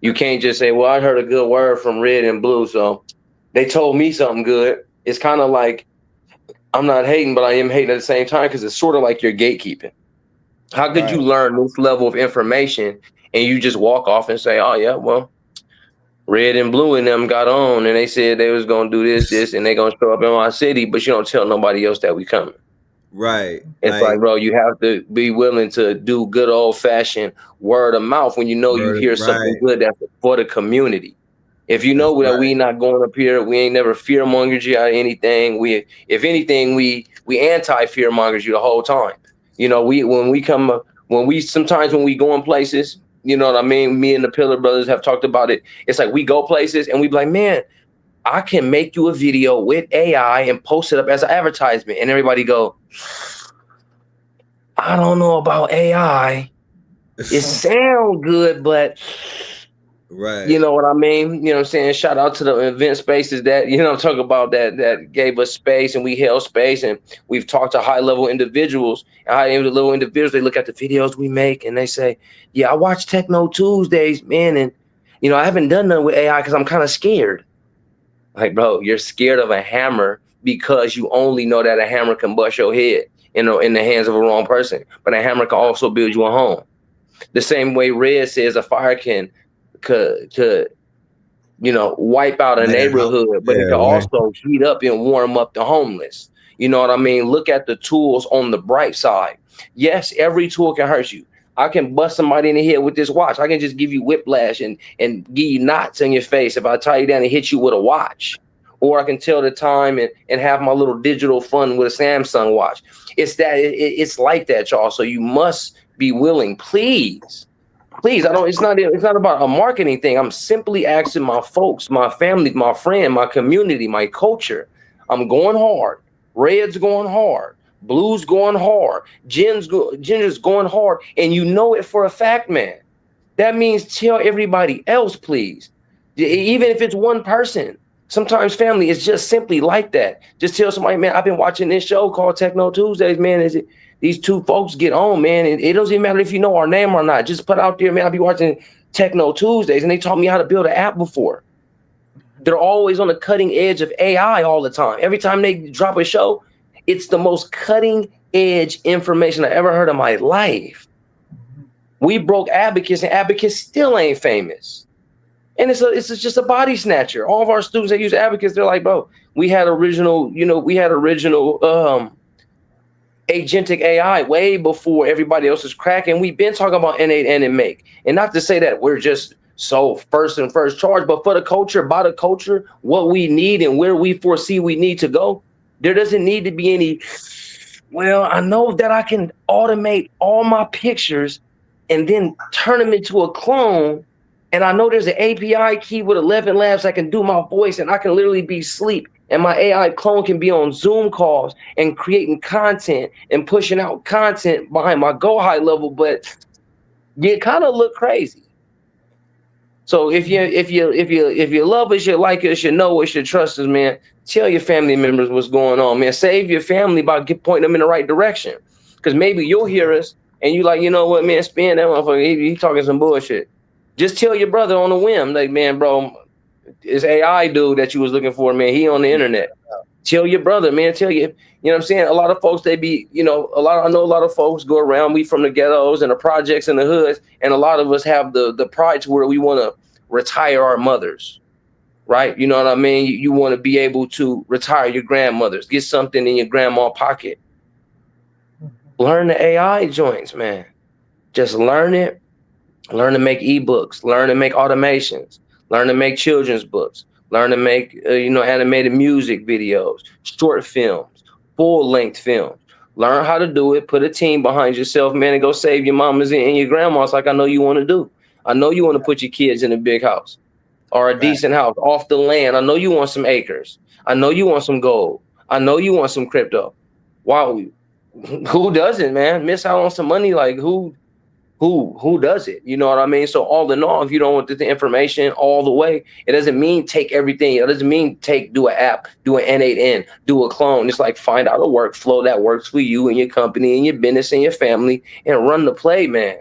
You can't just say, well, I heard a good word from Red and Blue, so they told me something good. It's kind of like, I'm not hating, but I am hating at the same time because it's sort of like you're gatekeeping. How could you learn this level of information and you just walk off and say, oh, yeah, well, Red and Blue and them got on and they said they was going to do this, and they going to show up in my city, but you don't tell nobody else that we coming. Right. It's like, bro, you have to be willing to do good old fashioned word of mouth when you know you hear something good that's for the community. If you know that we not going up here, we ain't never fear mongered you out of anything. If anything, we anti fear mongers you the whole time. You know, when we sometimes when we go in places, you know what I mean? Me and the Pillar Brothers have talked about it. It's like we go places and we be like, man, I can make you a video with AI and post it up as an advertisement. And everybody go, I don't know about AI. It sounds good, but you know what I mean? You know what I'm saying? Shout out to the event spaces that, you know, I'm talking about that gave us space and we held space, and we've talked to high level individuals. And high level individuals, they look at the videos we make and they say, yeah, I watch Techno Tuesdays, man. And, you know, I haven't done nothing with AI because I'm kind of scared. Like, bro, you're scared of a hammer because you only know that a hammer can bust your head, you know, in the hands of a wrong person. But a hammer can also build you a home. The same way Red says a fire could you know, wipe out a neighborhood, but it can also heat up and warm up the homeless. You know what I mean? Look at the tools on the bright side. Yes, every tool can hurt you. I can bust somebody in the head with this watch. I can just give you whiplash and give you knots in your face if I tie you down and hit you with a watch. Or I can tell the time and have my little digital fun with a Samsung watch. It's like that, y'all. So you must be willing, please. Please, it's not about a marketing thing. I'm simply asking my folks, my family, my friend, my community, my culture. I'm going hard. Red's going hard. Blue's going hard. Ginger's going hard. And you know it for a fact, man. That means tell everybody else, please. Even if it's one person. Sometimes family is just simply like that. Just tell somebody, man, I've been watching this show called Techno Tuesdays, man. These two folks get on, man. And it doesn't even matter if you know our name or not. Just put out there, man, I'll be watching Techno Tuesdays, and they taught me how to build an app before. They're always on the cutting edge of AI all the time. Every time they drop a show, it's the most cutting edge information I ever heard in my life. We broke Abacus, and Abacus still ain't famous. And it's just a body snatcher. All of our students that use Abacus, they're like, bro, we had original agentic AI way before everybody else is cracking. We've been talking about N8N and make. And not to say that we're just so first charge, but for the culture, by the culture, what we need and where we foresee we need to go, there doesn't need to be any, well, I know that I can automate all my pictures and then turn them into a clone. And I know there's an API key with 11 labs that can do my voice, and I can literally be asleep. And my AI clone can be on Zoom calls and creating content and pushing out content behind my go high level, but you kind of look crazy. So if you love us, you like us, you know us, you trust us, man, tell your family members what's going on, man. Save your family by pointing them in the right direction. Because maybe you'll hear us and you like, you know what, man, spin that motherfucker. He talking some bullshit. Just tell your brother on a whim, like, man, bro, this AI dude that you was looking for, man, he on the internet. Tell your brother, man, you know what I'm saying? A lot of folks, I know a lot of folks go around, we from the ghettos and the projects and the hoods, and a lot of us have the pride to where we want to retire our mothers, right? You know what I mean? You want to be able to retire your grandmothers, get something in your grandma pocket. Learn the AI joints, man. Just learn it. Learn to make ebooks, learn to make automations, learn to make children's books, learn to make, animated music videos, short films, full-length films. Learn how to do it, put a team behind yourself, man, and go save your mamas and your grandmas like I know you want to do. I know you want to put your kids in a big house or a decent house off the land. I know you want some acres. I know you want some gold. I know you want some crypto. Wow, who doesn't, man? Miss out on some money, like who does it? You know what I mean? So all in all, if you don't want the information all the way, it doesn't mean take everything. It doesn't mean do an app, do an N8N, do a clone. It's like find out a workflow that works for you and your company and your business and your family and run the play, man.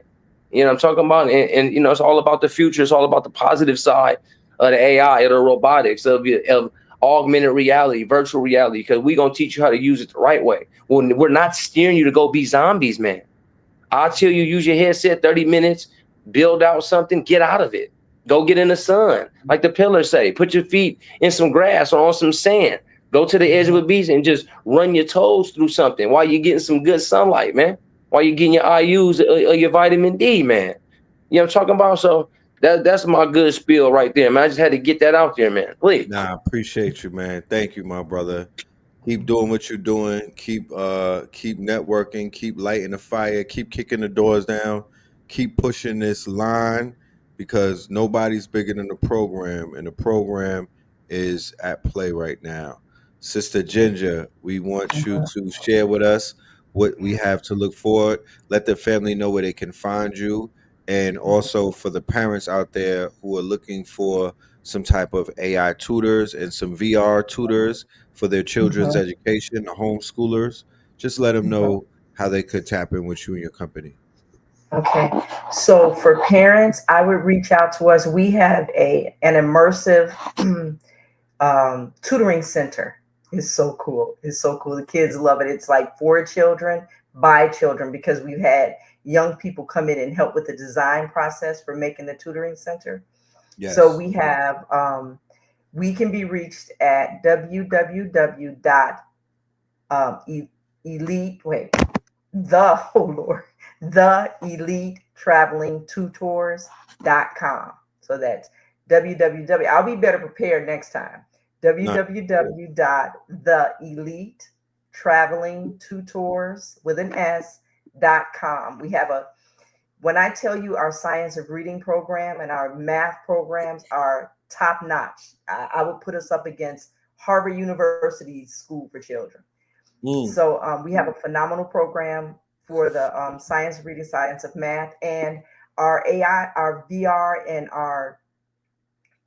You know what I'm talking about? And it's all about the future. It's all about the positive side of the AI, of the robotics, of augmented reality, virtual reality, because we're going to teach you how to use it the right way. We're not steering you to go be zombies, man. I'll tell you, use your headset 30 minutes, build out something, get out of it. Go get in the sun. Like the pillars say, put your feet in some grass or on some sand. Go to the edge of a beach and just run your toes through something while you're getting some good sunlight, man. While you're getting your IUs or your vitamin D, man. You know what I'm talking about? So that's my good spiel right there, man. I just had to get that out there, man. Please. Nah, I appreciate you, man. Thank you, my brother. Keep doing what you're doing. Keep networking. Keep lighting the fire. Keep kicking the doors down. Keep pushing this line because nobody's bigger than the program, and the program is at play right now. Sister Ginger, we want you to share with us what we have to look forward. Let the family know where they can find you, and also for the parents out there who are looking for some type of AI tutors and some VR tutors for their children's education, the homeschoolers. Just let them know how they could tap in with you and your company. Okay. So for parents, I would reach out to us. We have an immersive tutoring center. It's so cool. It's so cool. The kids love it. It's like for children, by children, because we've had young people come in and help with the design process for making the tutoring center. Yes. So we have, we can be reached at theelitetravelingtutors.com. So that's www. I'll be better prepared next time. www.theelitetravelingtutors.com. We have when I tell you our science of reading program and our math programs are top notch, I would put us up against Harvard University's School for Children. So we have a phenomenal program for the science of reading, science of math, and our AI, our VR, and our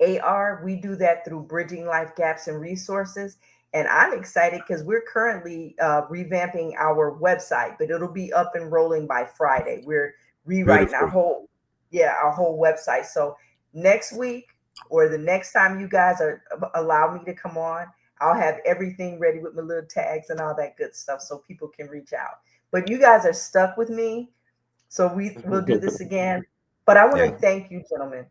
AR. We do that through Bridging Life Gaps and Resources. And I'm excited because we're currently revamping our website, but it'll be up and rolling by Friday. We're rewriting our whole website. So next week or the next time you guys allow me to come on, I'll have everything ready with my little tags and all that good stuff so people can reach out. But you guys are stuck with me, so we'll do this again. But I want to thank you, gentlemen.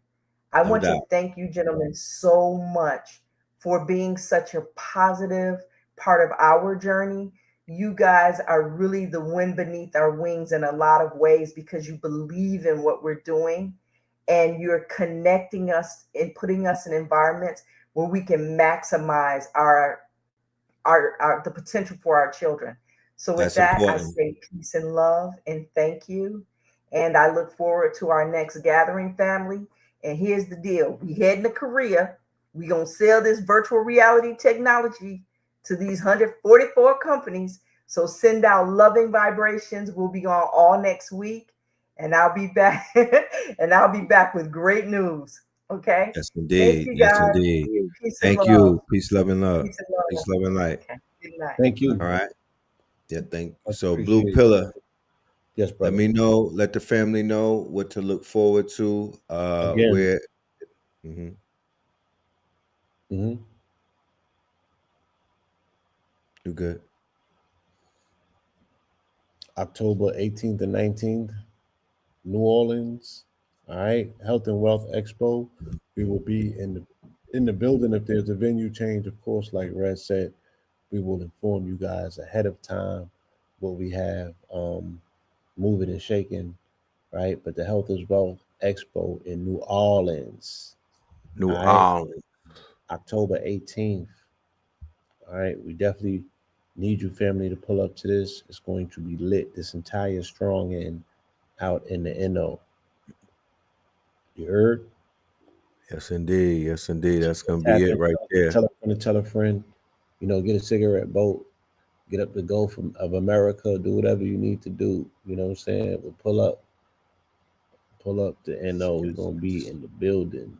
I want to thank you, gentlemen, so much for being such a positive part of our journey. You guys are really the wind beneath our wings in a lot of ways because you believe in what we're doing and you're connecting us and putting us in environments where we can maximize the potential for our children. So with that, I say peace and love and thank you. And I look forward to our next gathering, family. And here's the deal. We heading to Korea. We're going to sell this virtual reality technology to these 144 companies. So send out loving vibrations. We'll be on all next week. And I'll be back. And I'll be back with great news. Okay? Yes, indeed. Thank you, yes, guys. indeed. Peace Thank and you. love. Peace, love, and love. Peace and love. Peace, love, and light. Okay. Good night. Thank you. All right. Yeah, thank you. So Appreciate Blue it. Pillar. Yes, brother. Let me know, let the family know what to look forward to. Again. Where you good. October 18th and 19th, New Orleans. All right, Health and Wealth Expo. We will be in the building. If there's a venue change, of course, like Red said, we will inform you guys ahead of time what we have moving and shaking, right? But the Health and Wealth Expo in New Orleans. New all right? Orleans. October 18th. All right, we definitely need you, family, to pull up to this. It's going to be lit. This entire strong end out in the NO. You heard? Yes, indeed. Yes, indeed. That's gonna Tap be it in, right there. Tell a friend to tell a friend. You know, get a cigarette boat. Get up the Gulf of America. Do whatever you need to do. You know what I'm saying? But pull up the NO. We're gonna be in the building.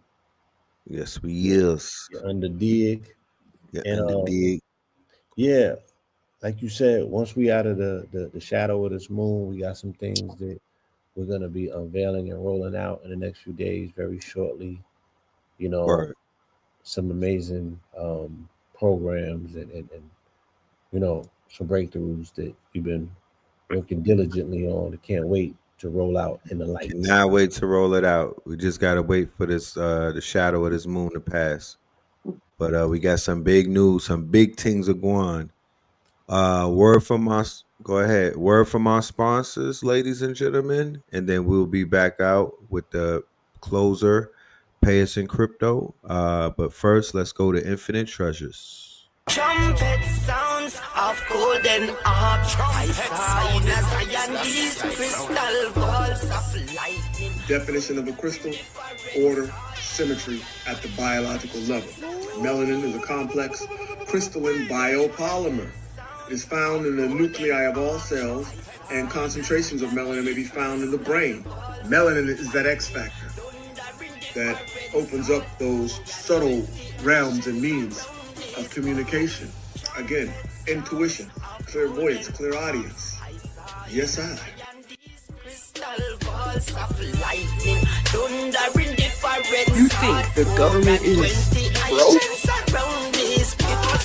Yes, we is. You're under dig. You're And under dig. yeah, like you said, once we out of the shadow of this moon, we got some things that we're gonna be unveiling and rolling out in the next few days, very shortly. You know, Word. some amazing programs and you know, some breakthroughs that we've been working diligently on. I can't wait to roll out in the light. Cannot wait to roll it out. We just gotta wait for this the shadow of this moon to pass. But we got some big news, some big things are going on. Word from us. Go ahead. Word from our sponsors, ladies and gentlemen, and then we'll be back out with the closer. Pay us in crypto. But first, let's go to Infinite Treasures. Trumpet sounds of golden harps. I saw in a Zion these crystal balls of lightning. Definition of a crystal: order, symmetry at the biological level. Melanin is a complex crystalline biopolymer. It is found in the nuclei of all cells, and concentrations of melanin may be found in the brain. Melanin is that X factor that opens up those subtle realms and means of communication. Again, intuition, clairvoyance, clairaudience. Yes, I. You think the government is broke?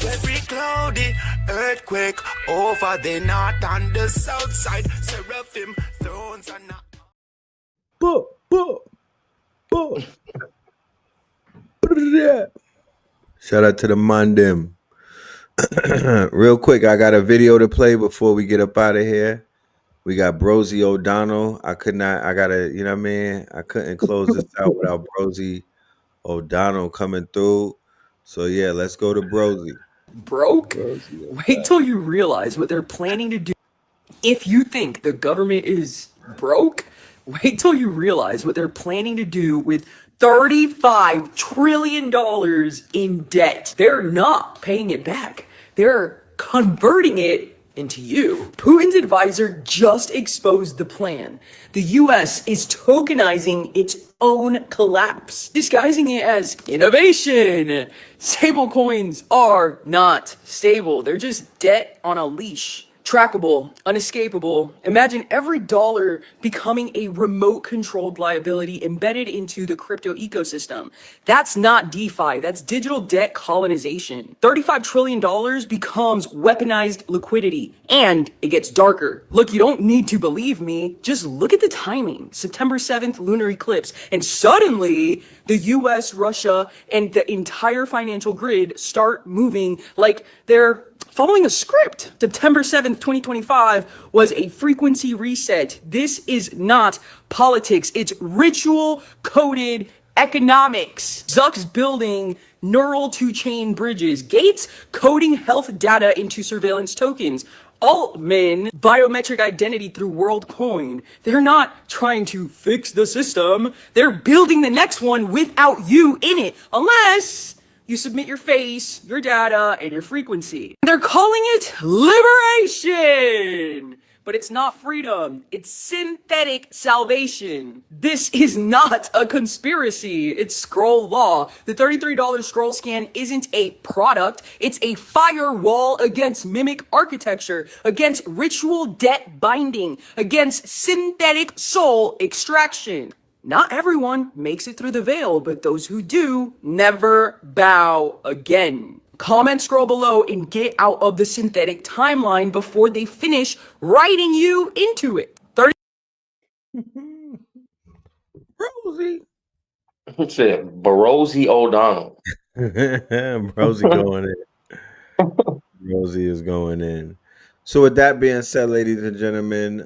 Every cloudy earthquake over the north and the south side. Seraphim thrones and Shout out to the Mandem. Real quick, I got a video to play before we get up out of here. We got Brosy O'Donnell. I couldn't close this out without Brosy O'Donnell coming through. So yeah, let's go to Brosy. Broke? Wait till you realize what they're planning to do. If you think the government is broke, Wait till you realize what they're planning to do with $35 trillion in debt. They're not paying it back. They're converting it into you. Putin's advisor just exposed the plan. The US is tokenizing its own collapse, disguising it as innovation. Stablecoins are not stable. They're just debt on a leash. Trackable, unescapable. Imagine every dollar becoming a remote controlled liability embedded into the crypto ecosystem. That's not DeFi, that's digital debt colonization. $35 trillion becomes weaponized liquidity, and it gets darker. Look, you don't need to believe me, just look at the timing. September 7th lunar eclipse, and suddenly the US, Russia, and the entire financial grid start moving like they're following a script. September 7th, 2025 was a frequency reset. This is not politics. It's ritual coded economics. Zuck's building neural two-chain bridges. Gates coding health data into surveillance tokens. Altman biometric identity through WorldCoin. They're not trying to fix the system. They're building the next one without you in it. Unless you submit your face, your data, and your frequency. They're calling it liberation! But it's not freedom. It's synthetic salvation. This is not a conspiracy. It's scroll law. The $33 scroll scan isn't a product. It's a firewall against mimic architecture, against ritual debt binding, against synthetic soul extraction. Not everyone makes it through the veil, but those who do never bow again. Comment, scroll below, and get out of the synthetic timeline before they finish writing you into it. Rosie. Who said Barosi O'Donnell? Rosie going in. Rosie is going in. So with that being said, ladies and gentlemen,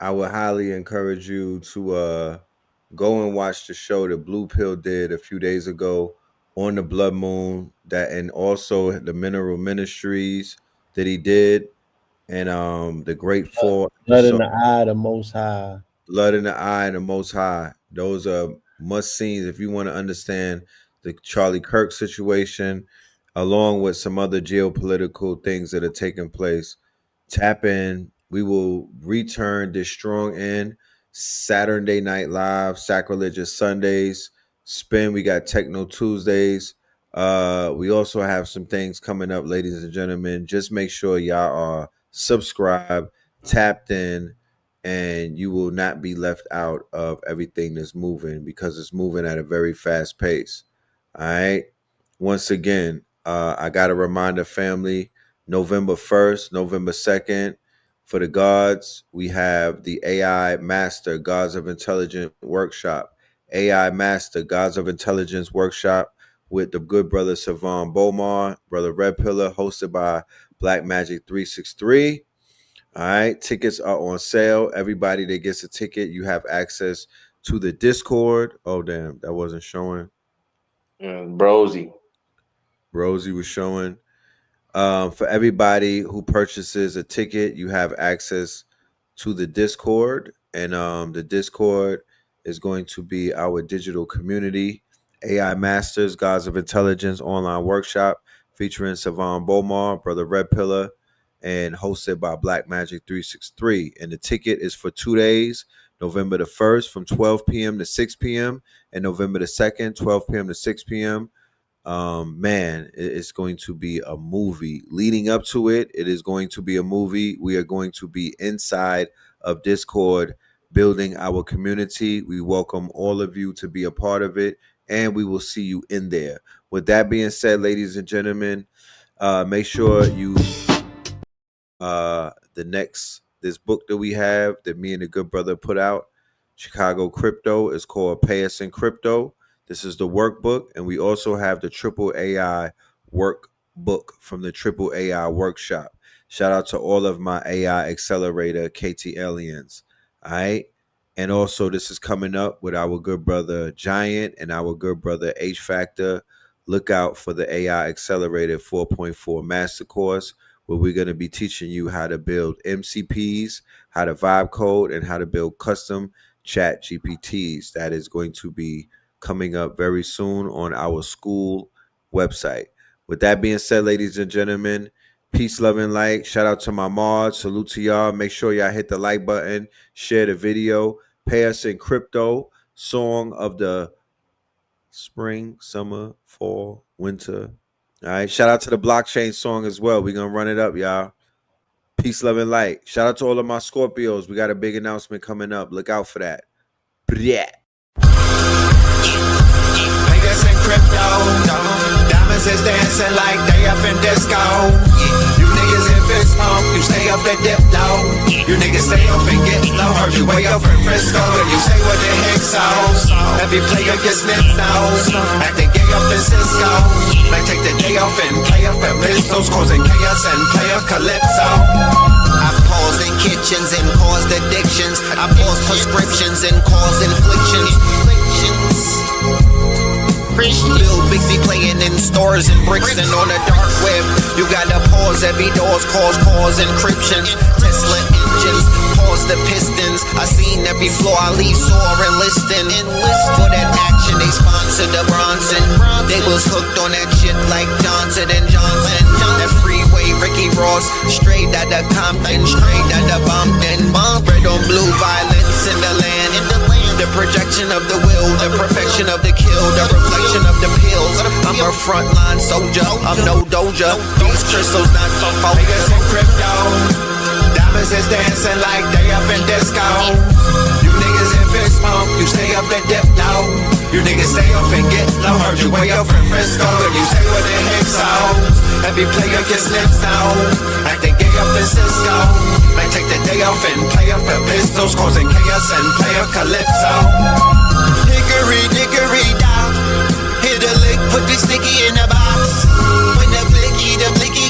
I would highly encourage you to go and watch the show that Blue Pill did a few days ago on the blood moon, that, and also the Mineral Ministries that he did, and the Great Four. Blood in the Eye, the Most High. Blood in the Eye, and the Most High. Those are must scenes if you want to understand the Charlie Kirk situation, along with some other geopolitical things that are taking place. Tap in. We will return this strong in Saturday Night Live, Sacrilegious Sundays, Spin. We got Techno Tuesdays. We also have some things coming up, ladies and gentlemen. Just make sure y'all are subscribed, tapped in, and you will not be left out of everything that's moving, because it's moving at a very fast pace. All right. Once again, I got to remind the family, November 1st, November 2nd, for the gods, we have the AI Master Gods of Intelligence Workshop. AI Master Gods of Intelligence Workshop with the good brother Savon Bomar, brother Red Pillar, hosted by Black Magic 363. All right, tickets are on sale. Everybody that gets a ticket, you have access to the Discord. Oh, damn, that wasn't showing. Brosie was showing. For everybody who purchases a ticket, you have access to the Discord, and the Discord is going to be our digital community. AI Masters, Gods of Intelligence online workshop featuring Savon Bomar, brother Red Pillar, and hosted by Black Magic 363. And the ticket is for 2 days, November the 1st from 12 p.m. to 6 p.m. and November the 2nd, 12 p.m. to 6 p.m. Man, it's going to be a movie. Leading up to it, it is going to be a movie. We are going to be inside of Discord, building our community. We welcome all of you to be a part of it, and we will see you in there. With that being said, ladies and gentlemen, make sure you this book that we have that me and the good brother put out, Chicago Crypto, is called Pay Us in Crypto. This is the workbook, and we also have the Triple AI workbook from the Triple AI workshop. Shout out to all of my AI accelerator KT aliens. All right. And also, this is coming up with our good brother Giant and our good brother H Factor. Look out for the AI Accelerator 4.4 Master Course where we're going to be teaching you how to build MCPs, how to vibe code, and how to build custom chat GPTs. That is going to be coming up very soon on our school website. With that being said, ladies and gentlemen, peace, love, and light. Shout out to my mods. Salute to y'all. Make sure y'all hit the like button, share the video, pay us in crypto. Song of the spring, summer, fall, winter. All right. Shout out to the blockchain song as well. We're going to run it up, y'all. Peace, love, and light. Shout out to all of my Scorpios. We got a big announcement coming up. Look out for that. Yeah. Niggas in crypto, diamonds is dancing like they up in disco. You niggas in fist pump, you stay up the dip low. You niggas stay up and get low. Heard you way up in Frisco, and you say what the heck so. Every player gets snipped out, acting gay up in Cisco. Might take the day off and play up at Mistos, causing chaos and play up Calypso. I pause in kitchens and caused addictions. I pause prescriptions and cause inflictions. Lil Bixby playing in stores and bricks and on the dark web. You gotta pause every door's cause encryption. Tesla engines, pause the pistons. I seen every floor I leave sore enlisting. Enlist for that action, they sponsored the Bronson. They was hooked on that shit like Johnson and Johnson. That freeway, Ricky Ross, straight out of Compton, straight out of Bompton. Red on blue, violence in the land. The projection of the will, the perfection of the kill, the reflection of the pills. I'm a frontline soldier, I'm no doja. These crystals not for niggas in crypto, diamonds is dancing like they up in disco. You niggas in fist pump, you stay up and dip low. You niggas stay up and get low. Heard you way up in Frisco, and you say what the heck so. Every player gets snipped down, acting gay up in Cisco. Might take the day off and play up at Pistols, causing chaos and play up Calypso. Hickory dickory dock, hit a lick, put the sticky in the box. When the blicky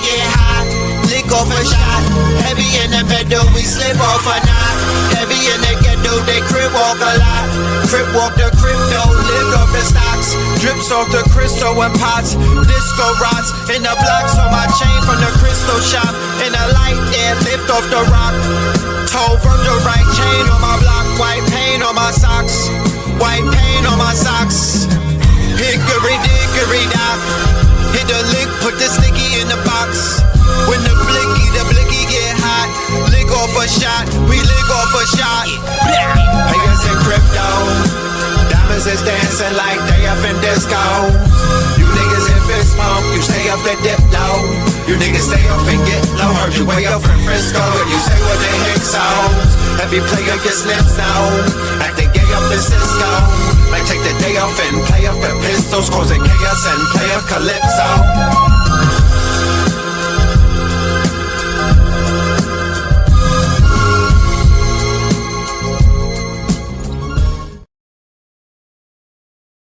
get hot, lick off a shot. Heavy in the pedal, we slip off a knot. Heavy in the ghetto, they crib walk a lot. Crib walk the crypto, lift off the stocks. Drips off the crystal and pots. Disco rods in the blocks on my chain from the crystal shop. In the light there, lift off the rock. Toe from the right chain on my block. White paint on my socks. White paint on my socks. Hickory dickory dock. Hit the lick, put the sticky in the box. When the blicky get hot, lick off a shot, we lick off a shot. Players in crypto, diamonds is dancing like they up in disco. You niggas in fist pump, you stay up and dip low. You niggas stay up and get low. Heard you way up in Frisco, and you say what the heck so. Every player gets snipped down, acting gay up in Cisco. Might take the day off and play up at Pistols, causing chaos and play up Calypso.